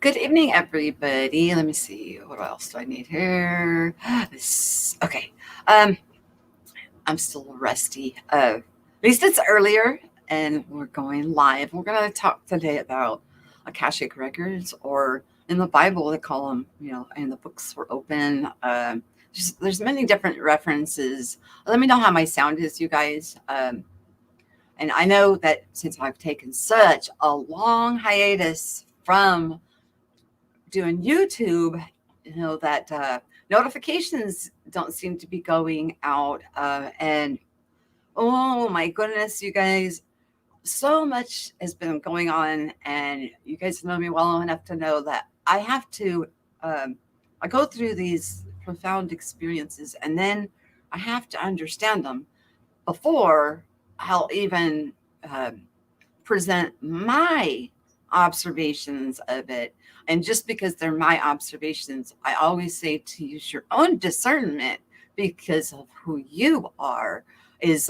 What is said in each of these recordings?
Good evening, everybody. Let me see. What else do I need here? Okay. Um, I'm still rusty. At least it's earlier, and we're going live. We're going to talk today about Akashic records, or in the Bible they call them. And the books were open. There's many different references. Let me know how my sound is, you guys. And I know that since I've taken such a long hiatus from doing YouTube, that notifications don't seem to be going out. And oh my goodness, you guys, so much has been going on. And you guys know me well enough to know that I have to, I go through these profound experiences and then I have to understand them before I'll even present my observations of it. And just because they're my observations, I always say to use your own discernment because of who you are is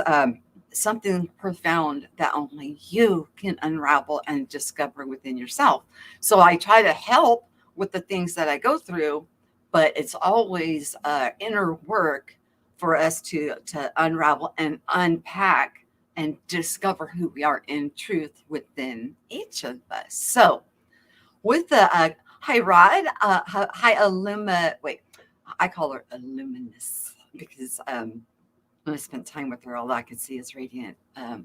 something profound that only you can unravel and discover within yourself. So I try to help with the things that I go through, but it's always inner work for us to unravel and unpack and discover who we are in truth within each of us. So, with the hi Rod, hi Illuma. Wait, I call her Illuminous because when I spent time with her, all I could see is radiant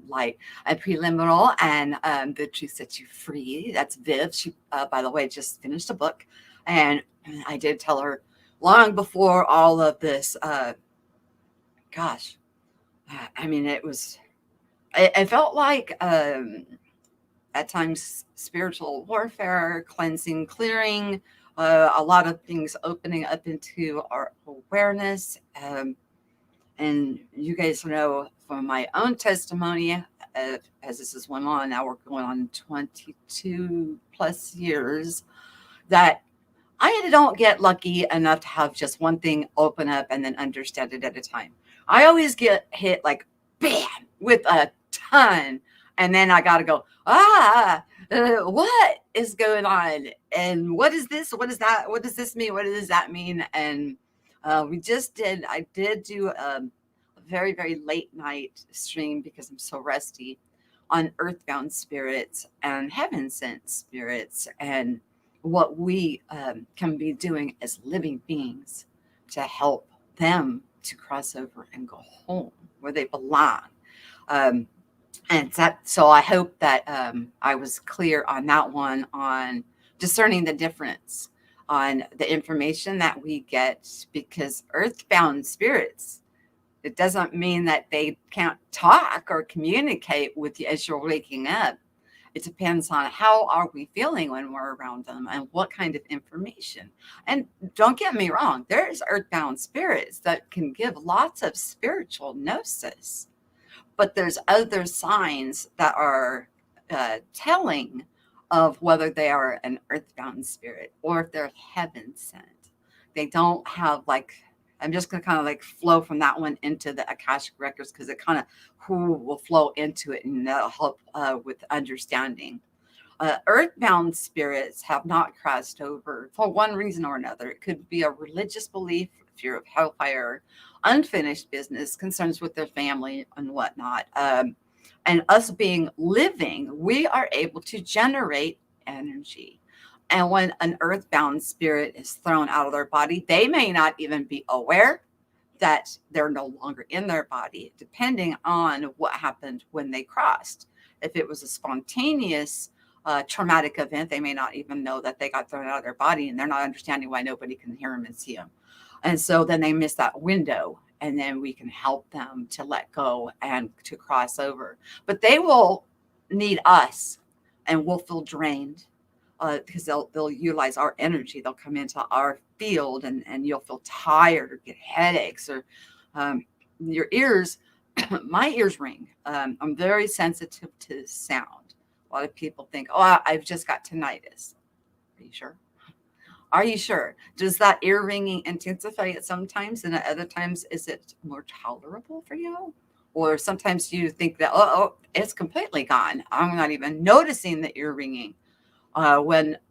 light. And preliminal and the truth sets you free. That's Viv. She, by the way, just finished a book, and I did tell her long before all of this. Gosh, I mean, it felt like at times spiritual warfare, cleansing, clearing, a lot of things opening up into our awareness. And you guys know from my own testimony, as this is one on, now we're going on 22 plus years, that I don't get lucky enough to have just one thing open up and then understand it at a time. I always get hit like bam with a ton. And then I got to go, what is going on? And what is this? What is that? What does this mean? What does that mean? And I did do a very, very late night stream because I'm so rusty on earthbound spirits and heaven sent spirits and what we can be doing as living beings to help them to cross over and go home where they belong. Um, and so I hope that I was clear on that one, on discerning the difference on the information that we get, because earthbound spirits, it doesn't mean that they can't talk or communicate with you as you're waking up. It depends on how are we feeling when we're around them and what kind of information. And don't get me wrong, there's earthbound spirits that can give lots of spiritual gnosis, but there's other signs that are telling of whether they are an earthbound spirit or if they're heaven sent. They don't have like, I'm just going to kind of like flow from that one into the Akashic records because it kind of who will flow into it and that'll help with understanding. Earthbound spirits have not crossed over for one reason or another. It could be a religious belief, fear of hellfire, unfinished business, concerns with their family and whatnot. And us being living, we are able to generate energy. And when an earthbound spirit is thrown out of their body, they may not even be aware that they're no longer in their body, depending on what happened when they crossed. If it was a spontaneous traumatic event, they may not even know that they got thrown out of their body, and they're not understanding why nobody can hear them and see them. And so then they miss that window, and then we can help them to let go and to cross over. But they will need us, and we'll feel drained because they'll utilize our energy. They'll come into our field, and you'll feel tired or get headaches or your ears. My ears ring. I'm very sensitive to sound. A lot of people think, oh, I've just got tinnitus. Are you sure? Are you sure? Does that ear ringing intensify at sometimes, and at other times is it more tolerable for you? Or sometimes you think that, it's completely gone. I'm not even noticing the ear ringing.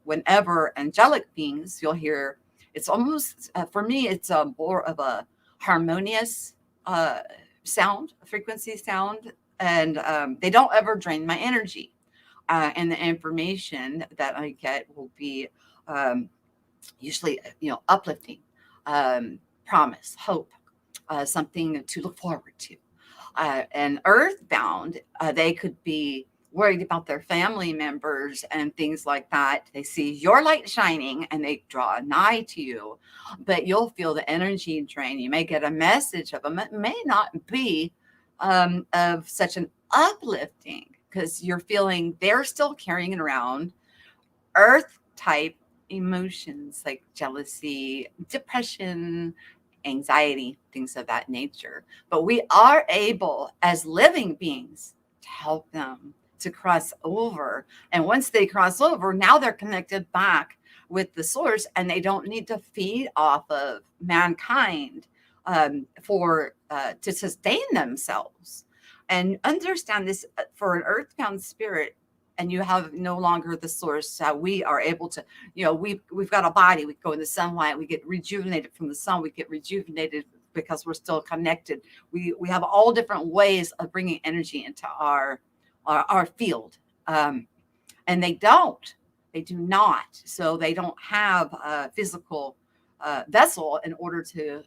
Whenever angelic beings, you'll hear it's almost for me, it's a more of a harmonious uh, sound, frequency sound, and they don't ever drain my energy. And the information that I get will be um, usually, uplifting, promise, hope, something to look forward to. And earthbound, they could be worried about their family members and things like that. They see your light shining and they draw nigh to you, but you'll feel the energy drain. You may get a message of them. It may not be of such an uplifting because you're feeling they're still carrying it around earth type emotions like jealousy, depression, anxiety, things of that nature. But we are able as living beings to help them to cross over. And once they cross over, now they're connected back with the source and they don't need to feed off of mankind for to sustain themselves. And understand this for an earthbound spirit, and you have no longer the source. We are able to, we've got a body. We go in the sunlight. We get rejuvenated from the sun. We get rejuvenated because we're still connected. We have all different ways of bringing energy into our field, and they do not. So they don't have a physical vessel in order to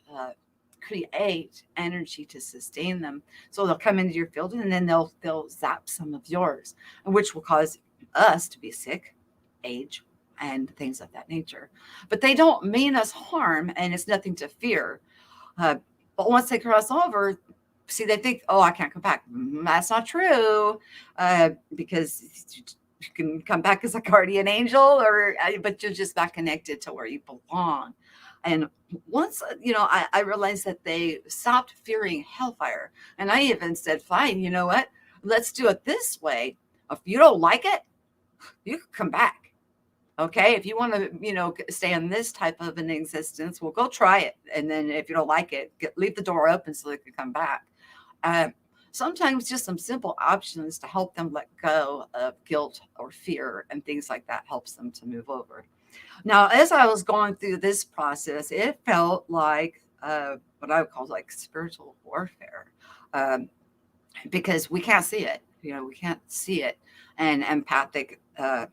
create energy to sustain them. So they'll come into your field and then they'll zap some of yours, which will cause us to be sick, age, and things of that nature. But they don't mean us harm, and it's nothing to fear. But once they cross over, see, they think, oh, I can't come back. That's not true, because you can come back as a guardian angel, but you're just back connected to where you belong. And once, I realized that they stopped fearing hellfire. And I even said, fine, you know what? Let's do it this way. If you don't like it, you can come back. Okay. If you want to, stay in this type of an existence, well, go try it. And then if you don't like it, leave the door open so they can come back. Sometimes just some simple options to help them let go of guilt or fear and things like that helps them to move over. Now, as I was going through this process, it felt like what I would call like spiritual warfare, because we can't see it. We can't see it. And empathic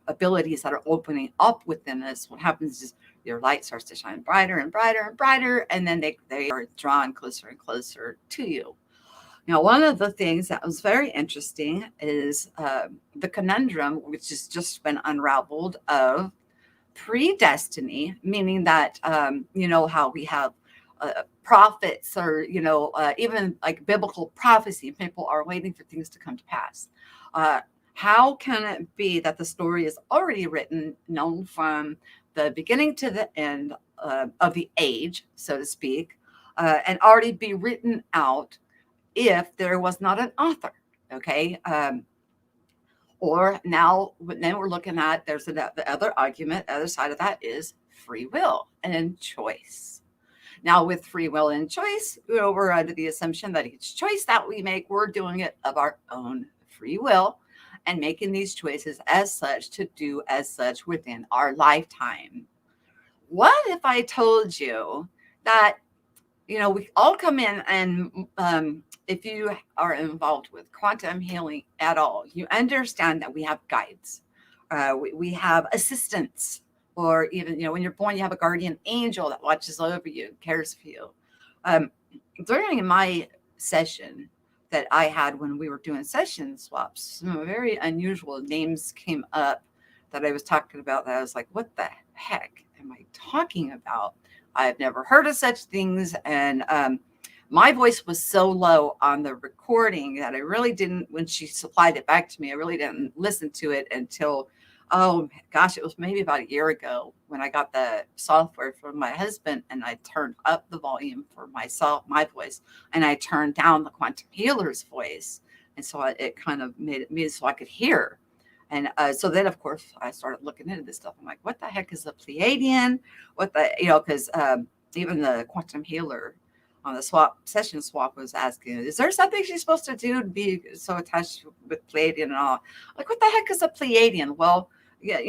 abilities that are opening up within us, what happens is your light starts to shine brighter and brighter and brighter, and then they are drawn closer and closer to you. Now, one of the things that was very interesting is the conundrum, which has just been unraveled, of predestiny, meaning that, how we have prophets or, even like biblical prophecy, people are waiting for things to come to pass. How can it be that the story is already written, known from the beginning to the end of the age, so to speak, and already be written out if there was not an author? Okay. Or now, then we're looking at, there's the other argument, the other side of that is free will and choice. Now, with free will and choice, we're under the assumption that each choice that we make, we're doing it of our own free will and making these choices as such to do as such within our lifetime. What if I told you that, we all come in and if you are involved with quantum healing at all, you understand that we have guides, we have assistants, or even, when you're born, you have a guardian angel that watches over you, cares for you. During my session that I had when we were doing session swaps, some very unusual names came up that I was talking about that I was like, what the heck am I talking about? I've never heard of such things. And my voice was so low on the recording that I really didn't, when she supplied it back to me, I really didn't listen to it until, oh gosh, it was maybe about a year ago when I got the software from my husband and I turned up the volume for myself, my voice, and I turned down the quantum healer's voice. And so it kind of made it so I could hear. And so then, of course, I started looking into this stuff. I'm like, what the heck is a Pleiadian? Because even the quantum healer on the session swap was asking, is there something she's supposed to do to be so attached with Pleiadian and all? Like, what the heck is a Pleiadian? Well, yeah,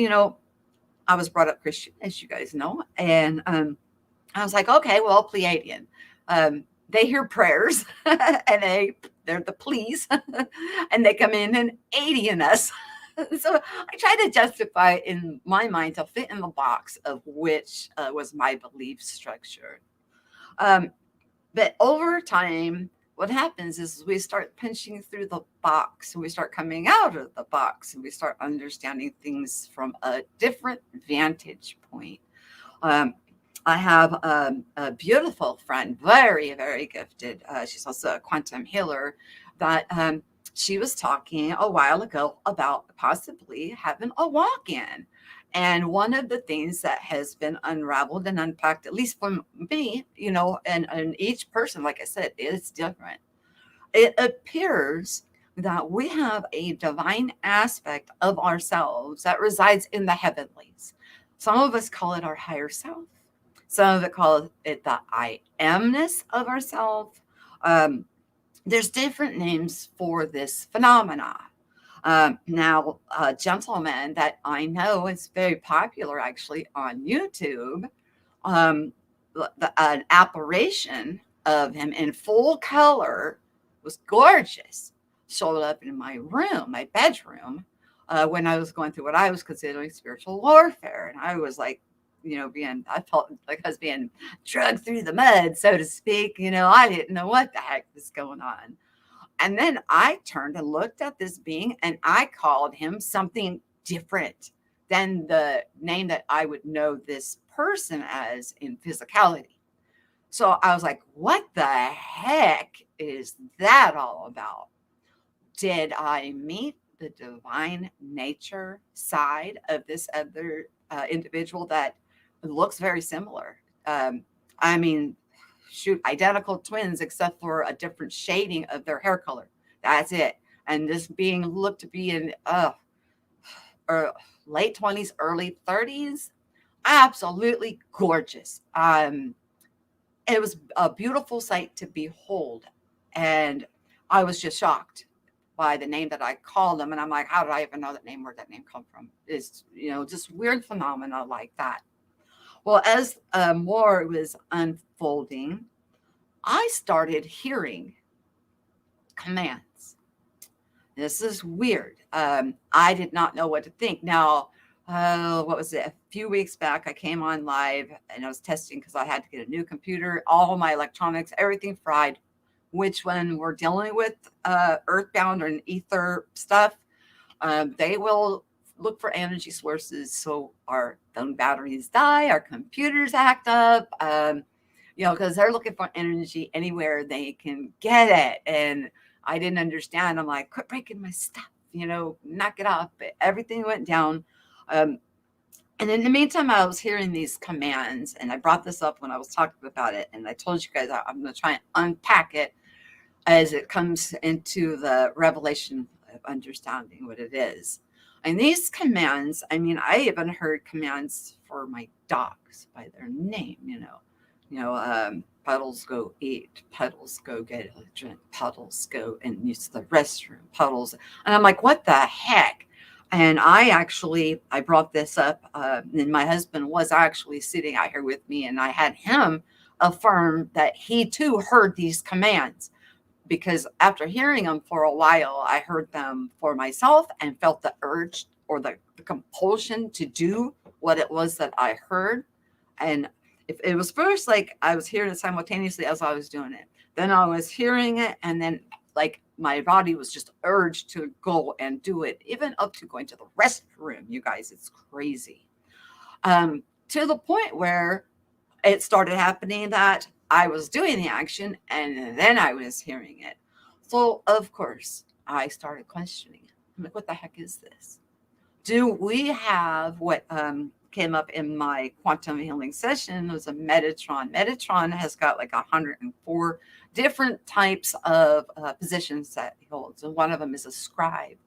I was brought up Christian, as you guys know, and I was like, okay, well, Pleiadian. They hear prayers and they're the pleas and they come in and aiding us. So I try to justify in my mind to fit in the box of which was my belief structure. Um, but over time, what happens is we start punching through the box and we start coming out of the box and we start understanding things from a different vantage point. Um, I have a beautiful friend, very, very gifted. She's also a quantum healer that she was talking a while ago about possibly having a walk in. And one of the things that has been unraveled and unpacked, at least for me, and each person, like I said, is different. It appears that we have a divine aspect of ourselves that resides in the heavenlies. Some of us call it our higher self. Some of it call it the I amness of ourselves. There's different names for this phenomena. Now, a gentleman that I know is very popular actually on YouTube, um, an apparition of him in full color was gorgeous. Showed up in my room, my bedroom, when I was going through what I was considering spiritual warfare. And I was like, I felt like I was being dragged through the mud, so to speak. I didn't know what the heck was going on. And then I turned and looked at this being and I called him something different than the name that I would know this person as in physicality. So I was like, what the heck is that all about? Did I meet the divine nature side of this other individual that looks very similar? I mean, shoot, identical twins, except for a different shading of their hair color. That's it. And this being looked to be in late 20s, early 30s. Absolutely gorgeous. It was a beautiful sight to behold. And I was just shocked by the name that I called them. And I'm like, how did I even know that name? Where'd that name come from? It's, just weird phenomena like that. Well, as more was unfolding, I started hearing commands. This is weird. I did not know what to think. Now, what was it? A few weeks back, I came on live and I was testing because I had to get a new computer, all my electronics, everything fried, which when we're dealing with earthbound and ether stuff, they will look for energy sources. So our phone batteries die, our computers act up, because they're looking for energy anywhere they can get it. And I didn't understand. I'm like, quit breaking my stuff, knock it off. But everything went down. And in the meantime, I was hearing these commands, and I brought this up when I was talking about it. And I told you guys I'm going to try and unpack it as it comes into the revelation of understanding what it is. And these commands, I even heard commands for my dogs by their name, Puddles go eat, Puddles go get a drink, Puddles go and use the restroom, Puddles. And I'm like, what the heck? And I brought this up, and my husband was actually sitting out here with me, and I had him affirm that he too heard these commands. Because after hearing them for a while, I heard them for myself and felt the urge or the compulsion to do what it was that I heard. And if it was first like I was hearing it simultaneously as I was doing it, then I was hearing it, and then like my body was just urged to go and do it, even up to going to the restroom. You guys, it's crazy. To the point where it started happening that I was doing the action and then I was hearing it. So, of course, I started questioning. I'm like, what the heck is this? Do we have what came up in my quantum healing session was a Metatron. Metatron has got like 104 different types of positions that he holds. And one of them is a scribe.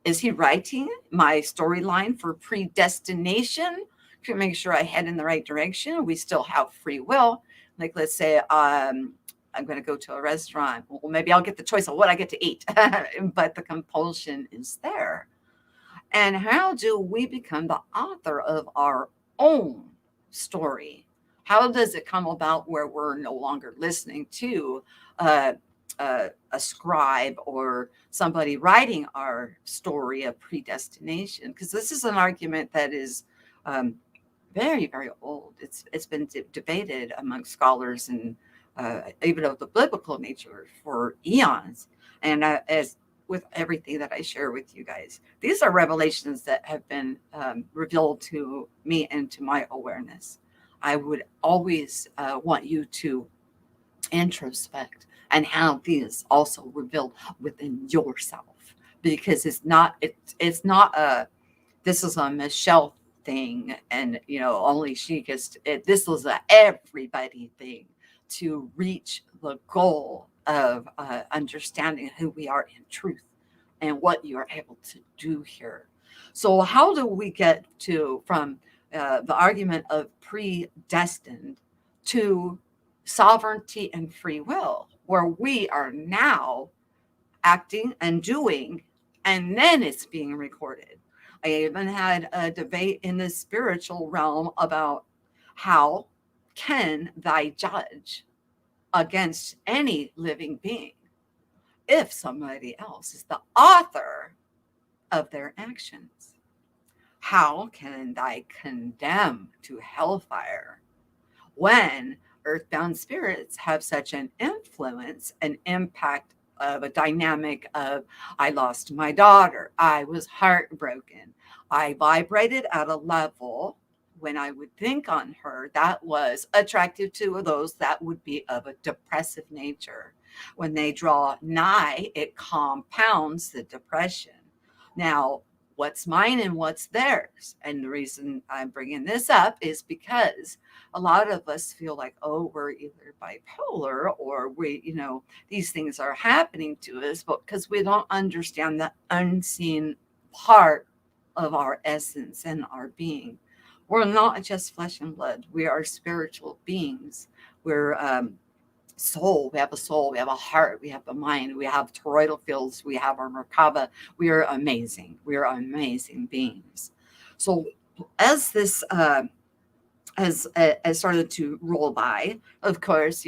Is he writing my storyline for predestination to make sure I head in the right direction? We still have free will. Like, let's say I'm going to go to a restaurant. Well, maybe I'll get the choice of what I get to eat, but the compulsion is there. And how do we become the author of our own story? How does it come about where we're no longer listening to uh, a scribe or somebody writing our story of predestination? Because this is an argument that is um, very, very old. It's been debated among scholars and even of the biblical nature for eons. And as with everything that I share with you guys, these are revelations that have been revealed to me and to my awareness. I would always want you to introspect and have these also revealed within yourself, because it's not a this is a Michelle thing, and only she gets it. This was a everybody thing to reach the goal of understanding who we are in truth and what you are able to do here. So how do we get to from the argument of predestined to sovereignty and free will, where we are now acting and doing, and then it's being recorded? I even had a debate in the spiritual realm about how can thy judge against any living being if somebody else is the author of their actions? How can thy condemn to hellfire when earthbound spirits have such an influence and impact of a dynamic of I lost my daughter, I was heartbroken, I vibrated at a level when I would think on her that was attractive to those that would be of a depressive nature. When they draw nigh, it compounds the depression. Now, what's mine and what's theirs? And the reason I'm bringing this up is because a lot of us feel like, oh, we're either bipolar or these things are happening to us, but because we don't understand the unseen part of our essence and our being. We're not just flesh and blood. We are spiritual beings. We're soul. We have a soul. We have a heart. We have a mind. We have toroidal fields. We have our Merkaba. We are amazing. We are amazing beings. So as this has started to roll by, of course,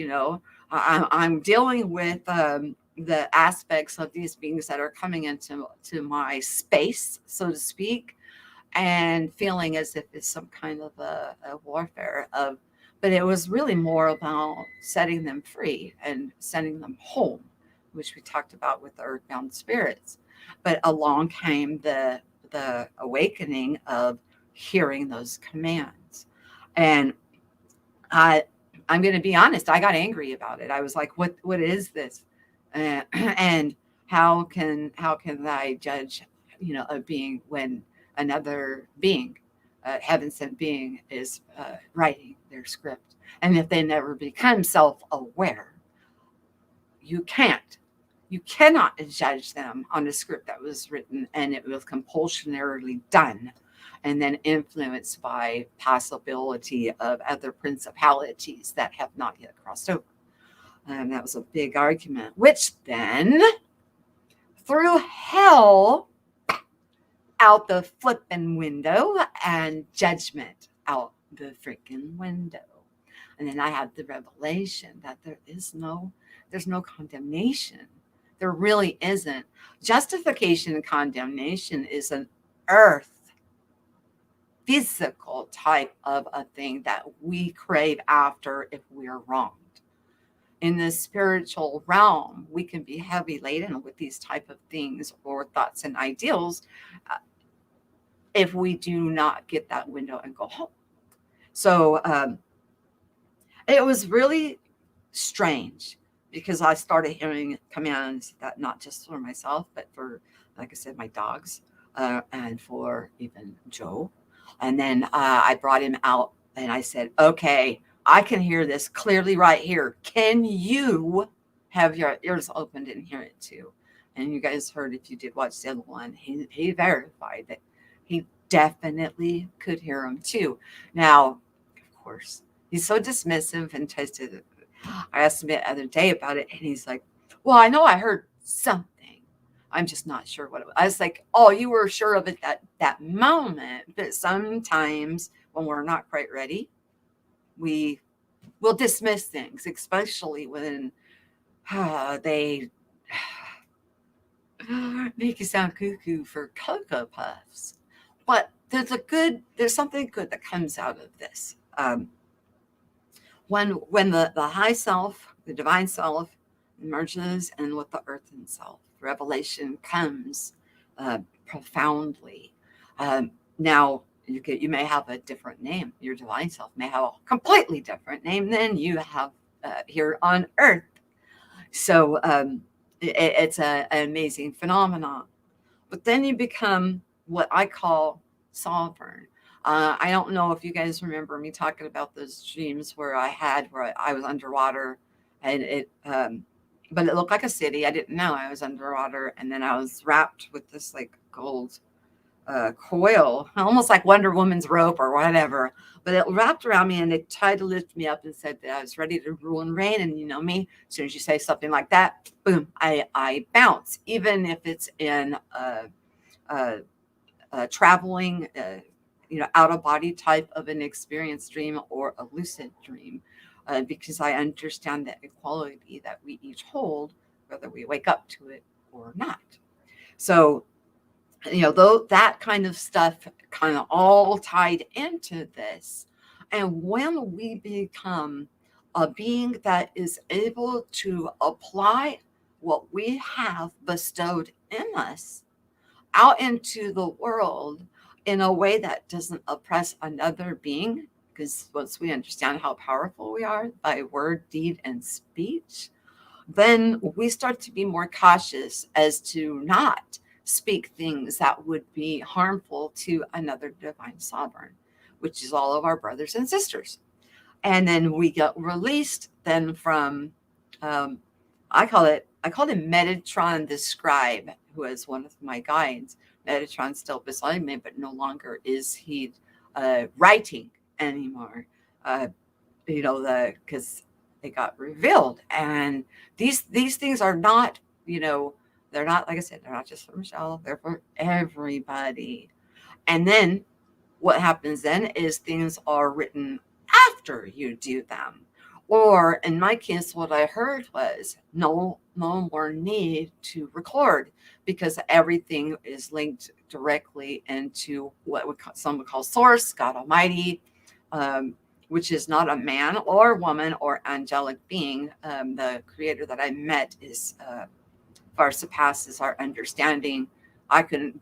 I'm dealing with the aspects of these beings that are coming into my space, so to speak, and feeling as if it's some kind of a warfare of, but it was really more about setting them free and sending them home, which we talked about with the earthbound spirits. But along came the awakening of hearing those commands. And I I'm going to be honest, I got angry about it. I was like, what is this? And how can I judge, a being when another being, heaven sent being, is writing their script? And if they never become self-aware, you can't you cannot judge them on a script that was written and it was compulsionarily done and then influenced by possibility of other principalities that have not yet crossed over. And that was a big argument, which then threw hell out the flipping window and judgment out the freaking window. And then I had the revelation that there's no condemnation. There really isn't. Justification and condemnation is an earth physical type of a thing that we crave after if we're wronged. In the spiritual realm, we can be heavy laden with these type of things or thoughts and ideals if we do not get that window and go home. So it was really strange because I started hearing commands that not just for myself, but for, like I said, my dogs and for even Joe. And then I brought him out and I said, okay, I can hear this clearly right here. Can you have your ears opened and hear it too? And you guys heard, if you did watch the other one, he verified that he definitely could hear him too. Now, of course, he's so dismissive and tries to. I asked him the other day about it, and he's like, well, I know I heard something. I'm just not sure what it was. I was like, oh, you were sure of it at that moment. But sometimes when we're not quite ready, we will dismiss things, especially when they make you sound cuckoo for Cocoa Puffs. But there's something good that comes out of this. When the high self, the divine self, merges in with the earthen self, revelation comes profoundly. Now you may have a different name. Your divine self may have a completely different name than you have here on earth. So it's an amazing phenomenon. But then you become what I call sovereign. I don't know if you guys remember me talking about those dreams where I was underwater, and but it looked like a city. I didn't know I was underwater, and then I was wrapped with this like gold coil, almost like Wonder Woman's rope or whatever. But it wrapped around me and it tried to lift me up and said that I was ready to rule and reign. And you know me, as soon as you say something like that, boom, I bounce, even if it's in traveling, out of body type of an experience dream or a lucid dream, because I understand the equality that we each hold, whether we wake up to it or not. So though that kind of stuff kind of all tied into this. And when we become a being that is able to apply what we have bestowed in us out into the world in a way that doesn't oppress another being, because once we understand how powerful we are by word, deed, and speech, then we start to be more cautious as to not speak things that would be harmful to another divine sovereign, which is all of our brothers and sisters. And then we get released then from, um, I called him Metatron the Scribe, who is one of my guides. Metatron's still beside me, but no longer is he writing anymore. Because they got revealed, and these things are not, they're not, like I said, they're not just for Michelle, they're for everybody. And then what happens then is things are written after you do them. Or in my case, what I heard was no more need to record, because everything is linked directly into what some would call source, God Almighty, which is not a man or woman or angelic being. The creator that I met is far surpasses our understanding. I couldn't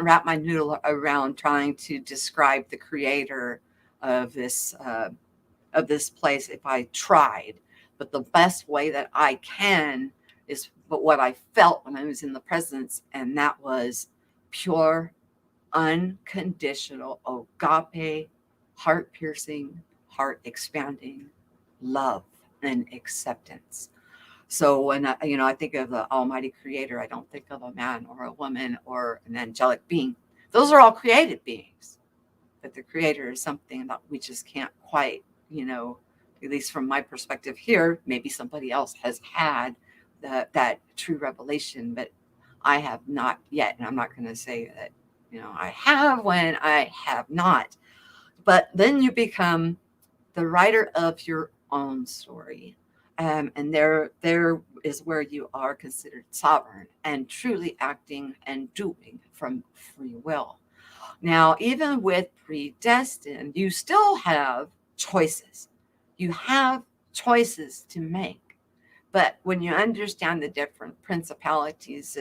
wrap my noodle around trying to describe the creator of this place if I tried. But the best way that I can is but what I felt when I was in the presence, and that was pure, unconditional, agape, heart piercing, heart expanding love and acceptance. So when I think of the Almighty Creator, I don't think of a man or a woman or an angelic being. Those are all created beings, but the Creator is something that we just can't quite, at least from my perspective here. Maybe somebody else has had that true revelation, but I have not yet. And I'm not going to say that I have when I have not. But then you become the writer of your own story. And there is where you are considered sovereign and truly acting and doing from free will. Now, even with predestined, you still have choices. You have choices to make. But when you understand the different principalities,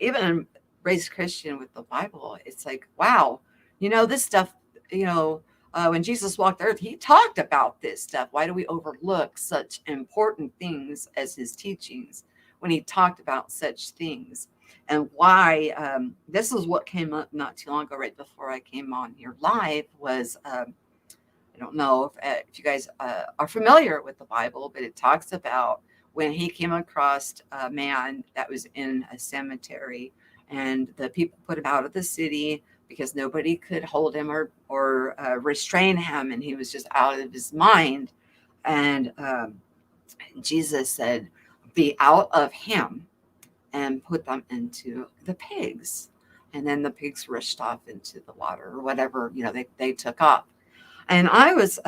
even raised Christian with the Bible, it's like, wow, this stuff, when Jesus walked the earth, he talked about this stuff. Why do we overlook such important things as his teachings when he talked about such things? And why this is what came up not too long ago, right before I came on here live, was I don't know if you guys are familiar with the Bible, but it talks about when he came across a man that was in a cemetery, and the people put him out of the city because nobody could hold him or restrain him, and he was just out of his mind. And Jesus said, "Be out of him, and put them into the pigs. And then the pigs rushed off into the water or whatever, they took off. And I was,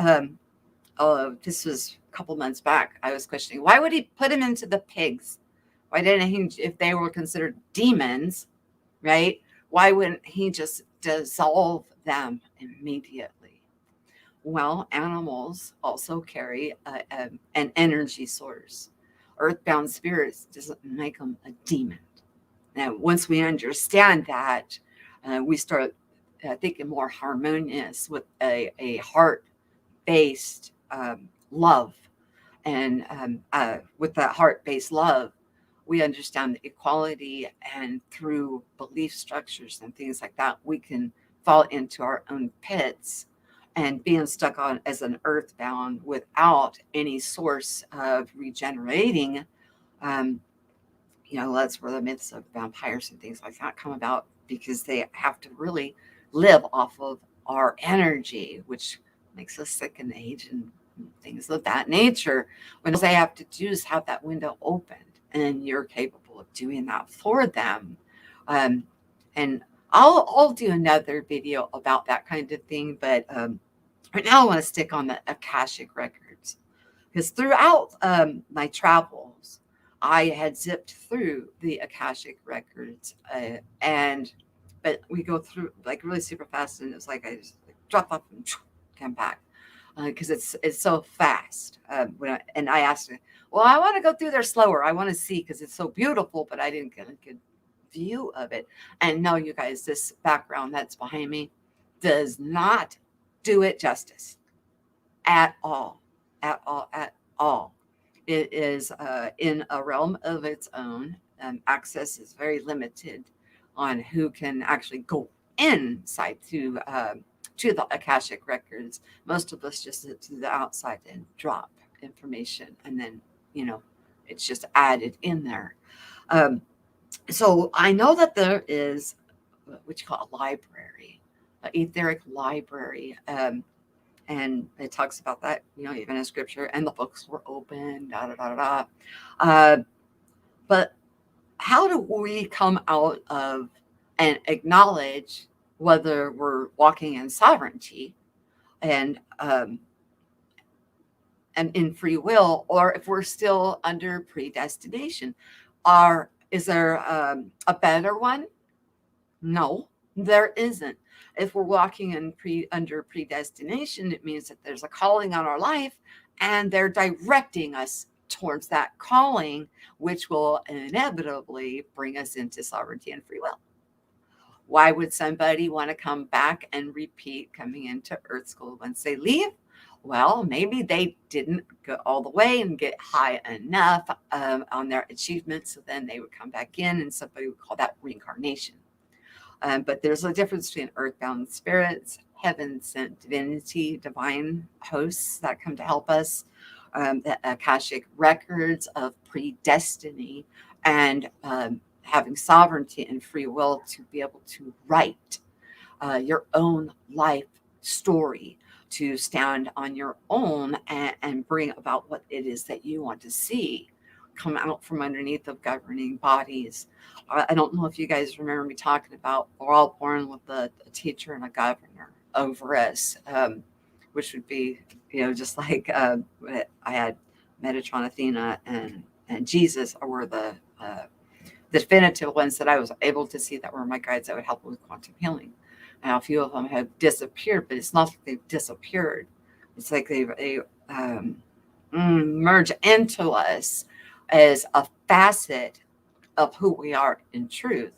this was a couple months back, I was questioning, why would he put them into the pigs? Why didn't he, if they were considered demons, right? Why wouldn't he just dissolve them immediately? Well, animals also carry an energy source. Earthbound spirits doesn't make them a demon. Now, once we understand that, we start thinking more harmonious with a heart-based love. And with that heart-based love, we understand the equality, and through belief structures and things like that, we can fall into our own pits and being stuck on as an earthbound without any source of regenerating. Um, that's where the myths of vampires and things like that come about, because they have to really live off of our energy, which makes us sick and age and things of that nature. When they have to do is have that window opened, and you're capable of doing that for them. And I'll do another video about that kind of thing, but right now I want to stick on the Akashic records, because throughout my travels, I had zipped through the Akashic records, but we go through like really super fast, and it's like I just drop off and come back, because it's so fast. And I asked her, well, I want to go through there slower. I want to see, because it's so beautiful, but I didn't get a good view of it. And no, you guys, this background that's behind me does not do it justice at all, at all, at all. It is in a realm of its own. Access is very limited on who can actually go inside to the Akashic records. Most of us just sit to the outside and drop information, and then it's just added in there. So I know that there is what you call a library, an etheric library. And it talks about that, even in scripture, and the books were open, da da da da. But how do we come out of and acknowledge whether we're walking in sovereignty and in free will, or if we're still under predestination? Is there a better one? No, there isn't. If we're walking in under predestination, it means that there's a calling on our life, and they're directing us towards that calling, which will inevitably bring us into sovereignty and free will. Why would somebody want to come back and repeat coming into Earth School once they leave? Well, maybe they didn't go all the way and get high enough on their achievements, so then they would come back in, and somebody would call that reincarnation. But there's a difference between earthbound spirits, heaven-sent divinity, divine hosts that come to help us, the Akashic records of predestiny, and having sovereignty and free will to be able to write your own life story, to stand on your own and bring about what it is that you want to see come out from underneath of governing bodies. I don't know if you guys remember me talking about we're all born with a teacher and a governor over us, which would be, just like I had Metatron, Athena, and Jesus were the definitive ones that I was able to see that were my guides that would help with quantum healing. Now, a few of them have disappeared, but it's not like they've disappeared. It's like they merge into us as a facet of who we are in truth.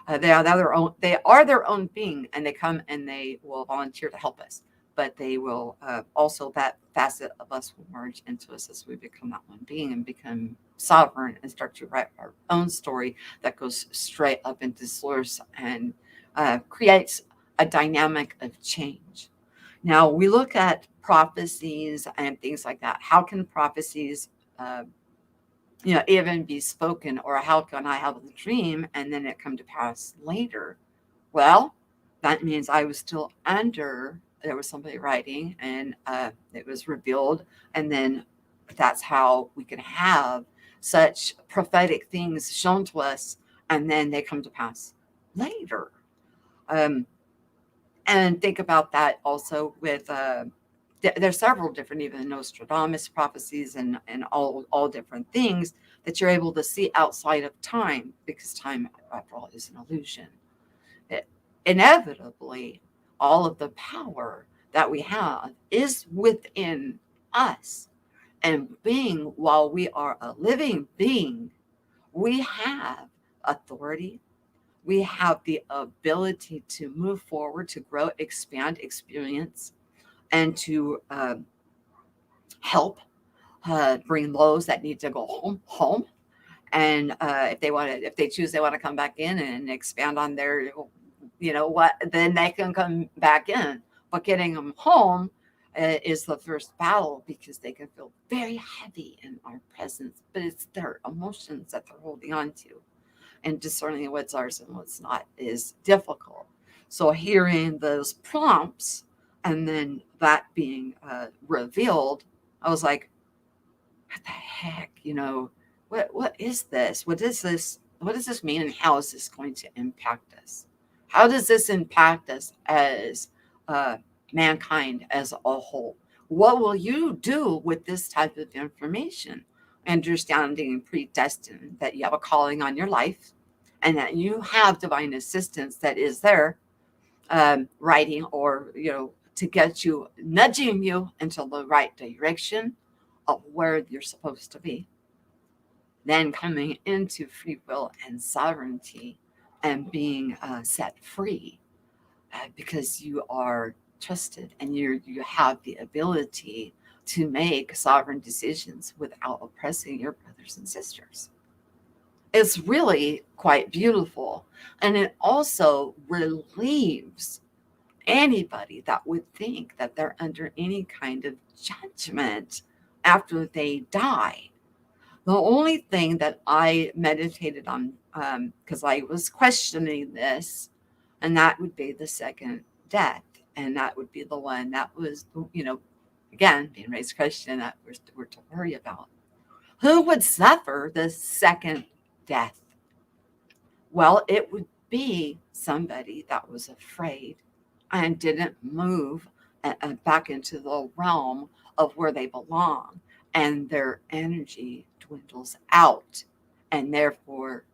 They are their own being, and they come and they will volunteer to help us. But they will also, that facet of us will merge into us as we become that one being and become sovereign and start to write our own story that goes straight up into source and creates a dynamic of change. Now, we look at prophecies and things like that. How can prophecies even be spoken, or how can I have a dream and then it come to pass later? Well, that means I was still there was somebody writing, and it was revealed, and then that's how we can have such prophetic things shown to us, and then they come to pass later. Um, and think about that also with there's several different, even Nostradamus prophecies, and all different things that you're able to see outside of time, because time, after all, is an illusion. It, inevitably, all of the power that we have is within us. And being, while we are a living being, we have authority. We have the ability to move forward, to grow, expand, experience, and to help bring those that need to go home. And if they want to, if they choose, they want to come back in and expand on their, what, then they can come back in. But getting them home is the first battle, because they can feel very heavy in our presence, but it's their emotions that they're holding on to. And discerning what's ours and what's not is difficult. So hearing those prompts and then that being revealed, I was like, what the heck, what is this? What is this? What does this mean, and how is this going to impact us? How does this impact us as uh, mankind as a whole? What will you do with this type of information? Understanding predestined, that you have a calling on your life, and that you have divine assistance that is there, writing, or to get you, nudging you into the right direction of where you're supposed to be. Then coming into free will and sovereignty, and being set free, because you are trusted, and you have the ability to make sovereign decisions without oppressing your brothers and sisters. It's really quite beautiful. And it also relieves anybody that would think that they're under any kind of judgment after they die. The only thing that I meditated on, because I was questioning this, and that would be the second death. And that would be the one that was, again, being raised Christian, that we're to worry about. Who would suffer the second death? Well, it would be somebody that was afraid and didn't move back into the realm of where they belong, and their energy dwindles out, and therefore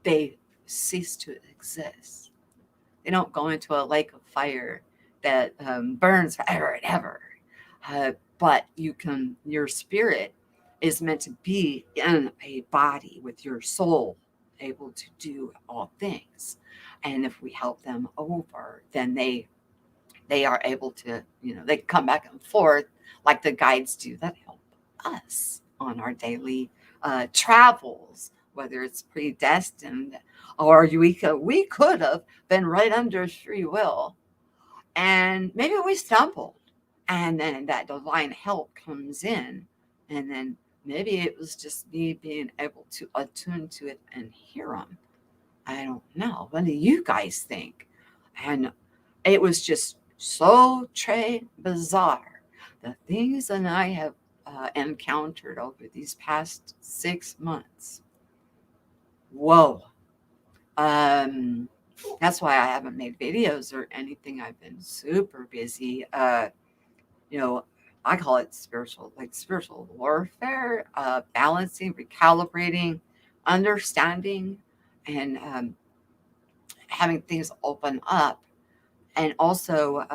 they cease to exist. They don't go into a lake of fire that burns forever and ever. But your spirit is meant to be in a body with your soul able to do all things. And if we help them over, then they are able to, they come back and forth like the guides do that help us on our daily travels, whether it's predestined, or we could have been right under free will, and maybe we stumbled, and then that divine help comes in, and then maybe it was just me being able to attune to it and hear them. I don't know. What do you guys think? And it was just so bizarre. The things that I have encountered over these past 6 months. Whoa. That's why I haven't made videos or anything. I've been super busy. I call it spiritual warfare, balancing, recalibrating, understanding, and having things open up. And also,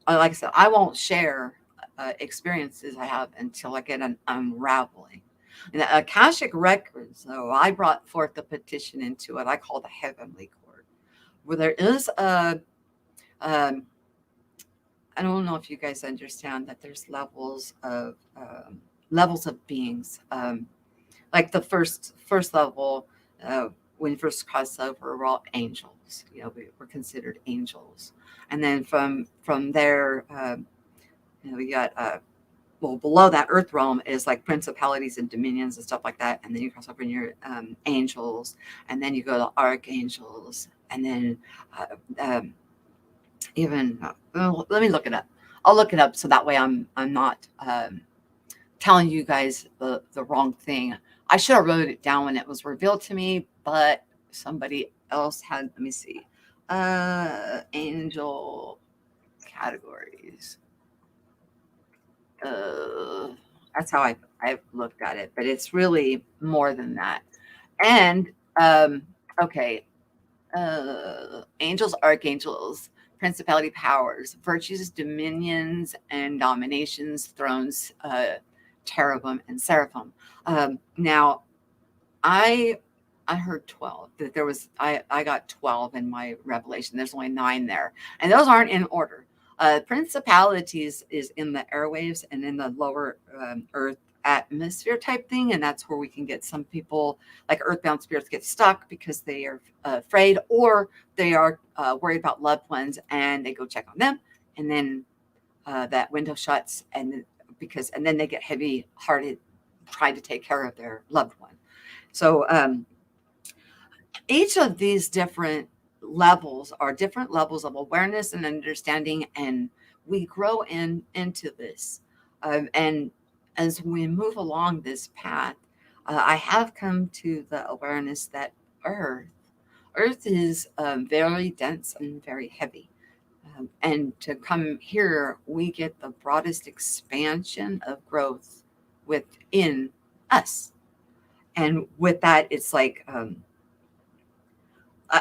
like I said, I won't share experiences I have until I get an unraveling. And the Akashic records, though, I brought forth the petition into what I call the heavenly court, where there is um, I don't know if you guys understand that there's levels of beings. Like the first level, when you first cross over, we're all angels. We're considered angels, and then from there, we got below that earth realm is like principalities and dominions and stuff like that, and then you cross over in your angels, and then you go to archangels, and then even let me look it up. I'll look it up so that way I'm not telling you guys the wrong thing. I should have wrote it down when it was revealed to me, but somebody else had, let me see, angel categories. Uh, that's how I've looked at it, but it's really more than that. And um, okay, angels, archangels, principality powers, virtues, dominions, and dominations, thrones, cherubim, and seraphim. Now, I I heard 12 that there was I got 12 in my revelation. There's only 9 there. And those aren't in order. Principalities is in the airwaves and in the lower earth atmosphere type thing, and that's where we can get some people like earthbound spirits get stuck because they are afraid, or they are worried about loved ones and they go check on them, and then that window shuts, and because and then they get heavy hearted trying to take care of their loved one. So each of these different levels are different levels of awareness and understanding, and we grow into this. And as we move along this path, I have come to the awareness that Earth is very dense and very heavy. And to come here, we get the broadest expansion of growth within us. And with that, it's like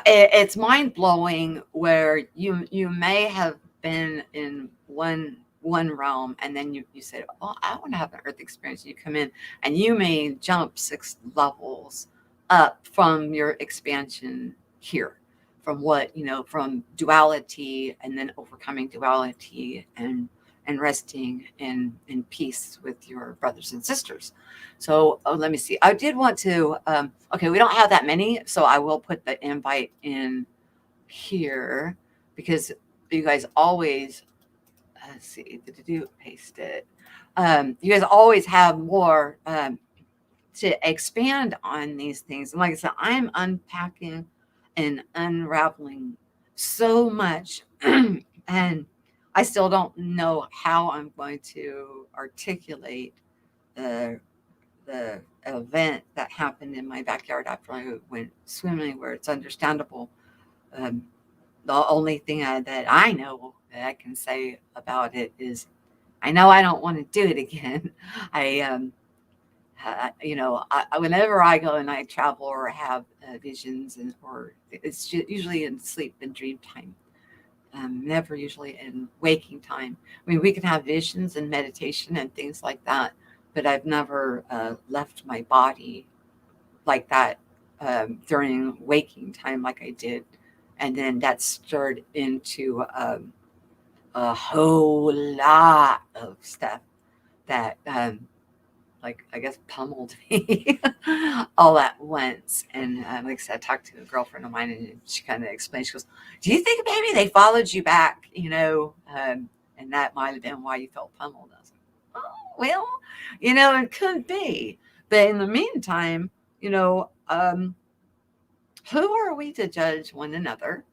it's mind blowing where you may have been in one realm, and then you say, "Oh, I want to have an Earth experience." You come in, and you may jump 6 levels up from your expansion here, from what from duality, and then overcoming duality, and resting in peace with your brothers and sisters. So let me see. I did want to. Okay, we don't have that many, so I will put the invite in here because you guys always. Let's see. Did you paste it? You guys always have more to expand on these things. And like I said, I'm unpacking and unraveling so much, and I still don't know how I'm going to articulate the the event that happened in my backyard after I went swimming, where it's understandable. Um, the only thing that I know that I can say about it is I know I don't want to do it again. I, whenever I go and I travel or have visions, or it's usually in sleep and dream time, never usually in waking time. I mean, we can have visions and meditation and things like that, but I've never left my body like that during waking time like I did. And then that stirred into a whole lot of stuff that, like, I guess, pummeled me all at once. And like I said, I talked to a girlfriend of mine, and she kind of explained, she goes, "Do you think maybe they followed you back, and that might have been why you felt pummeled?" I was like, "Oh, well, it could be. But in the meantime, who are we to judge one another?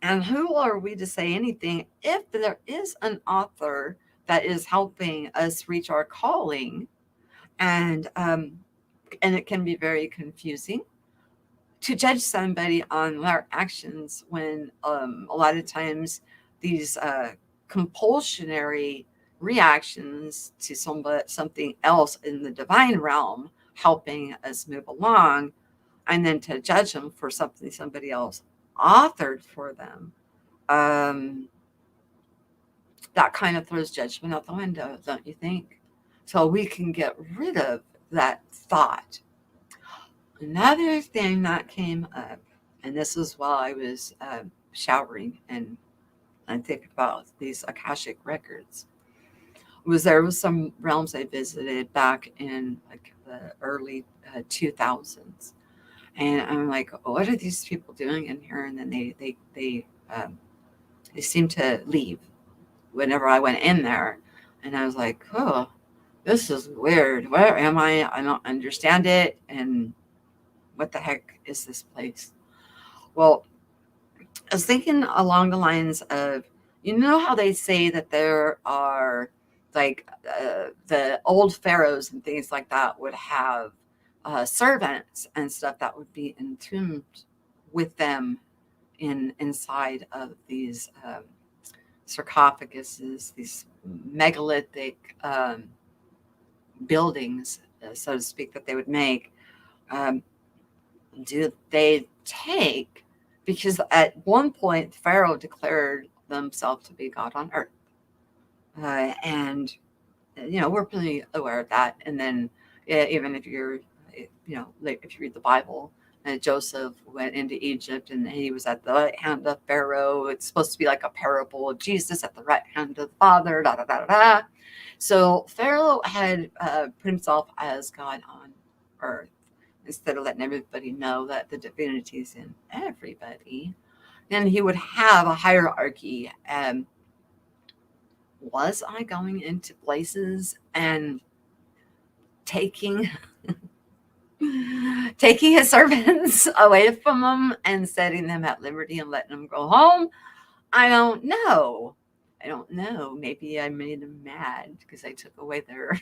And who are we to say anything if there is an author that is helping us reach our calling?" And it can be very confusing to judge somebody on their actions when a lot of times these compulsionary reactions to something else in the divine realm helping us move along, and then to judge them for something somebody else authored for them, um, that kind of throws judgment out the window, don't you think? So we can get rid of that thought. Another thing that came up, and this is while I was showering and I'm thinking about these Akashic records, was there was some realms I visited back in like the early 2000s, and I'm like, what are these people doing in here? And then they seem to leave whenever I went in there, and I was like, oh, this is weird. Where am I? I don't understand it, and what the heck is this place? Well, I was thinking along the lines of, how they say that there are like the old pharaohs and things like that would have servants and stuff that would be entombed with them inside of these sarcophaguses, these megalithic buildings, so to speak, that they would make. Um, do they take, because at one point Pharaoh declared themselves to be God on earth, and we're pretty aware of that. And then even if you're, like if you read the Bible, Joseph went into Egypt and he was at the right hand of Pharaoh. It's supposed to be like a parable of Jesus at the right hand of the Father. Da da da da da. So Pharaoh had put himself as God on earth instead of letting everybody know that the divinity is in everybody. Then he would have a hierarchy. Was I going into places and taking taking his servants away from them and setting them at liberty and letting them go home? I don't know. I don't know. Maybe I made them mad because I took away their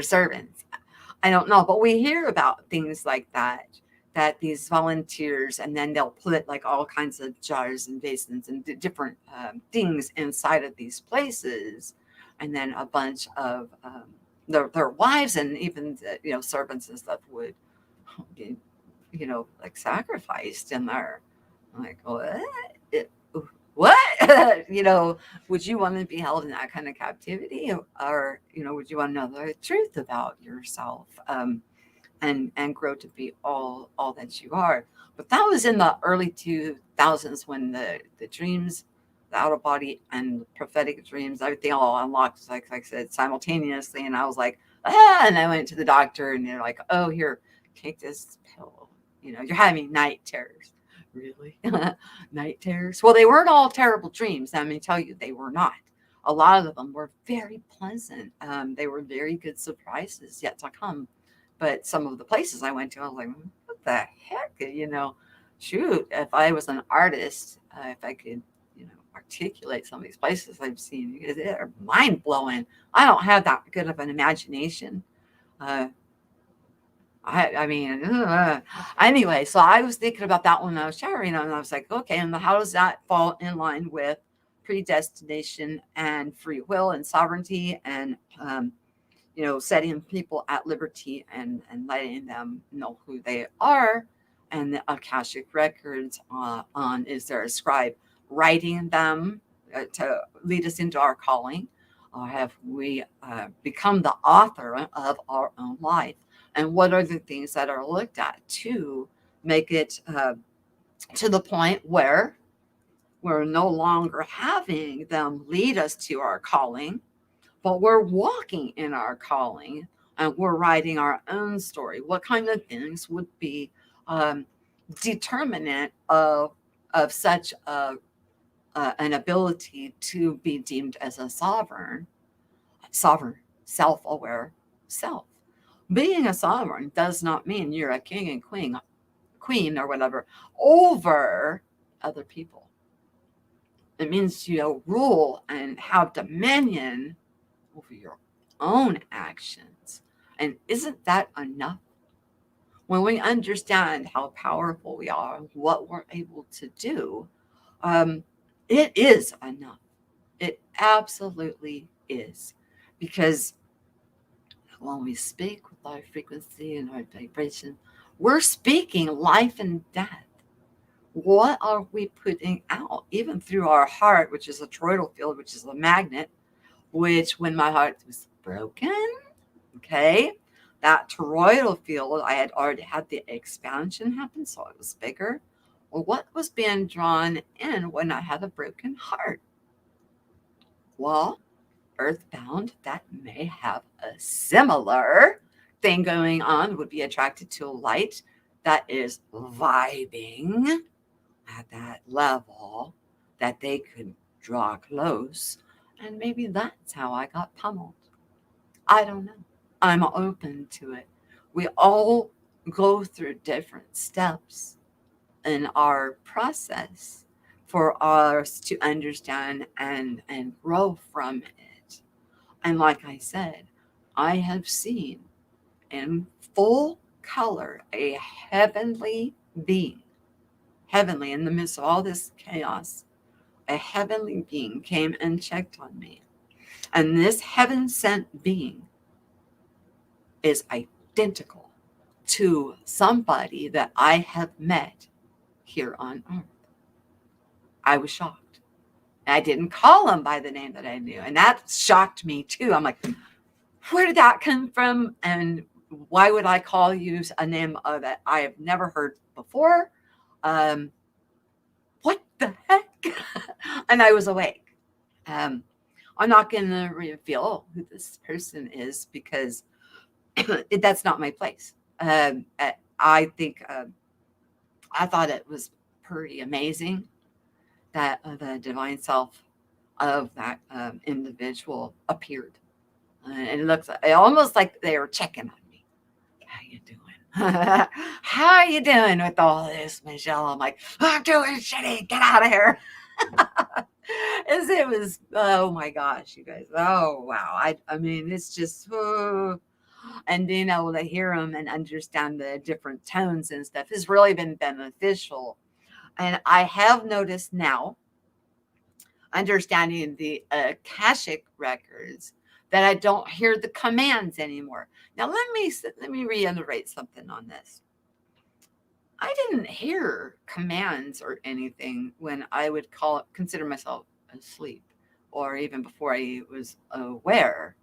servants. I don't know, but we hear about things like that. That these volunteers, and then they'll put like all kinds of jars and basins and different things inside of these places, and then a bunch of their wives and even servants and stuff would be like sacrificed in there. I'm like, what? What? Would you want to be held in that kind of captivity, or would you want to know the truth about yourself? And grow to be all that you are. But that was in the early 2000s when the dreams, the out of body and prophetic dreams, everything all unlocked, like I said, simultaneously. And I was like, and I went to the doctor and they're like, oh, here, take this pill. You're having night terrors. Really? Night terrors? Well, they weren't all terrible dreams. Let me tell you, they were not. A lot of them were very pleasant. They were very good surprises yet to come. But some of the places I went to, I was like, what the heck? Shoot, if I was an artist, if I could, articulate some of these places I've seen, they're mind blowing. I don't have that good of an imagination. Uh, I mean, anyway, so I was thinking about that when I was showering, and I was like, okay, and how does that fall in line with predestination and free will and sovereignty and, setting people at liberty and letting them know who they are, and the Akashic records on is there a scribe writing them to lead us into our calling, or have we become the author of our own life? And what are the things that are looked at to make it to the point where we're no longer having them lead us to our calling, but we're walking in our calling and we're writing our own story? What kind of things would be determinant of such an ability to be deemed as a sovereign, self-aware self? Being a sovereign does not mean you're a king and queen or whatever over other people. It means you rule and have dominion over your own actions. And isn't that enough? When we understand how powerful we are and what we're able to do, it is enough. It absolutely is. Because when we speak with our frequency and our vibration, we're speaking life and death. What are we putting out? Even through our heart, which is a toroidal field, which is a magnet, which when my heart was broken, okay, that toroidal field, I had already had the expansion happen, so it was bigger. Well, what was being drawn in when I had a broken heart? Well, earthbound that may have a similar thing going on would be attracted to a light that is vibing at that level that they could draw close. And maybe that's how I got pummeled. I don't know. I'm open to it. We all go through different steps in our process for us to understand and grow from it. And like I said, I have seen in full color a heavenly being, heavenly in the midst of all this chaos. A heavenly being came and checked on me. And this heaven sent being is identical to somebody that I have met here on earth. I was shocked. I didn't call him by the name that I knew. And that shocked me too. I'm like, where did that come from? And why would I call you a name that I have never heard before? What the heck? And I was awake. Um, I'm not going to reveal who this person is because that's not my place. I think I thought it was pretty amazing that the divine self of that individual appeared. And it looks almost like they were checking on me. How you doing? How are you doing with all this, Michelle? I'm like, I'm doing shitty. Get out of here. As it was, oh my gosh, you guys. Oh, wow. I mean, it's just, and being able to hear them and understand the different tones and stuff has really been beneficial. And I have noticed now, understanding the Akashic records, that I don't hear the commands anymore. Now let me reiterate something on this. I didn't hear commands or anything when I would consider myself asleep, or even before I was aware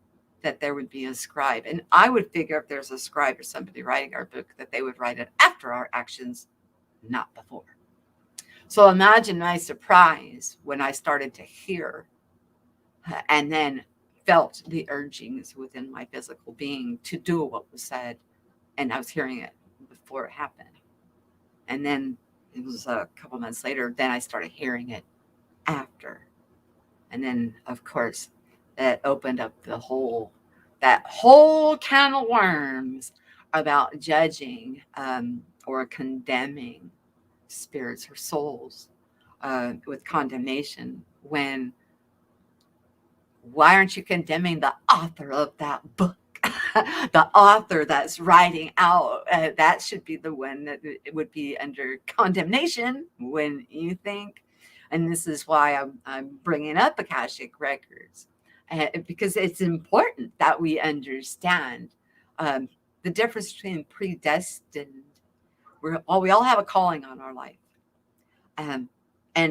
that there would be a scribe. And I would figure if there's a scribe or somebody writing our book, that they would write it after our actions, not before. So imagine my surprise when I started to hear and then felt the urgings within my physical being to do what was said. And I was hearing it before it happened. And then it was a couple months later, then I started hearing it after. And then, of course, that opened up that whole can of worms about judging or condemning spirits or souls with condemnation. Why aren't you condemning the author of that book? The author that's writing out, that should be the one that it would be under condemnation, when you think. And this is why I'm bringing up Akashic records, because it's important that we understand the difference between predestined. We all have a calling on our life, and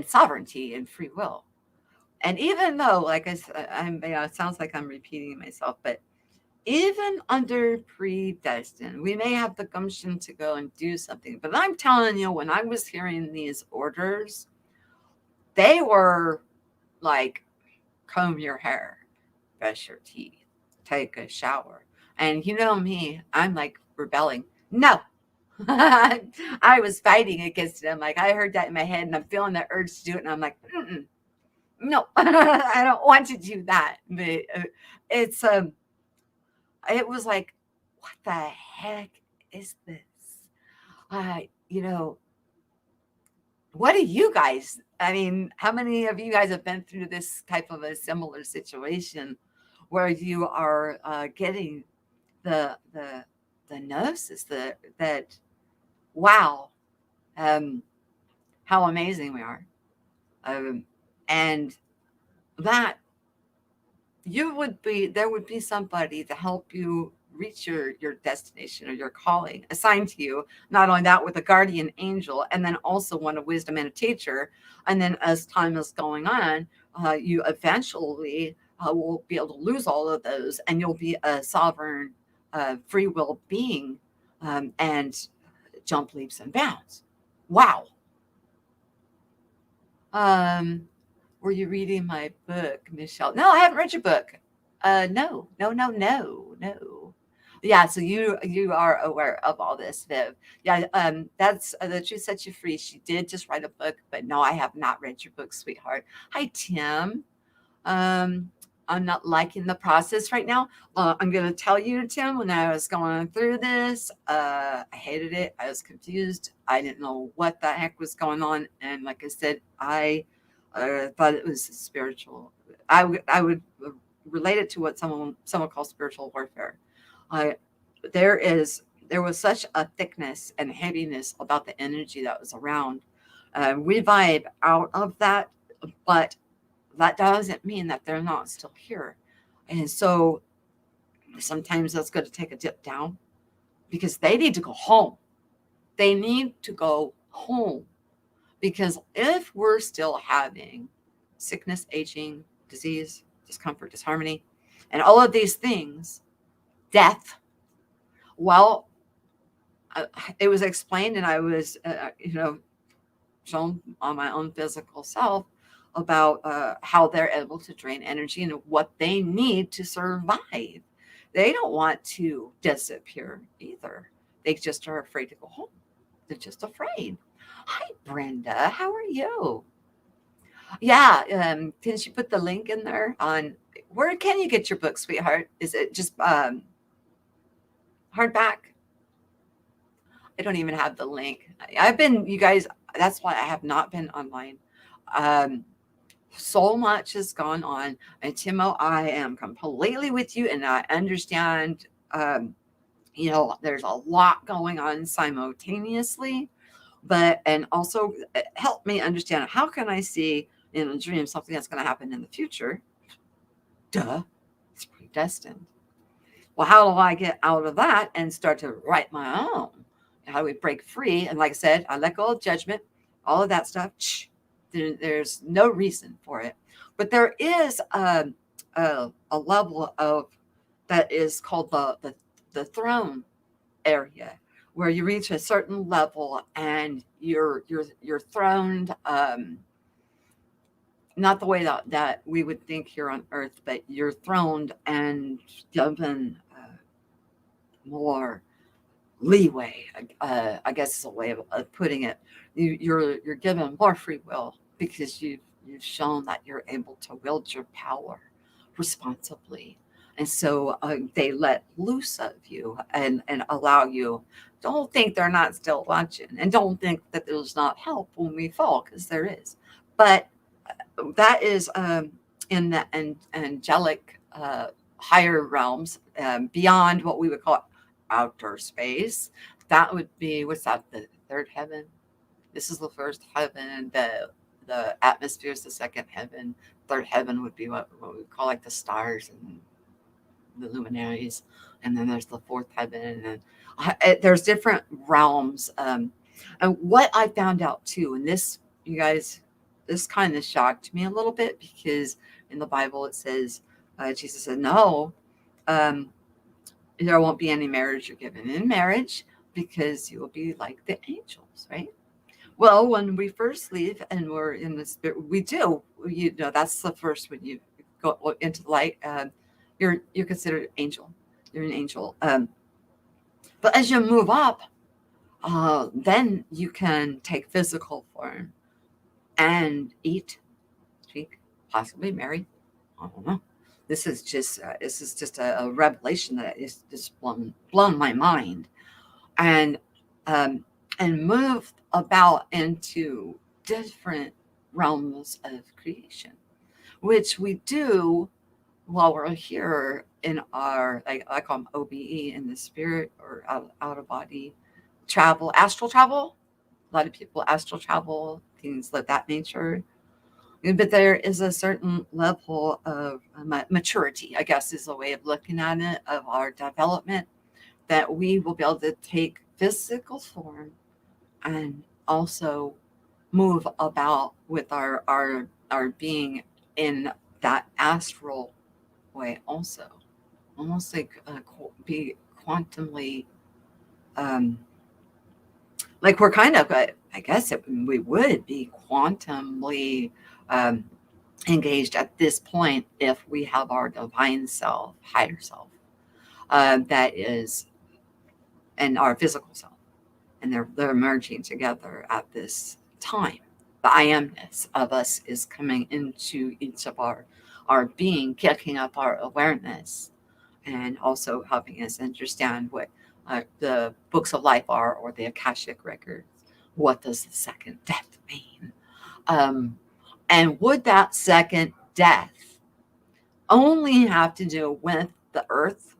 sovereignty and free will. And even though, like it sounds like I'm repeating myself, but even under predestined, we may have the gumption to go and do something. But I'm telling you, when I was hearing these orders, they were like, comb your hair, brush your teeth, take a shower. And you know me, I'm like rebelling. No. I was fighting against it. I'm like, I heard that in my head and I'm feeling the urge to do it. And I'm like, no, I don't want to do that. But it was like, what the heck is this? You know, what do you guys, I mean, how many of you guys have been through this type of a similar situation where you are getting the gnosis, that wow, how amazing we are, and that there would be somebody to help you reach your destination or your calling assigned to you. Not only that, with a guardian angel, and then also one of wisdom and a teacher. And then as time is going on, you eventually will be able to lose all of those, and you'll be a sovereign free will being, and jump leaps and bounds. Wow. Were you reading my book, Michelle? No, I haven't read your book. No. Yeah, so you are aware of all this, Viv. Yeah, that's the truth sets you free. She did just write a book, but no, I have not read your book, sweetheart. Hi, Tim. I'm not liking the process right now. I'm going to tell you, Tim, when I was going through this, I hated it. I was confused. I didn't know what the heck was going on. And like I said, I thought it was spiritual. I would relate it to what someone calls spiritual warfare. I there is there was such a thickness and heaviness about the energy that was around. We vibe out of that, but that doesn't mean that they're not still here. And so sometimes that's going to take a dip down because they need to go home. They need to go home because if we're still having sickness, aging, disease, discomfort, disharmony, and all of these things, death, well, it was explained and I was, shown on my own physical self about how they're able to drain energy and what they need to survive. They don't want to disappear either. They just are afraid to go home. They're just afraid. Hi, Brenda. How are you? Yeah. Can she put the link in there on where can you get your book, sweetheart? Is it just hardback? I don't even have the link. I've been, you guys, that's why I have not been online. Um, so much has gone on. And Timo, I am completely with you, and I understand. There's a lot going on simultaneously, but and also help me understand how can I see in a dream something that's going to happen in the future? Duh, it's predestined. Well, how do I get out of that and start to write my own? How do we break free? And like I said, I let go of judgment, all of that stuff. There's no reason for it. But there is a level of that is called the throne area where you reach a certain level and you're throned, not the way that we would think here on earth, but you're throned and given more leeway. I guess is a way of putting it. You're given more free will because you've shown that you're able to wield your power responsibly, and so they let loose of you and allow you. Don't think they're not still watching, and don't think that there's not help when we fall, because there is. But that is in the angelic higher realms, beyond what we would call outer space. That would be, what's that, the third heaven? This is the first heaven. The atmosphere is the second heaven. Third heaven would be what we call like the stars and the luminaries. And then there's the fourth heaven. And there's different realms. And what I found out too, and this, you guys, this kind of shocked me a little bit, because in the Bible it says, Jesus said, no, there won't be any marriage you're given in marriage, because you will be like the angels, right? Well, when we first leave and we're in the spirit, we do. That's the first, when you go into the light, you're considered angel. You're an angel. But as you move up, then you can take physical form and eat, drink, possibly marry. I don't know. This is just a revelation that is just blown my mind, and move about into different realms of creation, which we do while we're here in our, like I call them OBE, in the spirit, or out of body travel, astral travel. A lot of people astral travel, things like that nature. But there is a certain level of maturity, I guess is a way of looking at it, of our development, that we will be able to take physical form and also move about with our being in that astral way also, almost like be quantumly, like we're kind of, I guess we would be quantumly um, engaged at this point if we have our divine self, higher self, that is, and our physical self, and they're merging together at this time. The I amness of us is coming into each of our our being, kicking up our awareness, and also helping us understand what the books of life are, or the Akashic records. What does the second death mean? Um, and would that second death only have to do with the earth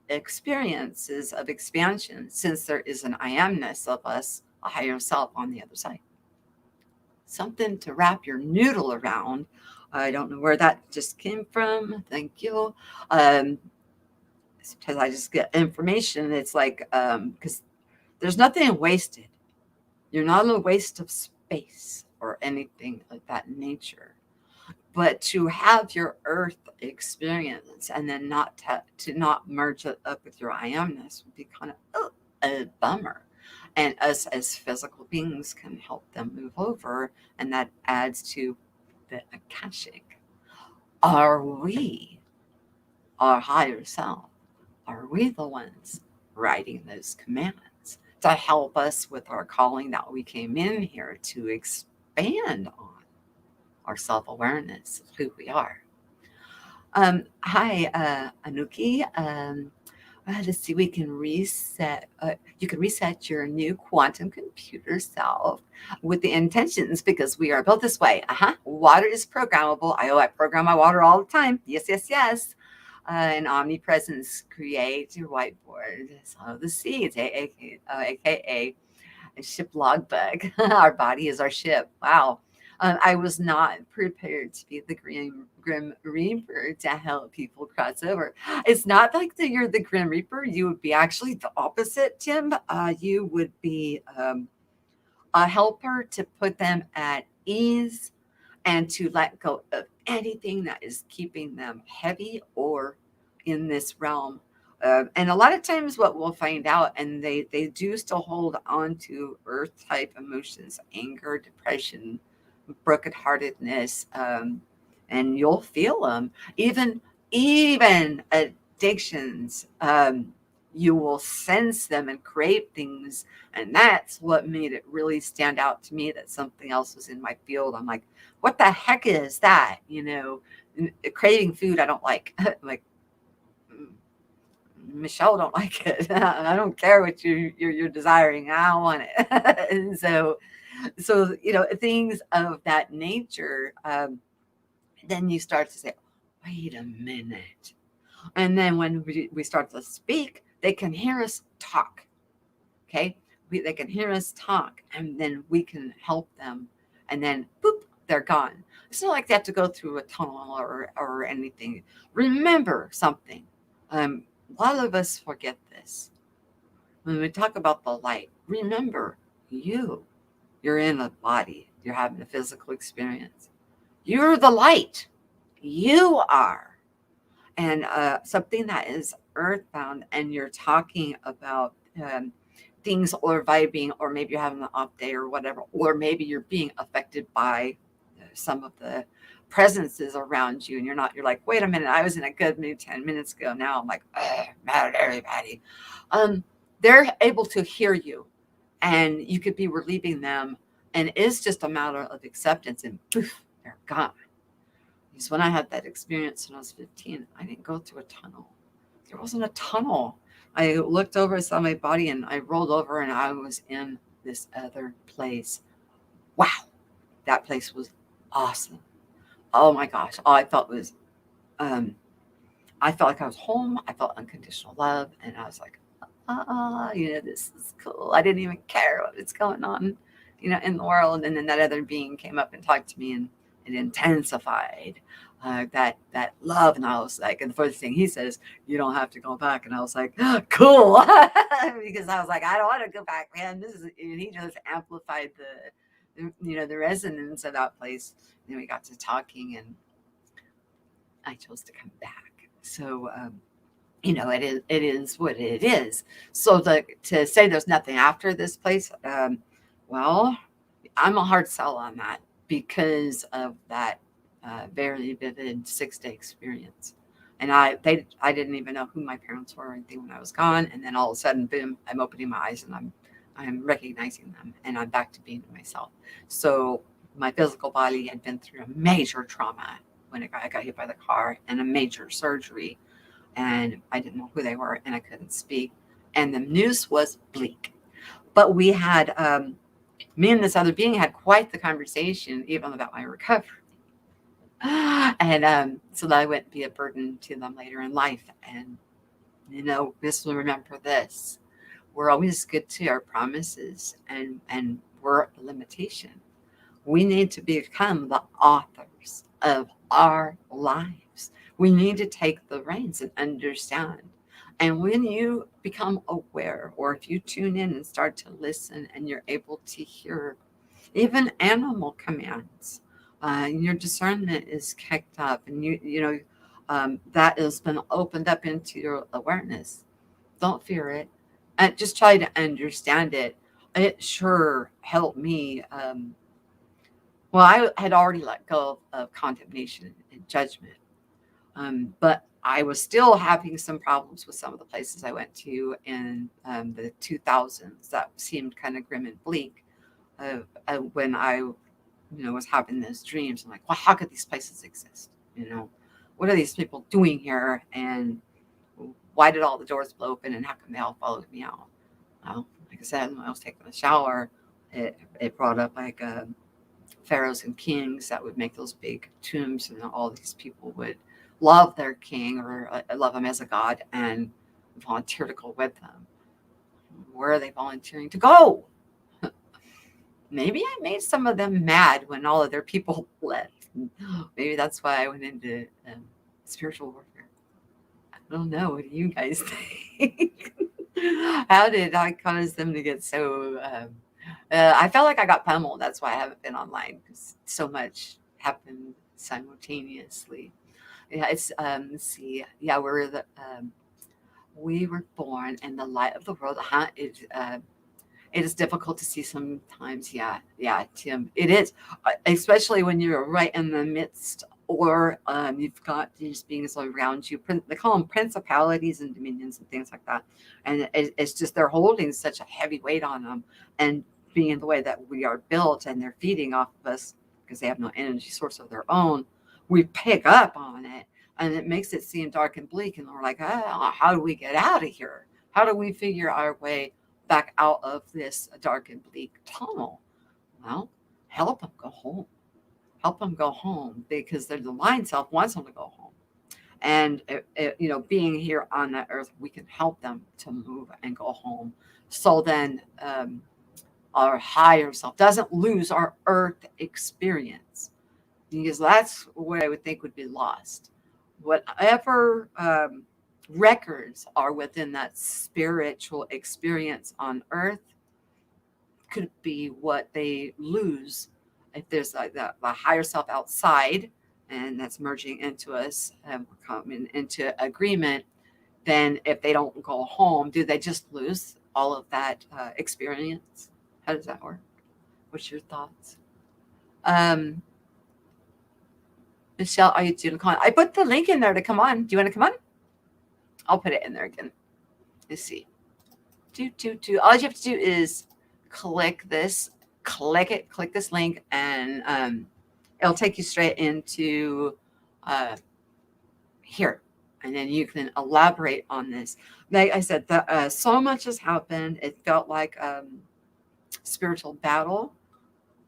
experiences of expansion, since there is an I amness of us, a higher self on the other side? Something to wrap your noodle around. I don't know where that just came from. Thank you. Um, because I just get information. It's like, because there's nothing wasted. You're not a waste of space or anything of that nature. But to have your earth experience and then to not merge it up with your I amness would be kind of a bummer. And us as physical beings can help them move over, and that adds to the Akashic. Are we our higher self? Are we the ones writing those commands to help us with our calling that we came in here to expand on? Our self-awareness of who we are. Hi, Anuki. Let's see, we can reset. You can reset your new quantum computer self with the intentions, because we are built this way. Water is programmable. I program my water all the time. Yes, yes, yes. And omnipresence, create your whiteboard. Sow the seeds, aka a ship logbook. Our body is our ship. Wow. I was not prepared to be the Grim Reaper to help people cross over. It's not like that you're the Grim Reaper. You would be actually the opposite, Tim. You would be a helper to put them at ease and to let go of anything that is keeping them heavy or in this realm. And a lot of times, what we'll find out, and they do still hold on to earth type emotions, anger, depression, brokenheartedness, and you'll feel them. Even addictions, you will sense them and crave things, and that's what made it really stand out to me, that something else was in my field. I'm like, what the heck is that? Craving food I don't like. Like, Michelle don't like it. I don't care what you're desiring. I don't want it. And so things of that nature. Then you start to say, wait a minute. And then when we start to speak, they can hear us talk. Okay, they can hear us talk, and then we can help them. And then boop, they're gone. It's not like they have to go through a tunnel or anything. Remember something. A lot of us forget this. When we talk about the light, remember you're in a body, you're having a physical experience. You're the light. You are. And something that is earthbound, and you're talking about things or vibing, or maybe you're having an off day or whatever, or maybe you're being affected by some of the presences around you, and you're like, wait a minute, I was in a good mood 10 minutes ago. Now I'm like, mad at everybody. They're able to hear you, and you could be relieving them, and it's just a matter of acceptance, and poof, they're gone. Because when I had that experience when I was 15, I didn't go through a tunnel. There wasn't a tunnel. I looked over, I saw my body, and I rolled over, and I was in this other place. Wow, that place was awesome. Oh my gosh, all I felt was, I felt like I was home. I felt unconditional love, and I was like, this is cool. I didn't even care what was going on, in the world. And then that other being came up and talked to me, and it intensified that love. And I was like, and the first thing he says, you don't have to go back. And I was like, cool, because I was like, I don't want to go back, man. And he just amplified the resonance of that place. And then we got to talking, and I chose to come back. So, it is what it is. So to say there's nothing after this place, well, I'm a hard sell on that, because of that very vivid 6-day experience. And I didn't even know who my parents were or anything when I was gone. And then all of a sudden, boom, I'm opening my eyes, and I'm recognizing them, and I'm back to being myself. So my physical body had been through a major trauma, when I got hit by the car and a major surgery, and I didn't know who they were and I couldn't speak. And the news was bleak. But we had, me and this other being had quite the conversation, even about my recovery. And so that I wouldn't be a burden to them later in life. And, just remember this: we're always good to our promises, and we're a limitation. We need to become the authors of our lives. We need to take the reins and understand. And when you become aware, or if you tune in and start to listen and you're able to hear even animal commands, your discernment is kicked up, and that has been opened up into your awareness. Don't fear it, and just try to understand it. It sure helped me. Well, I had already let go of condemnation and judgment, but I was still having some problems with some of the places I went to in the 2000s that seemed kind of grim and bleak. When I, was having those dreams, I'm like, well, how could these places exist? What are these people doing here? And why did all the doors blow open? And how come they all followed me out? Well, like I said, when I was taking a shower, it brought up like pharaohs and kings that would make those big tombs, and all these people would love their king, or love him as a god, and volunteer to go with them. Where are they volunteering to go? Maybe I made some of them mad when all of their people left. Maybe that's why I went into spiritual warfare. I don't know. What do you guys think? How did I cause them to get so? I felt like I got pummeled. That's why I haven't been online, because so much happened simultaneously. Yeah, it's let's see. Yeah, we were born in the light of the world. It is difficult to see sometimes. Yeah, yeah, Tim. It is, especially when you're right in the midst, or you've got these beings around you. They call them principalities and dominions and things like that. And it's just they're holding such a heavy weight on them, and being in the way that we are built, and they're feeding off of us because they have no energy source of their own. We pick up on it, and it makes it seem dark and bleak. And we're like, how do we get out of here? How do we figure our way back out of this dark and bleak tunnel? Well, help them go home. Help them go home, because the divine self wants them to go home. And being here on the earth, we can help them to move and go home. So then our higher self doesn't lose our earth experience, because that's what I would think would be lost. Whatever records are within that spiritual experience on earth could be what they lose if there's like the higher self outside, and that's merging into us, coming into agreement. Then if they don't go home, do they just lose all of that experience? How does that work? What's your thoughts? um Michelle, are you doing? Come on, I put the link in there to come on. Do you want to come on? I'll put it in there again. Let's see. All you have to do is click this, click this link, and it'll take you straight into uh, here, and then you can elaborate on this. Like I said, so much has happened. It felt like spiritual battle,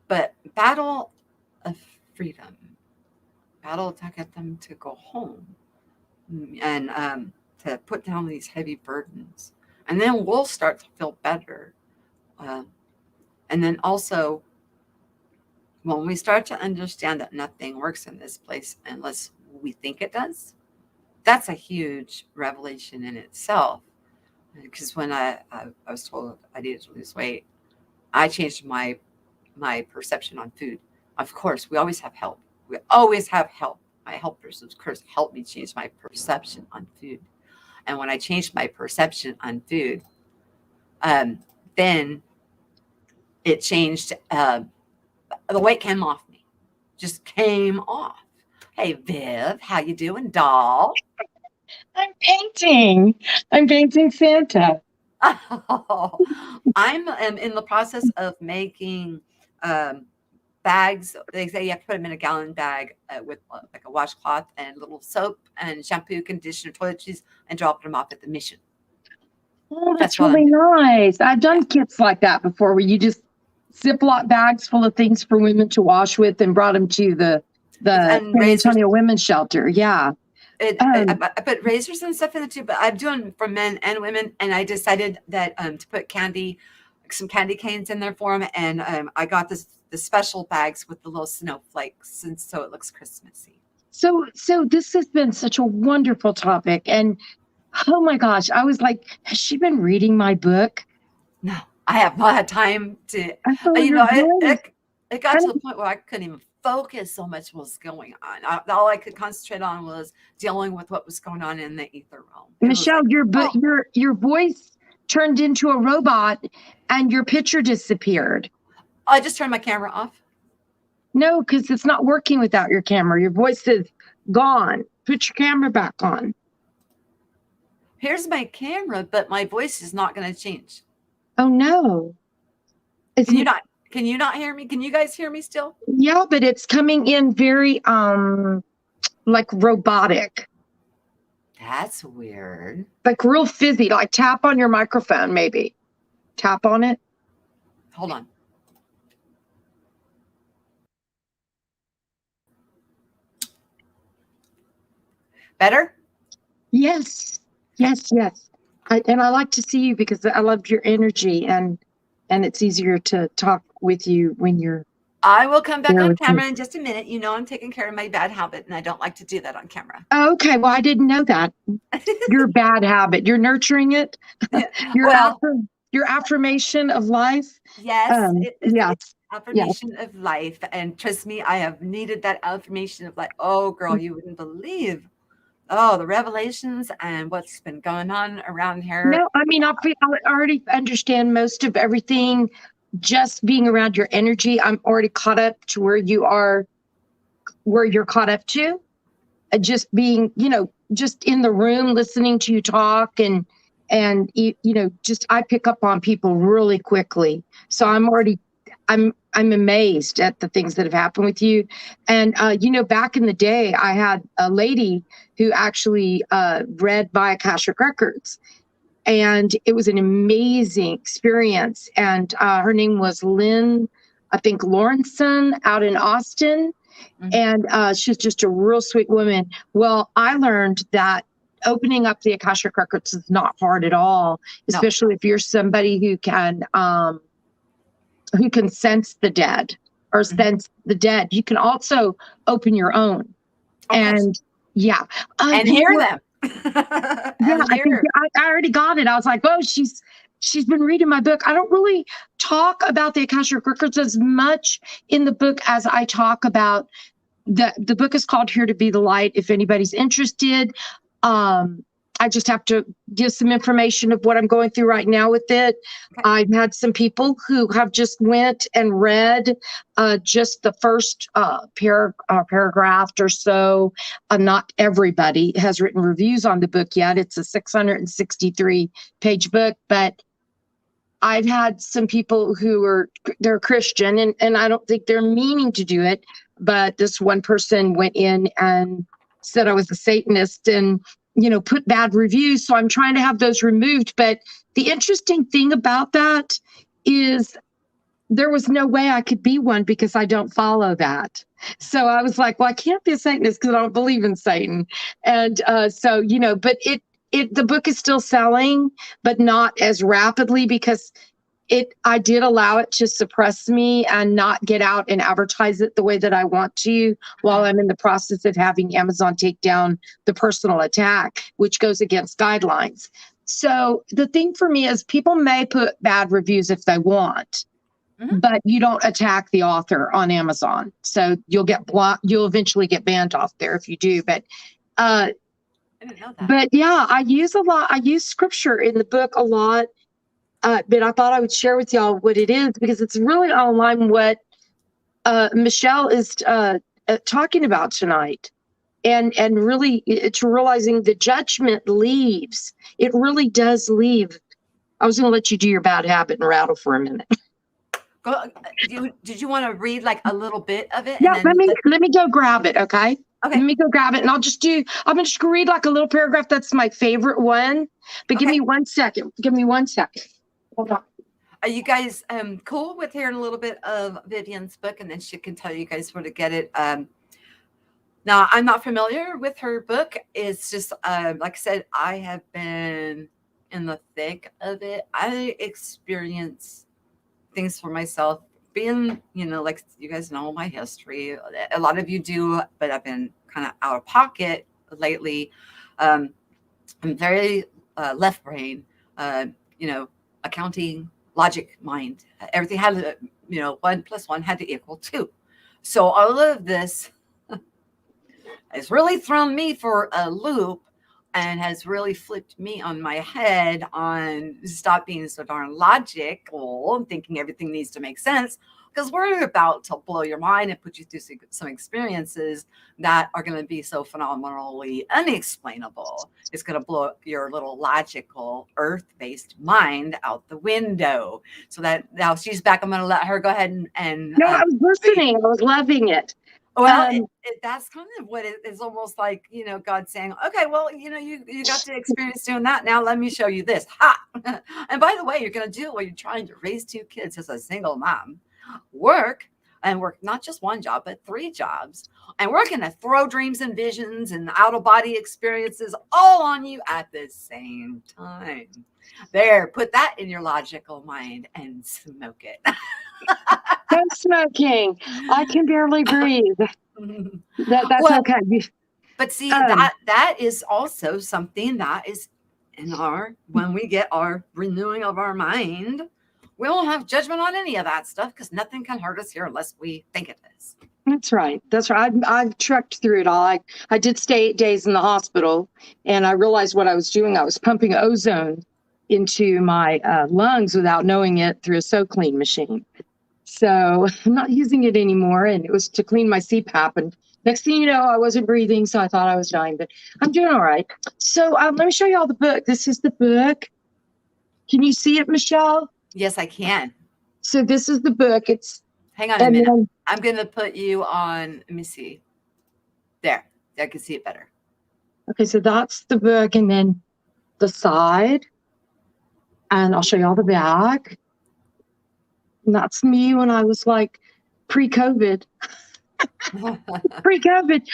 but battle of freedom, battle to get them to go home, and to put down these heavy burdens, and then we'll start to feel better. Uh, and then also, when we start to understand that nothing works in this place unless we think it does, that's a huge revelation in itself. Because when I was told I needed to lose weight, I changed my perception on food. Of course, we always have help. We always have help. My helpers, of course, helped me change my perception on food. And when I changed my perception on food, then it changed. The weight came off me, just came off. Hey, Viv, how you doing, doll? I'm painting. I'm painting Santa. Oh, I'm in the process of making. Um, bags. They say you have to put them in a gallon bag with like a washcloth and a little soap and shampoo, conditioner, toiletries, and drop them off at the mission. Oh, That's that's what I'm really doing. nice. I've Yeah. done kits like that before, where you just Ziploc bags full of things for women to wash with, and brought them to the And San razors. Antonio Women's Shelter. Yeah. I put razors and stuff in it too, but I'm doing for men and women. And I decided that to put some candy canes in there for them. And I got the special bags with the little snowflakes, and so it looks Christmassy. So this has been such a wonderful topic, and oh my gosh, I was like, has she been reading my book? No, I have not had time to. Oh, You you're know, good. it got to the point where I couldn't even focus so much what was going on. All I could concentrate on was dealing with what was going on in the ether realm. It was Michelle, like, oh, your voice turned into a robot, and your picture disappeared. I just turned my camera off. No, because it's not working without your camera. Your voice is gone. Put your camera back on. Here's my camera, but my voice is not going to change. Oh no. Can you not hear me? Can you guys hear me still? Yeah, but it's coming in very like robotic. That's weird. Like real fizzy. Like tap on your microphone, maybe. Tap on it. Hold on. Better? Yes. And I like to see you because I love your energy, and it's easier to talk with you when you're. I will come back there on with camera me. in just a minute. You know I'm taking care of my bad habit, and I don't like to do that on camera. Oh, okay. Well, I didn't know that. Your bad habit. You're nurturing it. Your Well, your affirmation of life. yes, Yes. it's affirmation of life. And trust me, I have needed that affirmation of life. Oh, girl, you wouldn't believe. Oh, the revelations and what's been going on around here. No, I mean, I already understand most of everything. Just being around your energy, I'm already caught up to where you are, where you're caught up to. Just being, just in the room, listening to you talk, and just I pick up on people really quickly. So I'm amazed at the things that have happened with you. And back in the day, I had a lady who actually read by Akashic Records, and it was an amazing experience. And her name was Lynn, I think Lawrenson, out in Austin. Mm-hmm. And she's just a real sweet woman. Well, I learned that opening up the Akashic Records is not hard at all, especially if you're somebody who can sense the dead or sense the dead. You can also open your own. And yeah. And hear them. Yeah, I think I already got it. I was like, oh, she's been reading my book. I don't really talk about the Akashic Records as much in the book as I talk about the book is called Here to Be the Light. If anybody's interested, I just have to give some information of what I'm going through right now with it. Okay. I've had some people who have just went and read just the first paragraph or so. Not everybody has written reviews on the book yet. It's a 663-page book, but I've had some people who they're Christian, and I don't think they're meaning to do it, but this one person went in and said I was a Satanist and, put bad reviews. So I'm trying to have those removed. But the interesting thing about that is there was no way I could be one because I don't follow that. So I was like, well, I can't be a Satanist because I don't believe in Satan. And so, but the book is still selling, but not as rapidly because I did allow it to suppress me and not get out and advertise it the way that I want to while I'm in the process of having Amazon take down the personal attack, which goes against guidelines. So the thing for me is people may put bad reviews if they want, but you don't attack the author on Amazon. So you'll get blocked. You'll eventually get banned off there if you do. But I didn't know that. But yeah, I use scripture in the book a lot. But I thought I would share with y'all what it is because it's really online what Michelle is talking about tonight. And really, it's realizing the judgment leaves. It really does leave. I was going to let you do your bad habit and rattle for a minute. Go. Did you want to read like a little bit of it, and Yeah, then? let me go grab it, okay? Okay. Let me go grab it, and I'm just gonna read like a little paragraph. That's my favorite one. But give Okay. me 1 second. Give me 1 second. Hold on. Are you guys cool with hearing a little bit of Vivian's book, and then she can tell you guys where to get it? Now, I'm not familiar with her book. It's just like I said, I have been in the thick of it. I experience things for myself. Being, like you guys know my history. A lot of you do, but I've been kind of out of pocket lately. I'm very left brain, accounting, logic, mind. Everything had to, 1 + 1 had to equal 2. So all of this has really thrown me for a loop and has really flipped me on my head on stop being so darn logical and thinking everything needs to make sense, because we're about to blow your mind and put you through some experiences that are going to be so phenomenally unexplainable. It's going to blow your little logical earth-based mind out the window. So that now she's back. I'm going to let her go ahead and No, I was listening. I was loving it. well, that's kind of what it is, almost like, God saying, okay, well, you got to experience doing that. Now let me show you this. Ha! And by the way, you're going to do it while you're trying to raise 2 kids as a single mom, work not just 1 job, but 3 jobs. And we're going to throw dreams and visions and out of body experiences all on you at the same time. There, put that in your logical mind and smoke it. I'm smoking. I can barely breathe. That's okay. But see, that is also something that is in when we get our renewing of our mind, we won't have judgment on any of that stuff, because nothing can hurt us here unless we think it is. That's right. I've trekked through it all. I did stay 8 days in the hospital, and I realized what I was doing. I was pumping ozone into my lungs without knowing it through a SoClean machine. So I'm not using it anymore, and it was to clean my CPAP. And next thing you know, I wasn't breathing, so I thought I was dying, but I'm doing all right. So let me show you all the book. This is the book. Can you see it, Michelle? Yes, I can. So this is the book. Hang on a minute. I'm going to put you on. Let me see. There. I can see it better. Okay, so that's the book, and then the side. And I'll show you all the back. And that's me when I was like pre-COVID. Pre-COVID.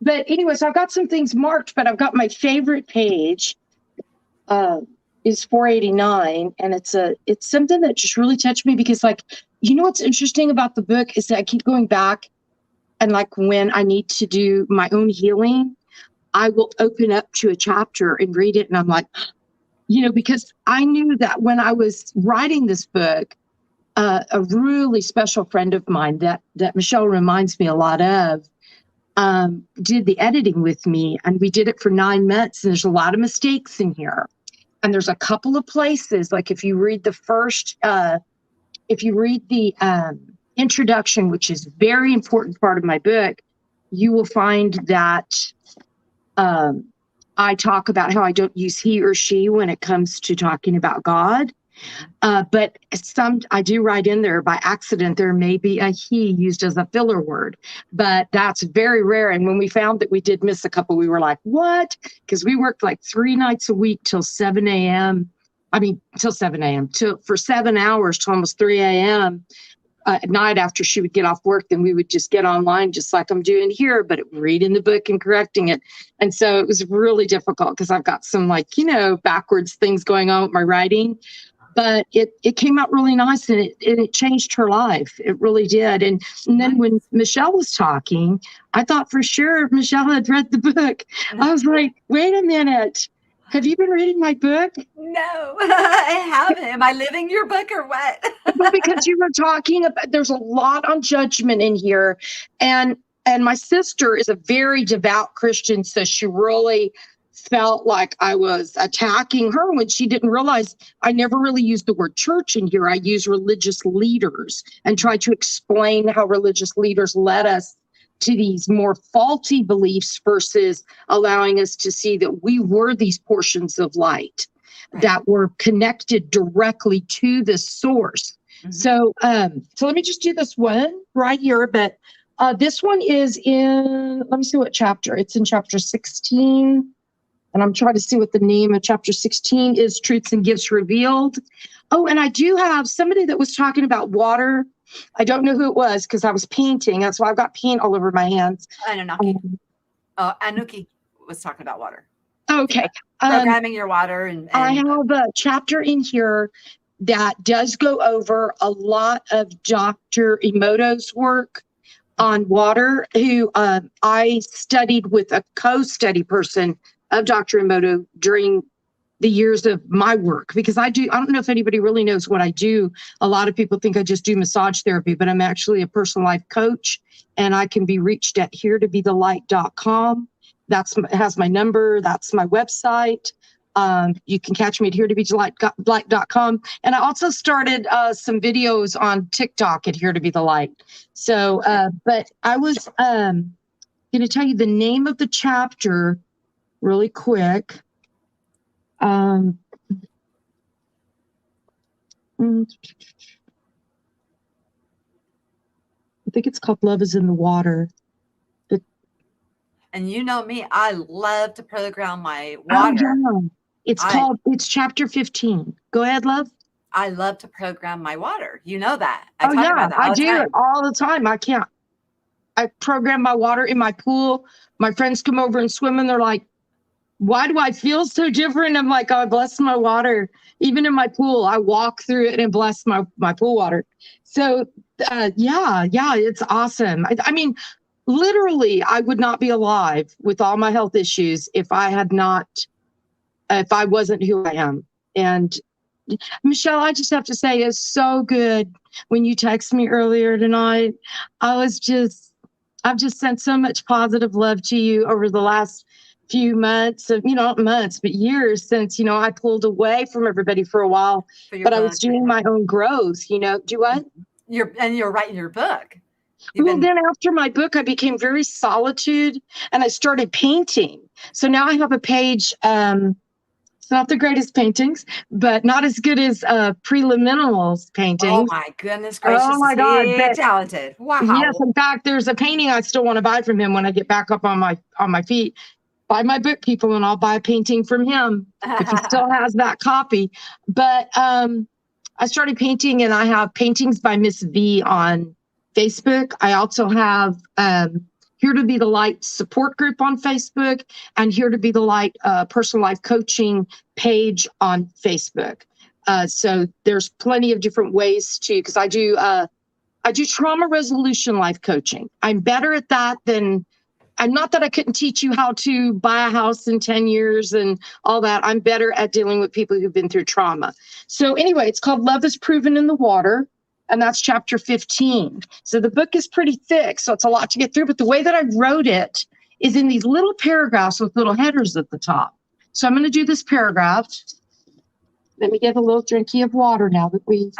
But anyway, so I've got some things marked, but I've got my favorite page is 489. And it's something that just really touched me, because what's interesting about the book is that I keep going back, and like when I need to do my own healing, I will open up to a chapter and read it. And I'm like, because I knew that when I was writing this book, a really special friend of mine that Michelle reminds me a lot of, did the editing with me, and we did it for 9 months. And there's a lot of mistakes in here. And there's a couple of places, like if you read the introduction, which is a very important part of my book, you will find that I talk about how I don't use he or she when it comes to talking about God. But I do write in there by accident, there may be a he used as a filler word, but that's very rare. And when we found that we did miss a couple, we were like, what? Because we worked like 3 nights a week till 7 a.m. Till 7 a.m. for 7 hours to almost 3 a.m. At night after she would get off work. Then we would just get online, just like I'm doing here, but reading the book and correcting it. And so it was really difficult, because I've got some backwards things going on with my writing. But it came out really nice, and it changed her life. It really did. And then when Michelle was talking, I thought for sure Michelle had read the book. I was like, wait a minute. Have you been reading my book? No, I haven't. Am I living your book or what? Well, because you were talking about, there's a lot on judgment in here. And my sister is a very devout Christian, so she really felt like I was attacking her when she didn't realize I never really used the word church in here. I use religious leaders and try to explain how religious leaders led us to these more faulty beliefs versus allowing us to see that we were these portions of light that were connected directly to the source. So, so let me just do this one right here. But this one is in, let me see what chapter. It's in chapter 16. And I'm trying to see what the name of chapter 16 is, Truths and Gifts Revealed. Oh, and I do have somebody that was talking about water. I don't know who it was because I was painting. That's why I've got paint all over my hands. Anuki was talking about water. Okay. Programming your water. And I have a chapter in here that does go over a lot of Dr. Emoto's work on water, who I studied with a co-study person of Dr. Emoto during the years of my work, because I don't know if anybody really knows what I do. A lot of people think I just do massage therapy, but I'm actually a personal life coach, and I can be reached at heretobethelight.com. Has my number. That's my website. You can catch me at heretobethelight.com. And I also started some videos on TikTok at Here to Be the Light. So, but I was going to tell you the name of the chapter really quick. I think it's called Love is in the Water. And you know me, I love to program my water. It's chapter 15. Go ahead, love. I love to program my water. You know that. I do it all the time. I program my water in my pool. My friends come over and swim and they're like, why do I feel so different? I'm like, oh, I bless my water. Even in my pool, I walk through it and bless my pool water. So yeah, it's awesome. I mean, literally, I would not be alive with all my health issues if I wasn't who I am. And Michelle, I just have to say, it's so good when you text me earlier tonight. I've just sent so much positive love to you over the last few months, not months, but years since, I pulled away from everybody for a while, but I was doing my own growth, do what? You're writing your book. Then after my book, I became very solitude and I started painting. So now I have a page. It's not the greatest paintings, but not as good as Preliminals paintings. Oh my goodness gracious! Oh my God, talented! Wow. Yes, in fact, there's a painting I still want to buy from him when I get back up on my feet. Buy my book, people, and I'll buy a painting from him if he still has that copy. But I started painting, and I have paintings by Miss V on Facebook. I also have Here to Be the Light support group on Facebook, and Here to Be the Light personal life coaching page on Facebook. So there's plenty of different ways because I do trauma resolution life coaching. I'm better at that than. And not that I couldn't teach you how to buy a house in 10 years and all that. I'm better at dealing with people who've been through trauma. So anyway, it's called Love is Proven in the Water. And that's chapter 15. So the book is pretty thick, so it's a lot to get through. But the way that I wrote it is in these little paragraphs with little headers at the top. So I'm going to do this paragraph. Let me get a little drinky of water now that we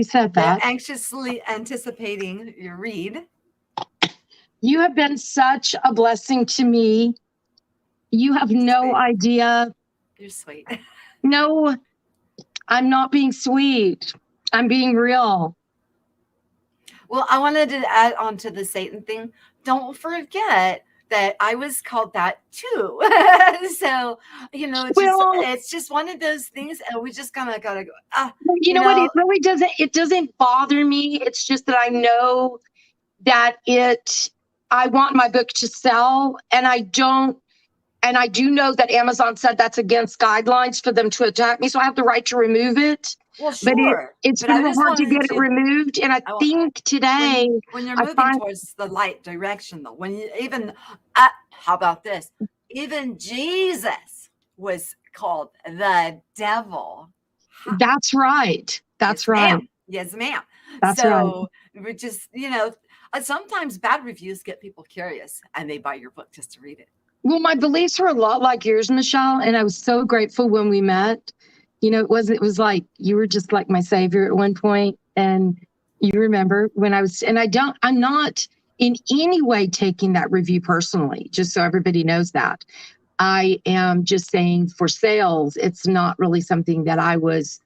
said that. I'm anxiously anticipating your read. You have been such a blessing to me. You have no idea. You're sweet. No, I'm not being sweet. I'm being real. Well, I wanted to add on to the Satan thing. Don't forget that I was called that too. So, it's just one of those things, and we just kind of gotta go. You know what? It really doesn't bother me. It's just that I know that I want my book to sell, and I do know that Amazon said that's against guidelines for them to attack me, so I have the right to remove it. Well, sure. It's been hard to get it removed, and I think today when you're moving towards the light direction, though, when you how about this? Even Jesus was called the devil. That's right. That's right. Ma'am. Yes, ma'am. That's right. So we're just, sometimes bad reviews get people curious and they buy your book just to read it. Well, my beliefs were a lot like yours, Michelle, and I was so grateful when we met. It was like you were just like my savior at one point, and you remember when I'm not in any way taking that review personally, just so everybody knows that. I am just saying for sales, it's not really something that I was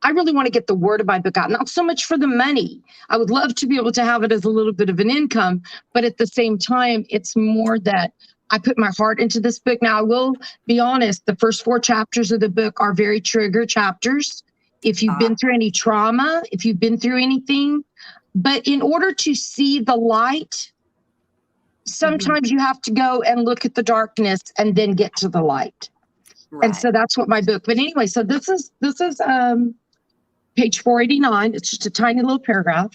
I really want to get the word of my book out, not so much for the money. I would love to be able to have it as a little bit of an income, but at the same time, it's more that I put my heart into this book. Now, I will be honest, the first 4 chapters of the book are very trigger chapters. If you've been through any trauma, if you've been through anything, but in order to see the light, sometimes you have to go and look at the darkness and then get to the light. Right. And so that's what my book. But anyway, so this is page 489. It's just a tiny little paragraph.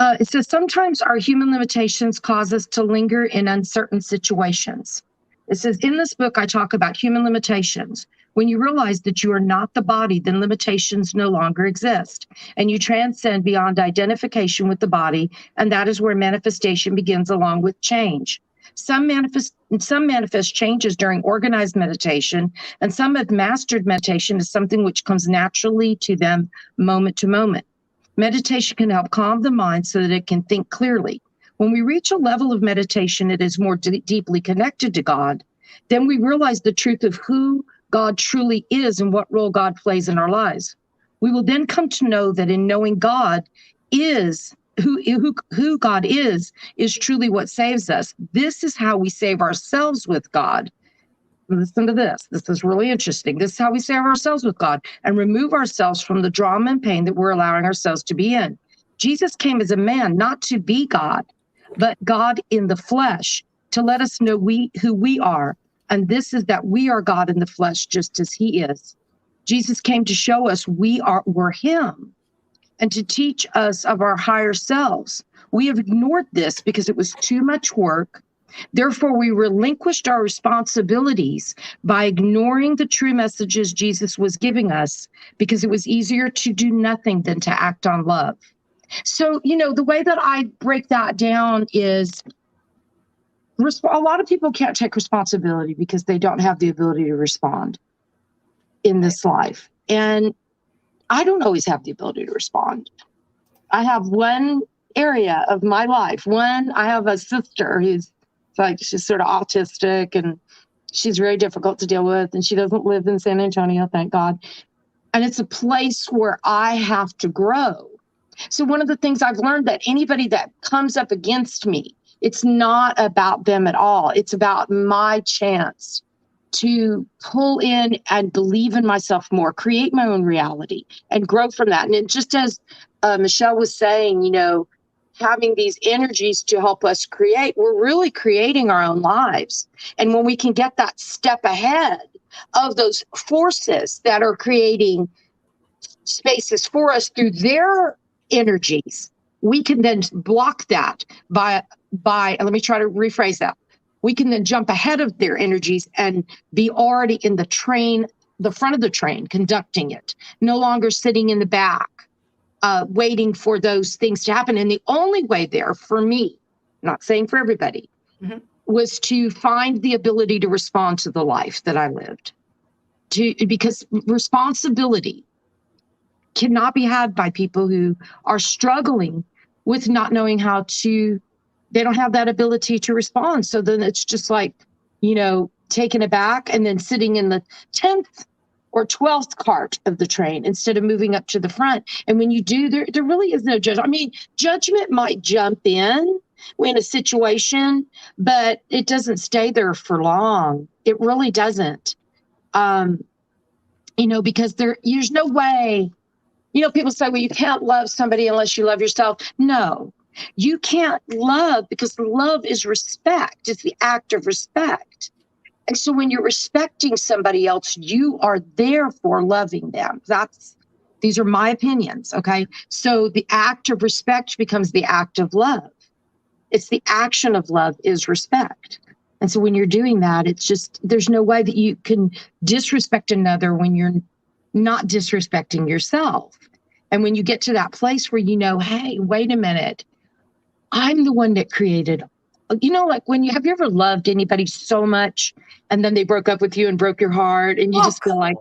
It says, sometimes our human limitations cause us to linger in uncertain situations. It says, in this book, I talk about human limitations. When you realize that you are not the body, then limitations no longer exist, and you transcend beyond identification with the body, and that is where manifestation begins along with change. Some manifest changes during organized meditation, and some have mastered meditation as something which comes naturally to them moment to moment. Meditation can help calm the mind so that it can think clearly. When we reach a level of meditation that is more deeply connected to God, then we realize the truth of who God truly is and what role God plays in our lives. We will then come to know that in knowing God is who God is truly what saves us. This is how we save ourselves with God. Listen to this. This is really interesting. This is how we save ourselves with God and remove ourselves from the drama and pain that we're allowing ourselves to be in. Jesus came as a man, not to be God, but God in the flesh, to let us know who we are. And this is that we are God in the flesh, just as he is. Jesus came to show us we're him and to teach us of our higher selves. We have ignored this because it was too much work. Therefore, we relinquished our responsibilities by ignoring the true messages Jesus was giving us because it was easier to do nothing than to act on love. So, the way that I break that down is a lot of people can't take responsibility because they don't have the ability to respond in this life. And I don't always have the ability to respond. I have one area of my life. I have a sister who's she's sort of autistic and she's very difficult to deal with. And she doesn't live in San Antonio, thank God. And it's a place where I have to grow. So one of the things I've learned that anybody that comes up against me, it's not about them at all. It's about my chance to pull in and believe in myself more, create my own reality and grow from that. And just as Michelle was saying, having these energies to help us create, we're really creating our own lives. And when we can get that step ahead of those forces that are creating spaces for us through their energies, we can then block that by let me try to rephrase that. We can then jump ahead of their energies and be already in the front of the train, conducting it, no longer sitting in the back, waiting for those things to happen. And the only way there for me, not saying for everybody, was to find the ability to respond to the life that I lived. Because responsibility cannot be had by people who are struggling with not knowing how to, they don't have that ability to respond. So then it's just like, taken aback and then sitting in the 10th or 12th cart of the train instead of moving up to the front. And when you do, there really is no judgment. I mean, judgment might jump in a situation, but it doesn't stay there for long. It really doesn't. Because there's no way, people say, well, you can't love somebody unless you love yourself. No, you can't love because love is respect. It's the act of respect. And so when you're respecting somebody else, you are therefore loving them. These are my opinions. Okay. So the act of respect becomes the act of love. It's the action of love is respect. And so when you're doing that, it's just, there's no way that you can disrespect another when you're not disrespecting yourself. And when you get to that place where hey, wait a minute, I'm the one that created, like have you ever loved anybody so much and then they broke up with you and broke your heart and you just feel like,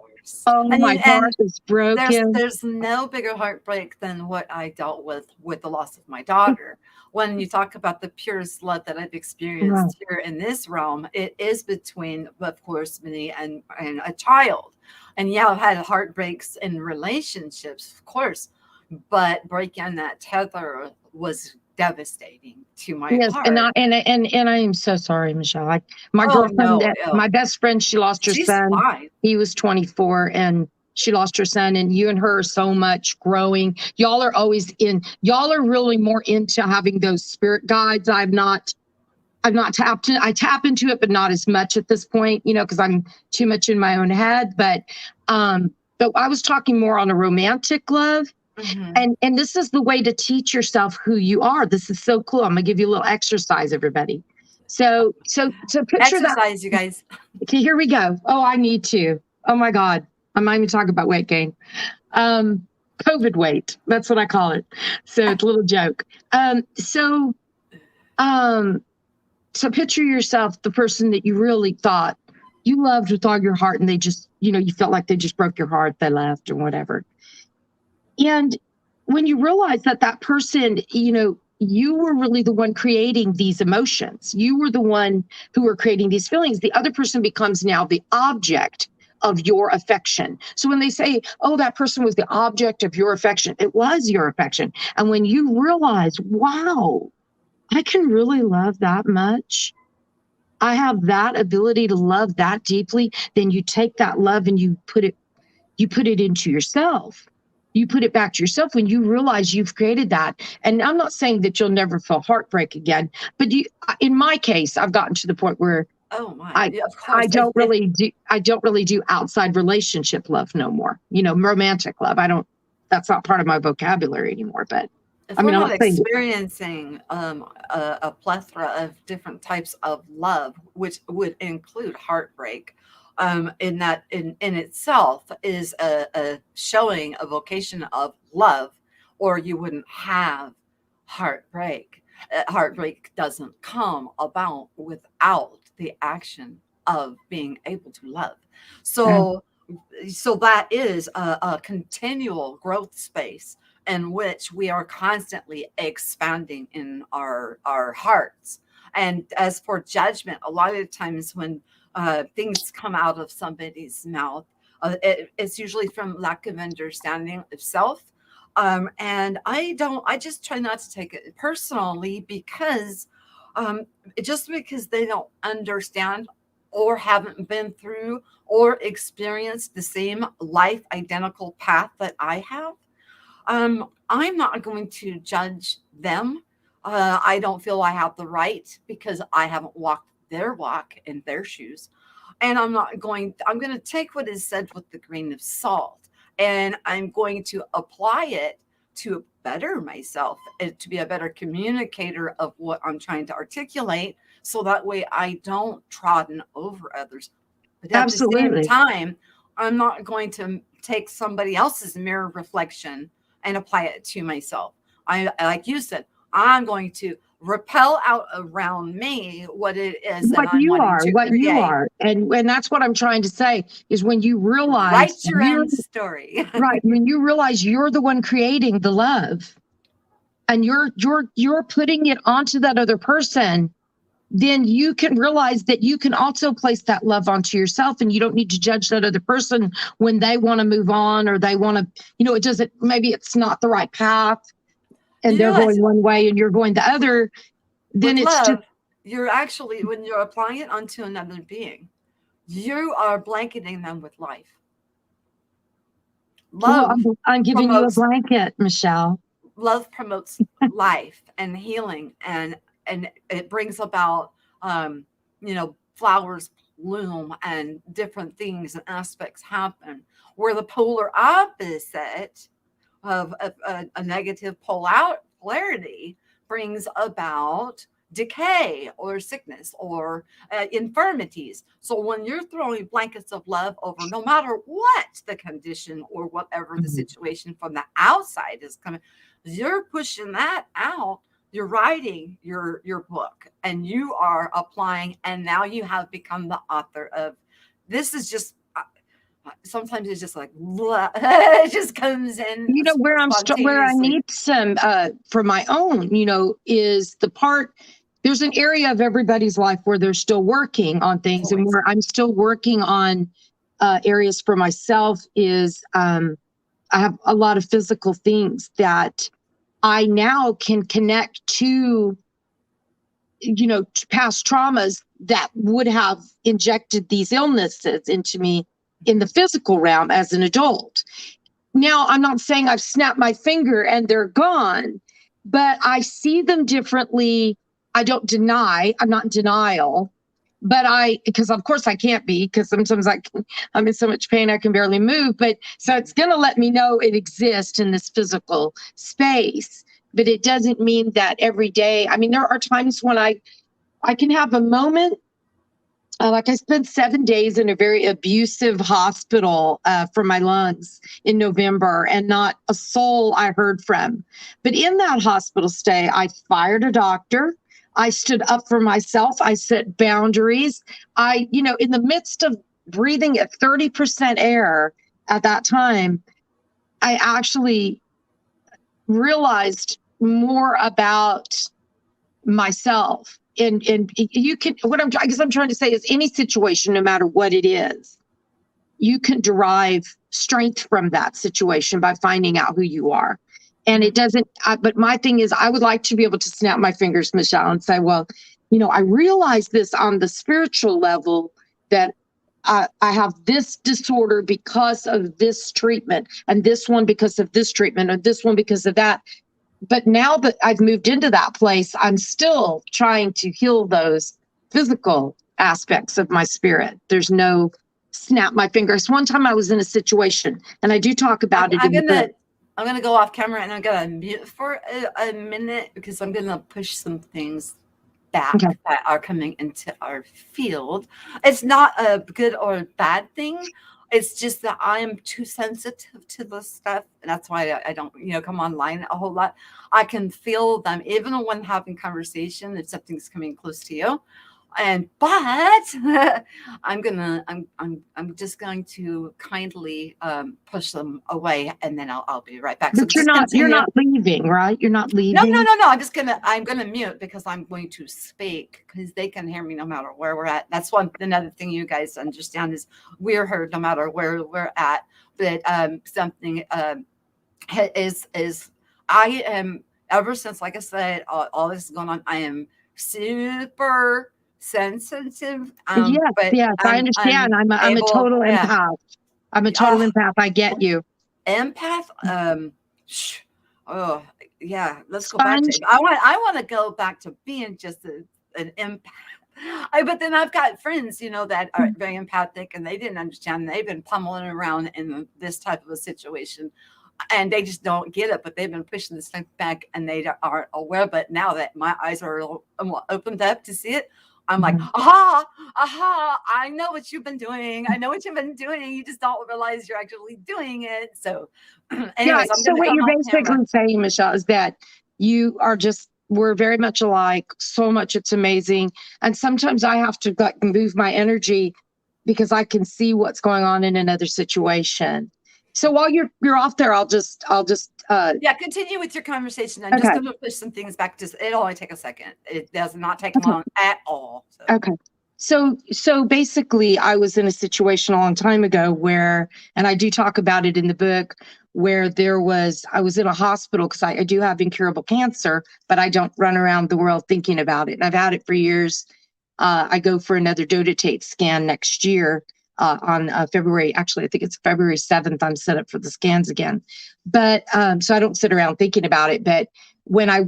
oh, my heart is broken. There's no bigger heartbreak than what I dealt with the loss of my daughter. When you talk about the purest love that I've experienced here in this realm, it is between, of course, me and a child. And yeah, I've had heartbreaks in relationships, of course, but breaking that tether was devastating to my Yes, heart. and I am so sorry, Michelle. My Oh girlfriend, no, my best friend, she lost her she's son. fine. He was 24, and she lost her son. And you and her are so much growing. Y'all are always in. Y'all are really more into having those spirit guides. I've not tapped in. I tap into it, but not as much at this point, because I'm too much in my own head. But I was talking more on a romantic love. Mm-hmm. And this is the way to teach yourself who you are. This is so cool. I'm gonna give you a little exercise, everybody. So picture that. Exercise, you guys. Okay, here we go. Oh, I need to. Oh my God. I'm not even talking about weight gain. Um, COVID weight. That's what I call it. So it's a little joke. Um, so picture yourself, the person that you really thought you loved with all your heart, and they just, you felt like they just broke your heart, they left or whatever. And when you realize that that person, you were really the one creating these emotions, you were the one who were creating these feelings, the other person becomes now the object of your affection. So when they say, oh, that person was the object of your affection, it was your affection. And when you realize, wow, I can really love that much, I have that ability to love that deeply, then you take that love and you put it into yourself. You put it back to yourself when you realize you've created that. And I'm not saying that you'll never feel heartbreak again, but in my case, I've gotten to the point where Oh my, I yeah, of I course. don't really do outside relationship love no more. Romantic love. I don't. That's not part of my vocabulary anymore. But If I we're mean, I'm not not saying. experiencing a plethora of different types of love, which would include heartbreak, in that in itself is a showing a vocation of love, or you wouldn't have heartbreak. Heartbreak doesn't come about without the action of being able to love. So, so that is a continual growth space in which we are constantly expanding in our hearts. And as for judgment, a lot of times when things come out of somebody's mouth, it's usually from lack of understanding of self. And I just try not to take it personally because um, just because they don't understand or haven't been through or experienced the same life identical path that I have, I'm not going to judge them. I don't feel I have the right because I haven't walked their walk in their shoes. And I'm going to take what is said with the grain of salt, and I'm going to apply it to better myself and to be a better communicator of what I'm trying to articulate. So that way I don't trodden over others. But at the same Absolutely. time, I'm not going to take somebody else's mirror reflection and apply it to myself. Like you said, I'm going to repel out around me what it is that I'm wanting to What you create. are, and that's what I'm trying to say is when you realize Write your own story. right, when you realize you're the one creating the love, and you're putting it onto that other person, then you can realize that you can also place that love onto yourself, and you don't need to judge that other person when they want to move on, or they want to, it doesn't, maybe it's not the right path, and You they're realize going one way and you're going the other. Then with it's just, love, you're actually, when you're applying it onto another being, you are blanketing them with life. well, Love I'm giving you a promotes blanket, Michelle. love promotes life and healing, and it brings about flowers bloom and different things and aspects happen, where the polar opposite of a negative polarity brings about decay or sickness or infirmities. So when you're throwing blankets of love over no matter what the condition or whatever the Mhm. situation from the outside is coming, you're pushing that out. You're writing your book and you are applying, and now you have become the author of this. Is just sometimes it's just like it just comes in Where I spontaneously. need some for my own, is the part. There's an area of everybody's life where they're still working on things, and Always. where I'm still working on areas for myself is I have a lot of physical things that I now can connect to, past traumas that would have injected these illnesses into me in the physical realm as an adult. Now, I'm not saying I've snapped my finger and they're gone, but I see them differently. I don't deny, I'm not in denial, but because of course I can't be, because sometimes I'm in so much pain I can barely move. But so it's going to let me know it exists in this physical space. But it doesn't mean that every day. I mean, there are times when I can have a moment. Like I spent 7 days in a very abusive hospital for my lungs in November, and not a soul I heard from. But in that hospital stay, I fired a doctor. I stood up for myself. I set boundaries. In the midst of breathing at 30% air at that time, I actually realized more about myself. And you can, I guess I'm trying to say is any situation, no matter what it is, you can derive strength from that situation by finding out who you are. And it doesn't, but my thing is, I would like to be able to snap my fingers, Michelle, and say, well, I realize this on the spiritual level, that I have this disorder because of this treatment, and this one because of this treatment, or this one because of that. But now that I've moved into that place, I'm still trying to heal those physical aspects of my spirit. There's no snap my fingers. One time I was in a situation, and I do talk about it in the book. I'm gonna go off camera, and I'm gonna mute for a minute, because I'm gonna push some things back that are coming into our field. It's not a good or bad thing. It's just that I am too sensitive to this stuff. And that's why I don't, come online a whole lot. I can feel them even when having conversation, if something's coming close to you. But I'm just going to kindly push them away, and then I'll be right back. But you're not leaving, right? You're not leaving. No. I'm gonna mute, because I'm going to speak, because they can hear me no matter where we're at. That's another thing you guys understand is we're heard no matter where we're at. But something is I am, ever since, like I said, all this is going on, I am super sensitive. Yes, I understand. I'm a total empath. I'm a total empath. I get you. Empath. Oh yeah. Let's go back to. I want to go back to being just an empath. But then I've got friends, that are very empathic, and they didn't understand. They've been pummeling around in this type of a situation, and they just don't get it. But they've been pushing this thing back, and they aren't aware. But now that my eyes are opened up to see it, I'm like, aha, I know what you've been doing. You just don't realize you're actually doing it. So anyways, so what you're basically saying, Michelle, is that we're very much alike. So much, it's amazing. And sometimes I have to move my energy, because I can see what's going on in another situation. So while you're off there, I'll just continue with your conversation. I'm just going to push some things back. It'll only take a second. It does not take long at all. So. Okay. So basically, I was in a situation a long time ago where, and I do talk about it in the book, where I was in a hospital because I do have incurable cancer, but I don't run around the world thinking about it. And I've had it for years. I go for another dotatate scan next year. On February, actually, I think it's February 7th, I'm set up for the scans again. But so I don't sit around thinking about it. But when I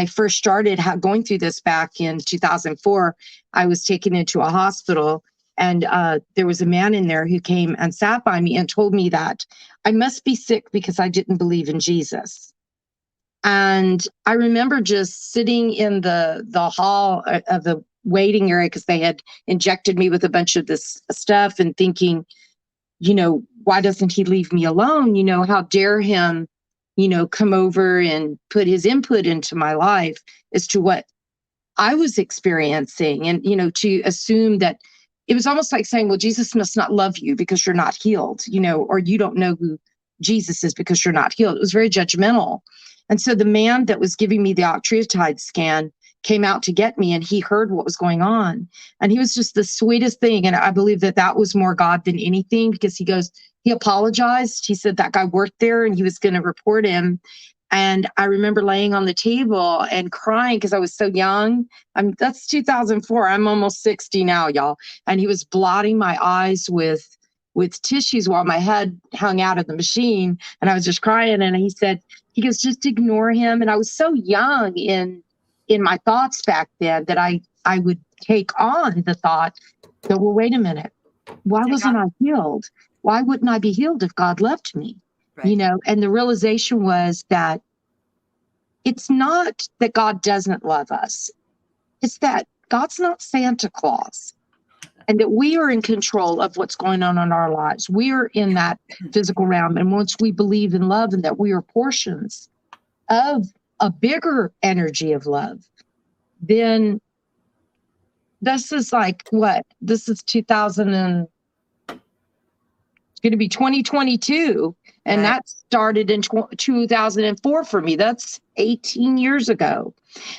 first started going through this back in 2004, I was taken into a hospital, and there was a man in there who came and sat by me and told me that I must be sick because I didn't believe in Jesus. And I remember just sitting in the hall of the waiting area, because they had injected me with a bunch of this stuff, and thinking, why doesn't he leave me alone? How dare him, come over and put his input into my life as to what I was experiencing. And, to assume that it was almost like saying, well, Jesus must not love you because you're not healed, or you don't know who Jesus is because you're not healed. It was very judgmental. And so the man that was giving me the octreotide scan, came out to get me, and he heard what was going on. And he was just the sweetest thing. And I believe that was more God than anything, because he apologized. He said that guy worked there and he was going to report him. And I remember laying on the table and crying because I was so young. That's 2004. I'm almost 60 now, y'all. And he was blotting my eyes with tissues while my head hung out of the machine. And I was just crying. And he goes, just ignore him. And I was so young in my thoughts back then that I would take on the thought that, well, wait a minute. Why wasn't I healed? Why wouldn't I be healed if God loved me? Right. And the realization was that it's not that God doesn't love us. It's that God's not Santa Claus, and that we are in control of what's going on in our lives. We are in that physical realm. And once we believe in love and that we are portions of a bigger energy of love, then this is like what? This is 2000 and it's going to be 2022. And that started in 2004 for me. That's 18 years ago.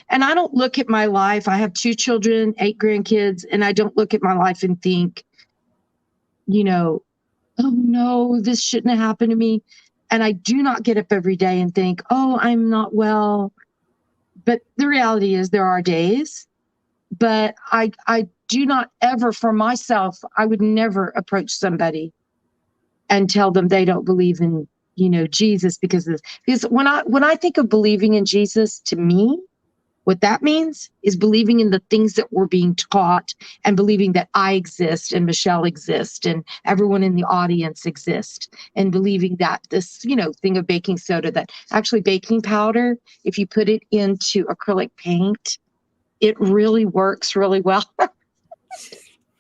And I don't look at my life. I have 2 children, 8 grandkids, and I don't look at my life and think, oh no, this shouldn't have happened to me. And I do not get up every day and think, oh, I'm not well. But the reality is there are days, but I do not ever, for myself, I would never approach somebody and tell them they don't believe in, Jesus, because when I think of believing in Jesus, to me, what that means is believing in the things that we're being taught, and believing that I exist and Michelle exists and everyone in the audience exists, and believing that this, thing of baking soda, that actually baking powder, if you put it into acrylic paint, it really works really well.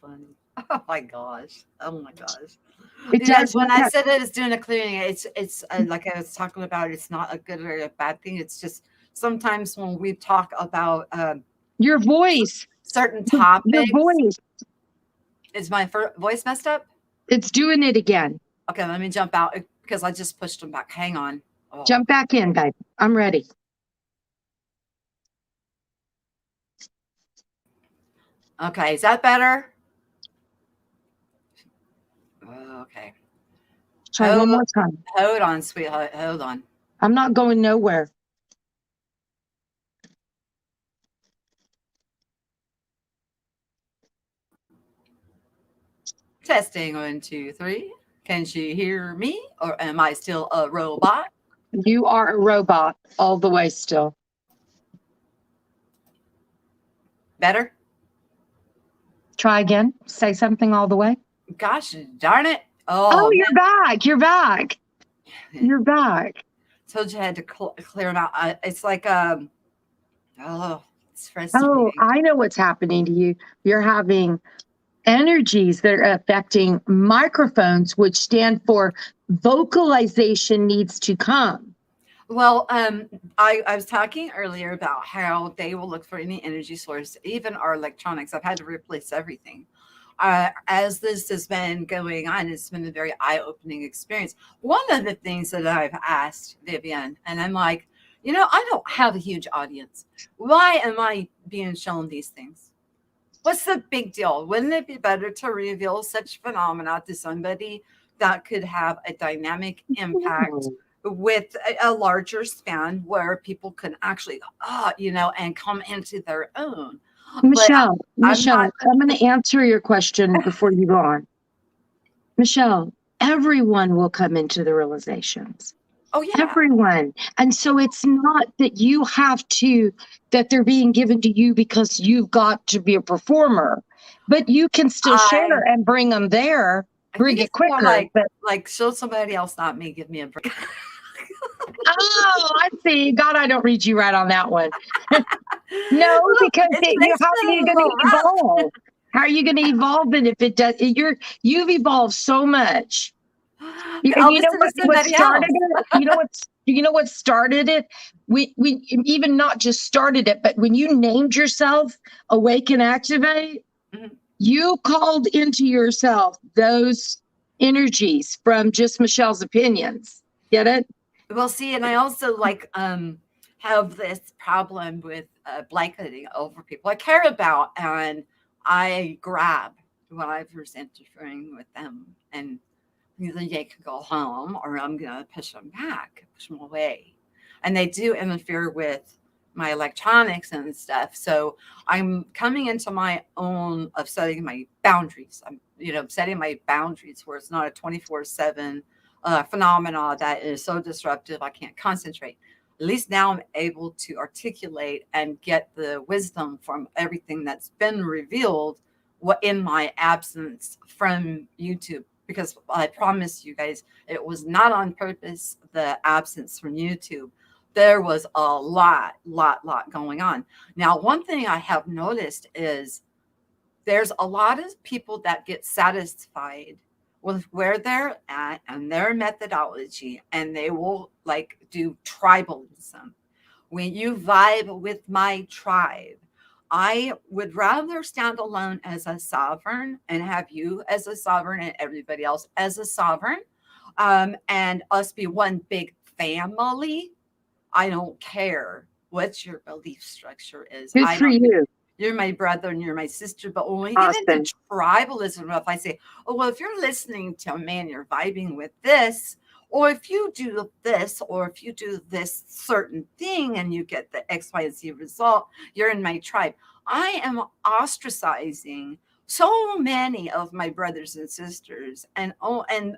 Funny. Oh my gosh. Does. When I said it's doing a clearing, it's like I was talking about, it's not a good or a bad thing. It's just sometimes when we talk about your voice, certain topics, your voice. Is my voice messed up? It's doing it again. Okay, let me jump out because I just pushed them back. Hang on. Oh. Jump back in, babe. I'm ready. Okay, is that better? Okay. Try one more time. Hold on, sweetheart. Hold on. I'm not going nowhere. Testing 1, 2, 3. Can she hear me, or am I still a robot? You are a robot all the way still. Better? Try again. Say something all the way. Gosh darn it. Oh, you're back. You're back. You're back. Told you I had to clear them out. It's like, it's frustrating. Oh, I know what's happening to you. You're having energies that are affecting microphones, which stand for vocalization needs to come. Well, I was talking earlier about how they will look for any energy source, even our electronics. I've had to replace everything. As this has been going on, it's been a very eye-opening experience. One of the things that I've asked Vivian, and I'm like, I don't have a huge audience. Why am I being shown these things? What's the big deal? Wouldn't it be better to reveal such phenomena to somebody that could have a dynamic impact with a larger span where people can actually, and come into their own? Michelle, I'm going to answer your question before you go on. Michelle, everyone will come into the realizations. Oh, yeah. Everyone. And so it's not that you have to, that they're being given to you because you've got to be a performer, but you can still share and bring them there, bring it quicker. Like show somebody else, not me, give me a break. Oh, I see. God, I don't read you right on that one. No, because how are you going to evolve? How are you going to evolve it if it does? You've evolved so much. You know what started it? You know what started it? We even not just started it, but when you named yourself Awaken Activate, you called into yourself those energies from just Michelle's opinions. Get it? Well, see, and I also like have this problem with blanketing over people I care about, and I grab whoever's interfering with them, and either they can go home or I'm gonna push them back, push them away. And they do interfere with my electronics and stuff. So I'm coming into my own of setting my boundaries. I'm, setting my boundaries where it's not a 24/7 phenomena that is so disruptive I can't concentrate. At least now I'm able to articulate and get the wisdom from everything that's been revealed what in my absence from YouTube, because I promise you guys, it was not on purpose, the absence from YouTube. There was a lot going on. Now, one thing I have noticed is there's a lot of people that get satisfied with where they're at and their methodology, and they will like do tribalism. When you vibe with my tribe, I would rather stand alone as a sovereign and have you as a sovereign and everybody else as a sovereign, and us be one big family. I don't care what your belief structure is. Good I for don't. you. You're my brother and you're my sister. But when we get Awesome. into tribalism, if I say, oh, well, if you're listening to a man, you're vibing with this, or if you do this, or if you do this certain thing and you get the X, Y, and Z result, you're in my tribe. I am ostracizing so many of my brothers and sisters, and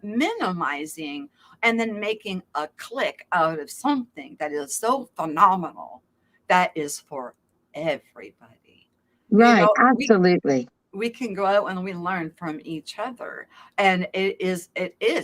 minimizing and then making a clique out of something that is so phenomenal that is for everybody. Right. We Absolutely. can go out and we learn from each other. And it is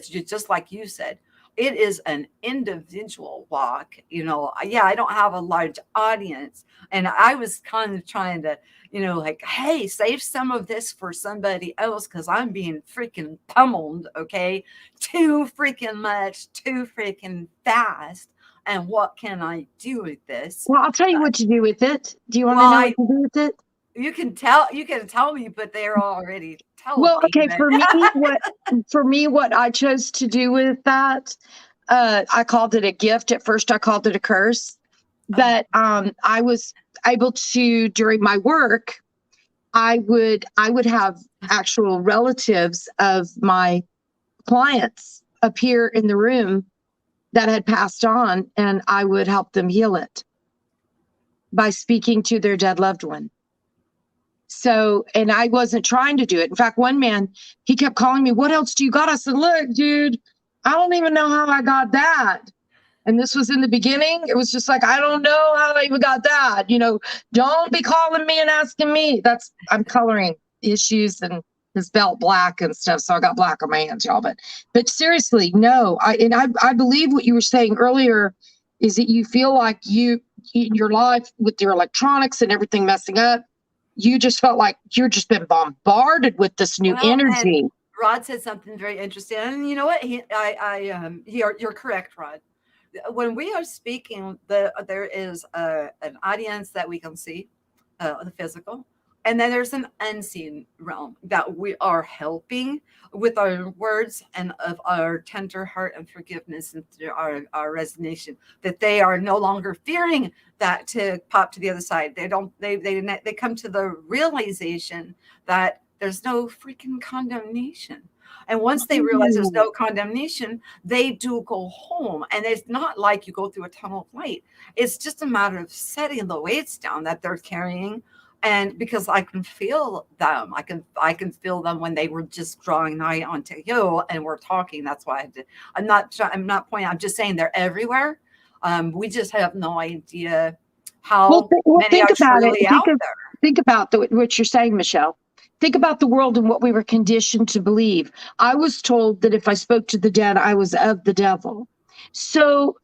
just like you said, it is an individual walk. Yeah, I don't have a large audience, and I was kind of trying to, like, hey, save some of this for somebody else because I'm being freaking pummeled, okay, too freaking much, too freaking fast. And what can I do with this? Well, I'll tell you what to do with it. Do you want to Well, know what to do with it? you can tell me, but they're already told Well, me. okay, for me, what I chose to do with that, I called it a gift. At first I called it a curse. Oh, But I was able to, during my work, I would have actual relatives of my clients appear in the room that had passed on, and I would help them heal it by speaking to their dead loved one. So, and I wasn't trying to do it. In fact, one man, he kept calling me, what else do you got? I said, look, dude, I don't even know how I got that. And this was in the beginning. It was just like, I don't know how I even got that. Don't be calling me and asking me. I'm coloring issues and his belt black and stuff. So I got black on my hands, y'all. But seriously, no. I believe what you were saying earlier is that you feel like you, in your life with your electronics and everything messing up, you just felt like you're just been bombarded with this new well, and energy. Rod said something very interesting. And you know what? You're correct, Rod. When we are speaking, there is an audience that we can see, the physical, and then there's an unseen realm that we are helping with our words and of our tender heart and forgiveness and through our resignation, that they are no longer fearing that to pop to the other side. They come to the realization that there's no freaking condemnation. And once they realize there's no condemnation, they do go home. And it's not like you go through a tunnel of light. It's just a matter of setting the weights down that they're carrying. And because I can feel them, I can feel them when they were just drawing nigh onto you and we're talking. That's why I'm not pointing. I'm just saying they're everywhere. We just have no idea how many think are about it. truly out there. Think about what you're saying, Michelle. Think about the world and what we were conditioned to believe. I was told that if I spoke to the dead, I was of the devil. So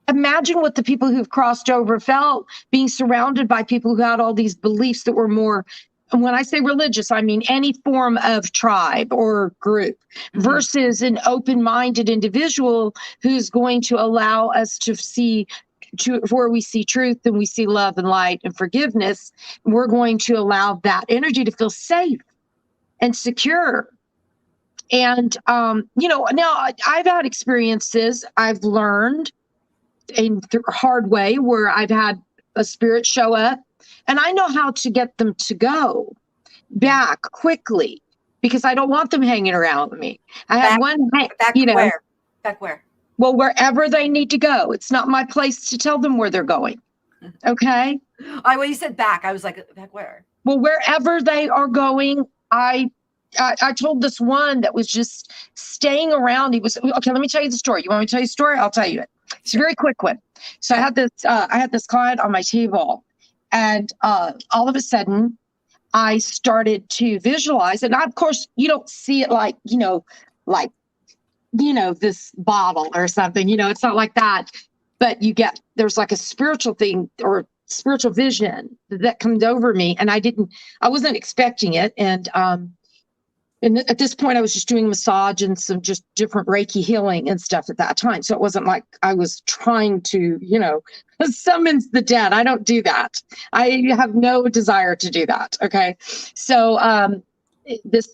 imagine what the people who've crossed over felt, being surrounded by people who had all these beliefs that were more, and when I say religious, I mean any form of tribe or group, versus an open-minded individual who's going to allow us to see where we see truth and we see love and light and forgiveness. We're going to allow that energy to feel safe and secure. And now I've had experiences. I've learned hard way where I've had a spirit show up, and I know how to get them to go back quickly because I don't want them hanging around with me. I had one, back where? Back where? Well, wherever they need to go. It's not my place to tell them where they're going. Okay. Well, you said back. I was like, back where? Well, wherever they are going, I told this one that was just staying around. He was okay. Let me tell you the story. You want me to tell you the story? I'll tell you it. It's a very quick one. So I had this client on my table, and all of a sudden, I started to visualize, and of course, you don't see it like this bottle or something. It's not like that. But there's like a spiritual thing or spiritual vision that comes over me, and I wasn't expecting it. And at this point, I was just doing massage and some just different Reiki healing and stuff at that time. So it wasn't like I was trying to, summon the dead. I don't do that. I have no desire to do that. Okay. So this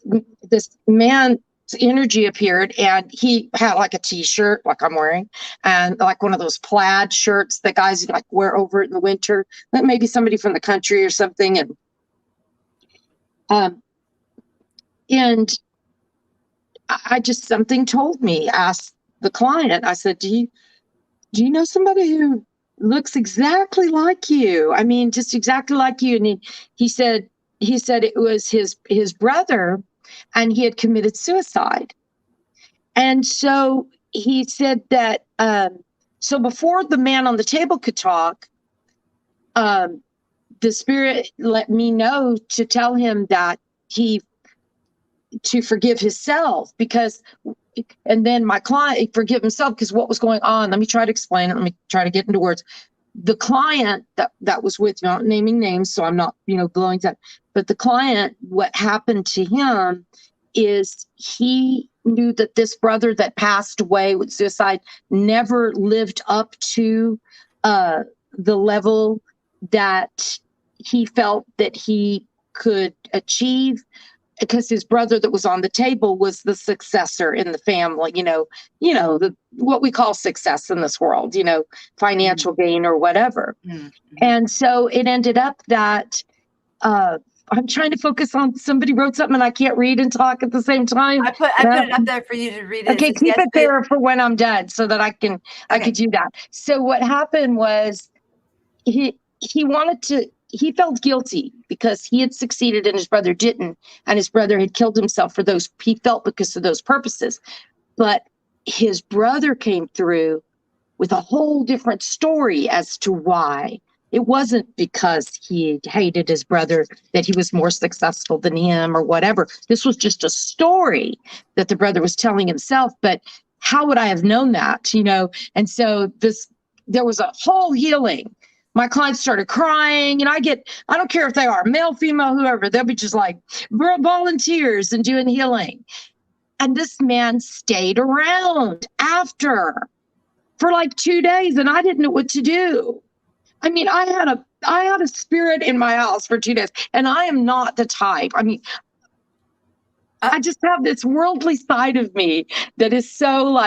man's energy appeared, and he had like a t-shirt like I'm wearing, and like one of those plaid shirts that guys like wear over it in the winter. Maybe somebody from the country or something. And I just, something told me, asked the client, I said, do you know somebody who looks exactly like you? I mean, just exactly like you. And he said it was his brother, and he had committed suicide. And so he said that, so before the man on the table could talk, the spirit let me know to tell him that to forgive himself, and then my client forgive himself because what was going on. Let me try to explain it. Let me try to get into words. The client that was with you, not naming names, so I'm not, blowing that, but the client, what happened to him is he knew that this brother that passed away with suicide never lived up to the level that he felt that he could achieve, because his brother that was on the table was the successor in the family, what we call success in this world, financial gain or whatever. Mm-hmm. And so it ended up that I'm trying to focus on, somebody wrote something and I can't read and talk at the same time. I put it up there for you to read it. Okay, keep it there for when I'm done so that I could do that. So what happened was he felt guilty because he had succeeded and his brother didn't, and his brother had killed himself he felt because of those purposes. But his brother came through with a whole different story as to why. It wasn't because he hated his brother, that he was more successful than him or whatever. This was just a story that the brother was telling himself. But how would I have known that, And so there was a whole healing. My clients started crying, and I don't care if they are male, female, whoever, they'll be just like volunteers and doing healing. And this man stayed around after for like 2 days, and I didn't know what to do. I mean, I had a spirit in my house for 2 days, and I am not the type. I mean, I just have this worldly side of me that is so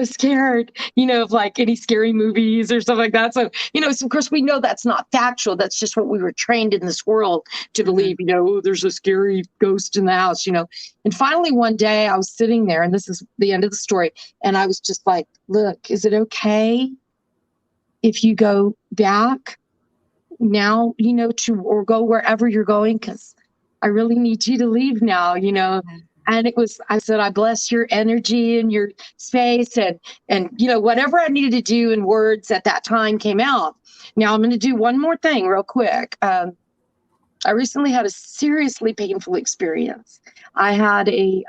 scared, of like any scary movies or stuff like that. So, so of course we know that's not factual. That's just what we were trained in this world to believe, there's a scary ghost in the house, And finally one day I was sitting there, and this is the end of the story. And I was just like, look, is it okay if you go back now, or go wherever you're going? Because I really need you to leave now, And I said, I bless your energy and your space, and whatever I needed to do in words at that time came out. Now I'm going to do one more thing real quick. I recently had a seriously painful experience. I had a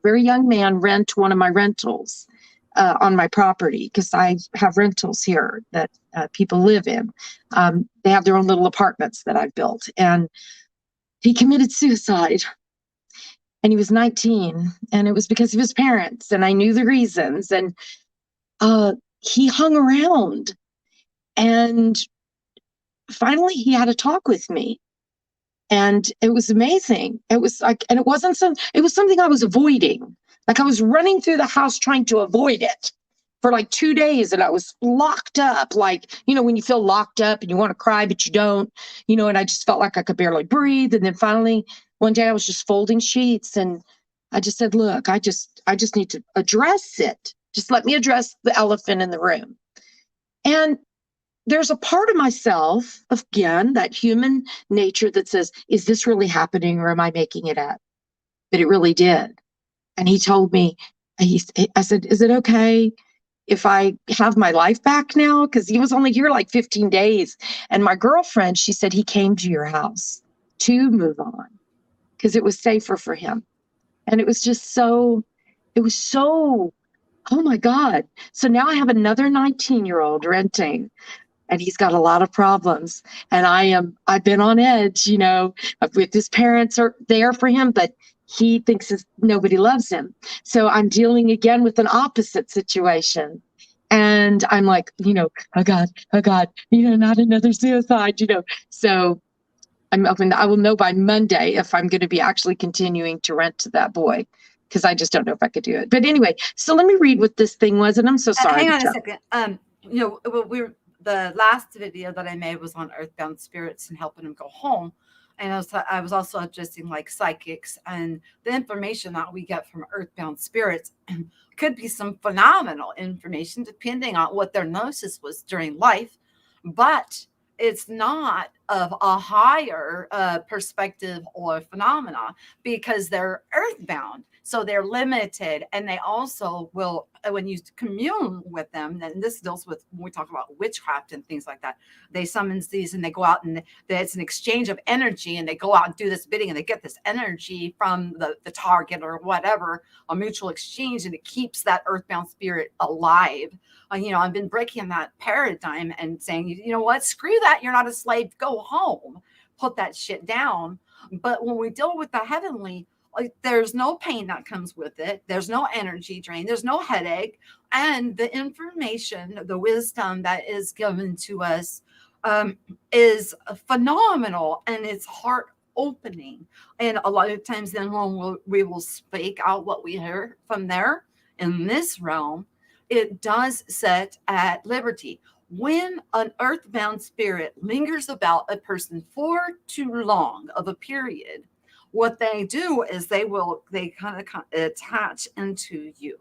very young man rent one of my rentals on my property, because I have rentals here that people live in. They have their own little apartments that I've built, and he committed suicide. And he was 19, and it was because of his parents, and I knew the reasons. And he hung around, and finally he had a talk with me, and it was amazing. It was like, and it was something I was avoiding. Like I was running through the house trying to avoid it. for like 2 days, and I was locked up. Like, when you feel locked up and you want to cry, but you don't, and I just felt like I could barely breathe. And then finally, one day I was just folding sheets, and I just said, look, I just need to address it. Just let me address the elephant in the room. And there's a part of myself, again, that human nature that says, is this really happening or am I making it up? But it really did. And he told me, I said, is it okay if I have my life back now? Because he was only here like 15 days. And my girlfriend, she said he came to your house to move on because it was safer for him. And it was so, oh my God. So now I have another 19-year-old renting, and he's got a lot of problems. And I've been on edge, with his parents are there for him, but he thinks nobody loves him. So I'm dealing again with an opposite situation. And I'm like, oh God, not another suicide, So I will know by Monday if I'm going to be actually continuing to rent to that boy, because I just don't know if I could do it. But anyway, so let me read what this thing was, and I'm so sorry. Hang on a second. The last video that I made was on earthbound spirits and helping them go home. And I was also addressing like psychics, and the information that we get from earthbound spirits could be some phenomenal information depending on what their gnosis was during life. But it's not of a higher perspective or phenomena because they're earthbound. So they're limited, and they also will, when you commune with them, and this deals with when we talk about witchcraft and things like that, they summons these and they go out and it's an exchange of energy, and they go out and do this bidding and they get this energy from the target or whatever, a mutual exchange, and it keeps that earthbound spirit alive. I've been breaking that paradigm and saying, you know what, screw that. You're not a slave. Go home, put that shit down. But when we deal with the heavenly, like, there's no pain that comes with it. There's no energy drain. There's no headache. And the information, the wisdom that is given to us is phenomenal, and it's heart opening. And a lot of times then when we will speak out what we hear from there in this realm, it does set at liberty. When an earthbound spirit lingers about a person for too long of a period, what they do is they kind of attach into you,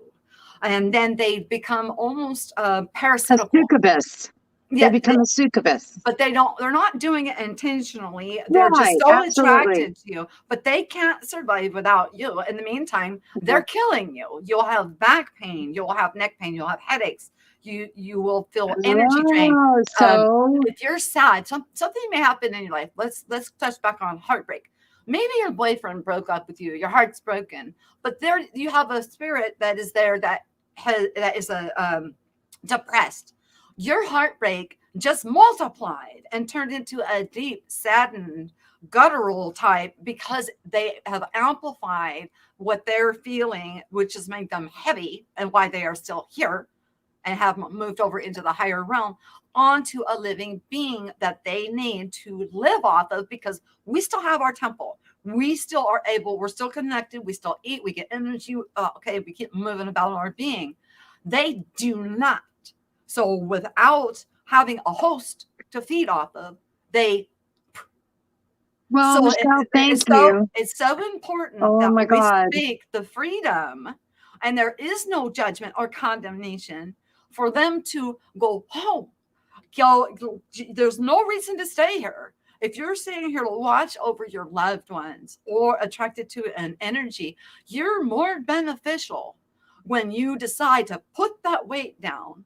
and then they become almost parasitical. A succubus. Yeah, they become a succubus. But they're not doing it intentionally. They're just so attracted to you, but they can't survive without you. In the meantime, they're killing you. You'll have back pain, you'll have neck pain, you'll have headaches, you will feel energy drain. So if you're sad, something may happen in your life. Let's touch back on heartbreak. Maybe your boyfriend broke up with you, your heart's broken, but there you have a spirit that is there that is depressed. Your heartbreak just multiplied and turned into a deep, saddened, guttural type because they have amplified what they're feeling, which has made them heavy, and why they are still here and have moved over into the higher realm, onto a living being that they need to live off of, because we still have our temple. We still are able, we're still connected, we still eat, we get energy. We keep moving about our being. They do not. So without having a host to feed off of, they. Well, so Michelle, thank you. It's so important that we speak the freedom, and there is no judgment or condemnation for them to go home. There's no reason to stay here. If you're staying here to watch over your loved ones or attracted to an energy, you're more beneficial when you decide to put that weight down,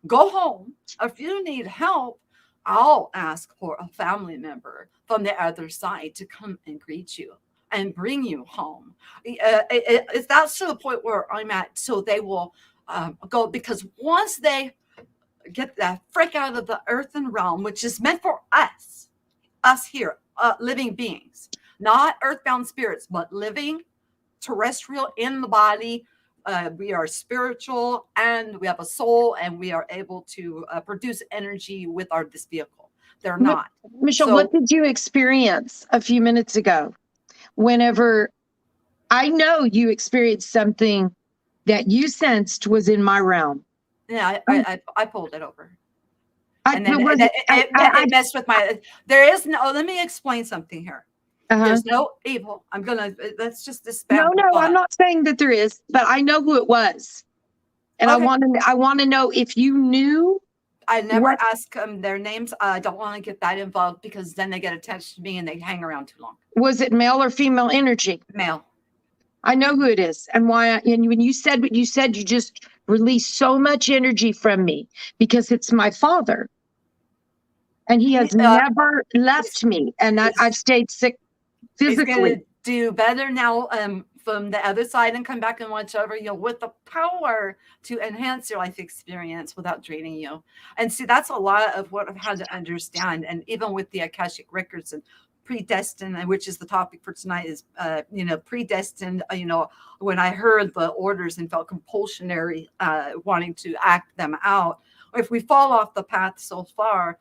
go home. If you need help, I'll ask for a family member from the other side to come and greet you and bring you home. That's to the point where I'm at. So they will go, because once they get that frick out of the earthen realm, which is meant for us here, living beings, not earthbound spirits, but living terrestrial in the body. We are spiritual, and we have a soul, and we are able to produce energy with this vehicle. They're not. Michelle, what did you experience a few minutes ago? Whenever I know you experienced something that you sensed was in my realm. Yeah, Um, I pulled it over. I, And then but was it, it messed with my, there is no, let me explain something here. uh-huh. There's no evil. I'm going to, let's just No, dispel the no, I'm thought. not saying that there is, but I know who it was. And Okay. I want to know if you knew I never what ask them their names. I don't want to get that involved because then they get attached to me and they hang around too long. was it, male or female energy? Male. I know who it is and why. And when you said what you said, you just released so much energy from me because it's my father. And he He, has never left me. And I've he's, stayed sick he's going physically. to do better now from the other side and come back and watch over you with the power to enhance your life experience without draining you. And see, that's a lot of what I've had to understand. And even with the Akashic records and predestined, which is the topic for tonight, is predestined. When I heard the orders and felt compulsionary, wanting to act them out. If we fall off the path so far,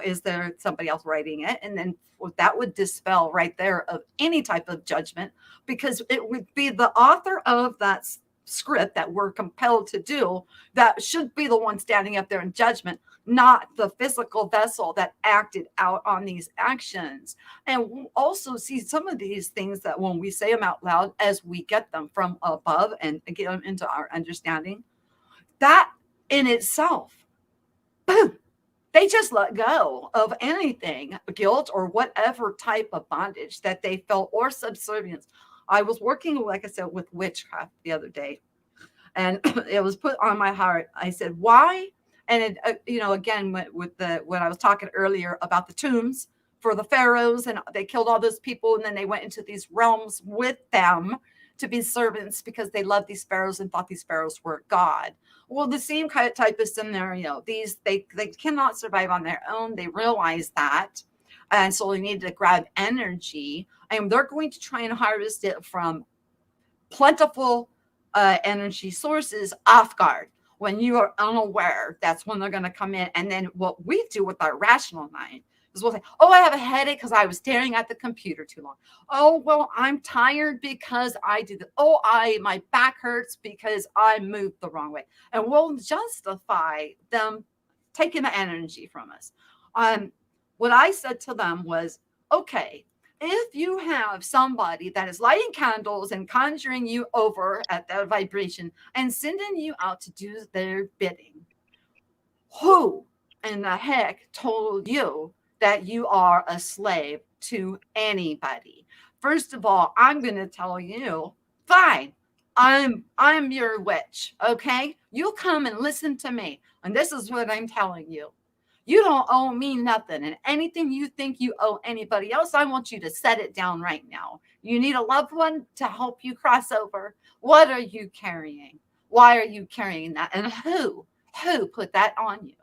is there somebody else writing it? And then that would dispel right there of any type of judgment, because it would be the author of that script that we're compelled to do that should be the one standing up there in judgment, not the physical vessel that acted out on these actions. And we'll also see some of these things that when we say them out loud, as we get them from above and get them into our understanding, that in itself, boom, they just let go of anything, guilt or whatever type of bondage that they felt or subservience. I was working, like I said, with witchcraft the other day, and it was put on my heart. I said, why? And it, again, with the when I was talking earlier about the tombs for the pharaohs, and they killed all those people, and then they went into these realms with them to be servants because they loved these pharaohs and thought these pharaohs were God. Well, the same kind of type of scenario. These they cannot survive on their own. They realize that, and so they need to grab energy, and they're going to try and harvest it from plentiful energy sources off guard. When you are unaware, that's when they're going to come in. And then what we do with our rational mind is we'll say, oh, I have a headache because I was staring at the computer too long. Oh, well, I'm tired because I did it. Oh, my back hurts because I moved the wrong way. And we'll justify them taking the energy from us. What I said to them was, okay, if you have somebody that is lighting candles and conjuring you over at that vibration and sending you out to do their bidding, who in the heck told you that you are a slave to anybody? First of all, I'm going to tell you, fine, I'm your witch, okay? You come and listen to me. And this is what I'm telling you. You don't owe me nothing. And anything you think you owe anybody else, I want you to set it down right now. You need a loved one to help you cross over. What are you carrying? Why are you carrying that? And who put that on you?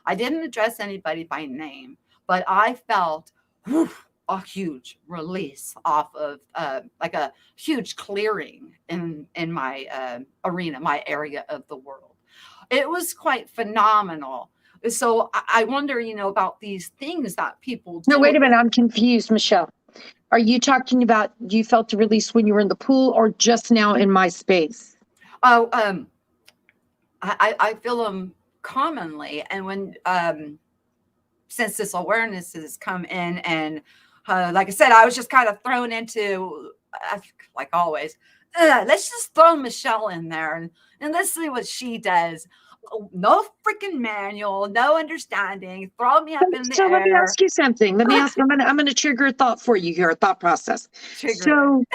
I didn't address anybody by name, but I felt a huge release off of like a huge clearing in my arena, my area of the world. It was quite phenomenal. So I wonder, about these things that people No, do. wait a minute. I'm confused, Michelle. Are you talking about you felt the release when you were in the pool or just now in my space? Oh, I feel them commonly, and when since this awareness has come in, and like I said, I was just kind of thrown into, like always, let's just throw Michelle in there and let's see what she does. No freaking manual, no understanding. Throw me up in the So let me air. ask you something. Let me ask. I'm gonna trigger a thought for you here, a thought process. Trigger it.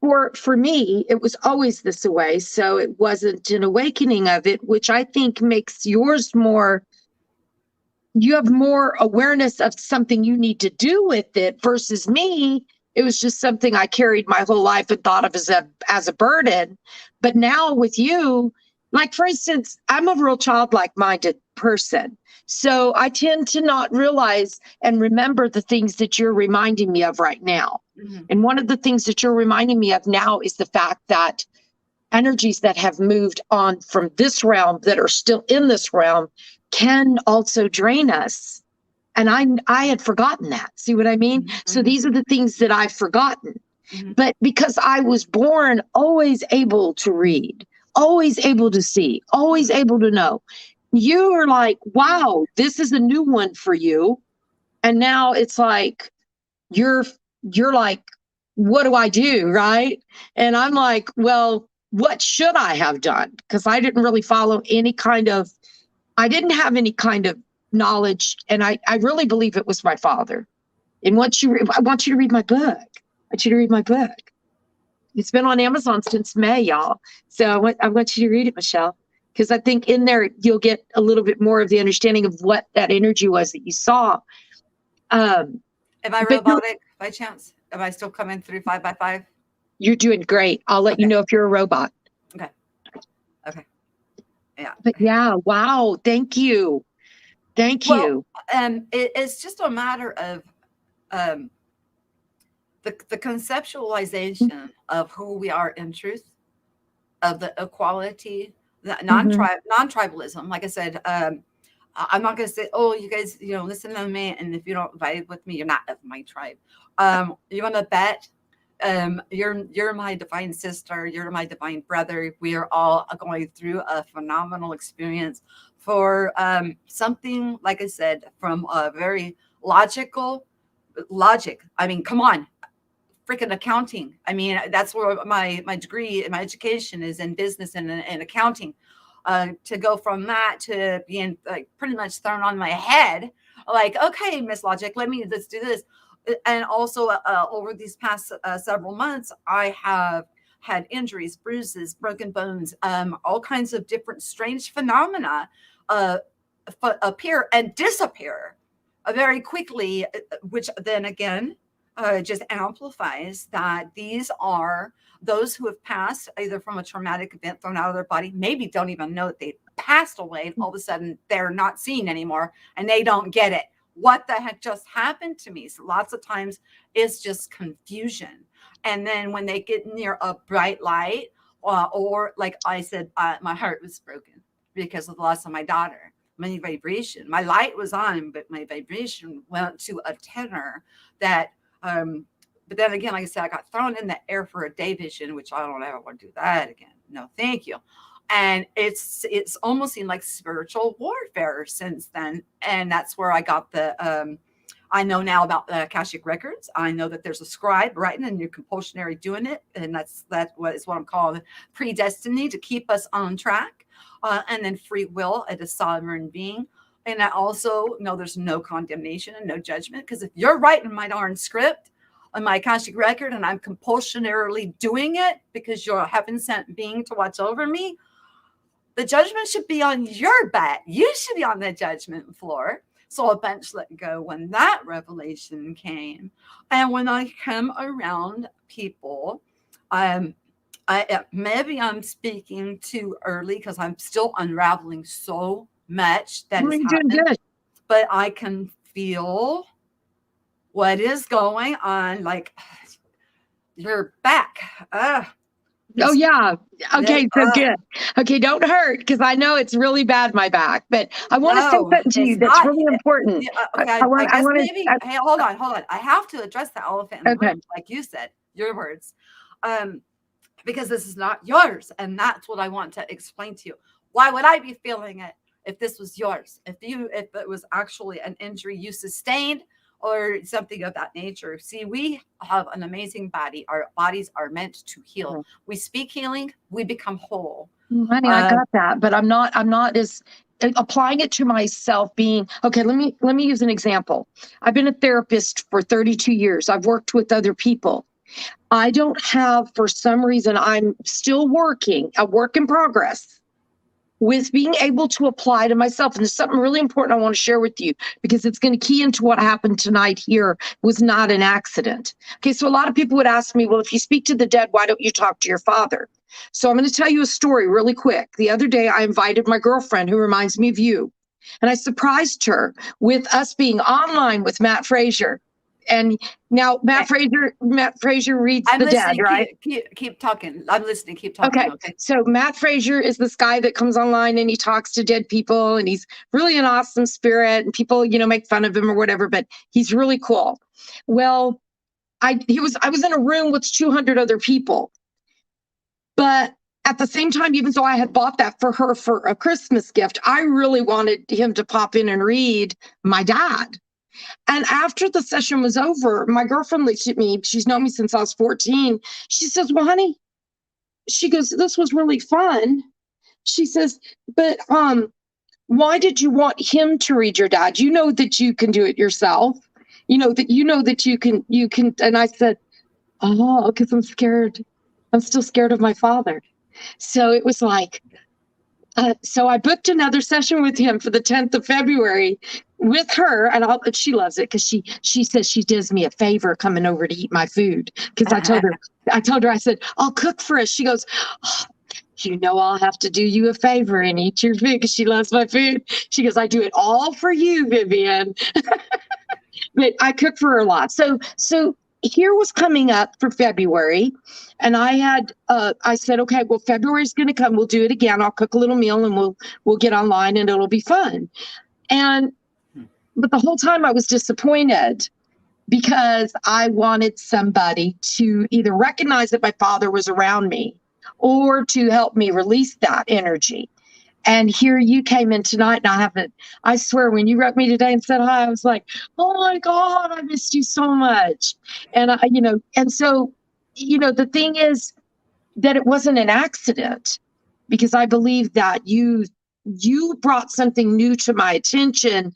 So for me, it was always this way. So it wasn't an awakening of it, which I think makes yours more. You have more awareness of something you need to do with it versus me. It was just something I carried my whole life and thought of as a burden. But now with you, like for instance, I'm a real childlike minded person. So I tend to not realize and remember the things that you're reminding me of right now. Mm-hmm. And one of the things that you're reminding me of now is the fact that energies that have moved on from this realm that are still in this realm can also drain us. And I had forgotten that. See what I mean? Mm-hmm. So these are the things that I've forgotten. Mm-hmm. But because I was born always able to read, always able to see, always able to know. You are like, wow, this is a new one for you. And now it's like, you're like, what do I do? Right. And I'm like, well, what should I have done? Because I didn't really follow any kind of, I didn't have any kind of knowledge. And I really believe it was my father. And I want you to read my book. I want you to read my book. It's been on Amazon since May, y'all. So I want you to read it, Michelle, because I think in there you'll get a little bit more of the understanding of what that energy was that you saw. Am I robotic by chance? Am I still coming through 5 by 5? You're doing great. I'll let you know if you're a robot. Okay. Okay. Yeah. But yeah, wow. Thank you. Thank you. It's just a matter of the conceptualization of who we are in truth, of the equality, the non-tribalism. Like I said, I'm not going to say, oh, you guys, listen to me, and if you don't vibe with me, you're not of my tribe. You want to bet? You're my divine sister. You're my divine brother. We are all going through a phenomenal experience for something, like I said, from a very logic. I mean, come on, freaking accounting. I mean, that's where my degree and my education is, in business and accounting. To go from that to being like pretty much thrown on my head, like, okay, Miss Logic, let's do this. And also over these past several months, I have had injuries, bruises, broken bones, all kinds of different strange phenomena appear and disappear very quickly, which then again just amplifies that these are those who have passed either from a traumatic event, thrown out of their body, maybe don't even know that they passed away, and all of a sudden they're not seen anymore and they don't get it. What the heck just happened to me? So lots of times it's just confusion. And then when they get near a bright light, or like I said, my heart was broken because of the loss of my daughter. My vibration, my light was on, but my vibration went to a tenor that, but then again, like I said, I got thrown in the air for a day vision, which I don't ever want to do that again. No, thank you. And it's almost seemed like spiritual warfare since then. And that's where I got I know now about the Akashic records. I know that there's a scribe writing and you're compulsionary doing it. And that's what I'm calling predestiny, to keep us on track. And then free will at a sovereign being. And I also know there's no condemnation and no judgment, because if you're writing my darn script on my Akashic record and I'm compulsionarily doing it because you're a heaven sent being to watch over me, the judgment should be on your back. You should be on the judgment floor. So a bench let go when that revelation came. And when I come around people, maybe I'm speaking too early because I'm still unraveling so much that has happened. But I can feel what is going on. Like, you're back. Oh, yeah. Okay, so good. Okay, don't hurt, because I know it's really bad, my back. But I want to say something to you that's really important. Okay, I guess maybe. Hey, hold on. I have to address the elephant in the room, like you said, your words, because this is not yours, and that's what I want to explain to you. Why would I be feeling it if this was yours? If it was actually an injury you sustained, or something of that nature. See, we have an amazing body. Our bodies are meant to heal. Mm-hmm. We speak healing, we become whole. Honey, I got that, but I'm not as applying it to myself. Being okay. Let me use an example. I've been a therapist for 32 years. I've worked with other people. I don't have, for some reason, I'm still working, a work in progress, with being able to apply to myself. And there's something really important I want to share with you, because it's going to key into what happened tonight here. It was not an accident. Okay, so a lot of people would ask me, well, if you speak to the dead, why don't you talk to your father? So I'm going to tell you a story really quick. The other day, I invited my girlfriend, who reminds me of you, and I surprised her with us being online with Matt Frazier. And now Matt Frazier reads the dead, right? Keep talking. I'm listening. Keep talking. Okay. So Matt Frazier is this guy that comes online and he talks to dead people, and he's really an awesome spirit, and people, make fun of him or whatever, but he's really cool. Well, I was in a room with 200 other people, but at the same time, even though I had bought that for her for a Christmas gift, I really wanted him to pop in and read my dad. And after the session was over, my girlfriend looked at me. She's known me since I was 14. She says, well, honey, she goes, this was really fun. She says, but why did you want him to read your dad? You know that you can do it yourself. You know that you can. And I said, oh, because I'm scared. I'm still scared of my father. So it was like, so I booked another session with him for the 10th of February with her, and she loves it because she says she does me a favor coming over to eat my food. Because I told her, I said, I'll cook for us. She goes, oh, I'll have to do you a favor and eat your food because she loves my food. She goes, I do it all for you, Vivian. But I cook for her a lot. So here was coming up for February, and I said, okay, well, February's going to come. We'll do it again. I'll cook a little meal and we'll get online and it'll be fun. But the whole time I was disappointed because I wanted somebody to either recognize that my father was around me or to help me release that energy. And here you came in tonight, and I swear, when you wrote me today and said hi, I was like, oh my God, I missed you so much. And and so, the thing is that it wasn't an accident, because I believe that you brought something new to my attention,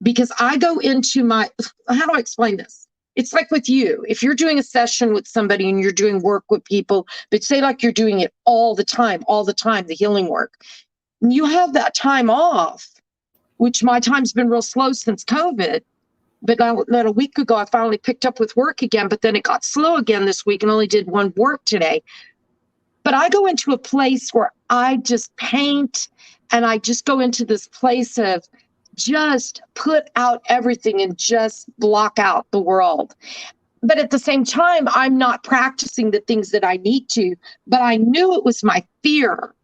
because I go into how do I explain this? It's like with you, if you're doing a session with somebody and you're doing work with people, but say like you're doing it all the time, the healing work. You have that time off, which my time's been real slow since COVID. But a week ago, I finally picked up with work again, but then it got slow again this week and only did one work today. But I go into a place where I just paint, and I just go into this place of just put out everything and just block out the world. But at the same time, I'm not practicing the things that I need to, but I knew it was my fear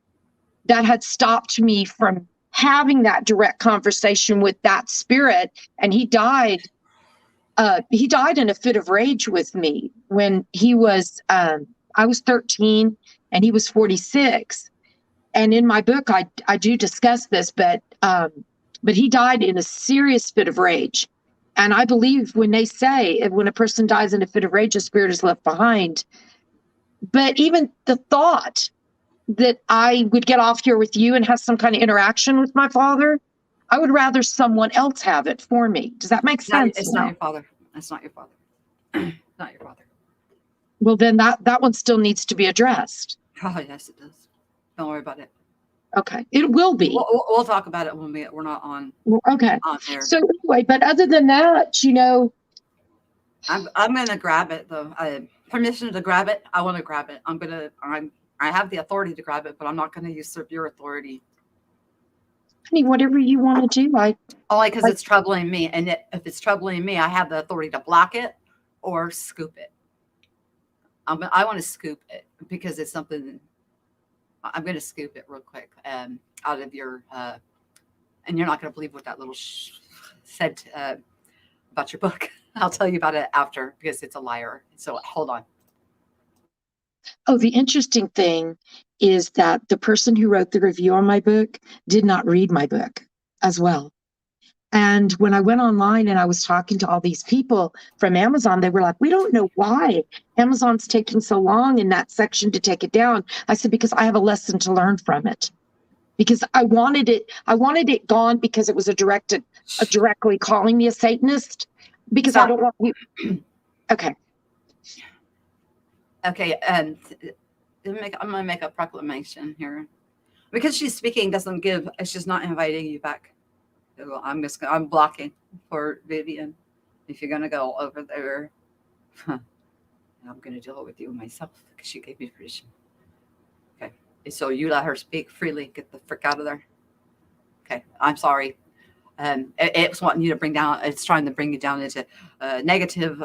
that had stopped me from having that direct conversation with that spirit. And he died in a fit of rage with me when he was, I was 13 and he was 46. And in my book, I do discuss this, but he died in a serious fit of rage. And I believe when they say, when a person dies in a fit of rage, a spirit is left behind. But even the thought that I would get off here with you and have some kind of interaction with my father, I would rather someone else have it for me. Does that make sense? It's not your father. It's not your father. Not your father. Well, then that one still needs to be addressed. Oh, yes, it does. Don't worry about it. Okay, it will be. We'll talk about it when we're not on. Okay. On air. So anyway, but other than that, I'm gonna grab it though. Permission to grab it. I want to grab it. I have the authority to grab it, but I'm not going to usurp your authority. Honey, whatever you want to do. Only because it's troubling me. And if it's troubling me, I have the authority to block it or scoop it. I want to scoop it because it's something. I'm going to scoop it real quick out of your, and you're not going to believe what that little said about your book. I'll tell you about it after because it's a liar. So hold on. Oh, the interesting thing is that the person who wrote the review on my book did not read my book as well. And when I went online and I was talking to all these people from Amazon, they were like, we don't know why Amazon's taking so long in that section to take it down. I said, because I have a lesson to learn from it. Because I wanted it gone because it was directly calling me a Satanist. Because Stop. I don't want you. Okay. Okay, and I'm going to make a proclamation here. Because she's speaking doesn't give, she's not inviting you back. I'm blocking for Vivian. If you're going to go over there, I'm going to deal with you myself because she gave me permission. Okay, so you let her speak freely. Get the frick out of there. Okay, I'm sorry. It's wanting you to bring down, it's trying to bring you down into negative,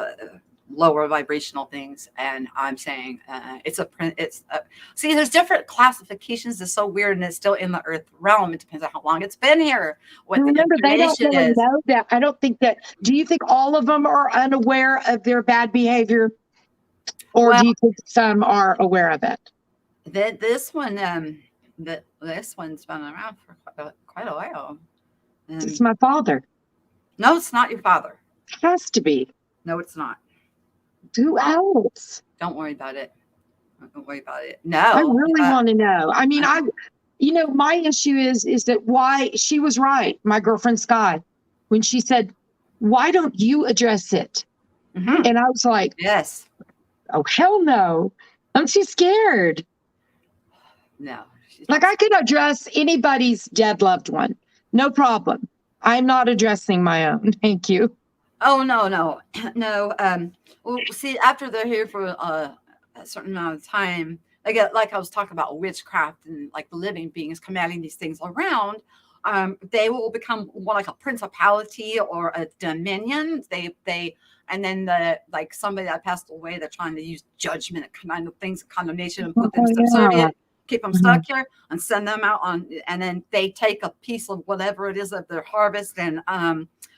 lower vibrational things, and I'm saying see, there's different classifications. It's so weird, and it's still in the earth realm. It depends on how long it's been here. Remember, they don't really know that. I don't think that. Do you think all of them are unaware of their bad behavior, or do you think some are aware of it? This one, this one's been around for quite a while. It's my father. No, it's not your father. It has to be. No, it's not. Who else? Don't worry about it. Don't worry about it. I No. really want to know. I mean, my issue is that why she was right, my girlfriend Sky, when she said, "Why don't you address it?" Mm-hmm. And I was like, yes. "Oh hell no! I'm too scared." No. Like I could address anybody's dead loved one, no problem. I'm not addressing my own. Thank you. Oh no, no, no. Well, see, after they're here for a certain amount of time, like I was talking about witchcraft and like the living beings commanding these things around, they will become more like a principality or a dominion. They and then like somebody that passed away, they're trying to use judgment kind of things, condemnation, and put them subservient, keep them stuck here, and send them out on. And then they take a piece of whatever it is of their harvest, and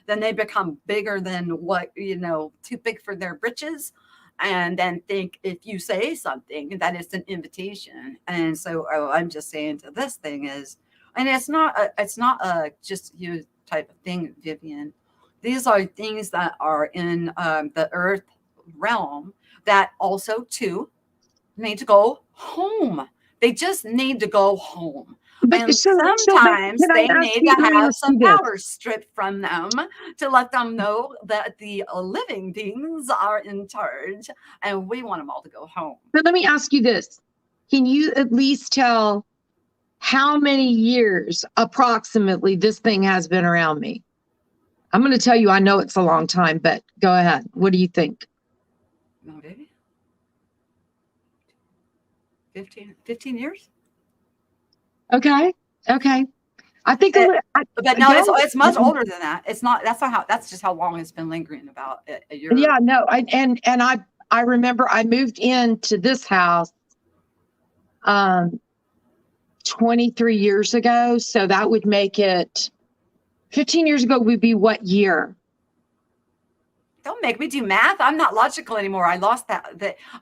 then they become bigger than what, too big for their britches. And then think if you say something, that it's an invitation. And so I'm just saying to this thing is, and it's not a just you type of thing, Vivian. These are things that are in the earth realm that also too need to go home. They just need to go home. But And sometimes they need to have some power stripped from them to let them know that the living beings are in charge and we want them all to go home. But let me ask you this. Can you at least tell how many years approximately this thing has been around me? I'm going to tell you, I know it's a long time, but go ahead. What do you think? No, baby. 15 years? Okay. I think, but no, it's much older than that. It's not. That's just how long it's been lingering about a year. Yeah, no. I remember I moved into this house 23 years ago. So that would make it 15 years ago would be what year? Don't make me do math. I'm not logical anymore. I lost that.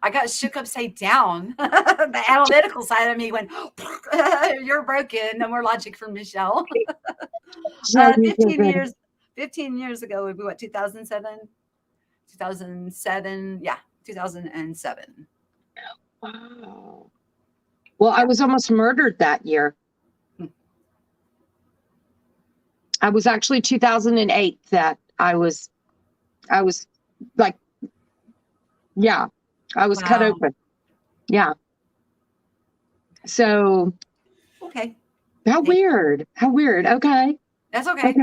I got shook upside down. The analytical side of me went, you're broken. No more logic from Michelle. 15 years ago would be what, 2007? 2007. Yeah, 2007. Wow. Well, I was almost murdered that year. I was actually 2008 that I was like, yeah, I was cut open. Yeah. So. Okay. How weird. Okay. That's okay.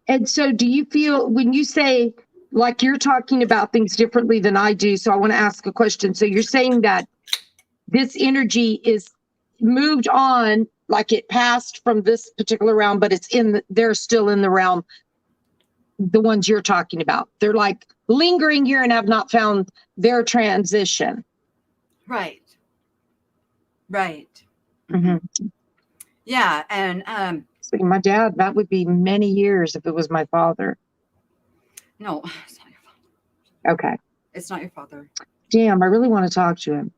And so do you feel when you say like you're talking about things differently than I do? So I want to ask a question. So you're saying that this energy is moved on, like it passed from this particular realm, but they're still in the realm. The ones you're talking about, they're like lingering here and have not found their transition. Right. Mm-hmm. Yeah. And my dad, that would be many years if it was my father. No, it's not your father. Okay. It's not your father. Damn, I really want to talk to him.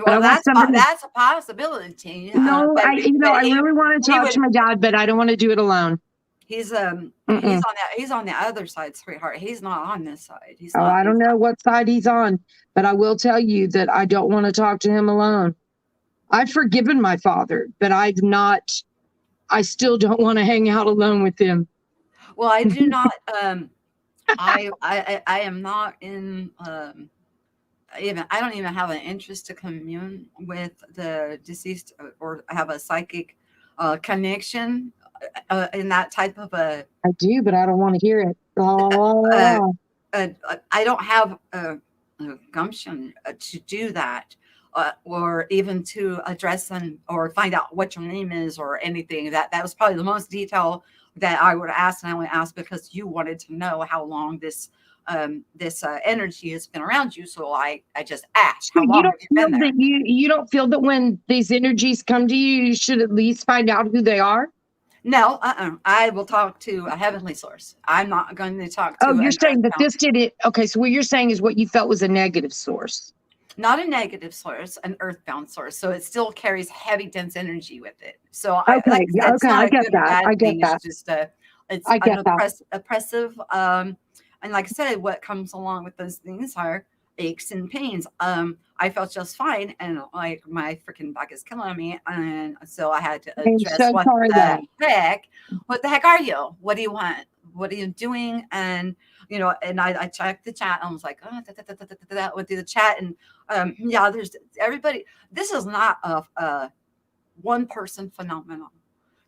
Well, that's a possibility. No, I really want to talk to my dad, but I don't want to do it alone. He's on the other side, sweetheart. He's not on this side. I don't know what side he's on, but I will tell you that I don't want to talk to him alone. I've forgiven my father, but I still don't want to hang out alone with him. Well, I do not. I am not in. I don't even have an interest to commune with the deceased or have a psychic connection in that type of a. I do, but I don't want to hear it. I don't have a gumption to do that. Or even to address them or find out what your name is or anything. That was probably the most detail that I would ask, and I would ask because you wanted to know how long this energy has been around you. So I just asked, how long have you been there? You don't feel that when these energies come to you, you should at least find out who they are? No, I will talk to a heavenly source. I'm not going to talk to. Oh, you're saying that this did it. Okay, so what you're saying is what you felt was a negative source. not a negative source, an earthbound source. So it still carries heavy, dense energy with it. So like Okay. I Yeah, said, it's okay. I not a get good or that. bad I get thing. It's that. just it's I an get that. oppressive. And like I said, what comes along with those things are aches and pains. I felt just fine, and like my freaking back is killing me, and so I had to I'm address so sorry that. what the heck are you? What do you want? What are you doing? And and I checked the chat and I was like, oh, went through the chat, and yeah, there's everybody. This is not a one person phenomenon.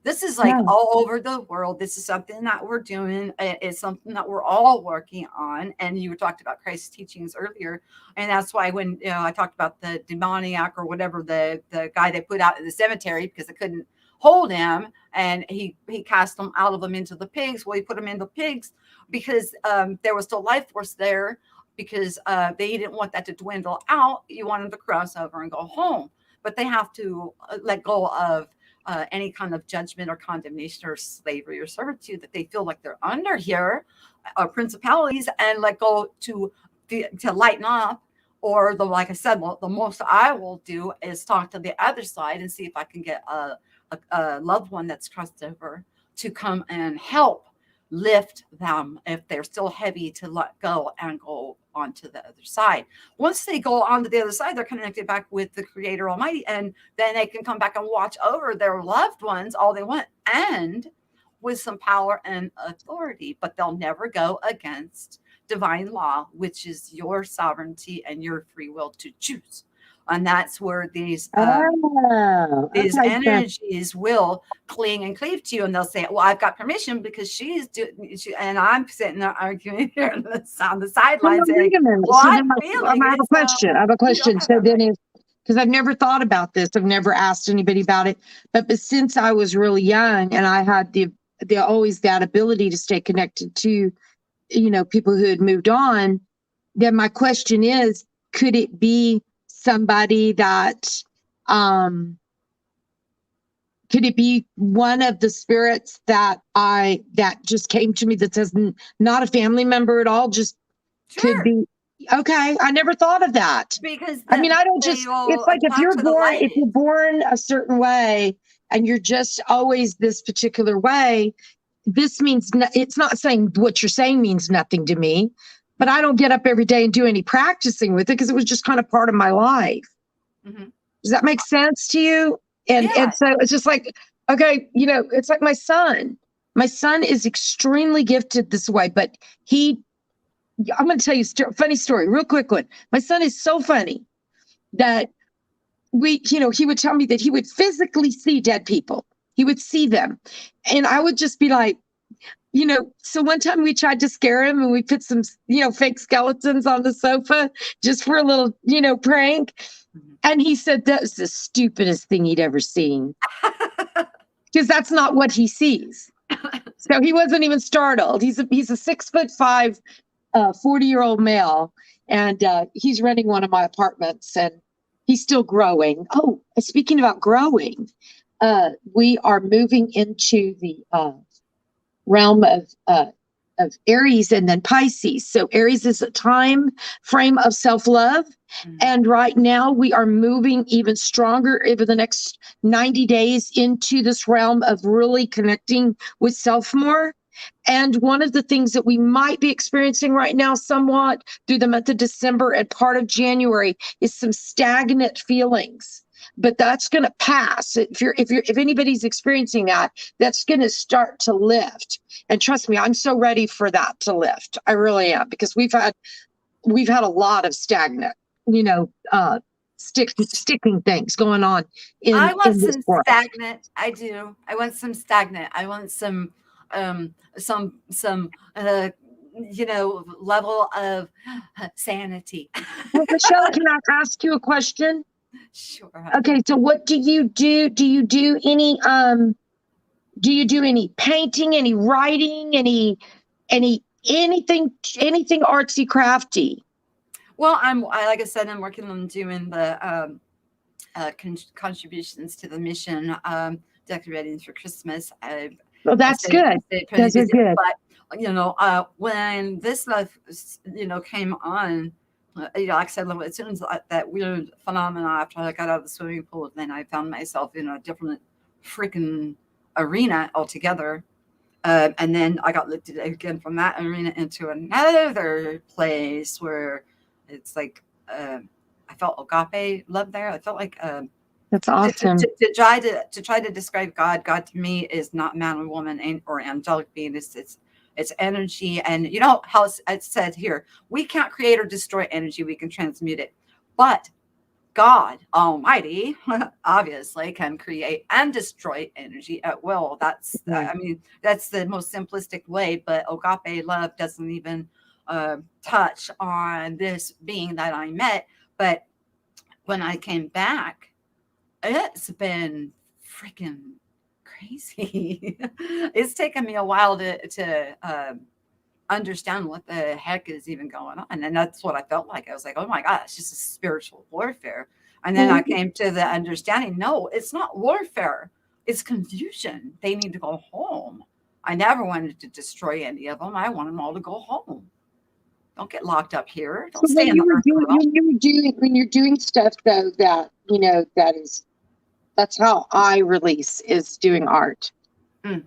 This is like No. all over the world. This is something that we're doing. It's something that we're all working on. And you talked about Christ's teachings earlier, and that's why when I talked about the demoniac or whatever, the guy they put out in the cemetery because they couldn't hold him, and he cast them out of them into the pigs. Well, he put them in the pigs because there was still life force there because they didn't want that to dwindle out. You want them to cross over and go home, but they have to let go of any kind of judgment or condemnation or slavery or servitude that they feel like they're under here, principalities, and let go to lighten up. Or like I said, well, the most I will do is talk to the other side and see if I can get a loved one that's crossed over to come and help lift them if they're still heavy to let go and go onto the other side. Once they go onto the other side, they're connected back with the Creator Almighty, and then they can come back and watch over their loved ones all they want, and with some power and authority, but they'll never go against divine law, which is your sovereignty and your free will to choose. And that's where Oh, these okay. energies will cling and cleave to you, and they'll say, well, I've got permission because she's doing and I'm sitting there arguing here on the sidelines saying, Wait a minute. well, So I'm then feeling I have it, a question. I have a you don't question. have So that then right. because I've never thought about this, I've never asked anybody about it. But since I was really young and I had the always that ability to stay connected to, people who had moved on, then my question is, could it be somebody that could it be one of the spirits that just came to me that says not a family member at all, just could Sure, be? Okay, I never thought of that. because I mean, I don't they just, will it's like talk to the if light. you're born a certain way and you're just always this particular way, this means it's not saying what you're saying means nothing to me, but I don't get up every day and do any practicing with it because it was just kind of part of my life. Mm-hmm. Does that make sense to you? And Yeah. so it's just like, okay, it's like my son. My son is extremely gifted this way, but I'm going to tell you a funny story, real quick one. My son is so funny that he would tell me that he would physically see dead people. He would see them. And I would just be like, so one time we tried to scare him and we put some, fake skeletons on the sofa just for a little, prank. Mhm. And he said that was the stupidest thing he'd ever seen because that's not what he sees. So he wasn't even startled. He's a 6'5", 40-year-old male, and he's renting one of my apartments, and he's still growing. Oh, speaking about growing, we are moving into the realm of Aries and then Pisces. So Aries is a time frame of self-love. Mhm. And right now we are moving even stronger over the next 90 days into this realm of really connecting with self more. And one of the things that we might be experiencing right now, somewhat through the month of December and part of January, is some stagnant feelings. But that's going to pass. If anybody's experiencing that, that's going to start to lift. And trust me, I'm so ready for that to lift. I really am, because we've had a lot of stagnant, sticking things going on I want in this some world. stagnant. I do. I want some stagnant. I want some level of sanity. Well, Michelle, can I ask you a question? Sure. Okay, so what do you do? Do you do any painting, any writing, anything artsy crafty? Well, like I said, I'm working on doing the contributions to the mission, decorating for Christmas. Well, I that's stayed, good. stayed pretty Those are busy, good. but when this stuff came on, like I said, as soon as that weird phenomena after I got out of the swimming pool, then I found myself in a different freaking arena altogether. And then I got lifted again from that arena into another place where it's like I felt agape love there. I felt like That's awesome. to try to describe God. God to me is not man or woman or angelic being. It's energy, and you know how it's said here. We can't create or destroy energy. We can transmute it, but God Almighty obviously can create and destroy energy at will. That's, Right. I mean, that's the most simplistic way, but agape love doesn't even touch on this being that I met. But when I came back, it's been freaking crazy. It's taken me a while to understand what the heck is even going on. And that's what I felt like. I was like, oh my God, it's just a spiritual warfare. And then I came to the understanding, no, it's not warfare. It's confusion. They need to go home. I never wanted to destroy any of them. I want them all to go home. Don't get locked up here. Don't So stay in the earth realm. when you're doing stuff though, that, you know, that's how I release, is doing art. Mm.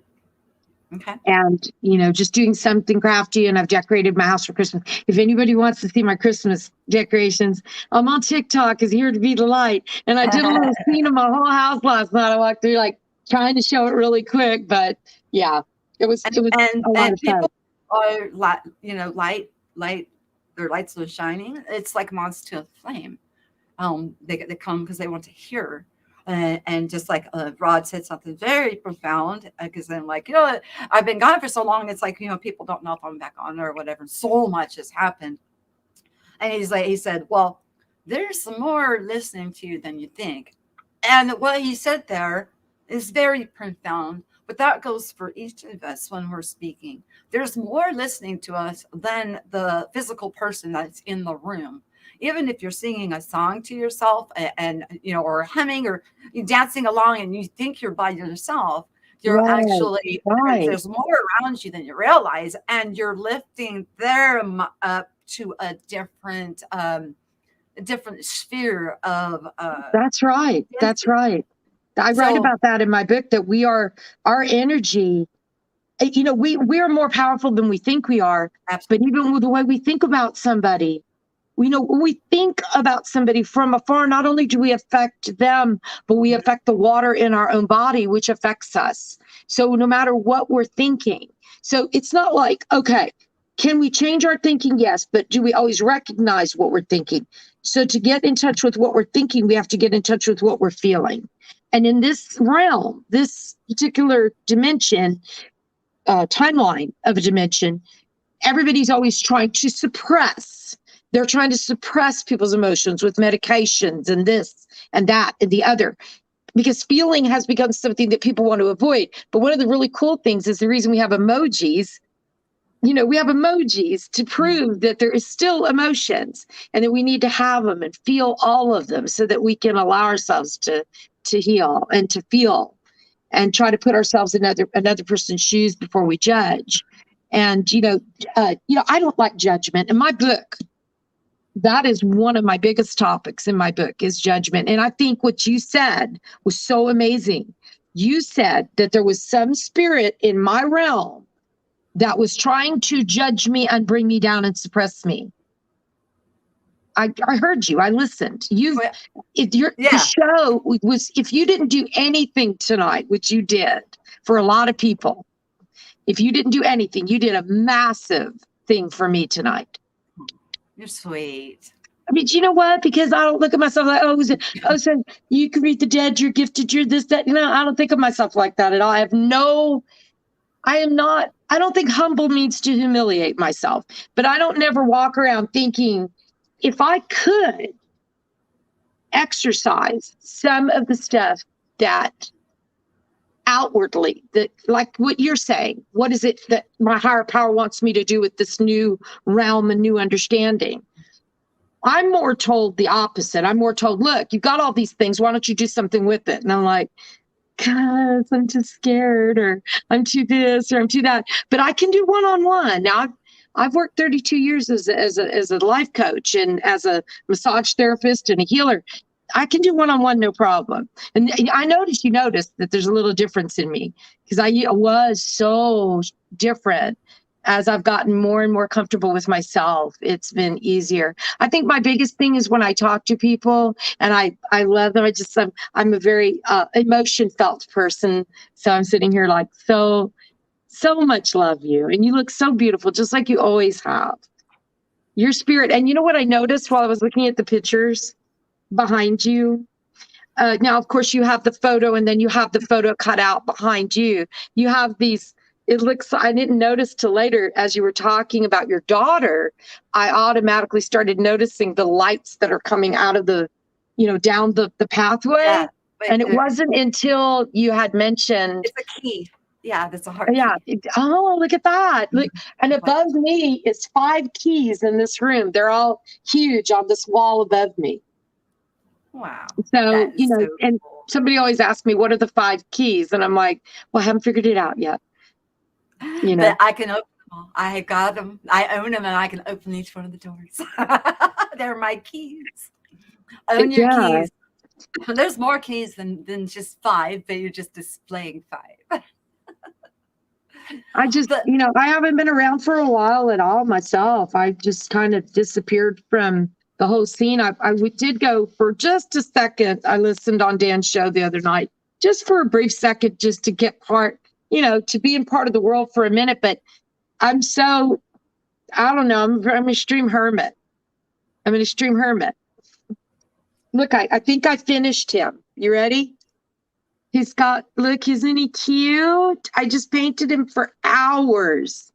Okay. And, you know, just doing something crafty. And I've decorated my house for Christmas. If anybody wants to see my Christmas decorations, I'm on TikTok as Here to Be the Light. And I did a little scene of my whole house last night. I walked through, like, trying to show it really quick. But yeah, it was a lot of fun. People are, you know, light, their lights are shining. It's like moths to a flame. They come because they want to hear. And just like Rod said something very profound, because then, like, you know, I've been gone for so long, it's like, you know, people don't know if I'm back on or whatever. So much has happened. And he said, well, there's some more listening to you than you think. And what he said there is very profound, but that goes for each of us when we're speaking. There's more listening to us than the physical person that's in the room. Even if you're singing a song to yourself and you know, or humming or dancing along and you think you're by yourself, you're actually, there's more around you than you realize, and you're lifting them up to a different sphere of That's right. That's right. I write about that in my book, that we are, our energy, you know, we're more powerful than we think we are. Absolutely. But even with the way we think about somebody, we know when we think about somebody from afar, not only do we affect them, but we affect the water in our own body, which affects us. So no matter what we're thinking. So it's not like, okay, can we change our thinking? Yes. But do we always recognize what we're thinking? So to get in touch with what we're thinking, we have to get in touch with what we're feeling. And in this realm, this particular dimension, timeline of a dimension, everybody's always trying to suppress. They're trying to suppress people's emotions with medications and this and that and the other, because feeling has become something that people want to avoid. But one of the really cool things is the reason we have emojis. You know, we have emojis to prove that there is still emotions and that we need to have them and feel all of them so that we can allow ourselves to heal and to feel and try to put ourselves in another person's shoes before we judge. And, you know, I don't like judgment. In my book, that is one of my biggest topics in my book, is judgment. And I think what you said was so amazing. You said that there was some spirit in my realm that was trying to judge me and bring me down and suppress me. I heard you. I listened. The show was, if you didn't do anything tonight, which you did for a lot of people, if you didn't do anything, you did a massive thing for me tonight. You're sweet. I mean, you know what? Because I don't look at myself like, so you can read the dead, you're gifted, you're this, that. You know, I don't think of myself like that at all. I don't think humble means to humiliate myself, but I don't never walk around thinking, if I could exercise some of the stuff that outwardly, that, like what you're saying, what is it that my higher power wants me to do with this new realm and new understanding? I'm more told the opposite. I'm more told, look, you've got all these things. Why don't you do something with it? And I'm like, because I'm too scared, or I'm too this, or I'm too that. But I can do one-on-one. Now, I've worked 32 years as a life coach and as a massage therapist and a healer. I can do one-on-one, no problem. And I noticed you noticed that there's a little difference in me because I was so different. As I've gotten more and more comfortable with myself, it's been easier. I think my biggest thing is when I talk to people and I love them. I'm a very emotion felt person. So I'm sitting here like, so much love you. And you look so beautiful, just like you always have. Your spirit. And you know what I noticed while I was looking at the pictures behind you? Now, of course, you have the photo and then you have the photo cut out behind you. You have these, it looks, I didn't notice till later as you were talking about your daughter, I automatically started noticing the lights that are coming out of the, down the pathway. Yeah, and it wasn't until you had mentioned. It's a key. Yeah, that's a heart Yeah. key. Oh, look at that. Look, and above me is 5 keys in this room. They're all huge on this wall above me. Wow. So, and somebody always asks me, what are the 5 keys? And I'm like, well, I haven't figured it out yet. But I can open them all. I got them. I own them and I can open each one of the doors. They're my keys. Own your keys. There's more keys than just 5, but you're just displaying 5. I haven't been around for a while at all myself. I just kind of disappeared from the whole scene. I did go for just a second. I listened on Dan's show the other night, just for a brief second, just to get to be in part of the world for a minute. But I don't know. I'm an extreme hermit. Look, I think I finished him. You ready? Look, isn't he cute? I just painted him for hours.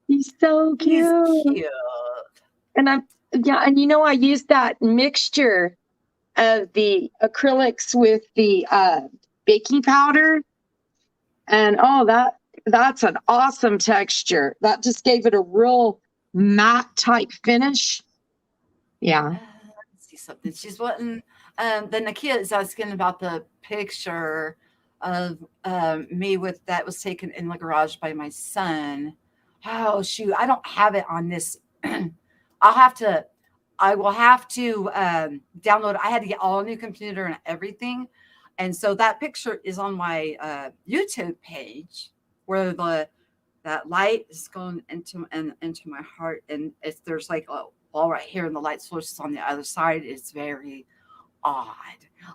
He's so cute. He's cute. And I used that mixture of the acrylics with the baking powder. And that's an awesome texture. That just gave it a real matte type finish. Yeah. Let's see something. She's wanting the Nakia is asking about the picture of me that was taken in the garage by my son. Oh shoot, I don't have it on this. I will have to download. I had to get all new computer and everything. And so that picture is on my YouTube page where that light is going into my heart. And there's like a wall right here and the light source is on the other side. It's very odd.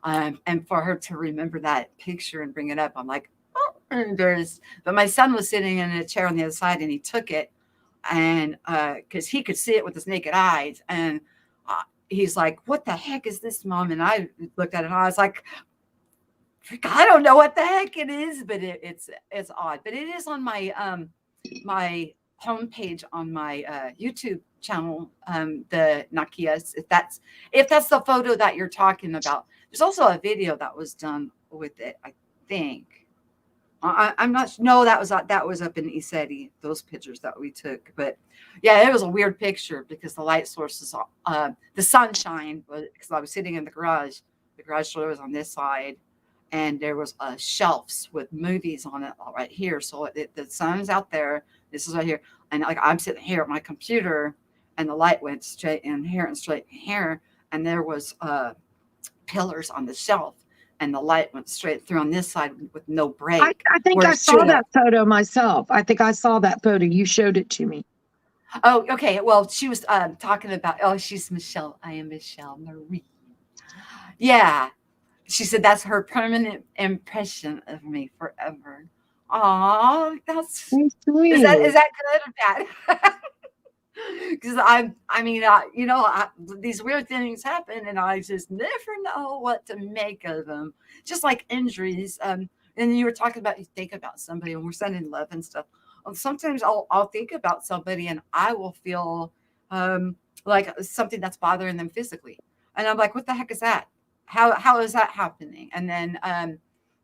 And for her to remember that picture and bring it up, I'm like, oh, but my son was sitting in a chair on the other side and he took it and because he could see it with his naked eyes. And he's like, what the heck is this, Mom? And I looked at it and I was like, I don't know what the heck it is, but it's odd. But it is on my my homepage on my YouTube channel, the Nakias. If that's the photo that you're talking about. There's also a video that was done with it, I think. I'm not. No, that was up in Isetti. Those pictures that we took, but yeah, it was a weird picture because the light source is the sunshine. Because I was sitting in the garage door was on this side, and there was shelves with movies on it right here. So the sun's out there. This is right here, and like I'm sitting here at my computer, and the light went straight in here and straight in here, and there was pillars on the shelf. And the light went straight through on this side with no break. I think I saw that photo myself. I think I saw that photo. You showed it to me. Oh, okay. Well, she was talking about, she's Michelle. I am Michelle Marie. Yeah. She said that's her permanent impression of me forever. Aw, that's sweet. Is that good or bad? Because these weird things happen and I just never know what to make of them. Just like injuries. And you were talking about, you think about somebody and we're sending love and stuff. Sometimes I'll think about somebody and I will feel like something that's bothering them physically. And I'm like, what the heck is that? How is that happening? And then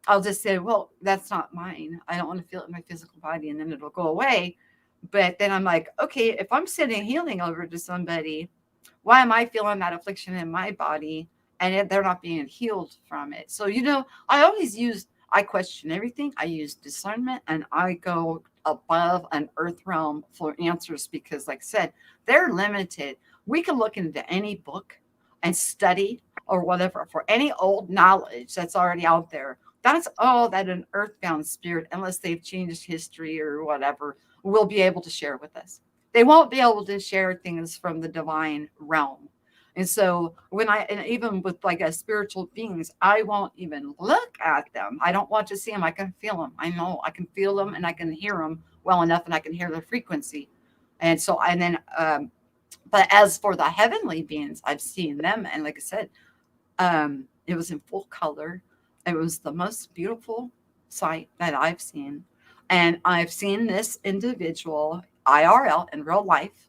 I'll just say, well, that's not mine. I don't want to feel it in my physical body, and then it'll go away. But then I'm like, okay, if I'm sending healing over to somebody, why am I feeling that affliction in my body and they're not being healed from it? So, I always use I question everything. I use discernment and I go above an earth realm for answers because, like I said, they're limited. We can look into any book and study or whatever for any old knowledge that's already out there. That's all that an earthbound spirit, unless they've changed history or whatever, will be able to share with us. They won't be able to share things from the divine realm. And so and even with like a spiritual beings, I won't even look at them. I don't want to see them. I can feel them. I know I can feel them and I can hear them well enough and I can hear their frequency. And so, and then, but as for the heavenly beings, I've seen them. And like I said, it was in full color. It was the most beautiful sight that I've seen. And I've seen this individual IRL in real life.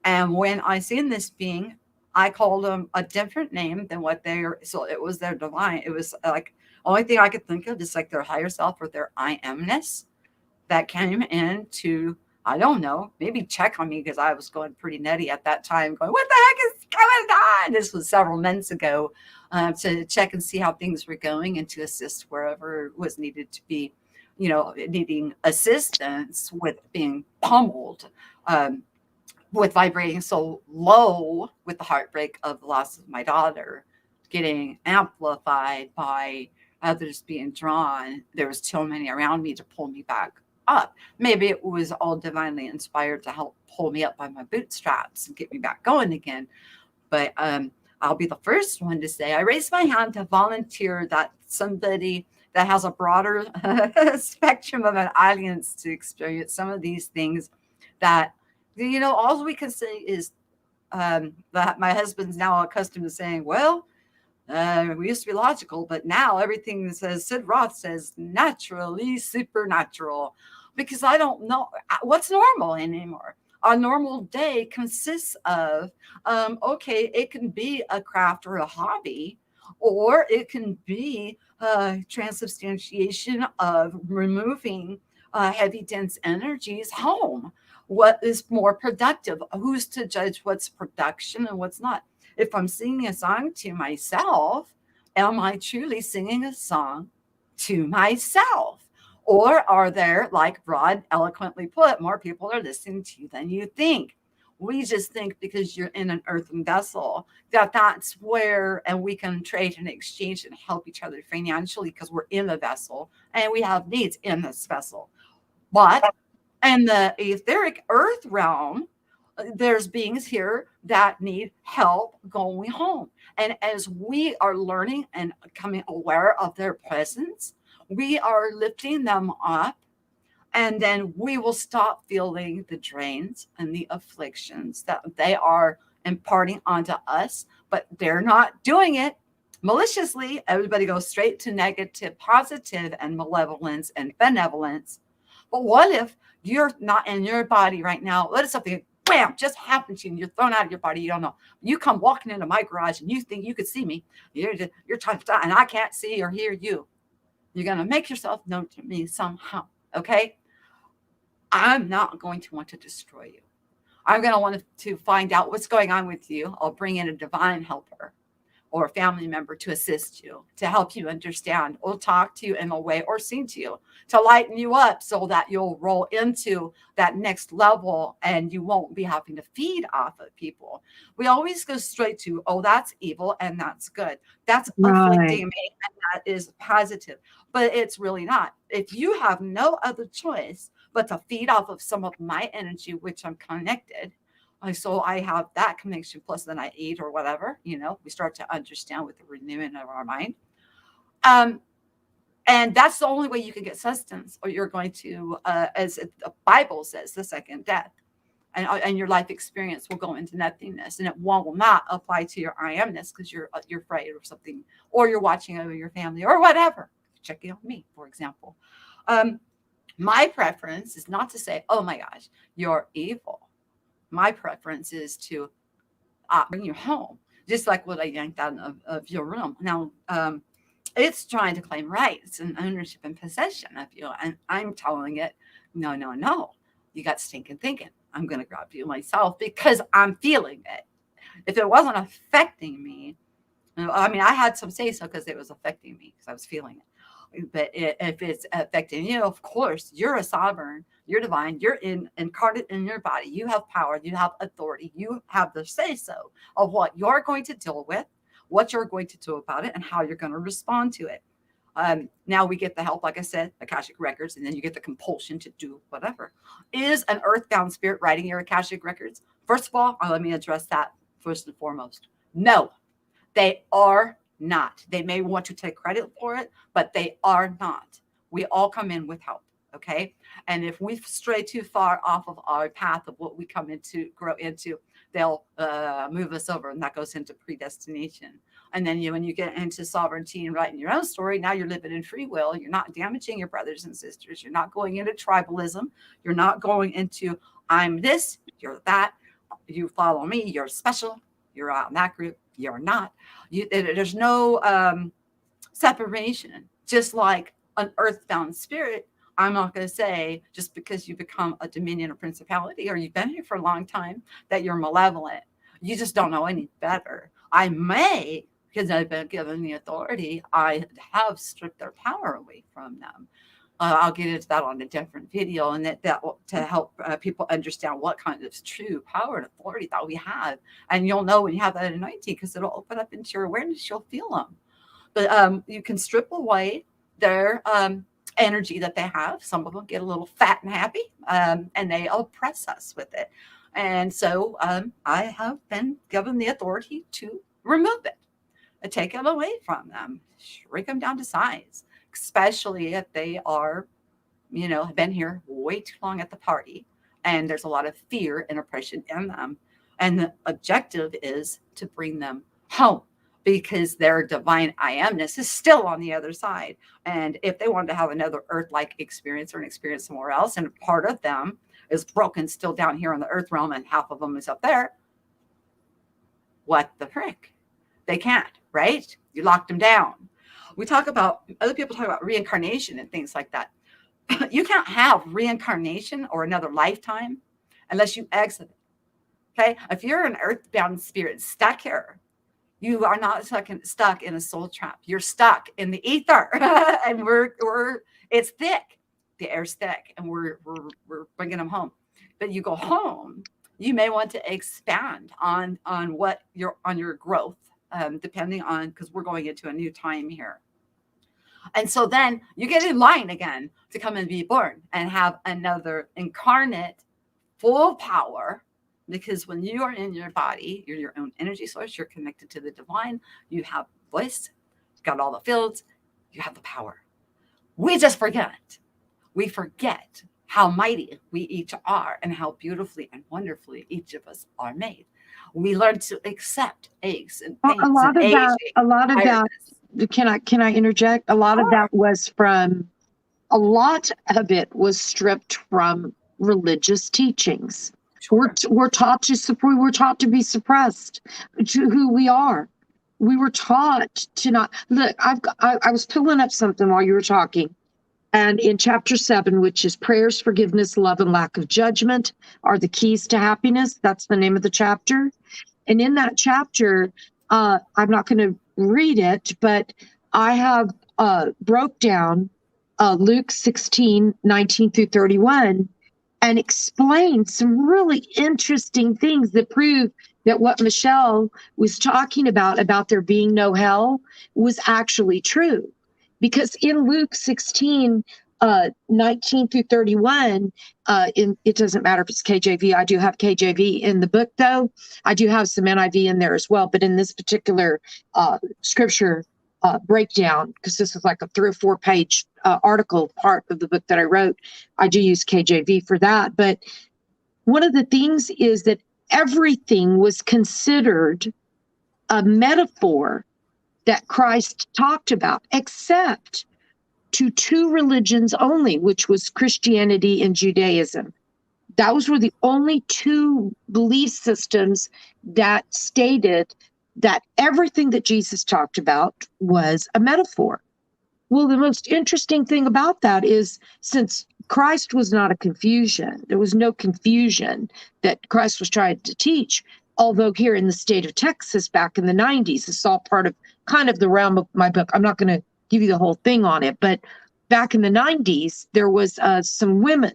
And when I seen this being, I called them a different name than what they're, so it was their divine. It was like, only thing I could think of is like their higher self or their I amness that came in to, I don't know, maybe check on me because I was going pretty nutty at that time, going, what the heck is going on? This was several months ago, to check and see how things were going and to assist wherever was needed to be, needing assistance with being pummeled. With vibrating so low with the heartbreak of the loss of my daughter, getting amplified by others being drawn. There was too many around me to pull me back up. Maybe it was all divinely inspired to help pull me up by my bootstraps and get me back going again. But I'll be the first one to say I raised my hand to volunteer that somebody that has a broader spectrum of an audience to experience some of these things that, all we can say is that my husband's now accustomed to saying, well, we used to be logical, but now everything says, Sid Roth says, naturally supernatural, because I don't know what's normal anymore. A normal day consists of, okay, it can be a craft or a hobby, or it can be transubstantiation of removing heavy, dense energies home. What is more productive? Who's to judge what's production and what's not? If I'm singing a song to myself, am I truly singing a song to myself? Or are there, like Rod eloquently put, more people are listening to you than you think? We just think because you're in an earthen vessel that's where, and we can trade and exchange and help each other financially because we're in the vessel and we have needs in this vessel. But in the etheric earth realm, there's beings here that need help going home. And as we are learning and becoming aware of their presence, we are lifting them up. And then we will stop feeling the drains and the afflictions that they are imparting onto us, but they're not doing it maliciously. Everybody goes straight to negative, positive, and malevolence and benevolence. But what if you're not in your body right now? What if something, bam, just happened to you and you're thrown out of your body? You don't know. You come walking into my garage and you think you could see me. You're trying to, and I can't see or hear you. You're going to make yourself known to me somehow. Okay. I'm not going to want to destroy you. I'm going to want to find out what's going on with you. I'll bring in a divine helper or a family member to assist you, to help you understand, or talk to you in a way, or sing to you, to lighten you up so that you'll roll into that next level and you won't be having to feed off of people. We always go straight to, oh, that's evil and that's good. That's afflicting me and that is positive. But it's really not. If you have no other choice but to feed off of some of my energy, which I'm connected, so I have that connection, plus then I eat or whatever, we start to understand with the renewing of our mind. And that's the only way you can get sustenance, or you're going to, as the Bible says, the second death. And your life experience will go into nothingness, and it will not apply to your I amness because you're afraid or something, or you're watching over your family or whatever. Checking on me, for example. My preference is not to say, oh my gosh, you're evil. My preference is to bring you home, just like what I yanked out of your room. Now, it's trying to claim rights and ownership and possession of you. And I'm telling it, no. You got stinking thinking. I'm going to grab you myself because I'm feeling it. If it wasn't affecting me, I mean, I had some say so because it was affecting me because I was feeling it. But if it's affecting you, of course, you're a sovereign, you're divine, you're incarnate in your body. You have power, you have authority, you have the say so of what you're going to deal with, what you're going to do about it, and how you're going to respond to it. Now we get the help, like I said, Akashic records, and then you get the compulsion to do whatever. Is an earthbound spirit writing your Akashic records? First of all, let me address that first and foremost. No, they are not. They may want to take credit for it, but they are not. We all come in with help, okay? And if we stray too far off of our path of what we come into, grow into, they'll move us over, and that goes into predestination. And then when you get into sovereignty and writing your own story, now you're living in free will. You're not damaging your brothers and sisters. You're not going into tribalism. You're not going into, I'm this, you're that. You follow me, you're special. You're out in that group. You're not. There's no separation. Just like an earthbound spirit, I'm not going to say just because you become a dominion or principality or you've been here for a long time that you're malevolent. You just don't know any better. I may, because I've been given the authority, I have stripped their power away from them. I'll get into that on a different video, and that to help people understand what kind of true power and authority that we have. And you'll know when you have that anointing, because it'll open up into your awareness. You'll feel them. But you can strip away their energy that they have. Some of them get a little fat and happy, and they oppress us with it. And so I have been given the authority to remove it, and take it away from them, shrink them down to size, especially if they are, have been here way too long at the party and there's a lot of fear and oppression in them. And the objective is to bring them home, because their divine I amness is still on the other side. And if they wanted to have another earth-like experience or an experience somewhere else, and part of them is broken still down here on the earth realm and half of them is up there, what the frick? They can't, right? You locked them down. Other people talk about reincarnation and things like that. You can't have reincarnation or another lifetime unless you exit it. Okay? If you're an earthbound spirit stuck here, you are not stuck in a soul trap. You're stuck in the ether, and it's thick. The air's thick, and we're bringing them home. But you go home, you may want to expand on your growth, depending on, because we're going into a new time here. And so then you get in line again to come and be born and have another incarnate full power. Because when you are in your body, you're your own energy source, you're connected to the divine, you have voice, you've got all the fields, you have the power. We just forget. We forget how mighty we each are and how beautifully and wonderfully each of us are made. We learn to accept aches and pains. A lot of that. Can I interject? A lot of that was stripped from religious teachings. Sure. We're taught to be suppressed to who we are. We were taught to not look. I was pulling up something while you were talking, and in chapter 7, which is prayers, forgiveness, love, and lack of judgment are the keys to happiness. That's the name of the chapter. And in that chapter, I'm not going to read it, but I have broke down Luke 16:19 through 31 and explained some really interesting things that prove that what Michelle was talking about there being no hell was actually true. Because in Luke 16, 19 through 31, it doesn't matter if it's KJV. I do have KJV in the book, though. I do have some NIV in there as well. But in this particular scripture breakdown, because this is like a 3 or 4 page article part of the book that I wrote, I do use KJV for that. But one of the things is that everything was considered a metaphor that Christ talked about, except to 2 religions only, which was Christianity and Judaism. Those were the only 2 belief systems that stated that everything that Jesus talked about was a metaphor. Well, the most interesting thing about that is, since Christ was not a confusion, there was no confusion that Christ was trying to teach, although here in the state of Texas back in the 90s, it's all part of kind of the realm of my book. I'm not going to give you the whole thing on it. But back in the 90s, there was some women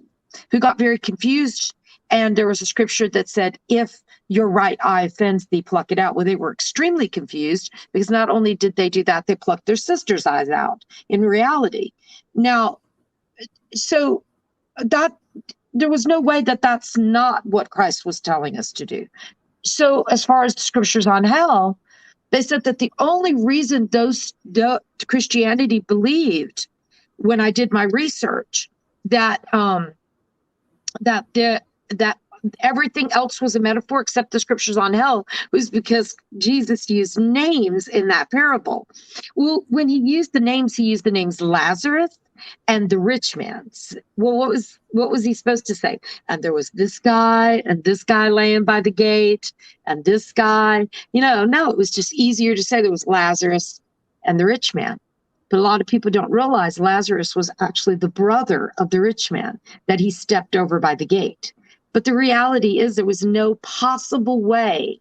who got very confused. And there was a scripture that said, if your right eye offends thee, pluck it out. Well, they were extremely confused because not only did they do that, they plucked their sister's eyes out in reality. Now, so that there was no way that that's not what Christ was telling us to do. So as far as the scriptures on hell, they said that the only reason the Christianity believed, when I did my research, that that everything else was a metaphor except the scriptures on hell, was because Jesus used names in that parable. Well, when he used the names Lazarus and the rich man's. Well, what was he supposed to say? And there was this guy and this guy laying by the gate and this guy. No, it was just easier to say there was Lazarus and the rich man. But a lot of people don't realize Lazarus was actually the brother of the rich man that he stepped over by the gate. But the reality is there was no possible way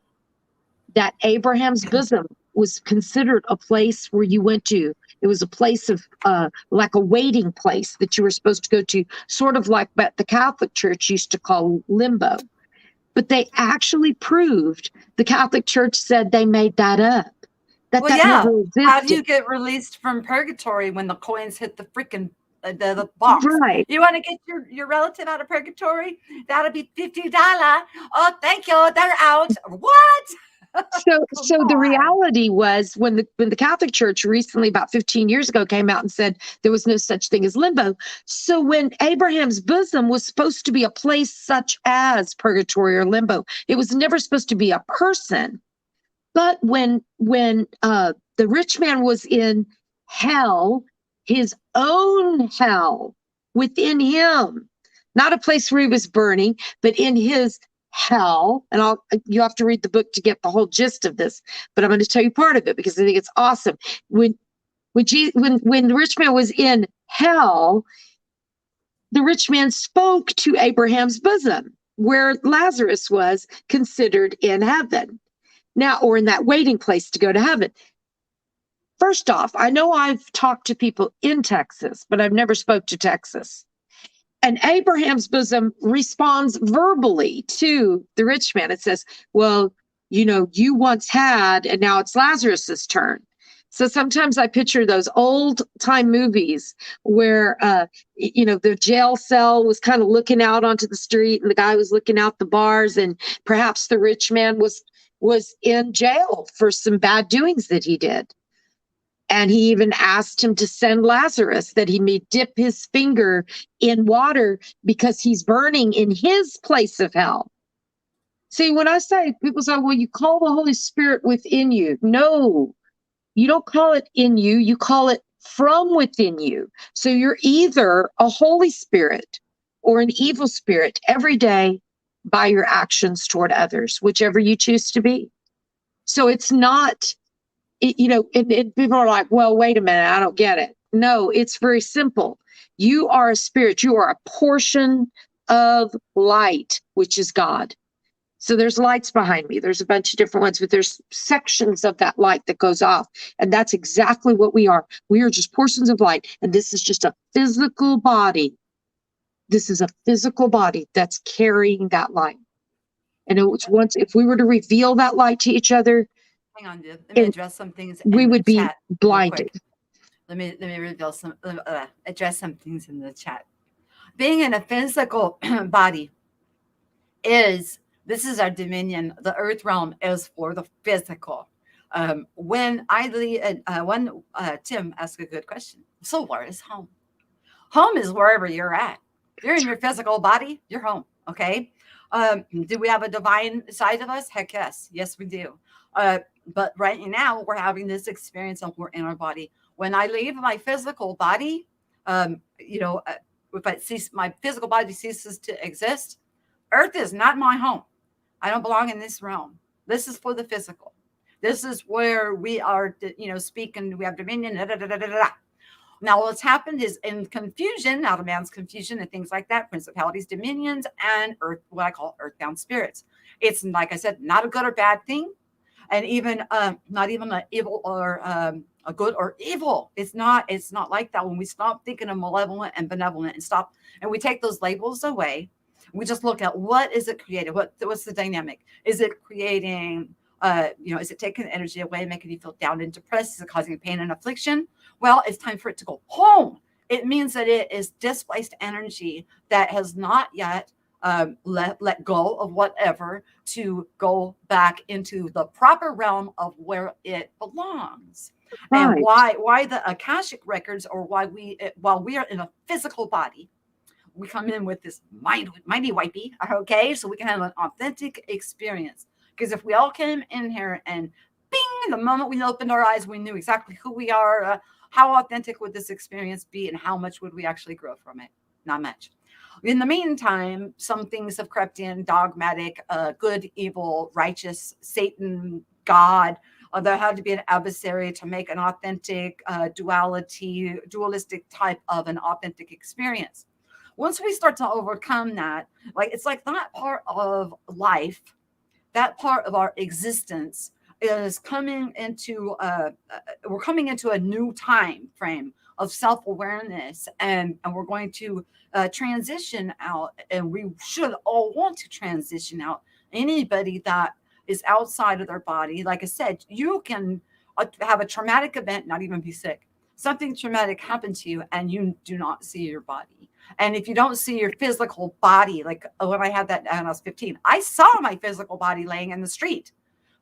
that Abraham's bosom was considered a place where you went to. It was a place of like a waiting place that you were supposed to go to, sort of like what the Catholic Church used to call limbo. But they actually proved, the Catholic Church said they made that up. Well, yeah. How do you get released from purgatory when the coins hit the freaking the box? Right. You want to get your relative out of purgatory? That'll be $50. Oh, thank you. They're out. What? So the reality was when the Catholic Church recently, about 15 years ago, came out and said there was no such thing as limbo. So when Abraham's bosom was supposed to be a place such as purgatory or limbo, it was never supposed to be a person. But when the rich man was in hell, his own hell within him, not a place where he was burning, but in his hell, and you have to read the book to get the whole gist of this, but I'm going to tell you part of it because I think it's awesome. When the rich man was in hell, the rich man spoke to Abraham's bosom, where Lazarus was considered in heaven. Now, or in that waiting place to go to heaven. First off, I know I've talked to people in Texas, but I've never spoke to Texas. And Abraham's bosom responds verbally to the rich man. It says, well, you once had, and now it's Lazarus's turn. So sometimes I picture those old time movies where, the jail cell was kind of looking out onto the street and the guy was looking out the bars, and perhaps the rich man was in jail for some bad doings that he did. And he even asked him to send Lazarus that he may dip his finger in water because he's burning in his place of hell. See, when I say, people say, well, you call the Holy Spirit within you. No, you don't call it in you. You call it from within you. So you're either a Holy Spirit or an evil spirit every day by your actions toward others, whichever you choose to be. So it's not, and people are like, well, wait a minute, I don't get it. No, it's very simple. You are a spirit. You are a portion of light, which is God. So there's lights behind me. There's a bunch of different ones, but there's sections of that light that goes off. And that's exactly what we are. We are just portions of light. And this is just a physical body. This is a physical body that's carrying that light. And if we were to reveal that light to each other, hang on, let me address some things. We would be blinded. Let me reveal address some things in the chat. Being in a physical body this is our dominion. The earth realm is for the physical. When Tim asked a good question. So where is home? Home is wherever you're at. If you're in your physical body, you're home. Okay. Do we have a divine side of us? Heck yes. Yes, we do. But right now we're having this experience of we're in our body. When I leave my physical body, if my physical body ceases to exist, earth is not my home. I don't belong in this realm. This is for the physical. This is where we are, speaking. We have dominion. Da, da, da, da, da, da. Now, what's happened is in confusion, out of man's confusion and things like that, principalities, dominions, and earth, what I call earthbound spirits. It's, like I said, not a good or bad thing, and even not even an evil or a good or evil. It's not like that. When we stop thinking of malevolent and benevolent and we take those labels away, we just look at what is it creating? What's the dynamic? Is it creating is it taking energy away, making you feel down and depressed? Is it causing pain and affliction? Well, it's time for it to go home. It means that it is displaced energy that has not yet let go of whatever to go back into the proper realm of where it belongs. Right. And why the Akashic records, or why while we are in a physical body, we come in with this mighty wipey, okay, so we can have an authentic experience. Because if we all came in here and bing, the moment we opened our eyes, we knew exactly who we are, how authentic would this experience be, and how much would we actually grow from it? Not much. In the meantime, some things have crept in: dogmatic, good, evil, righteous, Satan, God. There had to be an adversary to make an authentic dualistic type of an authentic experience. Once we start to overcome that, it's like that part of life, that part of our existence is coming into we're coming into a new time frame of self-awareness, and we're going to transition out, and we should all want to transition out. Anybody that is outside of their body, like I said, you can have a traumatic event, not even be sick. Something traumatic happened to you and you do not see your body. And if you don't see your physical body, like when I had that when I was 15, I saw my physical body laying in the street.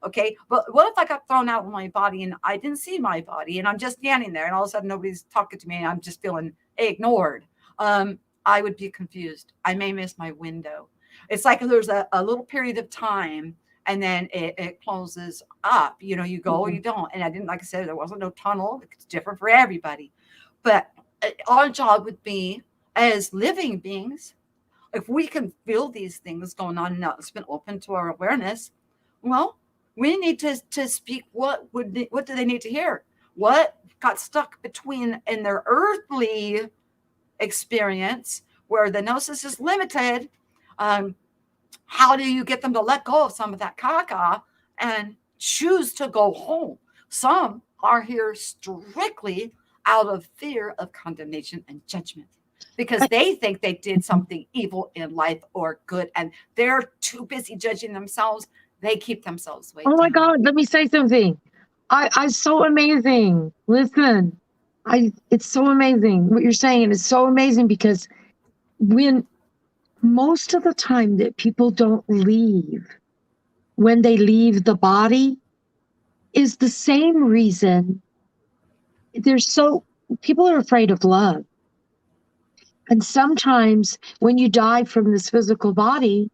Okay. But what if I got thrown out of my body and I didn't see my body, and I'm just standing there and all of a sudden nobody's talking to me and I'm just feeling ignored? I would be confused. I may miss my window. It's like there's a little period of time, and then it closes up. You go or you don't. And I didn't, like I said, there wasn't no tunnel. It's different for everybody. But our job would be, as living beings, if we can feel these things going on, now it's been open to our awareness, well, we need to speak. What do they need to hear? What got stuck between in their earthly experience, where the gnosis is limited? How do you get them to let go of some of that caca and choose to go home? Some are here strictly out of fear of condemnation and judgment, because they think they did something evil in life or good, and they're too busy judging themselves. They keep themselves way Oh my down. God, let me say something. I so amazing. Listen, it's so amazing what you're saying. And it's so amazing because when most of the time that people don't leave, when they leave the body, is the same reason people are afraid of love. And sometimes when you die from this physical body,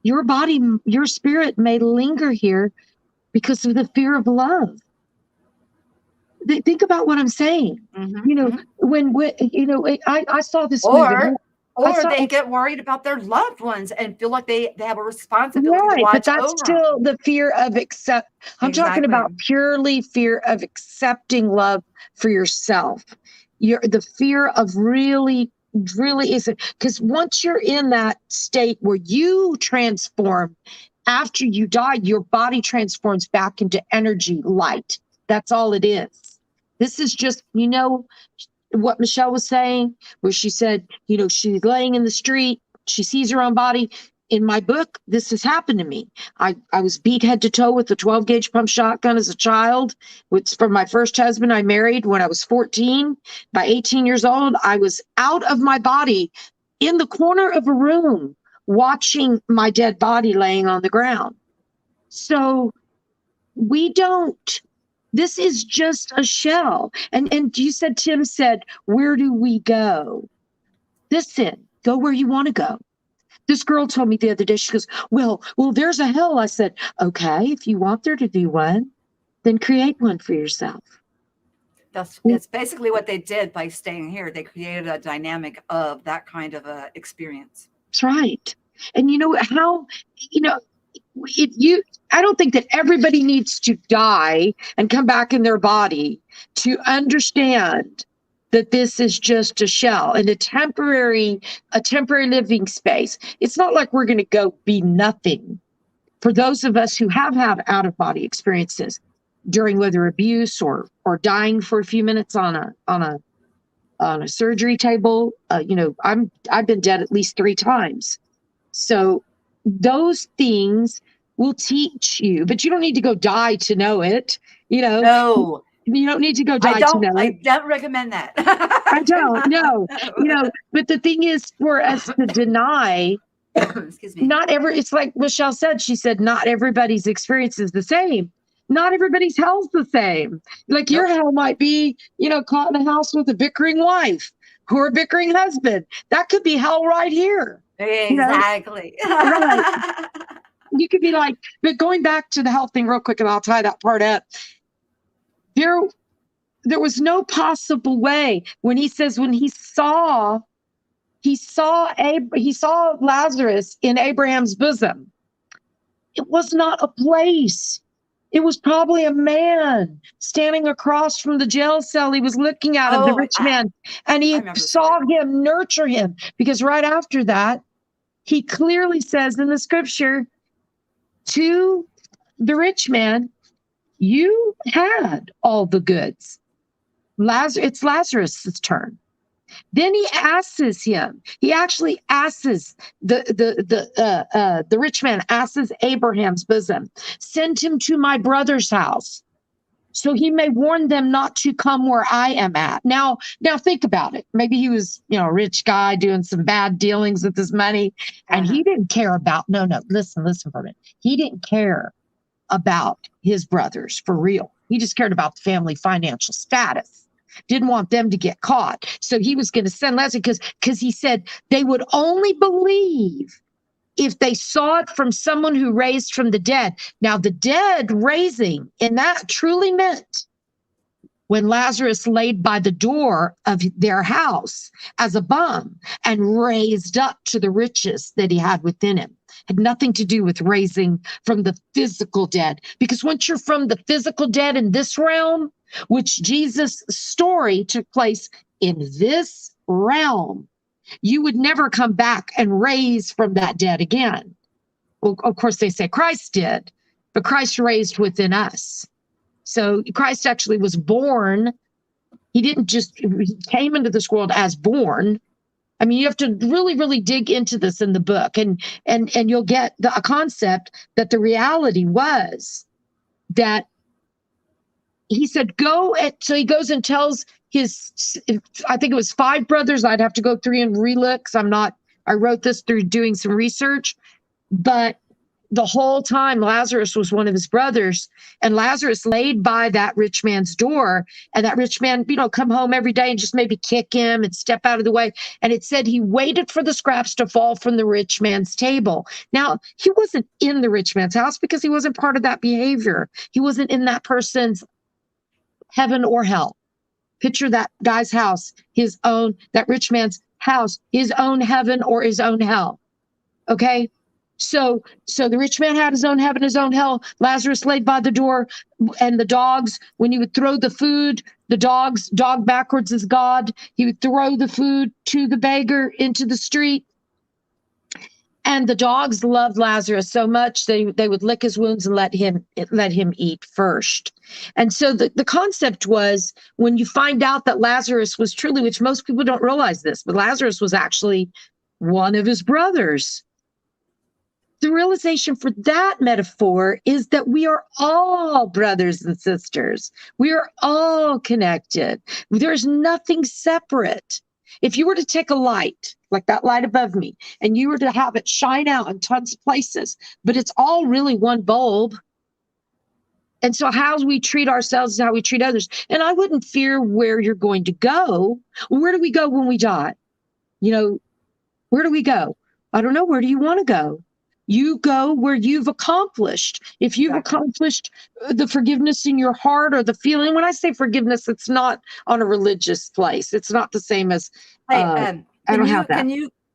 your spirit may linger here because of the fear of love. Think about what I'm saying. When I saw this movie. Or they get worried about their loved ones and feel like they have a responsibility to watch but that's over still them. the fear of I'm talking about purely fear of accepting love for yourself. The fear of really isn't, because once you're in that state where you transform after you die, your body transforms back into energy, light. That's all it is. This is just, what Michelle was saying, where she said, she's laying in the street, she sees her own body. In my book, this has happened to me. I was beat head to toe with a 12 gauge pump shotgun as a child. Which, from my first husband I married when I was 14. By 18 years old, I was out of my body in the corner of a room watching my dead body laying on the ground. So this is just a shell. And you said, Tim said, where do we go? Listen, go where you want to go. This girl told me the other day, she goes, well, there's a hell. I said, okay, if you want there to be one, then create one for yourself. That's basically what they did by staying here. They created a dynamic of that kind of a experience. That's right. And I don't think that everybody needs to die and come back in their body to understand that this is just a shell and a temporary living space. It's not like we're going to go be nothing. For those of us who have had out of body experiences, during whether abuse or dying for a few minutes on a surgery table. I've been dead at least 3 times. So those things will teach you, but you don't need to go die to know it. No, You don't need to go die to know it. I don't recommend that. I don't, no. But the thing is for us to deny, excuse me. it's like Michelle said, she said, not everybody's experience is the same. Not everybody's hell's the same. Like your hell might be, caught in a house with a bickering wife or a bickering husband. That could be hell right here. Exactly. Right. You could be like, but going back to the health thing real quick, and I'll tie that part up. There was no possible way when he says, when he saw Lazarus in Abraham's bosom. It was not a place. It was probably a man standing across from the jail cell. He was looking at him, the rich man, and he saw him, nurture him, because right after that, he clearly says in the scripture to the rich man, you had all the goods. It's Lazarus' turn. Then he asks him. He actually asks the rich man asks Abraham's bosom, send him to my brother's house, so he may warn them not to come where I am at. Now think about it. Maybe he was, a rich guy doing some bad dealings with his money, and he didn't care about. No, listen for a minute. He didn't care about his brothers for real. He just cared about the family financial status. Didn't want them to get caught. So he was going to send Lazarus because he said they would only believe if they saw it from someone who raised from the dead. Now, the dead raising in that truly meant when Lazarus laid by the door of their house as a bum and raised up to the riches that he had within him. Had nothing to do with raising from the physical dead. Because once you're from the physical dead in this realm, which Jesus' story took place in this realm, you would never come back and raise from that dead again. Well, of course, they say Christ did, but Christ raised within us. So Christ actually was born. He came into this world as born. I mean, you have to really, really dig into this in the book, and you'll get a concept that the reality was that he said, so he goes and tells I think it was 5 brothers. I'd have to go through and relook because I wrote this through doing some research, but the whole time Lazarus was one of his brothers, and Lazarus laid by that rich man's door, and that rich man, come home every day and just maybe kick him and step out of the way. And it said he waited for the scraps to fall from the rich man's table. Now, he wasn't in the rich man's house because he wasn't part of that behavior. He wasn't in that person's heaven or hell. Picture that guy's house, that rich man's house, his own heaven or his own hell. Okay? So the rich man had his own heaven, his own hell. Lazarus laid by the door, and the dogs, when he would throw the food, dog backwards is God. He would throw the food to the beggar into the street. And the dogs loved Lazarus so much they would lick his wounds and let him eat first. And so the concept was, when you find out that Lazarus was truly, which most people don't realize this, but Lazarus was actually one of his brothers. The realization for that metaphor is that we are all brothers and sisters. We are all connected. There's nothing separate. If you were to take a light, like that light above me, and you were to have it shine out in tons of places, but it's all really one bulb. And so how we treat ourselves is how we treat others. And I wouldn't fear where you're going to go. Where do we go when we die? Where do we go? I don't know. Where do you want to go? You go where you've accomplished. If you've accomplished the forgiveness in your heart or the feeling, when I say forgiveness, it's not on a religious place. It's not the same as, I don't have that.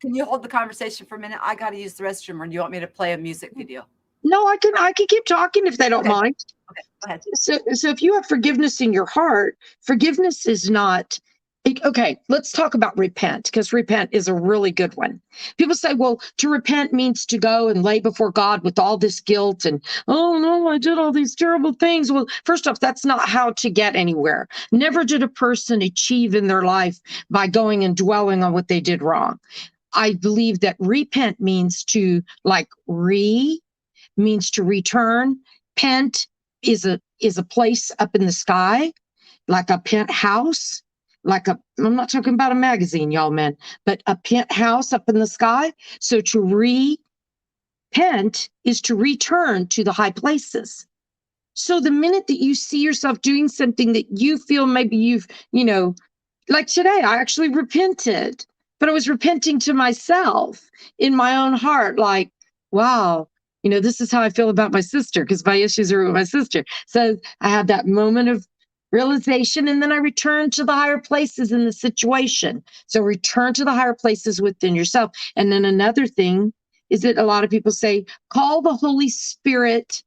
Can you hold the conversation for a minute? I got to use the restroom, or do you want me to play a music video? No, I can keep talking if they don't mind. Okay, go ahead. So if you have forgiveness in your heart, forgiveness is not Okay, let's talk about repent, because repent is a really good one. People say, well, to repent means to go and lay before God with all this guilt and, oh no, I did all these terrible things. Well, first off, that's not how to get anywhere. Never did a person achieve in their life by going and dwelling on what they did wrong. I believe that repent means to means to return. Pent is a place up in the sky, like a penthouse, I'm not talking about a magazine, y'all, man, but a penthouse up in the sky. So to repent is to return to the high places. So the minute that you see yourself doing something that you feel maybe like today, I actually repented, but I was repenting to myself in my own heart, like, wow, this is how I feel about my sister, because my issues are with my sister. So I had that moment of realization, and then I returned to the higher places in the situation. So return to the higher places within yourself. And then another thing is that a lot of people say, call the Holy Spirit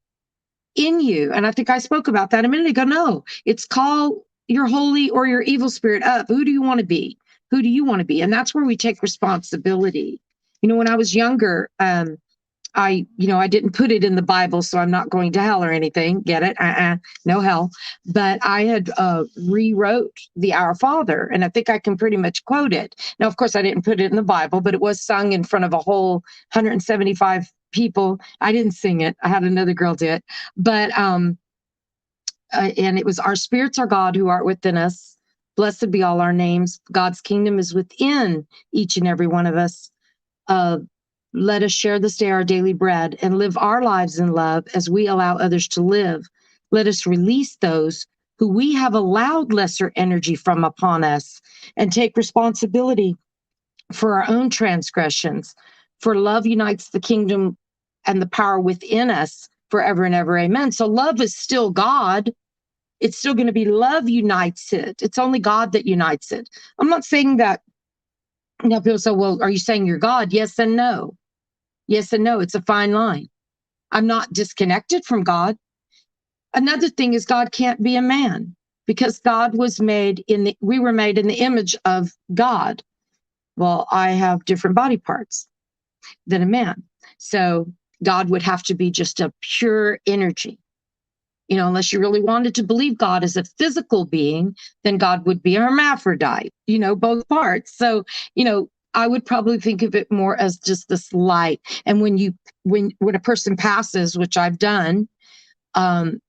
in you. And I think I spoke about that a minute ago. No, it's call your holy or your evil spirit up. Who do you want to be? Who do you want to be? And that's where we take responsibility. When I was younger, I didn't put it in the Bible, so I'm not going to hell or anything. Get it? No hell. But I had rewrote the Our Father, and I think I can pretty much quote it. Now, of course, I didn't put it in the Bible, but it was sung in front of a whole 175 people. I didn't sing it. I had another girl do it. But and it was, our spirits are God who art within us. Blessed be all our names. God's kingdom is within each and every one of us. Let us share this day our daily bread and live our lives in love as we allow others to live. Let us release those who we have allowed lesser energy from upon us and take responsibility for our own transgressions. For love unites the kingdom and the power within us forever and ever. Amen. So love is still God. It's still going to be love unites it. It's only God that unites it. I'm not saying that. People say, well, are you saying you're God? Yes and no. Yes and no. It's a fine line. I'm not disconnected from God. Another thing is God can't be a man, because God was made we were made in the image of God. Well, I have different body parts than a man. So God would have to be just a pure energy. Unless you really wanted to believe God as a physical being, then God would be a hermaphrodite, both parts. So, I would probably think of it more as just this light. And when a person passes, which I've done, out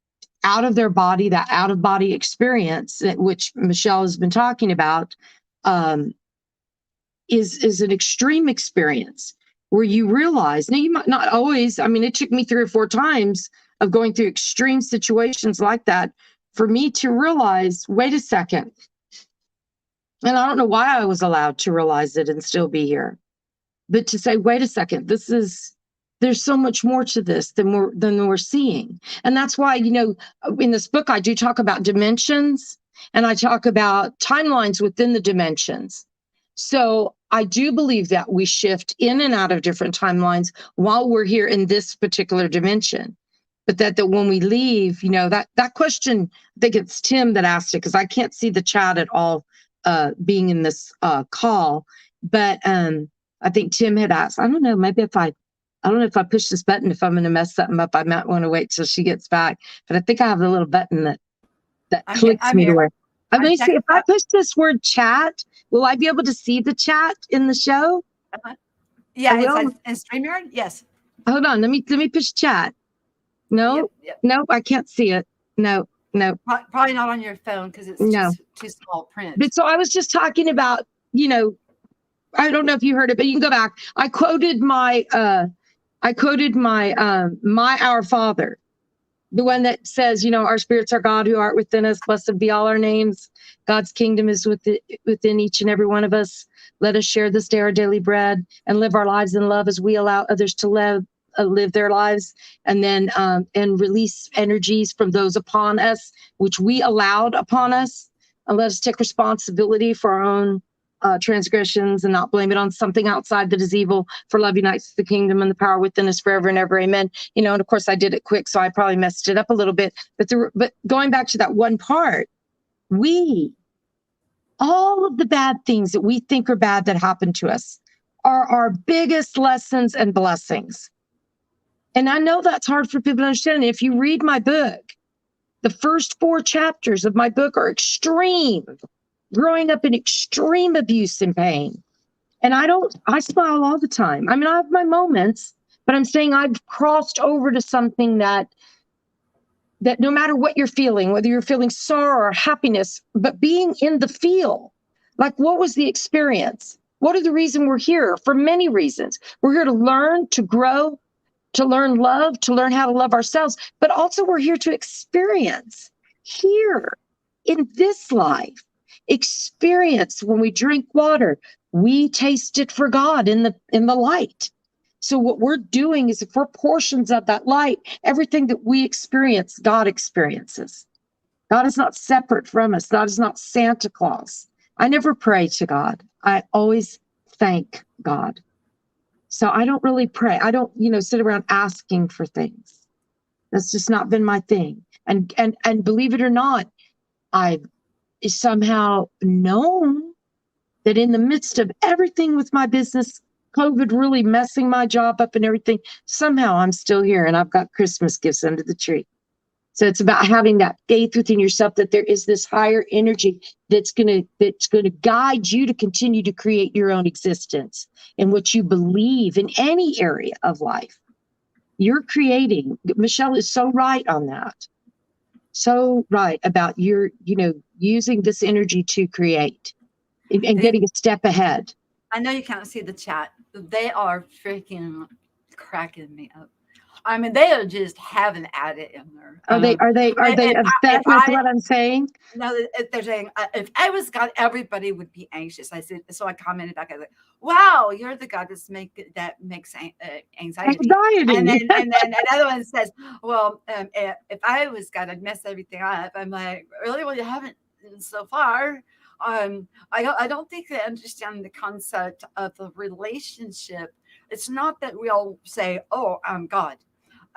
of their body, that out of body experience, which Michelle has been talking about, is an extreme experience where you realize, now you might not always, it took me 3 or 4 times of going through extreme situations like that for me to realize, wait a second. And I don't know why I was allowed to realize it and still be here, but to say, wait a second, there's so much more to this than we're seeing. And that's why, in this book, I do talk about dimensions, and I talk about timelines within the dimensions. So I do believe that we shift in and out of different timelines while we're here in this particular dimension. But that when we leave, that question, I think it's Tim that asked it, because I can't see the chat at all being in this call. But I think Tim had asked, I don't know if I push this button, if I'm going to mess something up, I might want to wait till she gets back. But I think I have the little button that clicks me to where. Let me see, if I push this word chat, will I be able to see the chat in the show? Yeah, it's in StreamYard. Yes. Hold on, let me push chat. No, yep. Nope, I can't see it. No. Probably not on your phone, because it's too small print. But so I was just talking about, I don't know if you heard it, but you can go back. I quoted my my Our Father, the one that says, our spirits are God who art within us. Blessed be all our names. God's kingdom is within each and every one of us. Let us share this day our daily bread and live our lives in love as we allow others to live their lives, and then and release energies from those upon us, which we allowed upon us. And let us take responsibility for our own transgressions and not blame it on something outside that is evil. For love unites the kingdom and the power within us forever and ever. Amen. And of course I did it quick, so I probably messed it up a little bit. But going back to that one part, we all of the bad things that we think are bad that happen to us are our biggest lessons and blessings. And I know that's hard for people to understand. If you read my book, the first 4 chapters of my book are extreme, growing up in extreme abuse and pain. And I smile all the time. I mean, I have my moments, but I'm saying I've crossed over to something that no matter what you're feeling, whether you're feeling sorrow or happiness, but being in the feel, like what was the experience? What are the reasons we're here? For many reasons. We're here to learn, to grow, to learn love, to learn how to love ourselves, but also we're here to experience here in this life. Experience when we drink water, we taste it for God in the light. So what we're doing is if we're portions of that light, everything that we experience, God experiences. God is not separate from us. God is not Santa Claus. I never pray to God. I always thank God. So I don't really pray. I don't, sit around asking for things. That's just not been my thing. And believe it or not, I've somehow known that in the midst of everything with my business, COVID really messing my job up and everything, somehow I'm still here and I've got Christmas gifts under the tree. So it's about having that faith within yourself that there is this higher energy that's gonna guide you to continue to create your own existence in what you believe in any area of life. You're creating. Michelle is so right on that. So right about your, using this energy to create and getting a step ahead. I know you can't see the chat. They are freaking cracking me up. I mean, they are just having at it in there. Are they upset with what I'm saying? No, they're saying if I was God, everybody would be anxious. I said, so I commented back. I was like, "Wow, you're the God that makes anxiety." And then another one says, "Well, if I was God, I'd mess everything up." I'm like, "Really? Well, you haven't so far." I don't think they understand the concept of the relationship. It's not that we all say, "Oh, I'm God."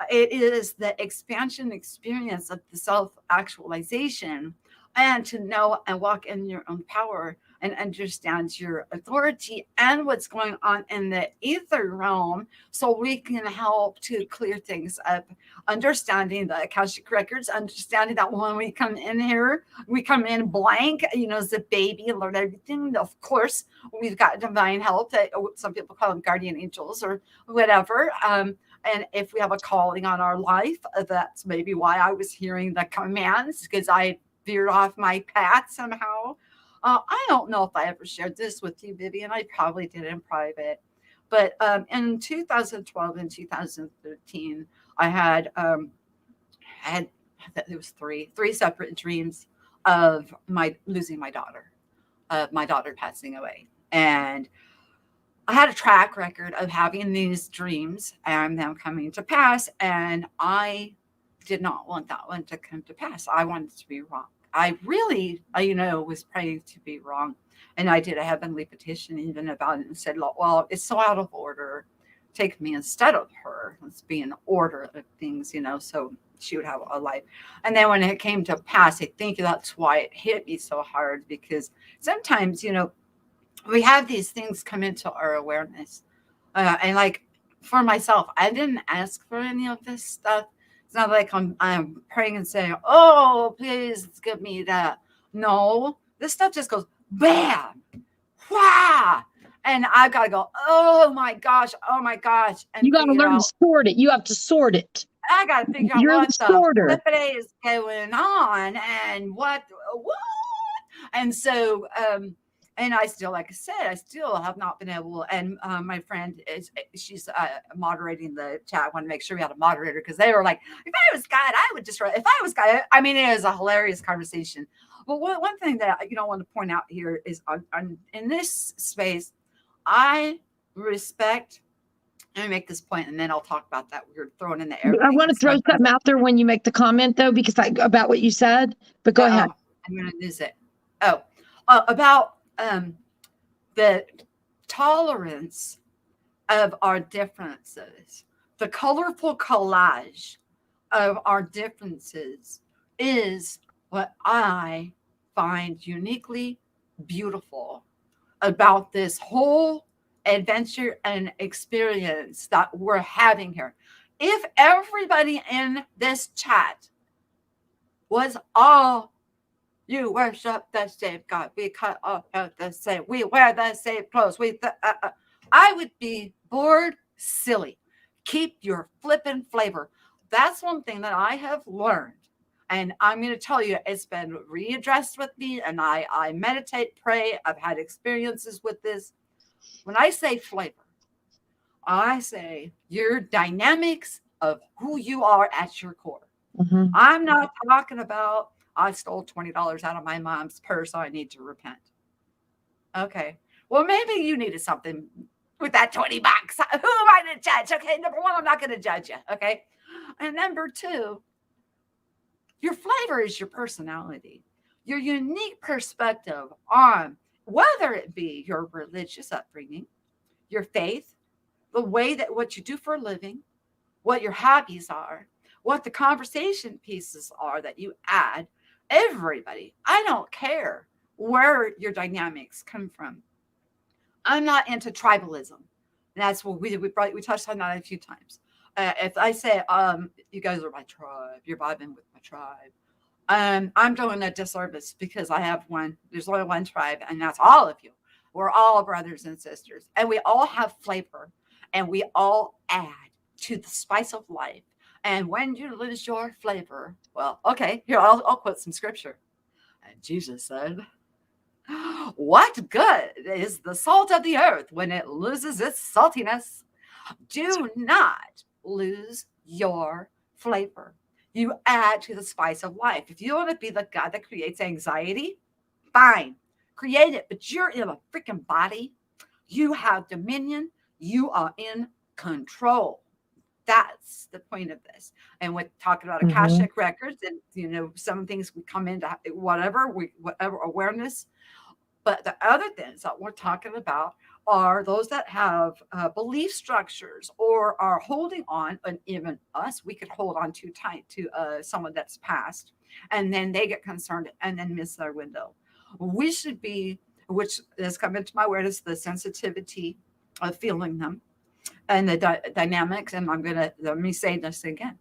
It is the expansion experience of the self actualization and to know and walk in your own power and understand your authority and what's going on in the ether realm so we can help to clear things up. Understanding the Akashic records, understanding that when we come in here, we come in blank, as a baby and learn everything. Of course, we've got divine help that some people call them guardian angels or whatever. And if we have a calling on our life, that's maybe why I was hearing the commands because I veered off my path somehow. I don't know if I ever shared this with you, Vivian. I probably did in private. But in 2012 and 2013, I had there was three separate dreams of losing my daughter, my daughter passing away. And I had a track record of having these dreams and them coming to pass. And I did not want that one to come to pass. I wanted to be wrong. I really, was praying to be wrong. And I did a heavenly petition even about it and said, well, it's so out of order. Take me instead of her. Let's be in order of things, so she would have a life. And then when it came to pass, I think that's why it hit me so hard because sometimes, we have these things come into our awareness. And like for myself, I didn't ask for any of this stuff. It's not like I'm praying and saying, oh, please give me that. No, this stuff just goes bam, wah. And I got to go, oh my gosh. And you got to learn to sort it. You have to sort it. I got to figure out what the flippity is going on and what. And so, and I still, like I said, I still have not been able. And my friend she's moderating the chat. I want to make sure we had a moderator because they were like, if I was God, I would just. If I was God, I mean, it is a hilarious conversation. But one thing that I want to point out here is in this space, I respect. Let me make this point, and then I'll talk about that. We're throwing in the air. I want to throw something out there when you make the comment, though, because about what you said. But go ahead. I'm going to lose it. About the tolerance of our differences, the colorful collage of our differences is what I find uniquely beautiful about this whole adventure and experience that we're having here. If everybody in this chat was all, you worship the same God, we cut off the same, we wear the same clothes, I would be bored silly. Keep your flippin' flavor. That's one thing that I have learned. And I'm going to tell you, it's been readdressed with me, and I meditate, pray. I've had experiences with this. When I say flavor, I say your dynamics of who you are at your core. Mm-hmm. I'm not talking about I stole $20 out of my mom's purse, so I need to repent. Okay. Well, maybe you needed something with that 20 bucks. Who am I to judge? Okay. Number one, I'm not going to judge you. Okay. And number two, your flavor is your personality, your unique perspective on whether it be your religious upbringing, your faith, the way that what you do for a living, what your hobbies are, what the conversation pieces are that you add. Everybody, I don't care where your dynamics come from. I'm not into tribalism. That's what we touched on that a few times. If I say, you guys are my tribe, you're vibing with my tribe, I'm doing a disservice because I have one. There's only one tribe, and that's all of you. We're all brothers and sisters, and we all have flavor, and we all add to the spice of life. And when you lose your flavor, well, okay, here, I'll quote some scripture. And Jesus said, what good is the salt of the earth when it loses its saltiness? Do not lose your flavor. You add to the spice of life. If you want to be the God that creates anxiety, fine, create it. But you're in a freaking body. You have dominion. You are in control. That's the point of this. And with talking about Akashic records, and some things we come into whatever awareness. But the other things that we're talking about are those that have belief structures or are holding on, and even us, we could hold on too tight to someone that's passed, and then they get concerned and then miss their window. We should be, which has come into my awareness, the sensitivity of feeling them and the dynamics. And let me say this again.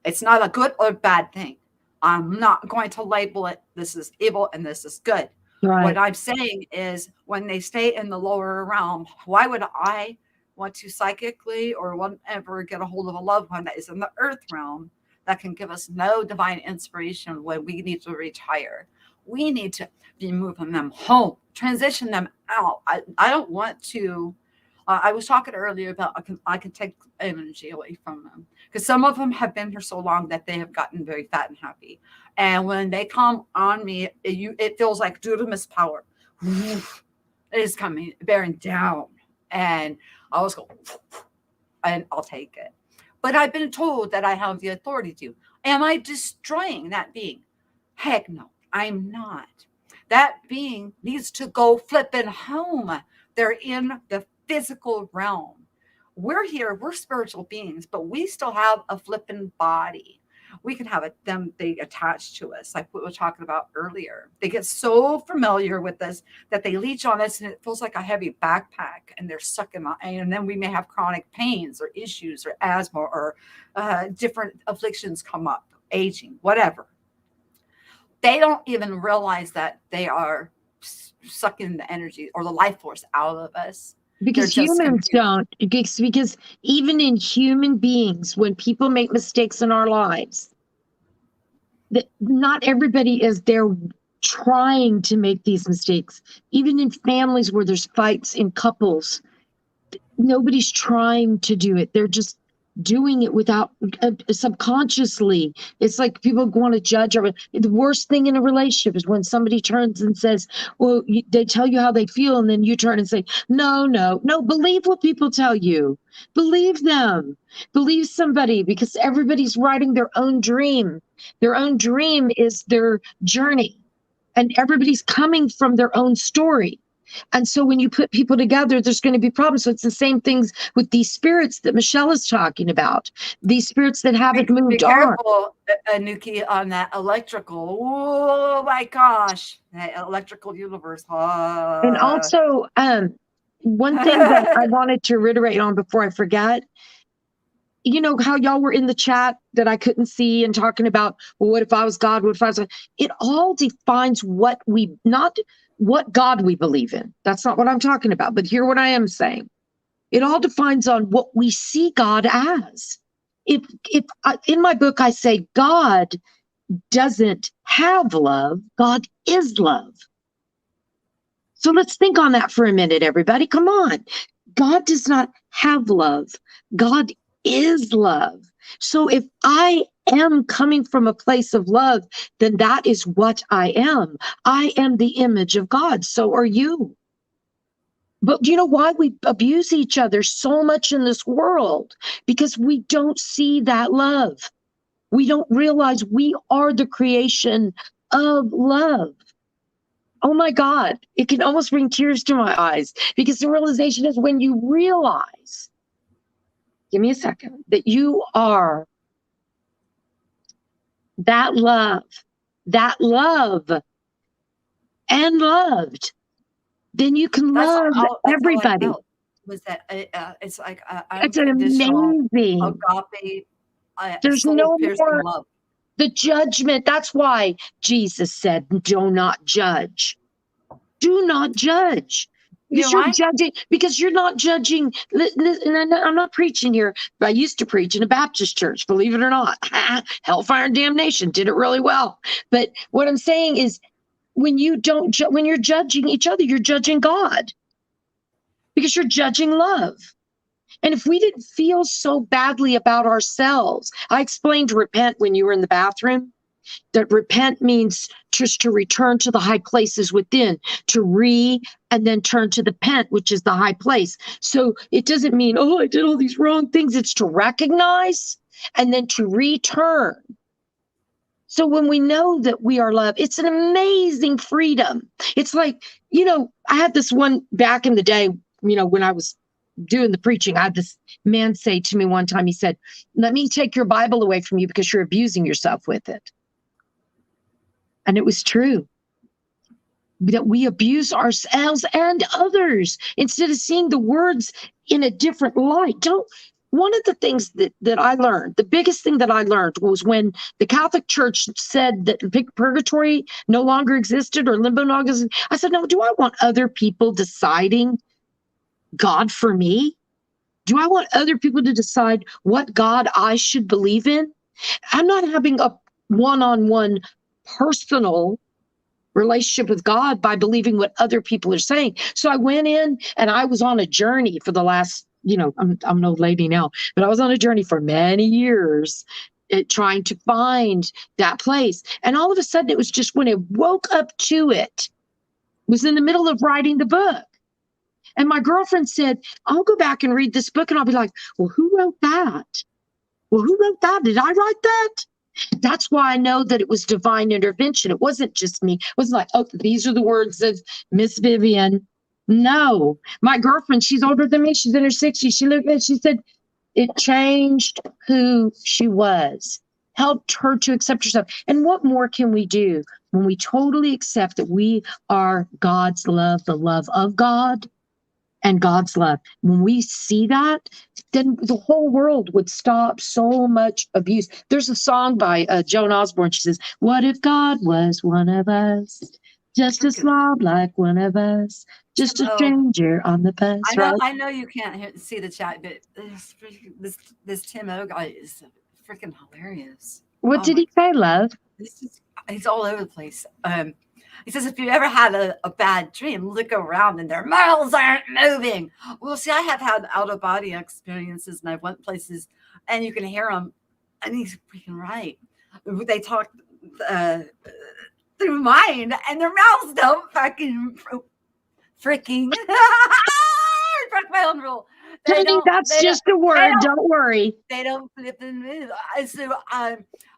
It's not a good or bad thing. I'm not going to label it, this is evil and this is good. Right. What I'm saying is when they stay in the lower realm, why would I want to psychically or whatever get a hold of a loved one that is in the earth realm that can give us no divine inspiration when we need to reach higher? We need to be moving them home, transition them out. I don't want to. I was talking earlier about I can take energy away from them because some of them have been here so long that they have gotten very fat and happy. And when they come on me, it feels like dunamis power. It is coming, bearing down. And I was going, and I'll take it. But I've been told that I have the authority to. Am I destroying that being? Heck no, I'm not. That being needs to go flipping home. They're in the physical realm. We're here, we're spiritual beings, but we still have a flipping body. We can have they attach to us, like we were talking about earlier. They get so familiar with us that they leech on us, and it feels like a heavy backpack, and they're sucking on. And then we may have chronic pains or issues or asthma or different afflictions come up, aging, whatever. They don't even realize that they are sucking the energy or the life force out of us. Because humans don't. Because even in human beings, when people make mistakes in our lives, not everybody is there trying to make these mistakes. Even in families where there's fights in couples, nobody's trying to do it. They're just doing it without subconsciously. It's like people want to judge. The worst thing in a relationship is when somebody turns and says, well, they tell you how they feel, and then you turn and say, no, believe what people tell you. Believe them. Believe somebody, because everybody's writing their own dream. Their own dream is their journey, and everybody's coming from their own story. And so when you put people together, there's going to be problems. So it's the same things with these spirits that Michelle is talking about, these spirits that haven't Be moved on. careful, Nuki, on that electrical. Oh my gosh, that electrical universe. And also, one thing that I wanted to reiterate on before I forget, you know how y'all were in the chat that I couldn't see and talking about, well, what if I was God? What if I was? It all defines what not what God we believe in. That's not what I'm talking about. But hear what I am saying. It all defines on what we see God as. If in my book I say God doesn't have love, God is love. So let's think on that for a minute, everybody. Come on. God does not have love. God is love. So if I am coming from a place of love, then that is what I am. I am the image of God. So are you. But do you know why we abuse each other so much in this world? Because we don't see that love. We don't realize we are the creation of love. Oh my God, it can almost bring tears to my eyes, because the realization is when you realize, give me a second, that you are that love and loved, then you can love that's all I everybody. felt was that it's like It's unconditional, amazing. agape, There's no soul-piercing more love. the judgment. That's why Jesus said, do not judge. Do not judge. Because you're judging, because you're not judging. And I'm not preaching here, but I used to preach in a Baptist church, believe it or not. Hellfire and damnation, did it really well. But what I'm saying is, when you don't, when you're judging each other, you're judging God, because you're judging love. And if we didn't feel so badly about ourselves, I explained repent when you were in the bathroom. That repent means just to return to the high places within, to and then turn to the pent, which is the high place. So it doesn't mean, oh, I did all these wrong things. It's to recognize and then to return. So when we know that we are loved, it's an amazing freedom. It's like, I had this one back in the day, when I was doing the preaching, I had this man say to me one time, he said, let me take your Bible away from you because you're abusing yourself with it. And it was true, that we abuse ourselves and others instead of seeing the words in a different light. One of the things that I learned, the biggest thing that I learned, was when the Catholic Church said that purgatory no longer existed or limbo no longer existed. I said, no, do I want other people deciding God for me? Do I want other people to decide what God I should believe in? I'm not having a one-on-one personal relationship with God by believing what other people are saying. So I went in and I was on a journey for the last, I'm an old lady now, but I was on a journey for many years trying to find that place. And all of a sudden, it was just when I woke up to it, was in the middle of writing the book. And my girlfriend said, I'll go back and read this book. And I'll be like, well, who wrote that? Well, who wrote that? Did I write that? That's why I know that it was divine intervention. It wasn't just me. It wasn't like, oh, these are the words of Miss Vivian. No, my girlfriend, she's older than me. She's in her 60s. She looked at it, she said, it changed who she was, helped her to accept herself. And what more can we do when we totally accept that we are God's love, the love of God, and God's love? When we see that, then the whole world would stop so much abuse. There's a song by Joan Osborne. She says, what if God was one of us? Just a slob like one of us. Just a stranger on the bus. I know you can't see the chat, but this Tim O guy is freaking hilarious. What did he say, love? He's all over the place. He says, if you ever had a bad dream, look around and their mouths aren't moving. Well, see, I have had out-of-body experiences, and I went places, and you can hear them, and he's freaking right. They talk through mine, and their mouths don't freaking broke my own rule. That's just a word. Don't worry. They don't flip and move. So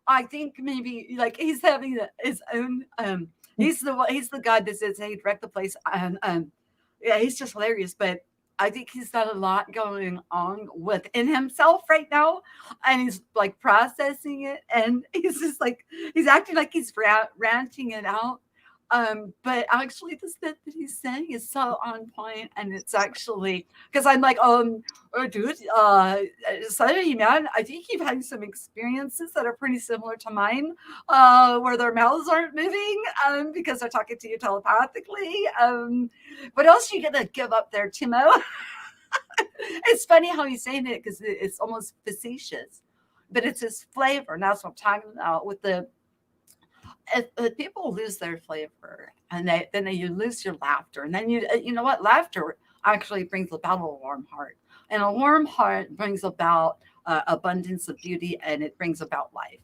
I think maybe like he's having his own. He's the guy that says, "Hey, direct the place." And Yeah, he's just hilarious. But I think he's got a lot going on within himself right now, and he's like processing it, and he's just like he's acting like he's ranting it out. But actually, the stuff that he's saying is so on point, and it's actually because I'm like, oh, dude, sorry, man. I think you've had some experiences that are pretty similar to mine, where their mouths aren't moving, because they're talking to you telepathically. What else are you gonna give up there, Timo? It's funny how he's saying it because it's almost facetious, but it's his flavor. And that's what I'm talking about with the if people lose their flavor and then you lose your laughter, and then you know what, laughter actually brings about a warm heart, and a warm heart brings about abundance of beauty, and it brings about life.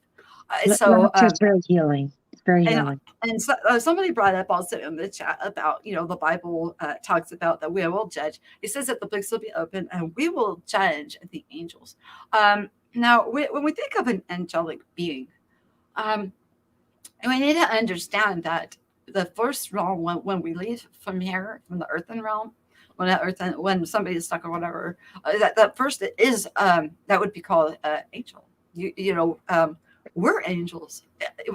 So it's very healing. It's very and healing. and so, somebody brought up also in the chat about, the Bible talks about that we will judge. It says that the books will be open and we will judge the angels. Now, when we think of an angelic being, um, we need to understand that the first realm, when we leave from here, from the earthen realm, when somebody is stuck or whatever, that first is that would be called angel. We're angels.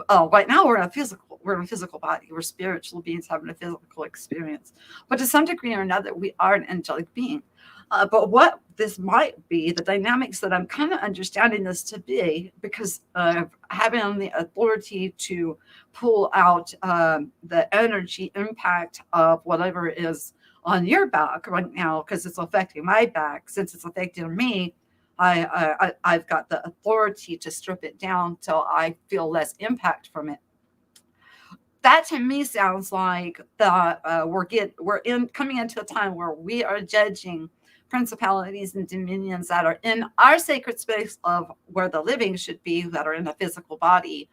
Right now we're in a physical body. We're spiritual beings having a physical experience, but to some degree or another, we are an angelic being. But what this might be, the dynamics that I'm kind of understanding this to be, because of having the authority to pull out the energy impact of whatever is on your back right now, because it's affecting my back. Since it's affecting me, I've got the authority to strip it down till I feel less impact from it. That to me sounds like that we're coming into a time where we are judging principalities and dominions that are in our sacred space of where the living should be, that are in a physical body,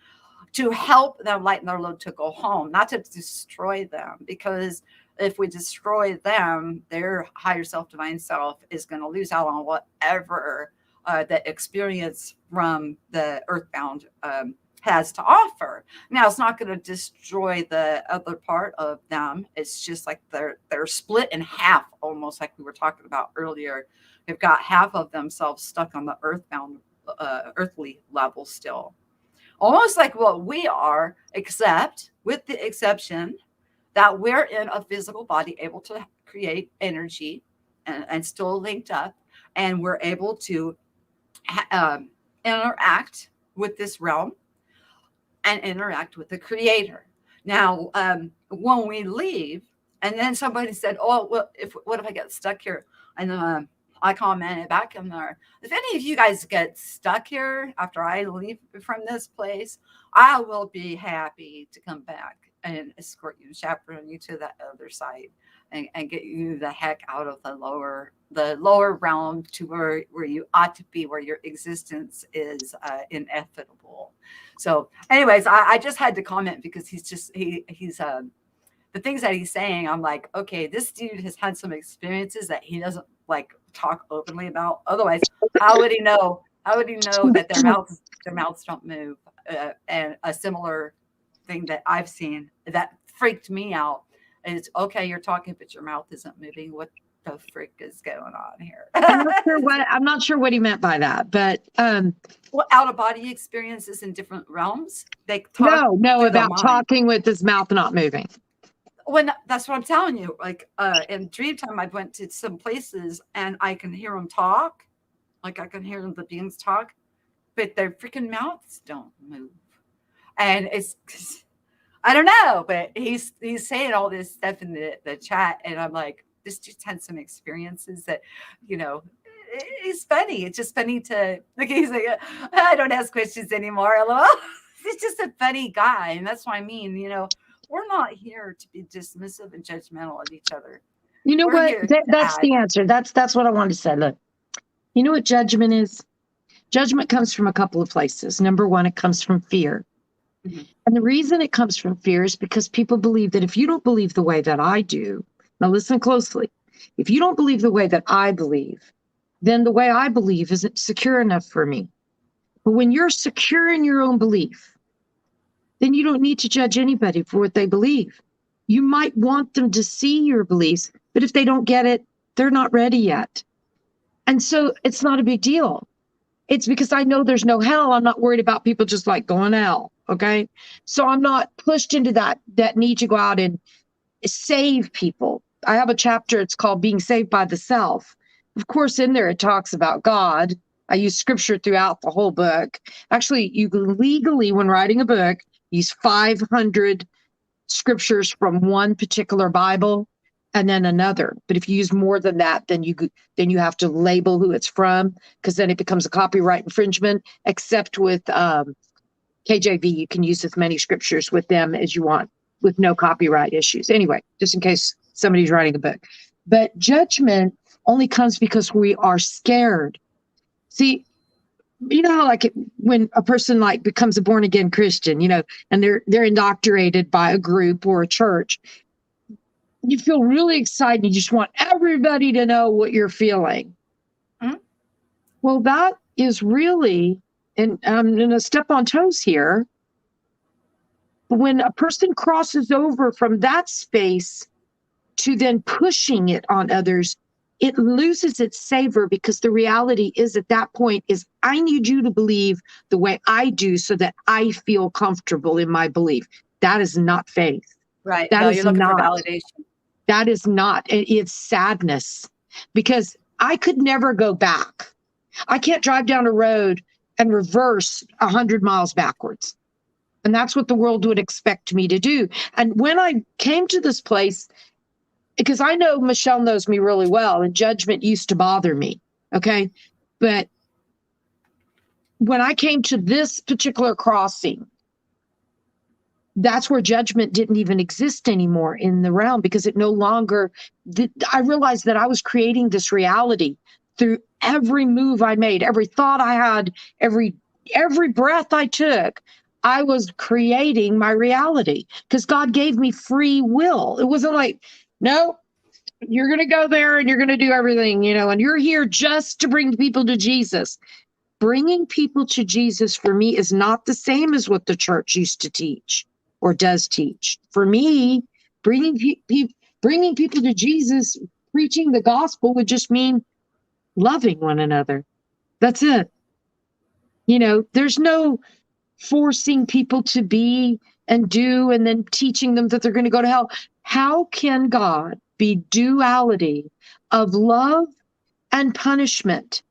to help them lighten their load to go home, not to destroy them. Because if we destroy them, their higher self, divine self, is going to lose out on whatever the experience from the earthbound has to offer. Now, it's not going to destroy the other part of them. It's just like they're split in half, almost like we were talking about earlier. They've got half of themselves stuck on the earthbound, earthly level still. Almost like what we are, except with the exception that we're in a physical body able to create energy and still linked up, and we're able to interact with this realm and interact with the creator. Now, when we leave, and then somebody said, oh, well, what if I get stuck here? And I commented back in there, if any of you guys get stuck here after I leave from this place, I will be happy to come back and escort you and chaperone you to that other side, and get you the heck out of the lower realm to where you ought to be, where your existence is inevitable. So anyways, I just had to comment because he's the things that he's saying, I'm like, okay, this dude has had some experiences that he doesn't like talk openly about. Otherwise, how would he know that their mouths don't move? And a similar thing that I've seen that freaked me out is, okay, you're talking, but your mouth isn't moving. What the frick is going on here? I'm not sure what he meant by that, but well, out of body experiences in different realms. They talk about talking with his mouth not moving. When that's what I'm telling you. Like in dream time, I went to some places and I can hear them talk, like I can hear the beings talk, but their freaking mouths don't move. And it's, I don't know, but he's saying all this stuff in the chat, and I'm like, this just had some experiences that, it's funny. It's just funny to look. He's like, I don't ask questions anymore. He's just a funny guy, and that's what I mean. We're not here to be dismissive and judgmental of each other. You know what? That's the answer. That's what I wanted to say. Look, you know what judgment is? Judgment comes from a couple of places. Number one, it comes from fear. Mm-hmm. And the reason it comes from fear is because people believe that if you don't believe the way that I do, now listen closely, if you don't believe the way that I believe, then the way I believe isn't secure enough for me. But when you're secure in your own belief, then you don't need to judge anybody for what they believe. You might want them to see your beliefs, But if they don't get it, they're not ready yet. And so it's not a big deal. It's because I know there's no hell. I'm not worried about people just like going to hell. Okay. So I'm not pushed into that need to go out and save people. I have a chapter, it's called Being Saved by the Self. Of course, in there it talks about God. I use scripture throughout the whole book. Actually, you can legally, when writing a book, use 500 scriptures from one particular Bible and then another. But if you use more than that, then you have to label who it's from, because then it becomes a copyright infringement. Except with KJV, you can use as many scriptures with them as you want, with no copyright issues. Anyway, just in case somebody's writing a book. But judgment only comes because we are scared. See, you know how when a person like becomes a born again Christian, and they're indoctrinated by a group or a church, you feel really excited. You just want everybody to know what you're feeling. Mm-hmm. Well, that is really, and I'm going to step on toes here, when a person crosses over from that space to then pushing it on others, it loses its savor, because the reality is at that point is, I need you to believe the way I do so that I feel comfortable in my belief. That is not faith. Right. That no, is you're looking not for validation. That is not. It's sadness, because I could never go back. I can't drive down a road and reverse 100 miles backwards. And that's what the world would expect me to do. And when I came to this place, because I know Michelle knows me really well, and judgment used to bother me. Okay. But when I came to this particular crossing, that's where judgment didn't even exist anymore in the realm, because it no longer, I realized that I was creating this reality through every move I made, every thought I had, every breath I took. I was creating my reality, because God gave me free will. It wasn't like, no, you're going to go there and you're going to do everything, and you're here just to bring people to Jesus. Bringing people to Jesus for me is not the same as what the church used to teach or does teach. For me, bringing people to Jesus, preaching the gospel, would just mean loving one another. That's it. There's no forcing people to be and do and then teaching them that they're going to go to hell. How can God be duality of love and punishment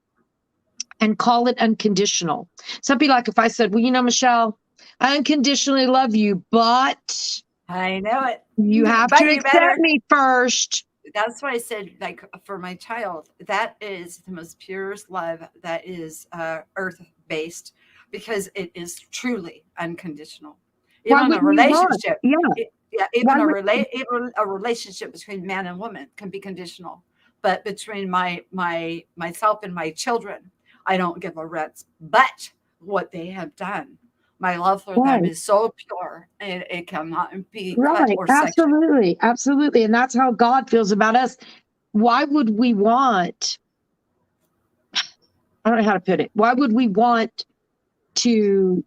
and call it unconditional? So it'd be like if I said, well, Michelle, I unconditionally love you, but I know it. You have to accept me first. That's why I said, like, for my child, that is the most purest love that is earth-based, because it is truly unconditional. Even a relationship, even a relationship between man and woman can be conditional. But between myself and my children, I don't give a rat's butt what they have done. My love for them is so pure, and it cannot be cut or sectioned. Absolutely. And that's how God feels about us. Why would we want, I don't know how to put it, why would we want to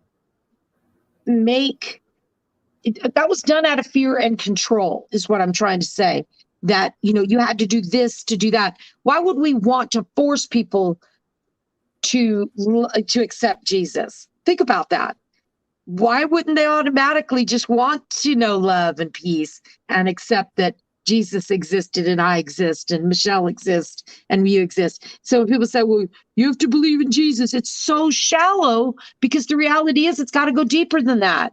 make, that was done out of fear and control, is what I'm trying to say. That, you had to do this to do that. Why would we want to force people to accept Jesus? Think about that. Why wouldn't they automatically just want to know love and peace and accept that Jesus existed and I exist and Michelle exists and you exist? So people say, well, you have to believe in Jesus. It's so shallow, because the reality is it's got to go deeper than that.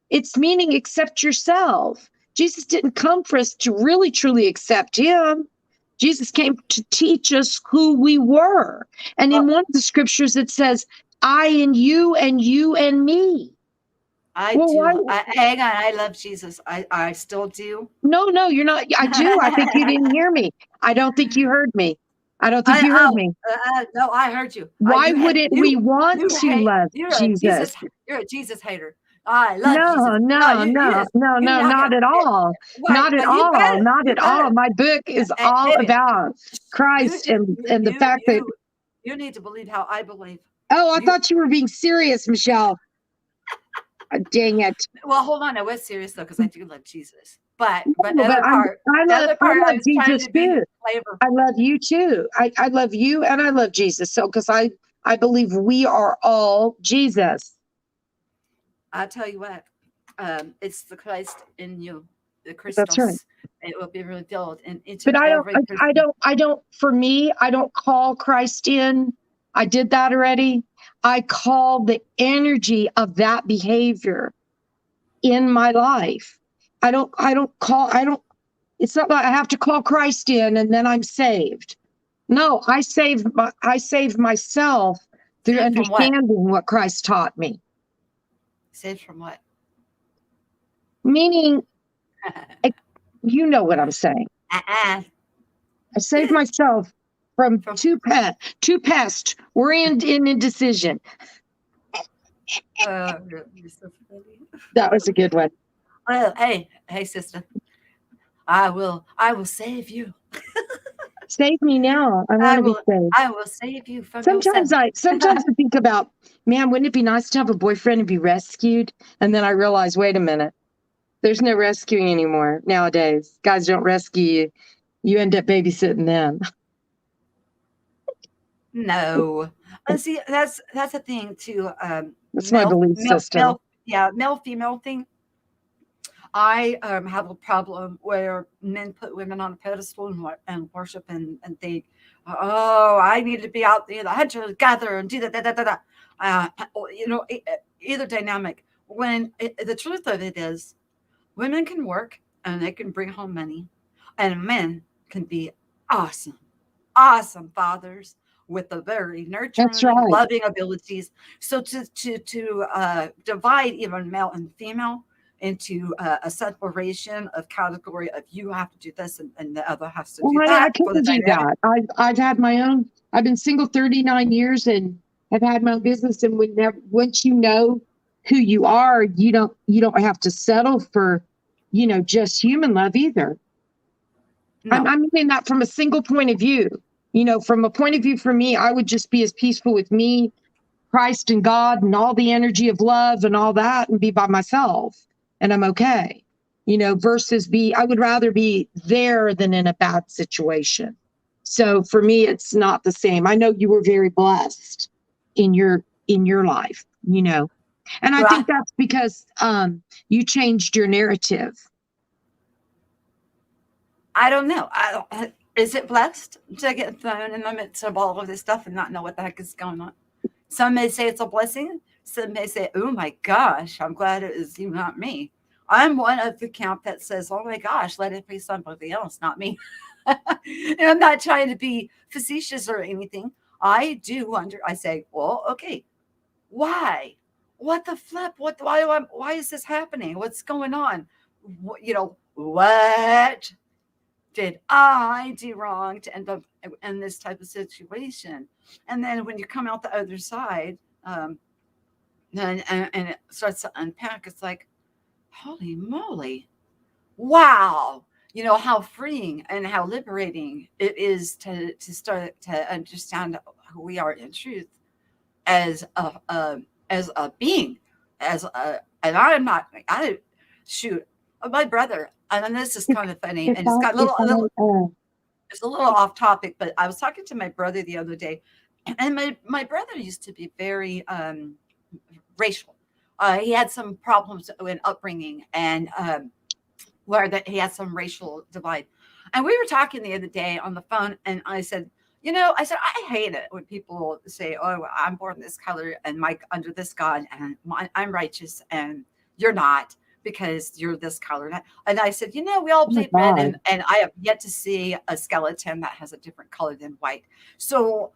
It's meaning accept yourself. Jesus didn't come for us to really, truly accept him. Jesus came to teach us who we were. And in one of the scriptures, it says, I and you and me. I do. Hang on. I love Jesus. I still do. No, you're not. I do. I think you didn't hear me. I don't think you heard me. I don't think you heard me. No, I heard you. Why wouldn't we want to love Jesus? You're a Jesus hater. I love Jesus. No, not at all. Not at all. Not at all. My book is all about Christ and the fact that you need to believe how I believe. Oh, I thought you were being serious, Michelle. Dang it. Well, hold on. I was serious, though, because I do love Jesus. But No, but the other I part, I love was trying Jesus to be too. flavor. I love you too. I love you and I love Jesus. So because I believe we are all Jesus. I tell you what, it's the Christ in you, the That's right. Christos. It will be revealed in each But and every person. I don't, for me, I don't call Christ in. I did that already. I call the energy of that behavior in my life. I don't, it's not like I have to call Christ in and then I'm saved. No, I saved myself through Saved from what? understanding what Christ taught me. Saved from what? Meaning, you know what I'm saying. uh-uh. I saved myself from From two pests. We're in indecision. you're so funny. That was a good one. Oh, hey, sister. I will save you. Save me now. I want I to be will, saved. I will save you from yourself. Sometimes I think about, man, wouldn't it be nice to have a boyfriend and be rescued? And then I realize, wait a minute, there's no rescuing anymore nowadays. Guys don't rescue you. You end up babysitting them. No. And see, that's a thing too. That's my belief system. Yeah, male female thing. I have a problem where men put women on a pedestal and worship and think, oh, I need to be out there, the hunter gather and do that, Uh, either dynamic. The truth of it is, women can work and they can bring home money, and men can be awesome, awesome fathers with the very That's nurturing, right. loving abilities. So to divide even male and female into a separation of category of you have to do this and the other has to Well, do honey, I that for the couldn't do dynamic. that. I've had my own. I've been single 39 years and have had my own business. And once you know who you are, you don't have to settle for, just human love either. No, I'm meaning that from a single point of view. From a point of view for me, I would just be as peaceful with me, Christ and God, and all the energy of love and all that, and be by myself, and I'm okay. Versus I would rather be there than in a bad situation. So for me, it's not the same. I know you were very blessed in your life, and I well, think that's because you changed your narrative. I don't know. Is it blessed to get thrown in the midst of all of this stuff and not know what the heck is going on? Some may say it's a blessing. Some may say, oh my gosh, I'm glad it is you, not me. I'm one of the camp that says, oh my gosh, let it be somebody else, not me. And I'm not trying to be facetious or anything. I say, well, okay, why? What the flip? Why is this happening? What's going on? What did I do wrong to end up in this type of situation? And then when you come out the other side, and it starts to unpack, it's like, holy moly, wow. How freeing and how liberating it is to start to understand who we are in truth as a being, and I shoot, my brother, and this is If kind of funny, if and it's I got if I it's a little off topic, but I was talking to my brother the other day, and my brother used to be very racial. He had some problems in upbringing, and where that he had some racial divide. And we were talking the other day on the phone, and I said, I hate it when people say, "Oh, I'm born this color and Mike under this God, and I'm righteous, and you're not because you're this color." And I said, we all oh my bleed red, God, and I have yet to see a skeleton that has a different color than white. So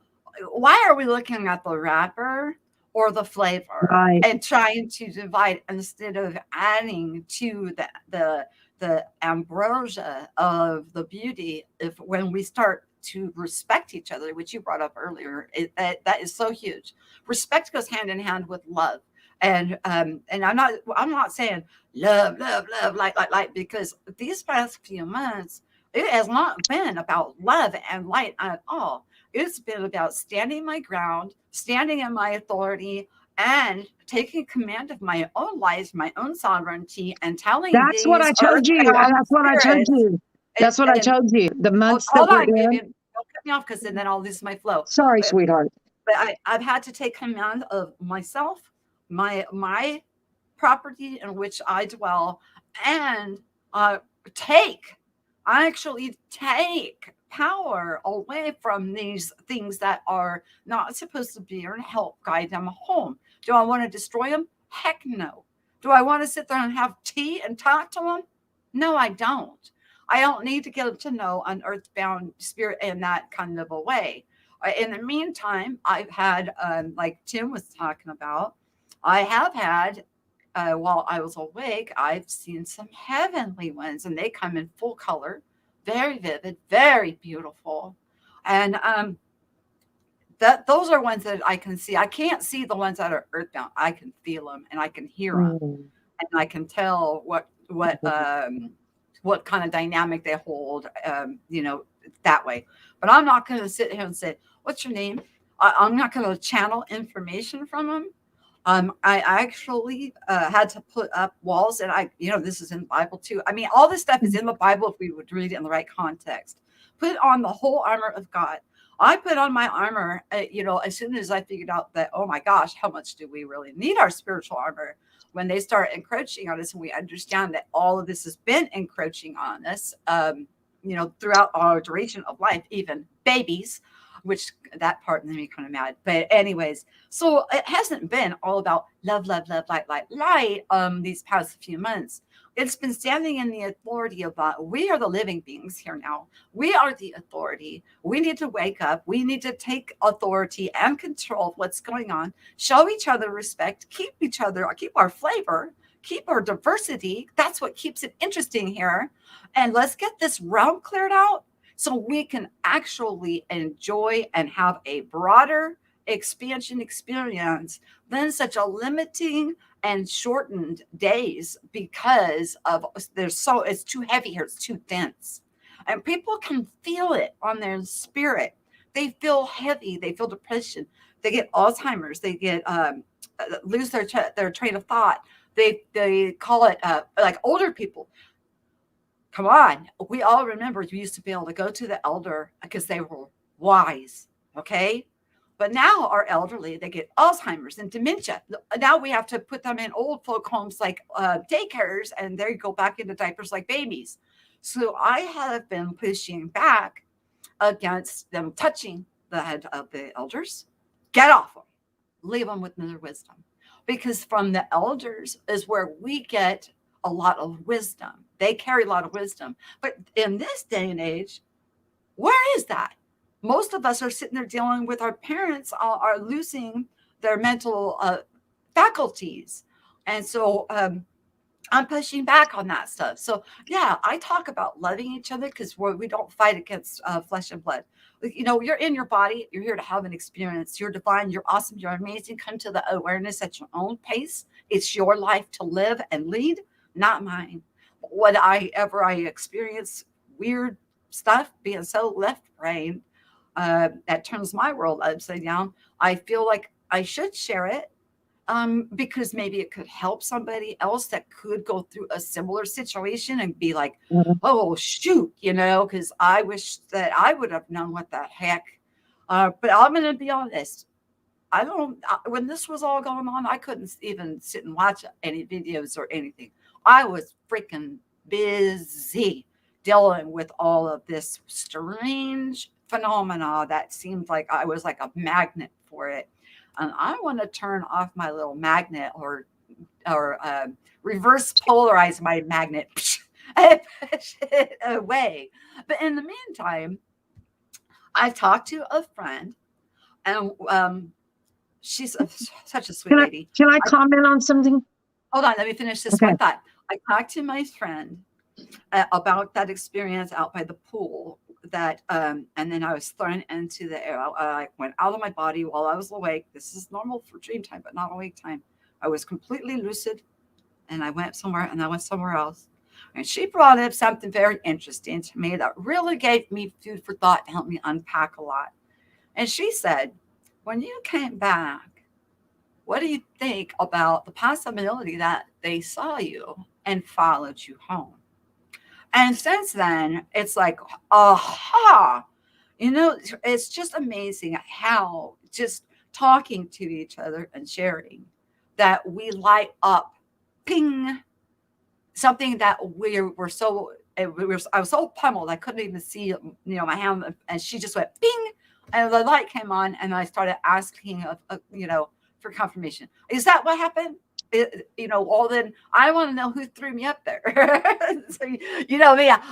why are we looking at the wrapper or the flavor right. and trying to divide instead of adding to the ambrosia of the beauty? If when we start to respect each other, which you brought up earlier, that is so huge. Respect goes hand in hand with love. And I'm not saying love, like, because these past few months, it has not been about love and light at all. It's been about standing my ground, standing in my authority, and taking command of my own life, my own sovereignty, and telling That's what I these told you. earthbound That's what I told spirits. you. That's what I told you. The months that Hold we're on, in. Vivian. Don't cut me off because then I'll lose my flow. Sorry, sweetheart. But I've had to take command of myself, my property in which I dwell, and take, I actually take power away from these things that are not supposed to be here and help guide them home. Do I want to destroy them? Heck no. Do I want to sit there and have tea and talk to them? No, I don't. I don't need to get to know an earthbound spirit in that kind of a way. In the meantime, I've had, like Tim was talking about, I have had, while I was awake, I've seen some heavenly ones, and they come in full color, very vivid, very beautiful. And that those are ones that I can see. I can't see the ones that are earthbound. I can feel them and I can hear them, and I can tell what kind of dynamic they hold, that way. But I'm not going to sit here and say, "What's your name?" I'm not going to channel information from them. I actually had to put up walls, and this is in the Bible too. I mean, all this stuff is in the Bible if we would read it in the right context. Put on the whole armor of God. I put on my armor, as soon as I figured out that, oh my gosh, how much do we really need our spiritual armor? When they start encroaching on us, and we understand that all of this has been encroaching on us, throughout our duration of life, even babies, which that part made me kind of mad. But anyways, so it hasn't been all about love, love, love, light, these past few months. It's been standing in the authority of we are the living beings here now. We are the authority. We need to wake up. We need to take authority and control of what's going on. Show each other respect. Keep our flavor. Keep our diversity. That's what keeps it interesting here. And let's get this realm cleared out so we can actually enjoy and have a broader expansion experience than such a limiting and shortened days, because of it's too heavy here, it's too dense. And people can feel it on their spirit. They feel heavy, they feel depression, they get Alzheimer's, they get lose their train of thought. They call it like older people. Come on, we all remember you used to be able to go to the elder because they were wise, okay? But now our elderly, they get Alzheimer's and dementia. Now we have to put them in old folk homes like daycares, and they go back into diapers like babies. So I have been pushing back against them touching the head of the elders. Get off them. Leave them with their wisdom. Because from the elders is where we get a lot of wisdom. They carry a lot of wisdom. But in this day and age, where is that? Most of us are sitting there dealing with our parents are losing their mental faculties. And so I'm pushing back on that stuff. So yeah, I talk about loving each other because we don't fight against flesh and blood. You're in your body. You're here to have an experience. You're divine. You're awesome. You're amazing. Come to the awareness at your own pace. It's your life to live and lead, not mine. When I experience weird stuff, being so left-brained, that turns my world upside down, I feel like I should share it, because maybe it could help somebody else that could go through a similar situation and be like, oh, shoot, because I wish that I would have known what the heck. But I'm going to be honest. When this was all going on, I couldn't even sit and watch any videos or anything. I was freaking busy dealing with all of this strange phenomena that seemed like I was like a magnet for it. And I want to turn off my little magnet or reverse polarize my magnet and push it away. But in the meantime, I've talked to a friend, and she's such a sweet lady. Can I comment on something? Hold on, let me finish this one thought. I talked to my friend about that experience out by the pool, and then I was thrown into the air. I went out of my body while I was awake. This is normal for dream time, but not awake time. I was completely lucid, and I went somewhere, and I went somewhere else. And she brought up something very interesting to me that really gave me food for thought to help me unpack a lot. And she said, when you came back, what do you think about the possibility that they saw you and followed you home? And since then, it's like, aha, it's just amazing how just talking to each other and sharing that we light up, ping, something that were so, I was so pummeled, I couldn't even see, my hand. And she just went, ping, and the light came on, and I started asking, for confirmation. Is that what happened? Well, then I want to know who threw me up there. So, me,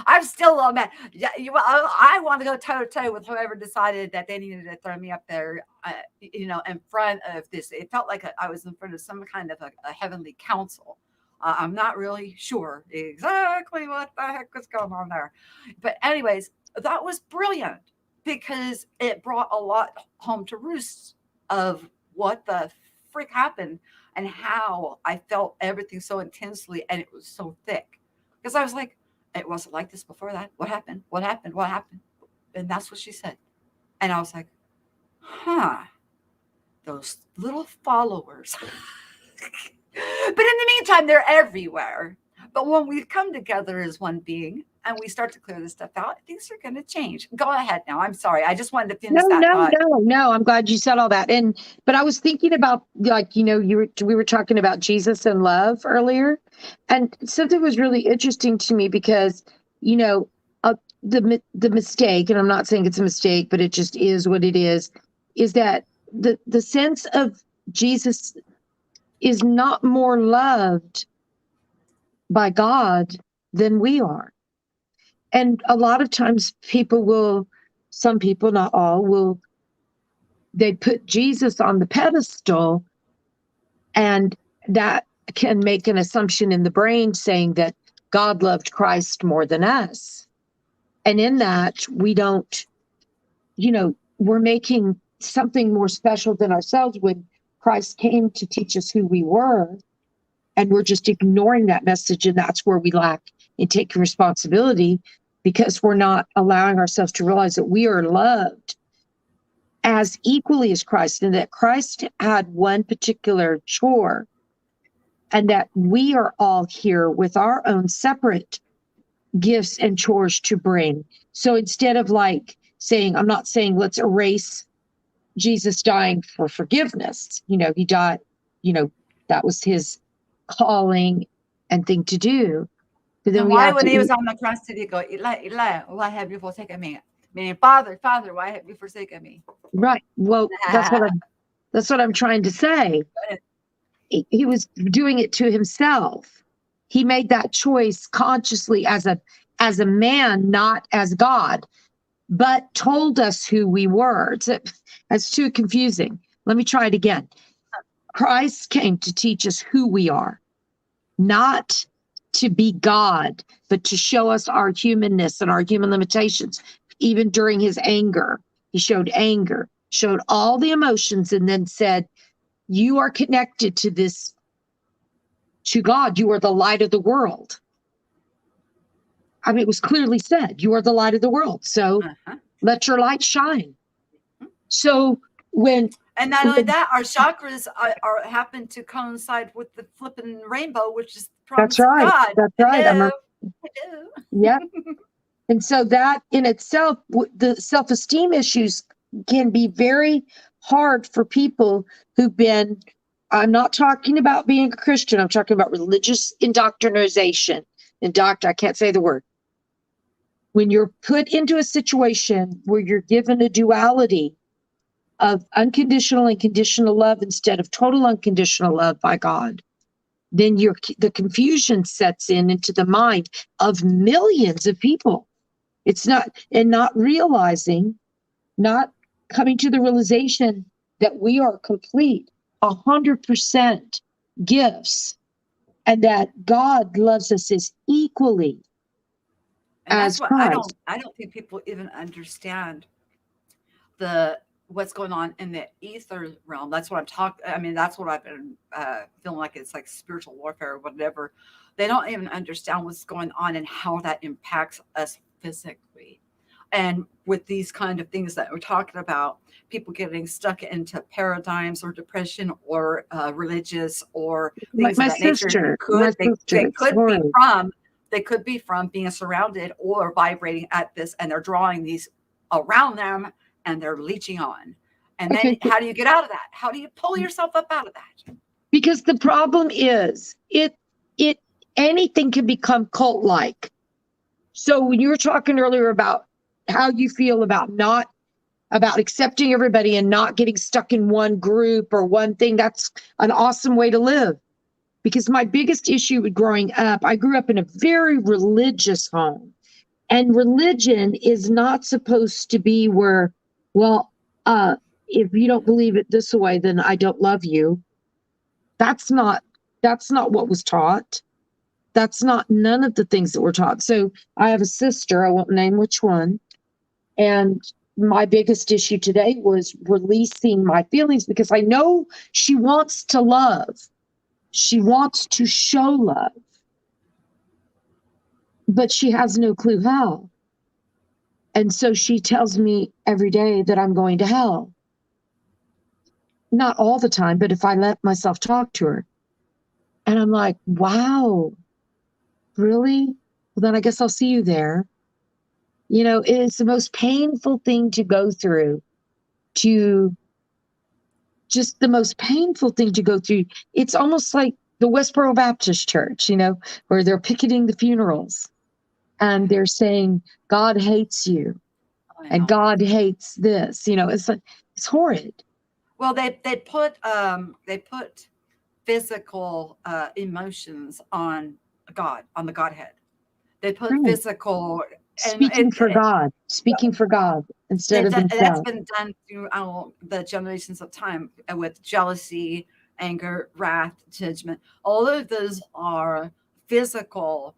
I'm still on that. Yeah, I want to go toe to toe with whoever decided that they needed to throw me up there. In front of this, it felt like I was in front of some kind of a heavenly council. I'm not really sure exactly what the heck was going on there, but anyways, that was brilliant because it brought a lot home to roost of what the frick happened and how I felt everything so intensely, and it was so thick because I was like, it wasn't like this before that. What happened? What happened? What happened? And that's what she said. And I was like, huh, those little followers. But in the meantime, they're everywhere. But when we come together as one being and we start to clear this stuff out, things are going to change. Go ahead now. I'm sorry. I just wanted to finish that thought. No. I'm glad you said all that. But I was thinking about, like, we were talking about Jesus and love earlier, and something was really interesting to me because, the mistake, and I'm not saying it's a mistake, but it just is what it is that the sense of Jesus is not more loved by God than we are. And a lot of times some people, not all, they put Jesus on the pedestal, and that can make an assumption in the brain saying that God loved Christ more than us. And in that, we don't, we're making something more special than ourselves when Christ came to teach us who we were, and we're just ignoring that message. And that's where we lack in taking responsibility, because we're not allowing ourselves to realize that we are loved as equally as Christ, and that Christ had one particular chore, and that we are all here with our own separate gifts and chores to bring. So instead of I'm not saying let's erase Jesus dying for forgiveness. He died, that was his calling and thing to do. But then And why, when he was on the cross, did he go, Eli, why have you forsaken me? Meaning, Father, why have you forsaken me? Right. Well, that's what I'm trying to say. He was doing it to himself. He made that choice consciously as a man, not as God, but told us who we were. That's too confusing. Let me try it again. Christ came to teach us who we are, not to be God, but to show us our humanness and our human limitations. Even during his anger, he showed anger, showed all the emotions, and then said, you are connected to this, to God. You are the light of the world. I mean, it was clearly said, you are the light of the world. So let your light shine. So and not only that, our chakras happen to coincide with the flipping rainbow, which is the promise of God. That's right. Hello. Yeah. And so that in itself, the self-esteem issues can be very hard for people who've been, I'm not talking about being a Christian, I'm talking about religious indoctrination. I can't say the word. When you're put into a situation where you're given a duality of unconditional and conditional love instead of total unconditional love by God, then the confusion sets into the mind of millions of people. Not realizing, not coming to the realization that we are complete, 100% gifts, and that God loves us as equally as Christ. I don't think people even understand what's going on in the ether realm. That's what I'm talking. I mean, that's what I've been feeling like. It's like spiritual warfare or whatever. They don't even understand what's going on and how that impacts us physically. And with these kind of things that we're talking about, people getting stuck into paradigms or depression or religious or things of My that nature, sister, they it's could be horrid. from being surrounded or vibrating at this, and they're drawing these around them, and they're leeching on. And then Okay, how do you get out of that? How do you pull yourself up out of that? because the problem is it anything can become cult like. So when you were talking earlier about how you feel about not about accepting everybody and not getting stuck in one group or one thing, that's an awesome way to live. Because my biggest issue with growing up, I grew up in a very religious home. And religion is not supposed to be where, well, if you don't believe it this way, then I don't love you. That's not what was taught. That's not none of the things that were taught. So I have a sister, I won't name which one, and my biggest issue today was releasing my feelings because I know she wants to love. She wants to show love, but she has no clue how. And so she tells me every day that I'm going to hell. Not all the time, but if I let myself talk to her. And I'm like, wow, really? Well, then I guess I'll see you there. You know, it's the most painful thing to go through, to just the most painful thing to go through. It's almost like the Westboro Baptist Church, you know, where they're picketing the funerals and they're saying, God hates you and God hates this. You know, it's horrid. Well, they put physical emotions on God, on the Godhead. They put Right. physical Speaking for God instead of that's themselves. been done throughout the generations of time with jealousy, anger, wrath, judgment. All of those are physical,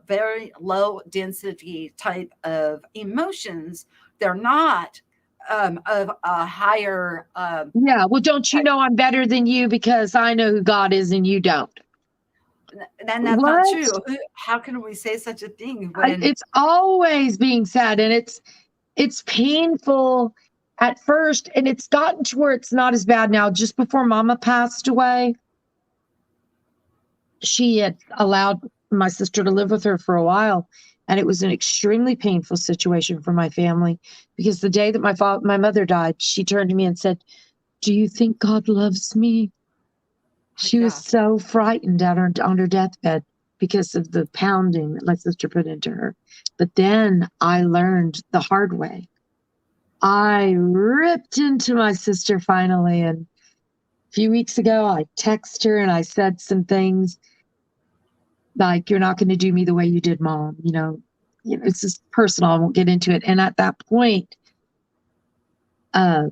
very low density type of emotions. They're not of a higher. Yeah. Well, don't you know I'm better than you because I know who God is and you don't? And that's not What? true. How can we say such a thing when It's always being said, and it's painful at first, and it's gotten to where it's not as bad now. Just before Mama passed away, she had allowed my sister to live with her for a while, and it was an extremely painful situation for my family because the day that my mother died, she turned to me and said, "Do you think God loves me?" She was so frightened on her deathbed because of the pounding that my sister put into her. But then I learned the hard way. I ripped into my sister finally, and a few weeks ago I texted her and I said some things like, "You're not going to do me the way you did Mom." It's just personal. I won't get into it. And at that point, I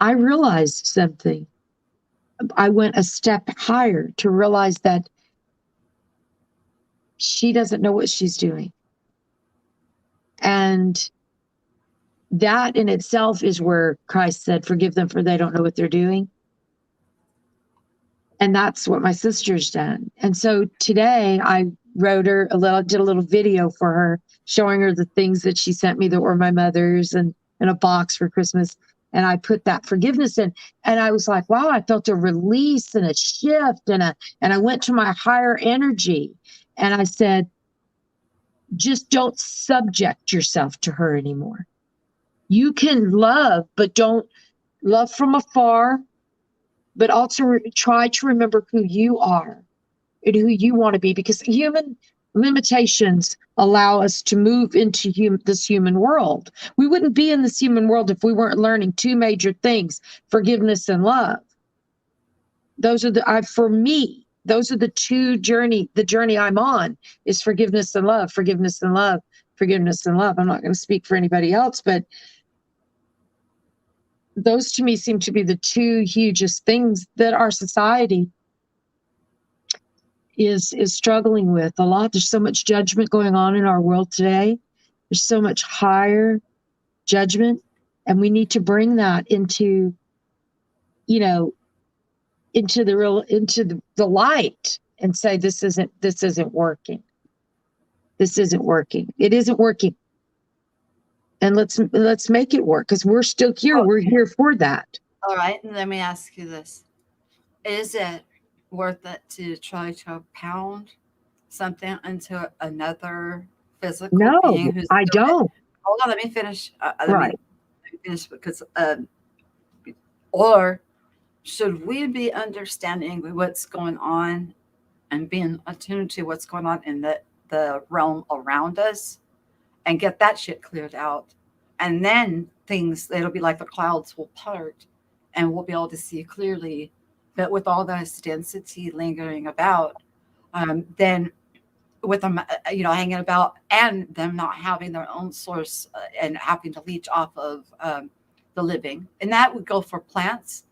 realized something. I went a step higher to realize that she doesn't know what she's doing. And that in itself is where Christ said, "Forgive them for they don't know what they're doing." And that's what my sister's done. And so today I did a little video for her, showing her the things that she sent me that were my mother's and in a box for Christmas. And I put that forgiveness in. And I was like, wow, I felt a release and a shift and I went to my higher energy. And I said, just don't subject yourself to her anymore. You can love, but don't love from afar, but also try to remember who you are and who you want to be, because human limitations allow us to move into this human world. We wouldn't be in this human world if we weren't learning two major things: forgiveness and love. Those are for me, those are the journey I'm on is forgiveness and love, forgiveness and love, forgiveness and love. I'm not going to speak for anybody else, but those to me seem to be the two hugest things that our society is struggling with a lot. There's so much judgment going on in our world today. There's so much higher judgment, and we need to bring that into the light and say, this isn't working. This isn't working. It isn't working. and let's make it work, because we're still here. Oh, We're here for that. all right. And let me ask you this. Is it worth it to try to pound something into another physical No, being who's I doing it? don't. Hold on, let me finish. Right. Let me finish because, or should we be understanding what's going on and being attuned to what's going on in the realm around us and get that shit cleared out? And then things, it'll be like the clouds will part and we'll be able to see clearly. But with all this density lingering about, then with them, hanging about and them not having their own source and having to leech off of the living. And that would go for plants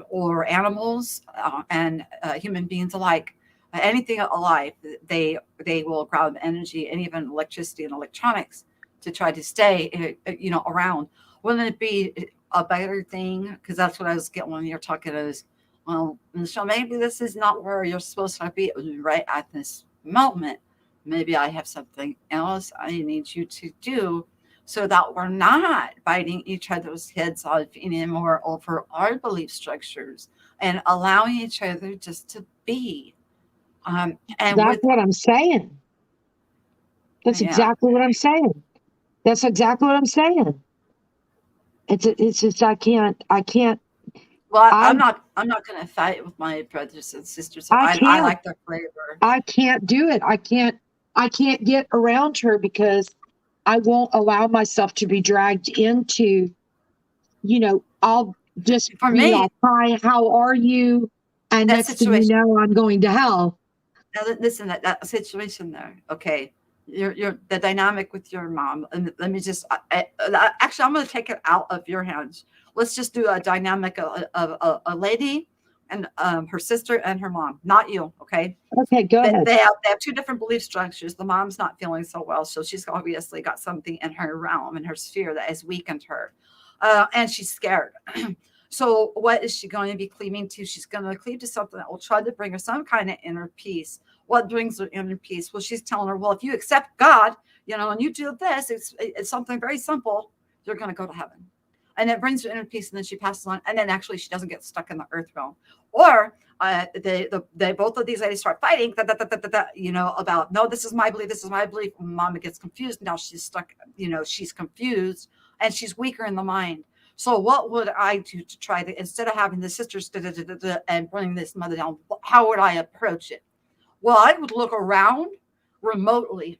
or animals and human beings alike. Anything alive, they will grab energy and even electricity and electronics to try to stay, around. Wouldn't it be a better thing? Because that's what I was getting when you're talking is, well, Michelle, maybe this is not where you're supposed to be right at this moment. Maybe I have something else I need you to do so that we're not biting each other's heads off anymore over our belief structures and allowing each other just to be. And That's with, what I'm saying. That's yeah, exactly what I'm saying. That's exactly what I'm saying. It's just I can't well, I I'm not going to fight with my brothers and sisters. I I can't like their flavor. I can't do it. I can't get around her because I won't allow myself to be dragged into, I'll just For be me, like, hi, how are you? And that next thing you situation. know, I'm going to hell. Now, listen, that situation there, okay? You're the dynamic with your mom, and let me just actually, I'm going to take it out of your hands. Let's just do a dynamic of a lady and her sister and her mom, not you, okay? Okay, go ahead. They have two different belief structures. The mom's not feeling so well, so she's obviously got something in her realm in her sphere that has weakened her, and she's scared. So what is she going to be cleaving to? She's going to cleave to something that will try to bring her some kind of inner peace. What brings her inner peace? Well, she's telling her, well, if you accept God, and you do this, it's something very simple. You're going to go to heaven. And it brings her inner peace, and then she passes on. And then actually, she doesn't get stuck in the earth realm. Or they both of these ladies start fighting, about no, this is my belief, this is my belief. Mama gets confused. Now she's stuck. She's confused, and she's weaker in the mind. So what would I do to try to, instead of having the sisters and bring this mother down, how would I approach it? Well, I would look around remotely.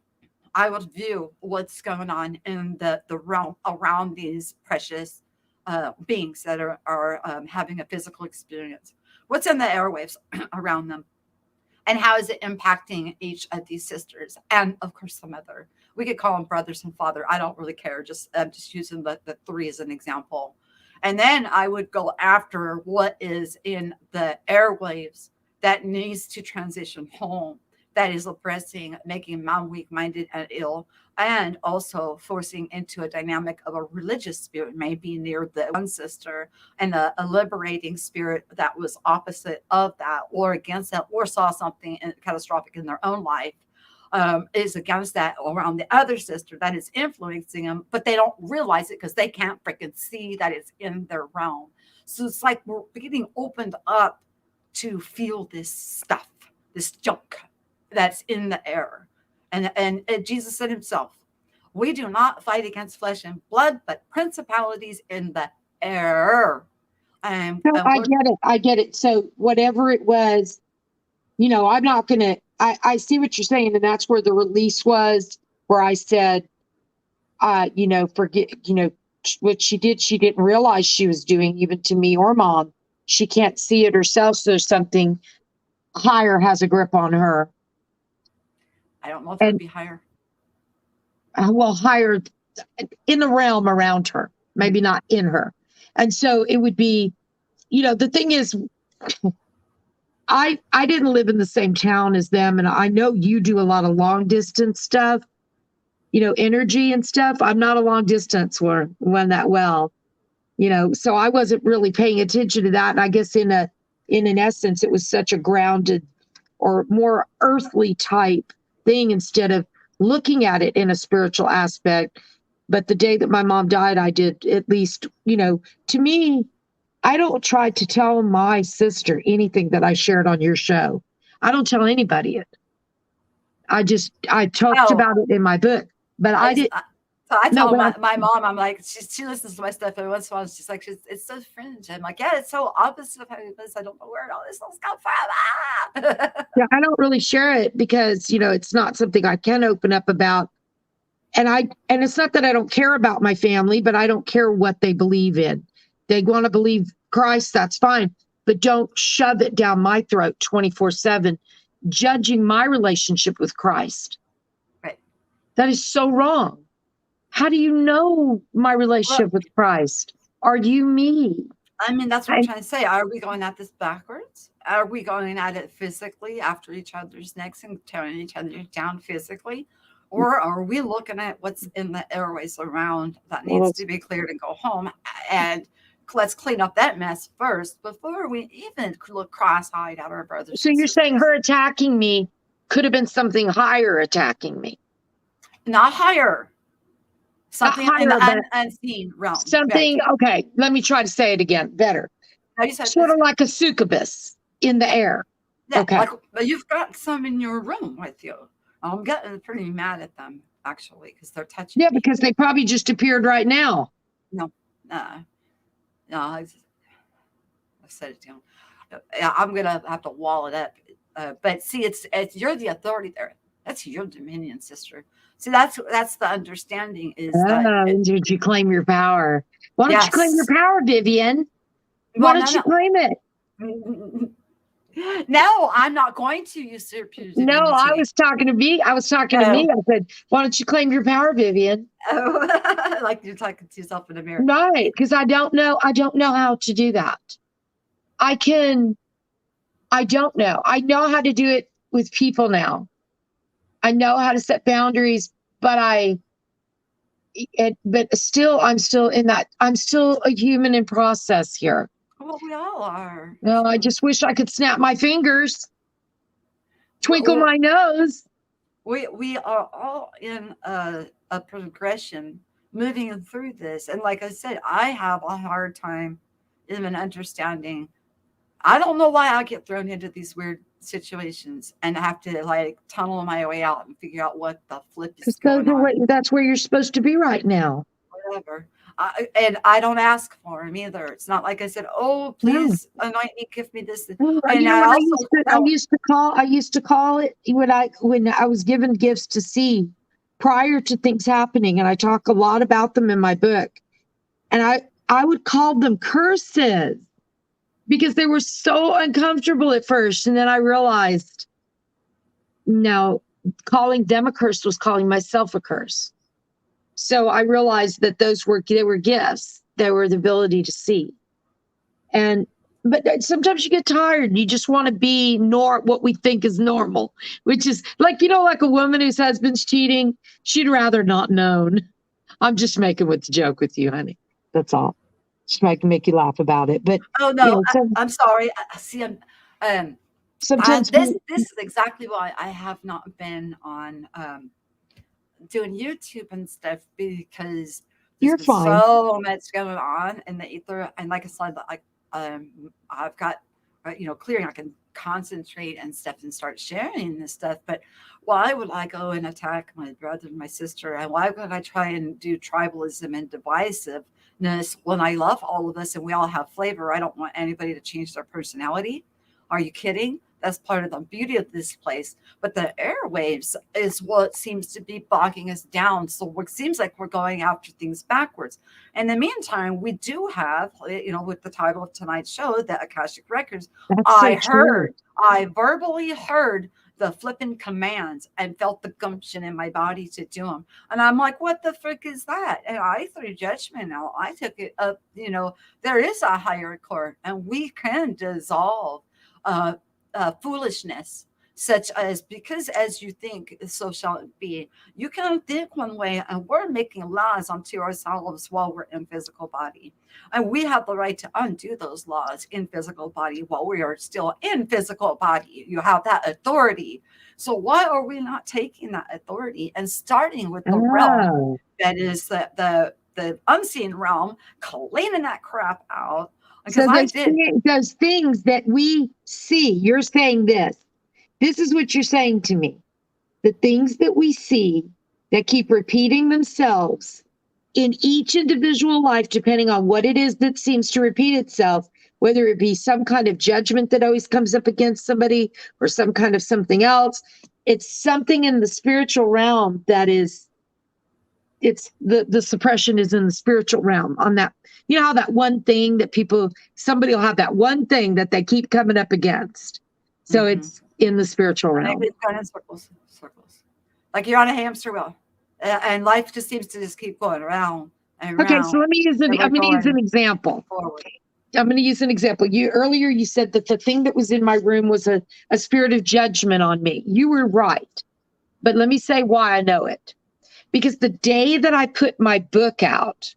I would view what's going on in the realm around these precious beings that are having a physical experience. What's in the airwaves around them? And how is it impacting each of these sisters? And of course, the mother. We could call them brothers and father. I don't really care. I'm just using the three as an example. And then I would go after what is in the airwaves that needs to transition home, that is oppressing, making mom weak minded and ill, and also forcing into a dynamic of a religious spirit, maybe near the one sister, and a liberating spirit that was opposite of that or against that, or saw something catastrophic in their own life. Is against that around the other sister that is influencing them, but they don't realize it because they can't freaking see that it's in their realm. So it's like we're getting opened up to feel this stuff, this junk that's in the air. And Jesus said himself, we do not fight against flesh and blood, but principalities in the air. And, No, and I we're get it. I get it. So whatever it was, I'm not going to, I see what you're saying. And that's where the release was, where I said, forget, what she did, she didn't realize she was doing, even to me or mom. She can't see it herself. So something higher has a grip on her. I don't know if it would And be higher. higher in the realm around her, maybe not in her. And so it would be, the thing is, I didn't live in the same town as them, and I know you do a lot of long distance stuff, energy and stuff. I'm not a long distance one that well, so I wasn't really paying attention to that. And I guess in an essence, it was such a grounded or more earthly type thing instead of looking at it in a spiritual aspect. But the day that my mom died, I did at least, to me, I don't try to tell my sister anything that I shared on your show. I don't tell anybody it. I talked Oh, about it in my book, but I did. so I No, tell but my mom, I'm like, she listens to my stuff every once in a while. She's like, it's so fringe. I'm like, yeah, it's so opposite of how it is. I don't know where all this stuff's come from. Ah! yeah, I don't really share it because, it's not something I can open up about. And it's not that I don't care about my family, but I don't care what they believe in. They want to believe Christ, that's fine, but don't shove it down my throat 24/7, judging my relationship with Christ. Right. That is so wrong. How do you know my Well, relationship with Christ? Are you me? I mean, that's what I'm trying to say. Are we going at this backwards? Are we going at it physically after each other's necks and tearing each other down physically? Or are we looking at what's in the airways around that needs to be cleared and go home? And let's clean up that mess first before we even look cross-eyed at our brothers. So you're saying her attacking me could have been something higher attacking me? Not higher. Something higher, in the unseen realm. Something, okay, let me try to say it again better. Sort of like a succubus in the air. Yeah, okay. Like, you've got some in your room with you. I'm getting pretty mad at them, actually, because they're touching me. Because they probably just appeared right now. No, I set it down. I'm going to have to wall it up. But see, it's you're the authority there. That's your dominion, sister. See, that's the understanding is that. Did you claim your power? Why don't you claim your power, Vivian? Why don't you claim it? No, I'm not going to usurp your divinity. No, I was talking to me. I said, why don't you claim your power, Vivian? Oh, like you're talking to yourself in the mirror. Right, because I don't know how to do that. I don't know. I know how to do it with people now. I know how to set boundaries, but still, I'm still in that. I'm still a human in process here. Well, we all are. No, I just wish I could snap my fingers, twinkle my nose. We are all in a progression moving through this. And like I said, I have a hard time even understanding. I don't know why I get thrown into these weird situations and have to like tunnel my way out and figure out what the flip is going on. That's where you're supposed to be right now. Whatever. And I don't ask for them either. It's not like I said, "Oh, please anoint me, give me this." And I used to call it when I was given gifts to see prior to things happening, and I talk a lot about them in my book. And I would call them curses because they were so uncomfortable at first, and then I realized, no, calling them a curse was calling myself a curse. So I realized that they were gifts. They were the ability to see. But sometimes you get tired and you just want to be what we think is normal, which is like a woman whose husband's cheating. She'd rather not known. I'm just making with the joke with you, honey. That's all. Just make you laugh about it. But oh no, I'm sorry. Sometimes this is exactly why I have not been on doing YouTube and stuff, because there's so much going on in the ether. And like I said, I've got clearing. I can concentrate and stuff and start sharing this stuff. But why would I go and attack my brother and my sister? And why would I try and do tribalism and divisiveness when I love all of us and we all have flavor? I don't want anybody to change their personality. Are you kidding? That's part of the beauty of this place. But the airwaves is what seems to be bogging us down. So it seems like we're going after things backwards. In the meantime, we do have, with the title of tonight's show, the Akashic Records, I verbally heard the flipping commands and felt the gumption in my body to do them. And I'm like, what the frick is that? And I threw judgment out. I took it up, there is a higher court and we can dissolve foolishness. such as, because as you think, so shall it be. You can think one way, and we're making laws unto ourselves while we're in physical body. And we have the right to undo those laws in physical body while we are still in physical body. You have that authority. So why are we not taking that authority and starting with the realm Oh, that is the unseen realm, cleaning that crap out? Because so I did. those things that we see, you're saying this. This is what you're saying to me. The things that we see that keep repeating themselves in each individual life, depending on what it is that seems to repeat itself, whether it be some kind of judgment that always comes up against somebody or some kind of something else, it's something in the spiritual realm that is, it's the suppression is in the spiritual realm on that. You know how that one thing that somebody will have that one thing that they keep coming up against. So it's in the spiritual And realm. they keep going in circles, circles. Like you're on a hamster wheel. And life just seems to just keep going around and around. Okay, so let me use And we're I'm going to use an going example. forward. I'm going to use an example. Earlier you said that the thing that was in my room was a spirit of judgment on me. You were right. But let me say why I know it. Because the day that I put my book out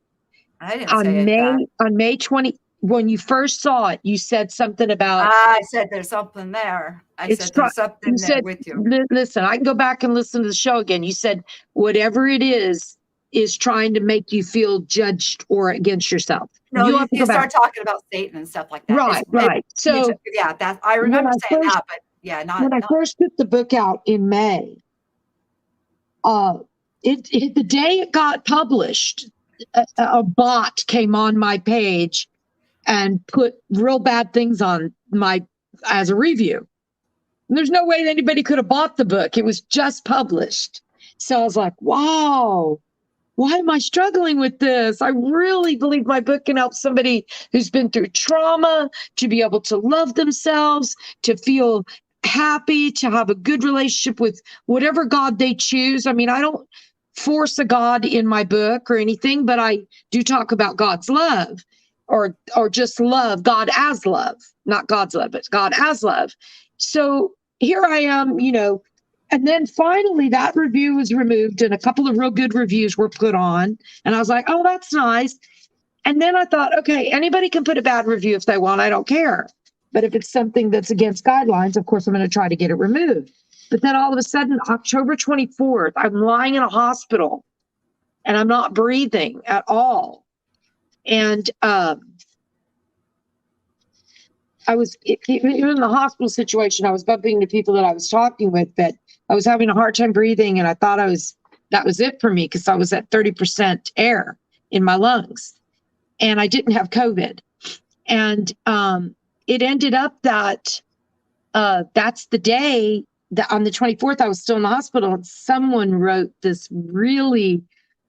I didn't say that. on May 20, when you first saw it, you said something about I said there's something there. I said there's something you there said, with you. listen, I can go back and listen to the show again. You said whatever it is trying to make you feel judged or against yourself. No, You'll have to you go back. start talking about Satan and stuff like that. Right. So Yeah, that I remember saying that, but yeah, when I first put the book out in May, the day it got published, a bot came on my page and put real bad things on as a review. And there's no way that anybody could have bought the book. It was just published. So I was like, wow, why am I struggling with this? I really believe my book can help somebody who's been through trauma to be able to love themselves, to feel happy, to have a good relationship with whatever God they choose. I mean, I don't force a God in my book or anything, but I do talk about God's love or just love, God as love, not God's love, but God as love. So here I am, and then finally that review was removed and a couple of real good reviews were put on. And I was like, oh, that's nice. And then I thought, okay, anybody can put a bad review if they want. I don't care. But if it's something that's against guidelines, of course, I'm going to try to get it removed. But then all of a sudden, October 24th, I'm lying in a hospital and I'm not breathing at all. And I was, even in the hospital situation, I was bumping into people that I was talking with that I was having a hard time breathing. And I thought that was it for me because I was at 30% air in my lungs and I didn't have COVID. And it ended up that that's the day that on the 24th, I was still in the hospital and someone wrote this really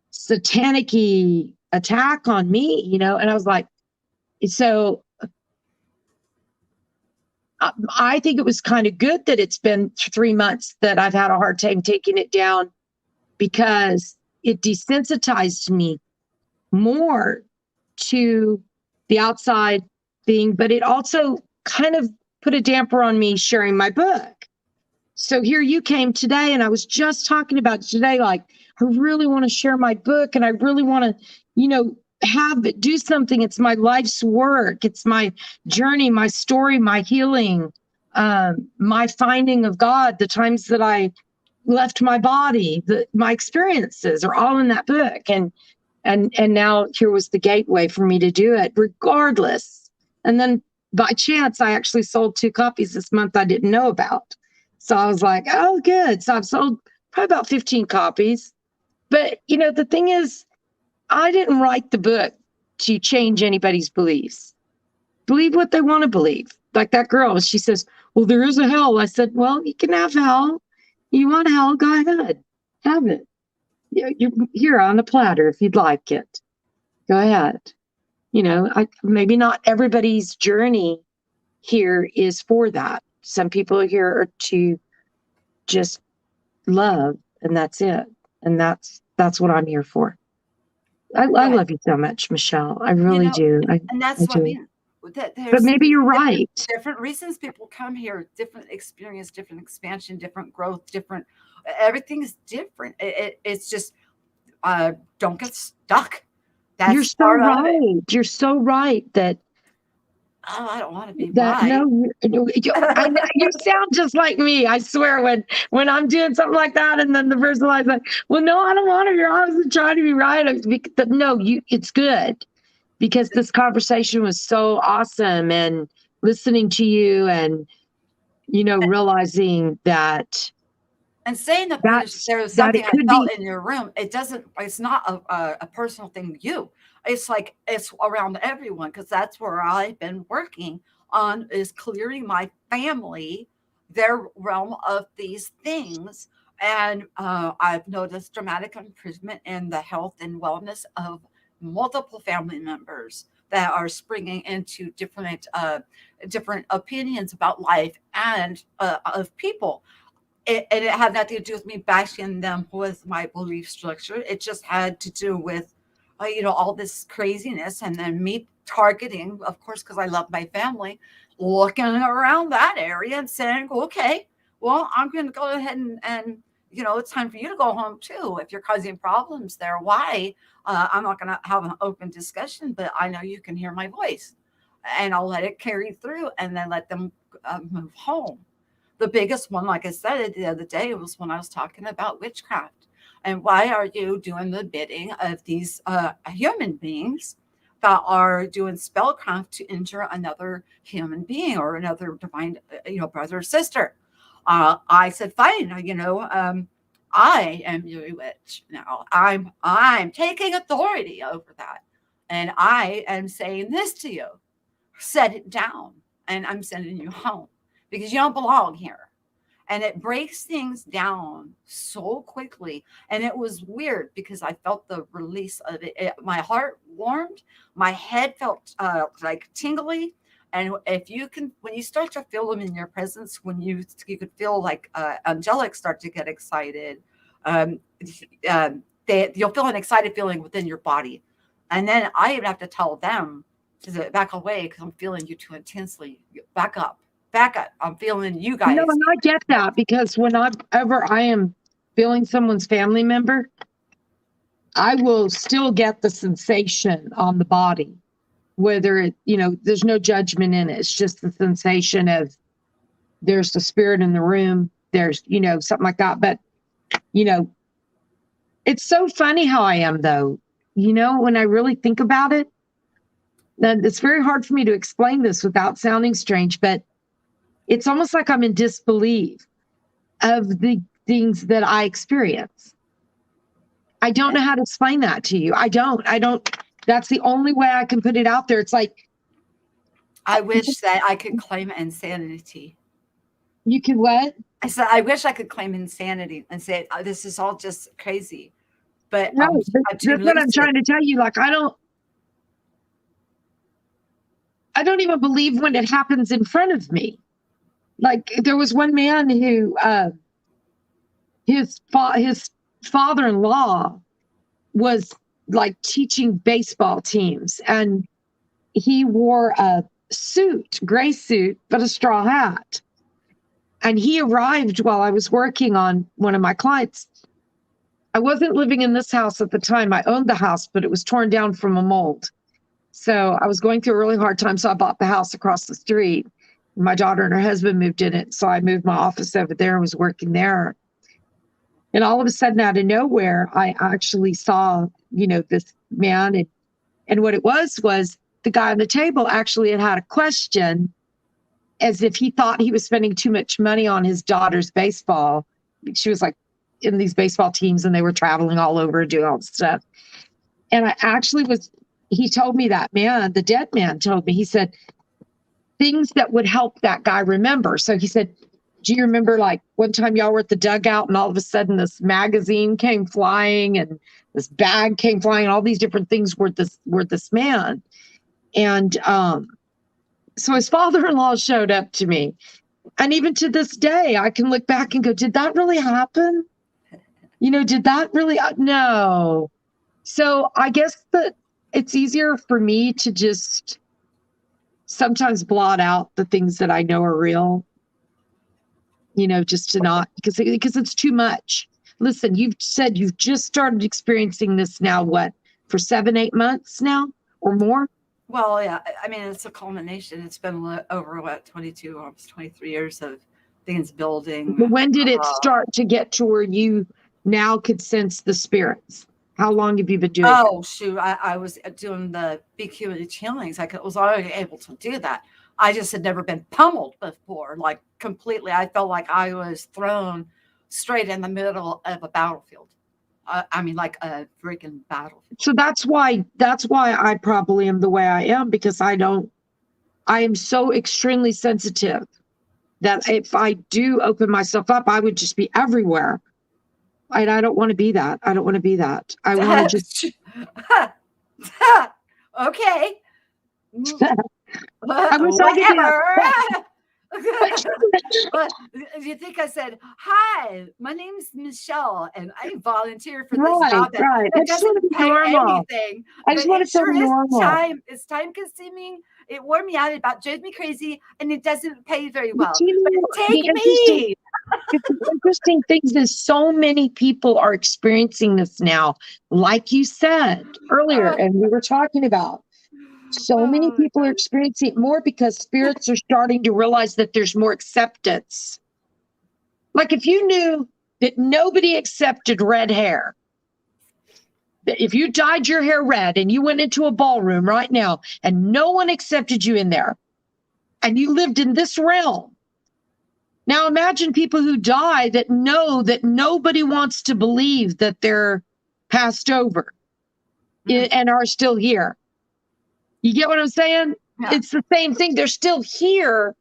satanic-y attack on me, and I was like, so I think it was kind of good that it's been 3 months that I've had a hard time taking it down because it desensitized me more to the outside thing, but it also kind of put a damper on me sharing my book. So here you came today, and I was just talking about today, like, I really want to share my book and I really want to, have it do something. It's my life's work. It's my journey, my story, my healing, my finding of God, the times that I left my body, my experiences are all in that book. And now here was the gateway for me to do it regardless. And then by chance, I actually sold 2 copies this month I didn't know about. So I was like, oh, good. So I've sold probably about 15 copies. But, the thing is, I didn't write the book to change anybody's beliefs. Believe what they want to believe. Like that girl, she says, well, there is a hell. I said, well, you can have hell. You want hell? Go ahead. Have it. You're here on the platter if you'd like it. Go ahead. Maybe not everybody's journey here is for that. Some people are here to just love, and that's it. And that's what I'm here for. I love you so much, Michelle. I really do. And that's what I mean. That But there's maybe you're right. different reasons people come here, different experience, different expansion, different growth, different, everything is different. It's just, don't get stuck. You're That's so part of it. right. You're so right that Oh, I don't want to be that right. no, you sound just like me. I swear when I'm doing something like that, and then the person is like, "Well, no, I don't want to. You're obviously trying to be right." No, it's good because this conversation was so awesome, and listening to you, and realizing that And saying that that's there was that something it I could felt be. in your room, it's not a personal thing to you. It's like it's around everyone, because that's where I've been working on, is clearing my family, their realm of these things. And I've noticed dramatic improvement in the health and wellness of multiple family members that are springing into different opinions about life and of people. And it had nothing to do with me bashing them with my belief structure. It just had to do with, all this craziness, and then me targeting, of course, because I love my family, looking around that area and saying, okay, well, I'm going to go ahead and it's time for you to go home too. If you're causing problems there, why? I'm not going to have an open discussion, but I know you can hear my voice, and I'll let it carry through, and then let them move home. The biggest one, like I said the other day, was when I was talking about witchcraft. And why are you doing the bidding of these human beings that are doing spellcraft to injure another human being or another divine, brother or sister? I said, fine, I am your witch now. I'm taking authority over that, and I am saying this to you: set it down, and I'm sending you home because you don't belong here. And it breaks things down so quickly. And it was weird because I felt the release of it. My heart warmed, my head felt like tingly. And if you can, when you start to feel them in your presence, when you could feel like angelic start to get excited, um, you'll feel an excited feeling within your body. And then I even have to tell them to back away because I'm feeling you too intensely. Back up, back up. I'm feeling you No, guys. and I get that because whenever I am feeling someone's family member, I will still get the sensation on the body, whether there's no judgment in it. It's just the sensation of there's the spirit in the room, there's, something like that. But, you know, it's so funny how I am, though, when I really think about it. And it's very hard for me to explain this without sounding strange, but it's almost like I'm in disbelief of the things that I experience. I don't know how to explain that to you. I don't. That's the only way I can put it out there. It's like, I wish that I could claim insanity. you can what? I said, I wish I could claim insanity and say, oh, this is all just crazy. But No, I'm too that's what I'm lucid. trying to tell you. Like, I don't even believe when it happens in front of me. Like, there was one man who, his father-in-law was like teaching baseball teams, and he wore a suit, gray suit, but a straw hat. And he arrived while I was working on one of my clients. I wasn't living in this house at the time. I owned the house, but it was torn down from a mold. So I was going through a really hard time. So I bought the house across the street. My daughter and her husband moved in it. So I moved my office over there and was working there. And all of a sudden, out of nowhere, I actually saw, this man. And what it was the guy on the table actually had a question, as if he thought he was spending too much money on his daughter's baseball. She was like in these baseball teams, and they were traveling all over doing all this stuff. And he told me, that man, the dead man told me, he said, things that would help that guy remember. So he said, do you remember like one time y'all were at the dugout and all of a sudden this magazine came flying and this bag came flying and all these different things were this man. And so his father-in-law showed up to me. And even to this day, I can look back and go, did that really happen? Did that really? No. So I guess that it's easier for me to just sometimes blot out the things that I know are real, just to not, because it's too much. Listen, you've said you've just started experiencing this now, what, for 7, 8 months now or more? Well, yeah, I mean, it's a culmination. It's been over what, 22, almost 23 years of things building. But when did it start to get to where you now could sense the spirits? How long have you been doing it? Oh, shoot. I was doing the BQH healings. I was already able to do that. I just had never been pummeled before, like completely. I felt like I was thrown straight in the middle of a battlefield. I mean, like a freaking battlefield. So that's why I probably am the way I am, because I am so extremely sensitive that if I do open myself up, I would just be everywhere. And I don't want to be that. I don't want to be that. I want to just. Okay. I wish I could Whatever. You think I said, hi, my name's Michelle, and I volunteer for this job Right. that doesn't pay anything. I just want to feel normal. It's time consuming. It wore me out. It about drove me crazy, and it doesn't pay very well. But take me. The interesting thing is so many people are experiencing this now, like you said earlier, and we were talking about. So many people are experiencing it more because spirits are starting to realize that there's more acceptance. Like if you knew that nobody accepted red hair, that if you dyed your hair red and you went into a ballroom right now and no one accepted you in there and you lived in this realm. Now imagine people who die that know that nobody wants to believe that they're passed over and are still here. You get what I'm saying? Yeah. It's the same thing. They're still here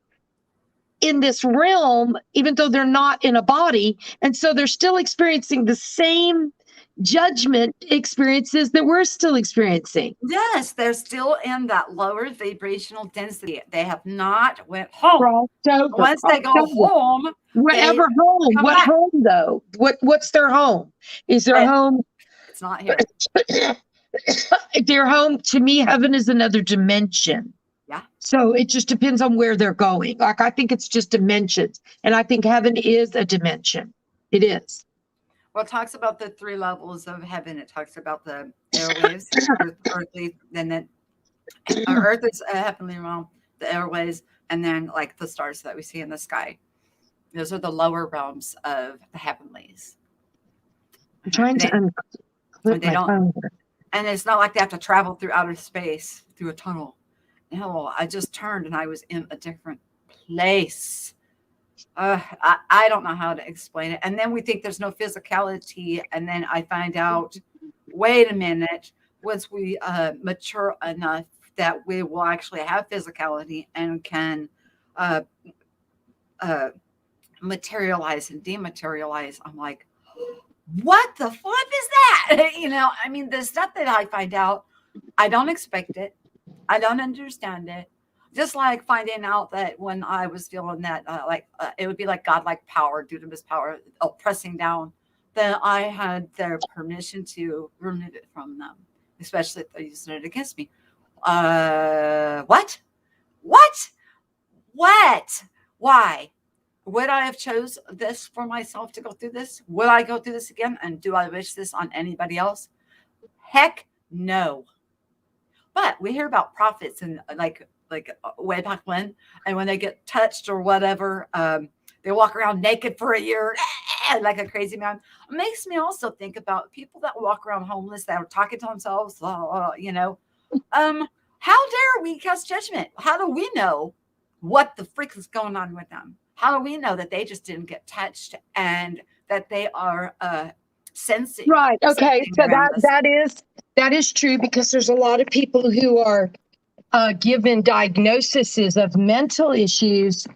in this realm, even though they're not in a body. And so they're still experiencing the same judgment experiences that we're still experiencing. Yes, they're still in that lower vibrational density. They have not went home. Once they go home, whatever home. What back. Home though? What's their home? Is their home? It's not here. Their home, to me, heaven is another dimension. Yeah. So it just depends on where they're going. Like I think it's just dimensions, and I think heaven is a dimension. It is. Well, it talks about the 3 levels of heaven. It talks about the airwaves, earthly, then earth is a heavenly realm, the airways, and then like the stars that we see in the sky. Those are the lower realms of the heavenlies. I'm trying to unclip my phone. And it's not like they have to travel through outer space through a tunnel. No, I just turned and I was in a different place. I don't know how to explain it. And then we think there's no physicality. And then I find out, wait a minute, once we mature enough that we will actually have physicality and can materialize and dematerialize. I'm like, what the flip is that? I mean, the stuff that I find out, I don't expect it. I don't understand it. Just like finding out that when I was feeling that, it would be like godlike power, dunamis power, pressing down, then I had their permission to remove it from them, especially if they're using it against me. What? Why? Would I have chose this for myself to go through this? Would I go through this again? And do I wish this on anybody else? Heck no. But we hear about prophets and like way back when, and when they get touched or whatever, they walk around naked for a year like a crazy man. It makes me also think about people that walk around homeless that are talking to themselves, how dare we cast judgment? How do we know what the freak is going on with them? How do we know that they just didn't get touched and that they are sensing? Right. Okay. So that is true, because there's a lot of people who are given diagnoses of mental issues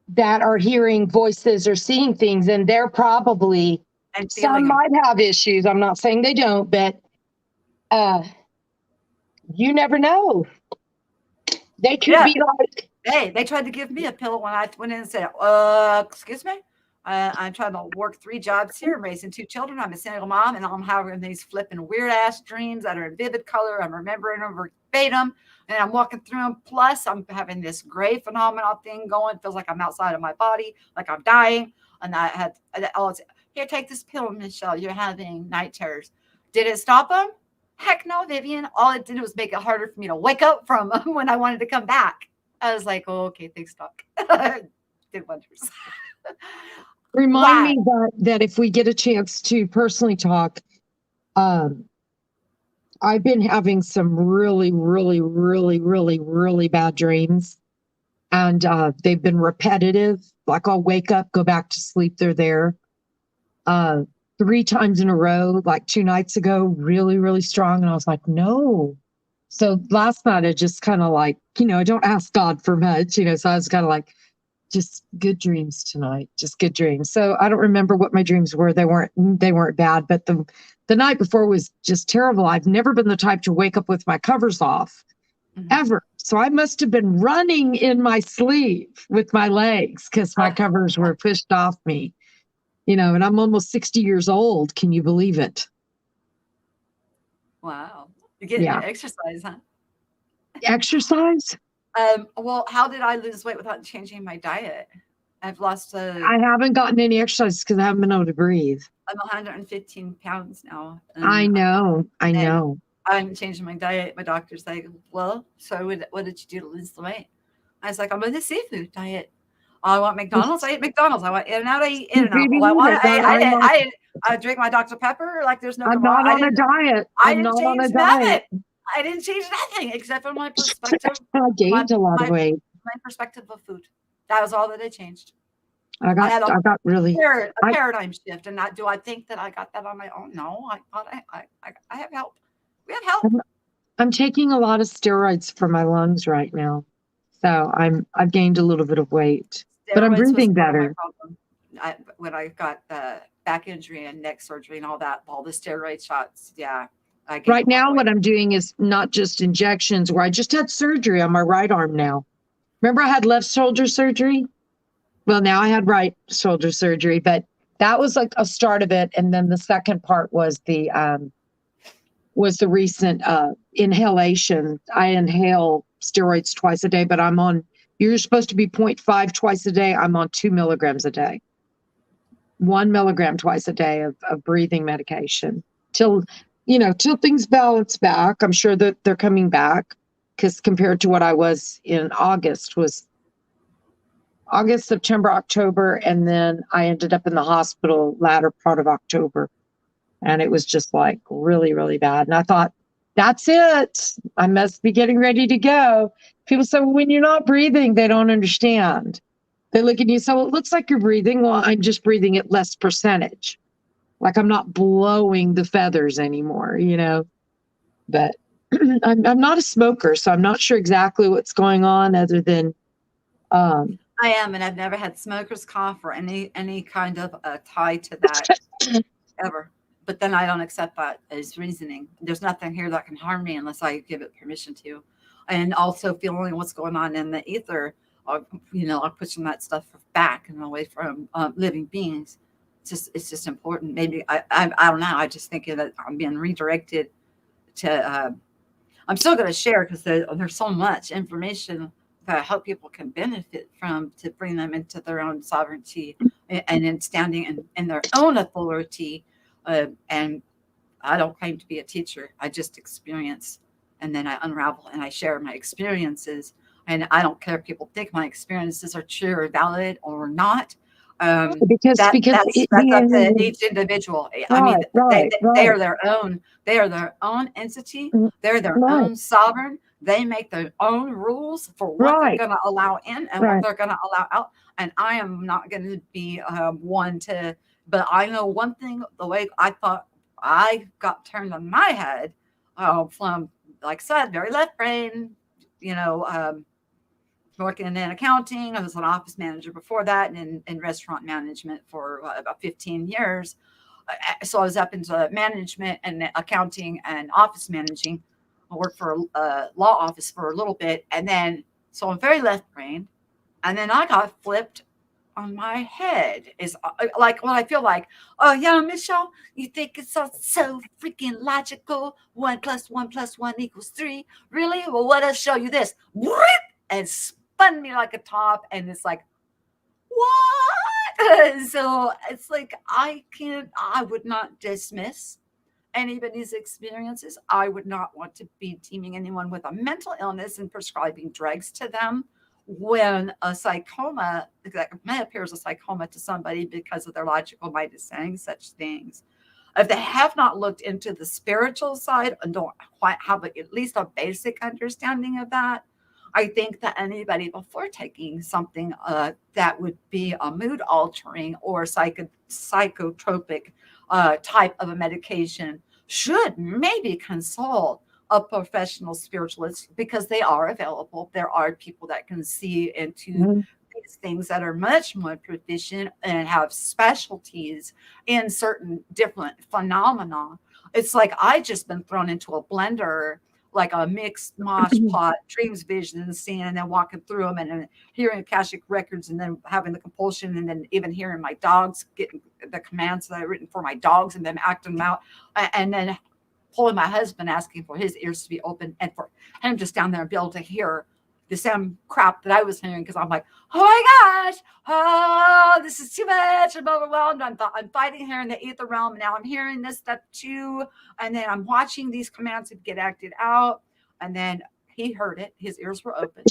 that are hearing voices or seeing things, and they're probably, some might have issues. I'm not saying they don't, but you never know. They could be like, hey, they tried to give me a pillow when I went in and said, excuse me, I'm trying to work 3 jobs here. I'm raising 2 children. I'm a single mom, and I'm having these flipping weird ass dreams that are in vivid color. I'm remembering them verbatim. And I'm walking through them. Plus, I'm having this gray phenomenal thing going. Feels like I'm outside of my body, like I'm dying. And I had, here, take this pill, Michelle. You're having night terrors. Did it stop them? Heck no, Vivian. All it did was make it harder for me to wake up from when I wanted to come back. I was like, oh, okay, thanks, Doc. Did wonders. Remind me that if we get a chance to personally talk, I've been having some really, really, really, really, really bad dreams. And they've been repetitive. Like I'll wake up, go back to sleep, they're there. 3 times in a row, like 2 nights ago, really, really strong. And I was like, no. So last night I just kind of like, I don't ask God for much, so I was kind of like, just good dreams tonight, just good dreams. So I don't remember what my dreams were. They weren't bad, but the night before was just terrible. I've never been the type to wake up with my covers off ever. So I must have been running in my sleep with my legs because my covers were pushed off me, and I'm almost 60 years old. Can you believe it? Wow. You're getting exercise, huh? Exercise? Well, how did I lose weight without changing my diet? I've lost I haven't gotten any exercise because I haven't been able to breathe. I'm 115 pounds now. I know. I haven't changed my diet. My doctor's like, well, so what did you do to lose the weight? I was like, I'm on the seafood diet. I want McDonald's. I eat McDonald's. I want In-N-Out. I eat In-N-Out. I drink my Dr. Pepper like there's no tomorrow. I'm not on a diet. I didn't change nothing. I didn't change nothing except for my perspective. I gained a lot of weight. My perspective of food. That was all that I changed. I got really a paradigm shift. And do I think that I got that on my own? No, I have help. We have help. I'm taking a lot of steroids for my lungs right now. So I've gained a little bit of weight, but I'm breathing better. When I got the back injury and neck surgery and all that, all the steroid shots. Yeah. Right now, what I'm doing is not just injections, where I just had surgery on my right arm now. Remember I had left shoulder surgery? Well, now I had right shoulder surgery, but that was like a start of it. And then the second part was the recent inhalation. I inhale steroids twice a day, but you're supposed to be 0.5 twice a day. I'm on 2 milligrams a day. 1 milligram twice a day of breathing medication till things balance back. I'm sure that they're coming back, because compared to what I was in August, September, October, and then I ended up in the hospital latter part of October. And it was just like really, really bad. And I thought, that's it. I must be getting ready to go. People say, well, when you're not breathing, they don't understand. They look at you, so it looks like you're breathing. Well, I'm just breathing at less percentage. Like I'm not blowing the feathers anymore, But I'm not a smoker, so I'm not sure exactly what's going on other than I am, and I've never had smoker's cough or any kind of tie to that ever. But then I don't accept that as reasoning. There's nothing here that can harm me unless I give it permission to. And also feeling what's going on in the ether, I'm pushing that stuff back and away from living beings. It's just important. Maybe I don't know. I just think that I'm being redirected to. I'm still going to share because there's so much information that I hope people can benefit from, to bring them into their own sovereignty and in standing in their own authority. And I don't claim to be a teacher. I just experience, and then I unravel and I share my experiences. And I don't care if people think my experiences are true or valid or not. Because that's up to each individual. They are their own. They are their own entity. They're their own sovereign. They make their own rules for what they're going to allow in and what they're going to allow out. And I am not going to be one to. But I know one thing: the way I thought I got turned on my head from, like I said, very left brain. Working in accounting. I was an office manager before that, and in restaurant management for about 15 years. So I was up into management and accounting and office managing. I worked for a law office for a little bit. And then, so I'm very left brain. And then I got flipped on my head is like when I feel like, oh yeah, Michelle, you think it's so freaking logical? 1 + 1 + 1 = 3. Really? Well, let us show you this. And spun me like a top, and it's like, what? So it's like I would not dismiss anybody's experiences. I would not want to be deeming anyone with a mental illness and prescribing drugs to them when a sarcoma that may appear as a sarcoma to somebody because of their logical mind is saying such things. If they have not looked into the spiritual side and don't quite have at least a basic understanding of that, I think that anybody before taking something that would be a mood altering or psychotropic type of a medication should maybe consult a professional spiritualist because they are available. There are people that can see into Mhm. these things that are much more proficient and have specialties in certain different phenomena. It's like I just been thrown into a blender, like a mixed mosh pot, dreams, visions, seeing, and then walking through them, and then hearing Akashic records, and then having the compulsion, and then even hearing my dogs getting the commands that I've written for my dogs and them acting them out, and then pulling my husband, asking for his ears to be open and for him just down there and be able to hear the same crap that I was hearing because I'm like, oh my gosh, oh, this is too much. I'm overwhelmed. I'm fighting here in the ether realm. Now I'm hearing this stuff too. And then I'm watching these commands get acted out. And then he heard it. His ears were open.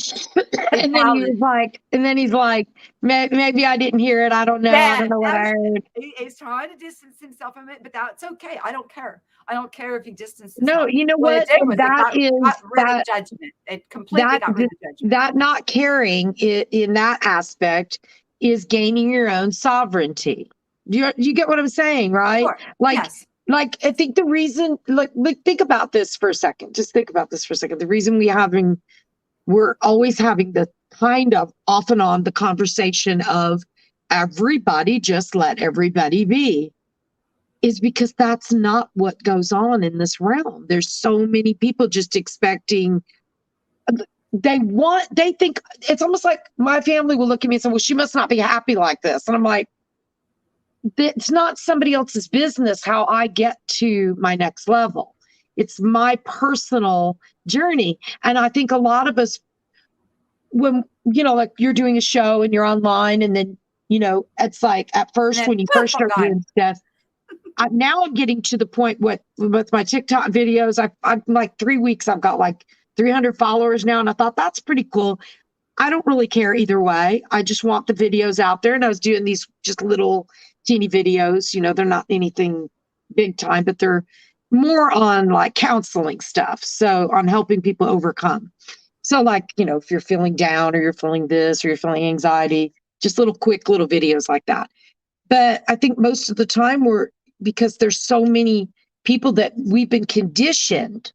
And then he's like, maybe I didn't hear it. I don't know. I Yeah, don't know what I heard. he's trying to distance himself from it, but that's okay. I don't care. I don't care if he distanced No, himself. you know What it what? did And was it that got is rid of judgment. It completely got rid of judgment. that not caring in that aspect is gaining your own sovereignty. You get what I'm saying, right? Sure. Like, Yes. like I think the reason, like think about this for a second. Just think about this for a second. The reason we're always having the kind of off and on the conversation of everybody just let everybody be is because that's not what goes on in this realm. There's so many people just expecting, they think it's almost like my family will look at me and say, well, she must not be happy like this. And I'm like, it's not somebody else's business how I get to my next level. It's my personal journey. And I think a lot of us, when, like you're doing a show and you're online, and then, it's like at first And then when you poof, first I'm start gone. doing stuff, now I'm getting to the point with my TikTok videos. I'm like 3 weeks, I've got like 300 followers now. And I thought that's pretty cool. I don't really care either way. I just want the videos out there. And I was doing these just little teeny videos, they're not anything big time, but they're more on like counseling stuff. So on helping people overcome. So like, if you're feeling down or you're feeling this or you're feeling anxiety, just quick little videos like that. But I think most of the time because there's so many people that we've been conditioned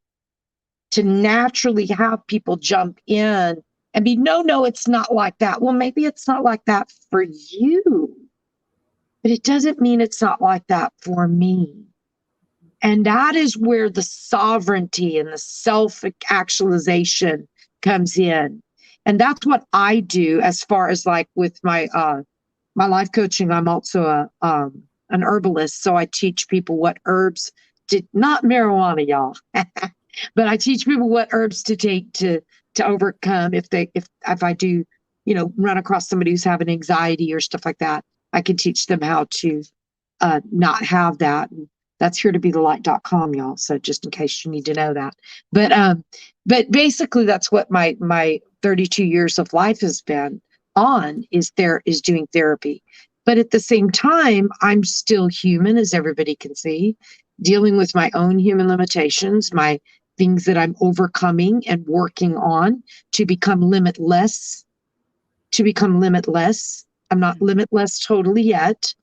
to naturally have people jump in and be, no, it's not like that. Well, maybe it's not like that for you, but it doesn't mean it's not like that for me. And that is where the sovereignty and the self-actualization comes in. And that's what I do as far as like with my life coaching. I'm also an herbalist. So I teach people what herbs not marijuana, y'all, but I teach people what herbs to take to overcome if I do, run across somebody who's having anxiety or stuff like that. I can teach them how to not have that. And that's here to be the light.com, y'all. So just in case you need to know that. But basically that's what my 32 years of life has been on is doing therapy. But at the same time, I'm still human, as everybody can see, dealing with my own human limitations, my things that I'm overcoming and working on to become limitless. I'm not limitless totally yet.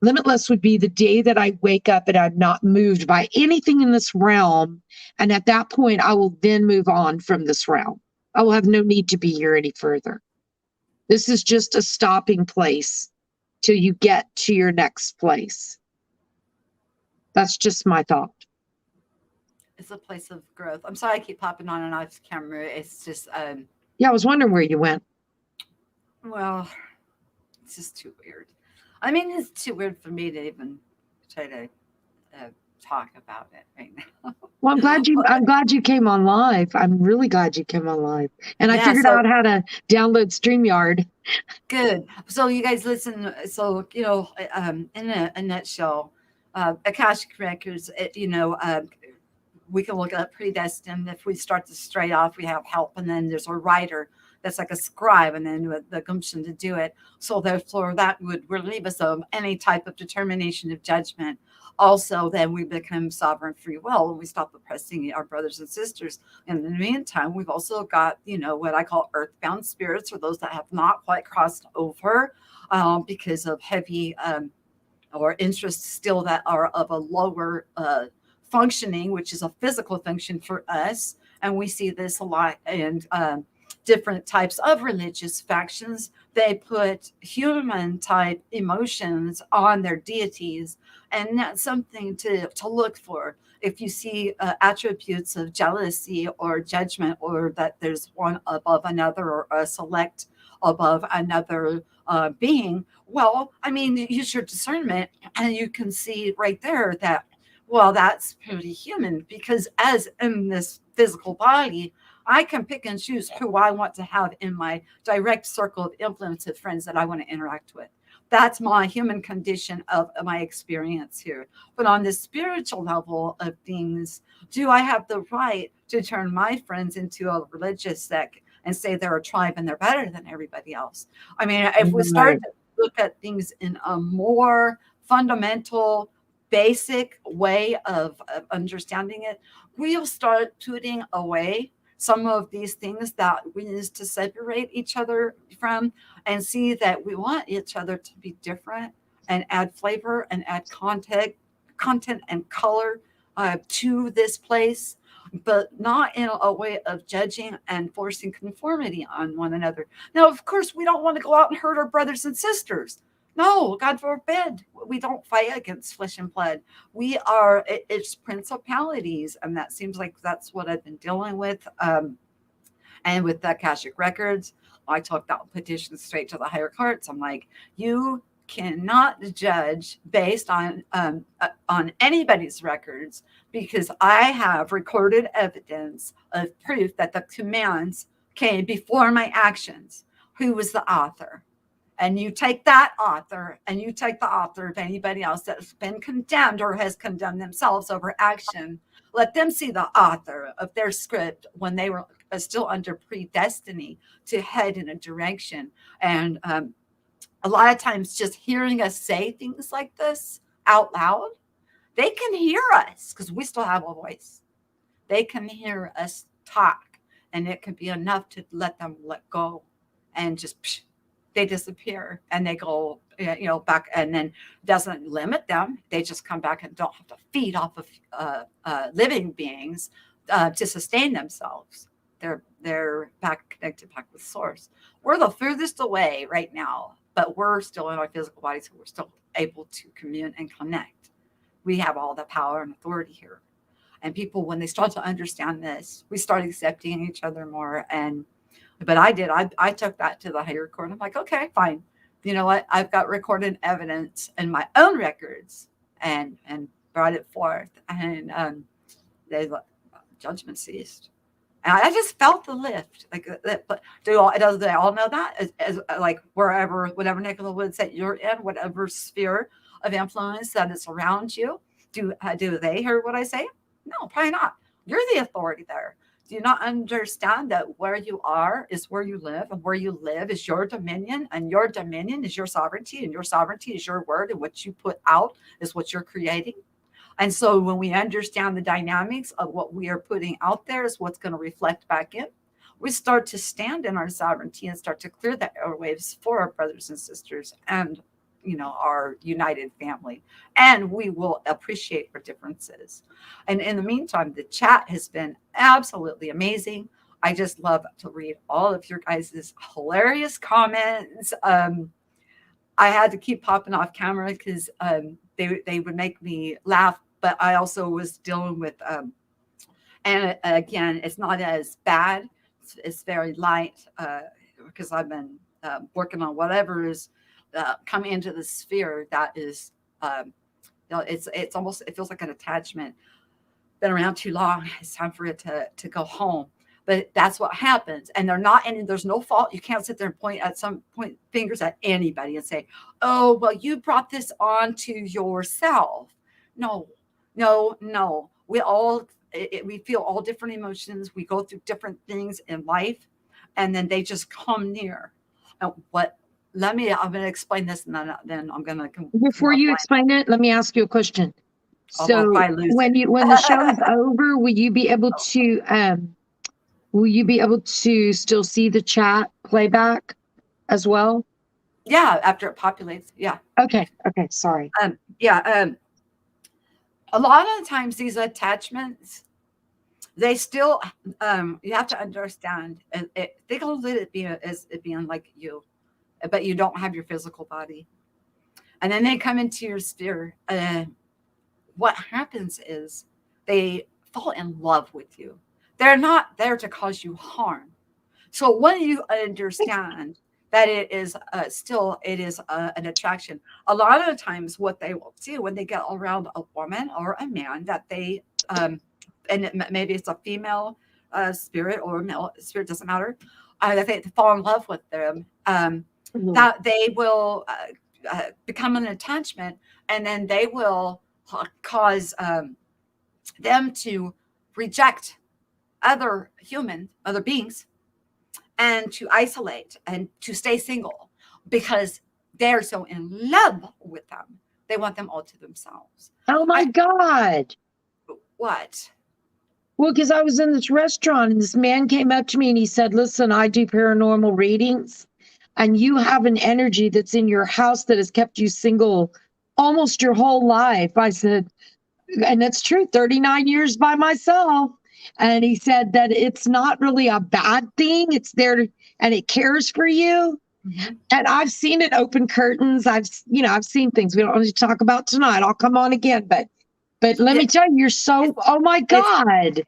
Limitless would be the day that I wake up and I'm not moved by anything in this realm. And at that point, I will then move on from this realm. I will have no need to be here any further. This is just a stopping place till you get to your next place. That's just my thought. It's a place of growth. I'm sorry I keep popping on and off camera. It's just yeah, I was wondering where you went. Well, It's just too weird. I mean, it's too weird for me to even try to uh, talk about it right now. Well, But I'm glad you came on live. I'm really glad you came on live. And I yeah, figured so out how to download StreamYard. good. So you guys listen. So in a nutshell, Akashic records. We can look at predestined. If we start to straight off, we have help, and then there's a writer that's like a scribe, and then with the gumption to do it. So therefore, that would relieve us of any type of determination of judgment. Also, then we become sovereign free will when we stop oppressing our brothers and sisters. In the meantime, we've also got, what I call earthbound spirits, or those that have not quite crossed over because of heavy or interests still that are of a lower functioning, which is a physical function for us. And we see this a lot in different types of religious factions. They put human type emotions on their deities, and that's something to look for. If you see attributes of jealousy or judgment, or that there's one above another, or a select above another being, well, I mean, use your discernment and you can see right there that, well, that's pretty human, because as in this physical body, I can pick and choose who I want to have in my direct circle of influence of friends that I want to interact with. That's my human condition of my experience here. But on the spiritual level of things, do I have the right to turn my friends into a religious sect and say they're a tribe and they're better than everybody else? I mean, if we start Right. to look at things in a more fundamental, basic way of understanding it, we'll start putting away some of these things that we need to separate each other from, and see that we want each other to be different and add flavor and add content and color to this place, but not in a way of judging and forcing conformity on one another. Now, of course, we don't want to go out and hurt our brothers and sisters. No, God forbid. We don't fight against flesh and blood. It's principalities. And that seems like that's what I've been dealing with. And with the Akashic records, I took that petition straight to the higher courts. I'm like, you cannot judge based on anybody's records, because I have recorded evidence of proof that the commands came before my actions. Who was the author? And you take that author, and you take the author of anybody else that's been condemned or has condemned themselves over action. Let them see the author of their script when they were still under predestiny to head in a direction. And a lot of times, just hearing us say things like this out loud, they can hear us because we still have a voice. They can hear us talk, and it can be enough to let them let go and just they disappear, and they go back, and then doesn't limit them. They just come back and don't have to feed off of living beings to sustain themselves. They're back connected back with source. We're the furthest away right now, but we're still in our physical body, so we're still able to commune and connect. We have all the power and authority here. And people, when they start to understand this, we start accepting each other more. And but I took that to the higher court. I'm like, okay, fine. You know what? I've got recorded evidence in my own records, and brought it forth. And they judgment ceased. And I just felt the lift. Like that. But do they all know that? As like wherever, whatever neck of the woods that you're in, whatever sphere of influence that is around you, do they hear what I say? No, probably not. You're the authority there. Do you not understand that where you are is where you live, and where you live is your dominion, and your dominion is your sovereignty, and your sovereignty is your word, and what you put out is what you're creating? And so when we understand the dynamics of what we are putting out there is what's going to reflect back in, we start to stand in our sovereignty and start to clear the airwaves for our brothers and sisters, and our united family, and we will appreciate our differences. And in the meantime, the chat has been absolutely amazing. I just love to read all of your guys' hilarious comments. I had to keep popping off camera because they would make me laugh, but I also was dealing with and again, it's not as bad. It's very light because I've been working on whatever is come into the sphere that is, it's almost, it feels like an attachment. Been around too long. It's time for it to go home. But that's what happens. And they're not, and there's no fault. You can't sit there and point fingers at anybody and say, oh, well, you brought this on to yourself. No, no, no. We feel all different emotions. We go through different things in life, and then they just come near. And I'm going to explain this, and then I'm going to Before you explain it, let me ask you a question. I'll So probably lose it. when the show is over, will you be able to still see the chat playback as well? Yeah, after it populates. Yeah. Okay. Sorry. Yeah. A lot of the times these attachments, they still, you have to understand, think of it as it being like you, but you don't have your physical body. And then they come into your sphere. What happens is they fall in love with you. They're not there to cause you harm. So when you understand that it is an attraction, a lot of the times what they will do when they get around a woman or a man that they, and maybe it's a female spirit or a male spirit, doesn't matter, that they fall in love with them, that they will become an attachment, and then they will cause them to reject other beings, and to isolate and to stay single because they're so in love with them. They want them all to themselves. Oh my God. What? Well, because I was in this restaurant and this man came up to me and he said, listen, I do paranormal readings, and you have an energy that's in your house that has kept you single almost your whole life. I said, and that's true, 39 years by myself. And he said that it's not really a bad thing. It's there and it cares for you. Mm-hmm. And I've seen it open curtains. I've seen things we don't want to talk about tonight. I'll come on again, but let me tell you, you're so, oh my God.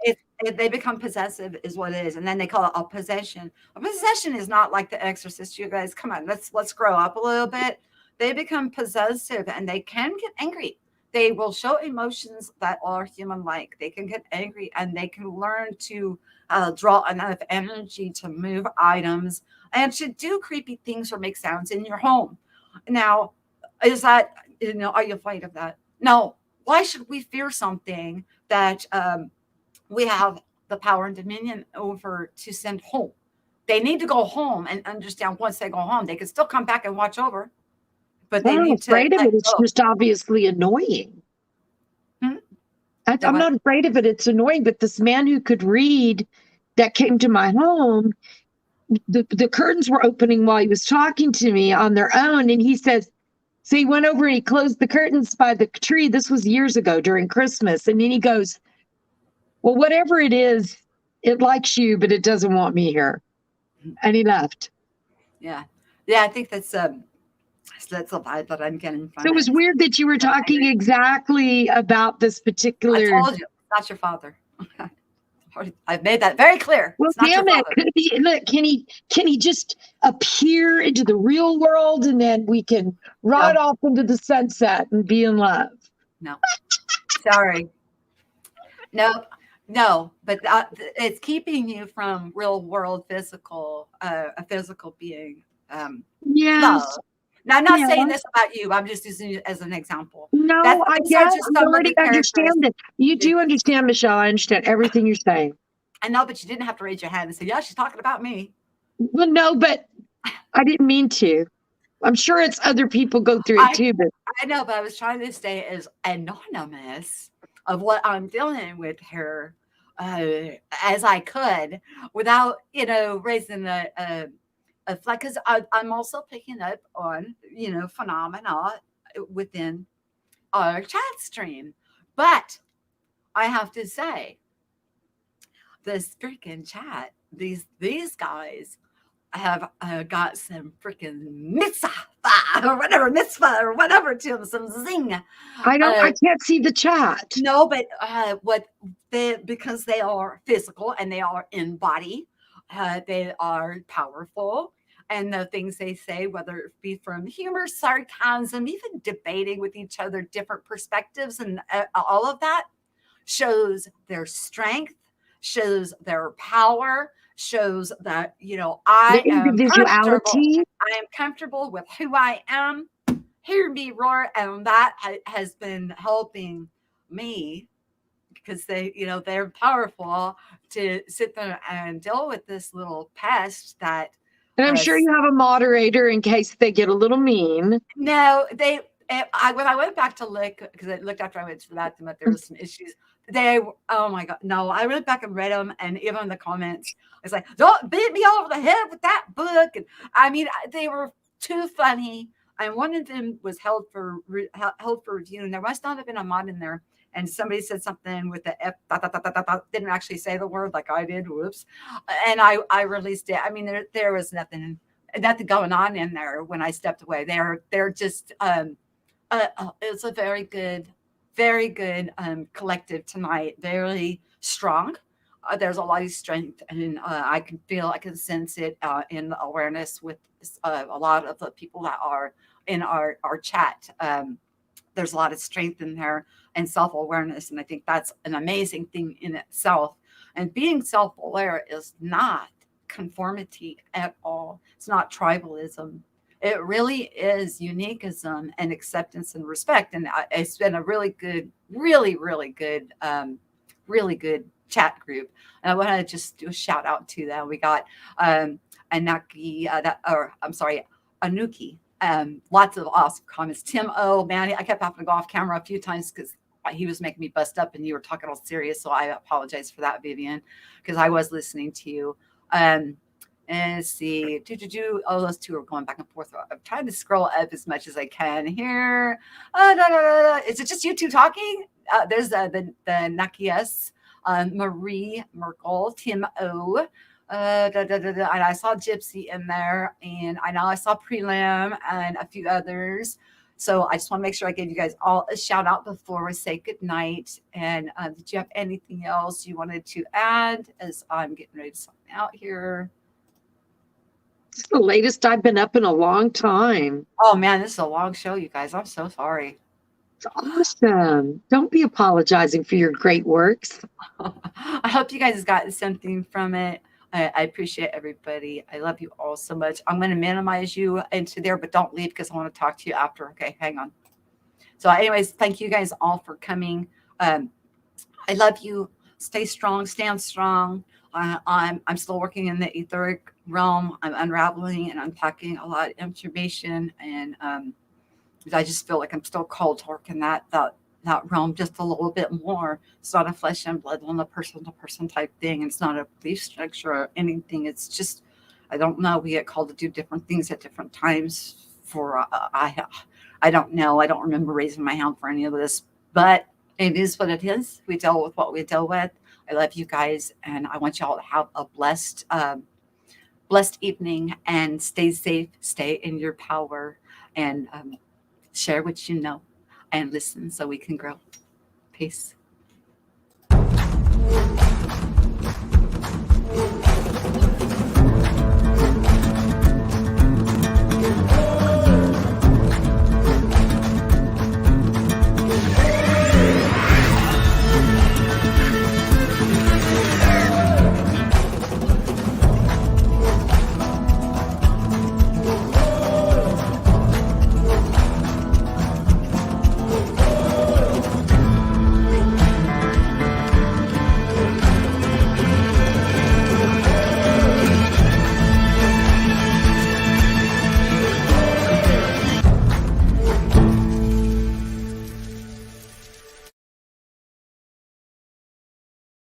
They become possessive is what it is. And then they call it a possession. A possession is not like The Exorcist. You guys, come on, let's grow up a little bit. They become possessive and they can get angry. They will show emotions that are human-like. They can get angry and they can learn to draw enough energy to move items and to do creepy things or make sounds in your home. Now, is that, are you afraid of that? No. Why should we fear something that we have the power and dominion over to send home? They need to go home and understand once they go home, they can still come back and watch over. But they need to. I'm not afraid of it. It's just obviously annoying. I'm not afraid of it. It's annoying. But this man who could read that came to my home, the curtains were opening while he was talking to me on their own. And he says, so he went over and he closed the curtains by the tree. This was years ago during Christmas. And then he goes, well, whatever it is, it likes you, but it doesn't want me here. And he left. Yeah. Yeah, I think that's a vibe that I'm getting from So it was weird that you were talking exactly about this particular. I told you, it's not your father. I've made that very clear. Well, damn it! Can he just appear into the real world and then we can ride off into the sunset and be in love? No, sorry, no. But it's keeping you from real world physical, a physical being. Yes. Love. Now, I'm not saying this about you. I'm just using it as an example. No, I already understand it. You do understand, Michelle. I understand everything you're saying. I know, but you didn't have to raise your hand and say, yeah, she's talking about me. Well, no, but I didn't mean to. I'm sure it's other people go through it too. But I know, but I was trying to stay as anonymous of what I'm dealing with here as I could without, raising the flag, because I'm also picking up on, phenomena within our chat stream. But I have to say, this freaking chat, these guys have got some freaking mitzvah or whatever to them, some zing. I can't see the chat. No, but because they are physical and they are in body, they are powerful. and the things they say, whether it be from humor, sarcasm, even debating with each other, different perspectives, and all of that shows their strength, shows their power, shows that, The I am comfortable. individuality. I am comfortable with who I am. Hear me roar. And that has been helping me because they're powerful to sit there and deal with this little pest that And I'm sure you have a moderator in case they get a little mean. no, when I went back to look, because I looked after I went to the bathroom, that there was some issues. Oh my God, no, I went back and read them, and even in the comments, it's like, don't beat me over the head with that book. And I mean, they were too funny. And one of them was held for review, and there must not have been a mod in there. And somebody said something with the F, didn't actually say the word like I did. Whoops. And I released it. I mean, there was nothing going on in there when I stepped away. They're just it's a very good collective tonight. Very strong. There's a lot of strength, and I can sense it in the awareness with a lot of the people that are in our chat. There's a lot of strength in there and self-awareness, and I think that's an amazing thing in itself. And being self-aware is not conformity at all. It's not tribalism. It really is uniquism and acceptance and respect. And it's been a really good chat group. And I want to just do a shout out to them. We got Anuki. Lots of awesome comments. Tim O, man, I kept having to go off camera a few times because he was making me bust up and you were talking all serious. So I apologize for that, Vivian, because I was listening to you. And let's see, oh, those two are going back and forth. I'm trying to scroll up as much as I can here. Is it just you two talking? There's the Nakias, Marie Merkel, Tim O. And I saw Gypsy in there, and I know I saw Prelim and a few others. So I just want to make sure I gave you guys all a shout out before we say goodnight. And did you have anything else you wanted to add as I'm getting ready to sign out here? It's the latest I've been up in a long time. Oh man, this is a long show, you guys. I'm so sorry. It's awesome. Don't be apologizing for your great works. I hope you guys got something from it. I appreciate everybody. I love you all so much. I'm going to minimize you into there, but don't leave because I want to talk to you after. Okay, hang on. So anyways, thank you guys all for coming. I love you. Stay strong, stand strong. I'm still working in the etheric realm. I'm unraveling and unpacking a lot of information. And I just feel like I'm still called to work in that realm just a little bit more. It's not a flesh and blood on the person-to-person type thing. It's not a belief structure or anything. It's just, I don't know. We get called to do different things at different times for, I don't know. I don't remember raising my hand for any of this, but it is what it is. We deal with what we deal with. I love you guys. And I want you all to have a blessed evening and stay safe, stay in your power, and share what you know. And listen so we can grow. Peace.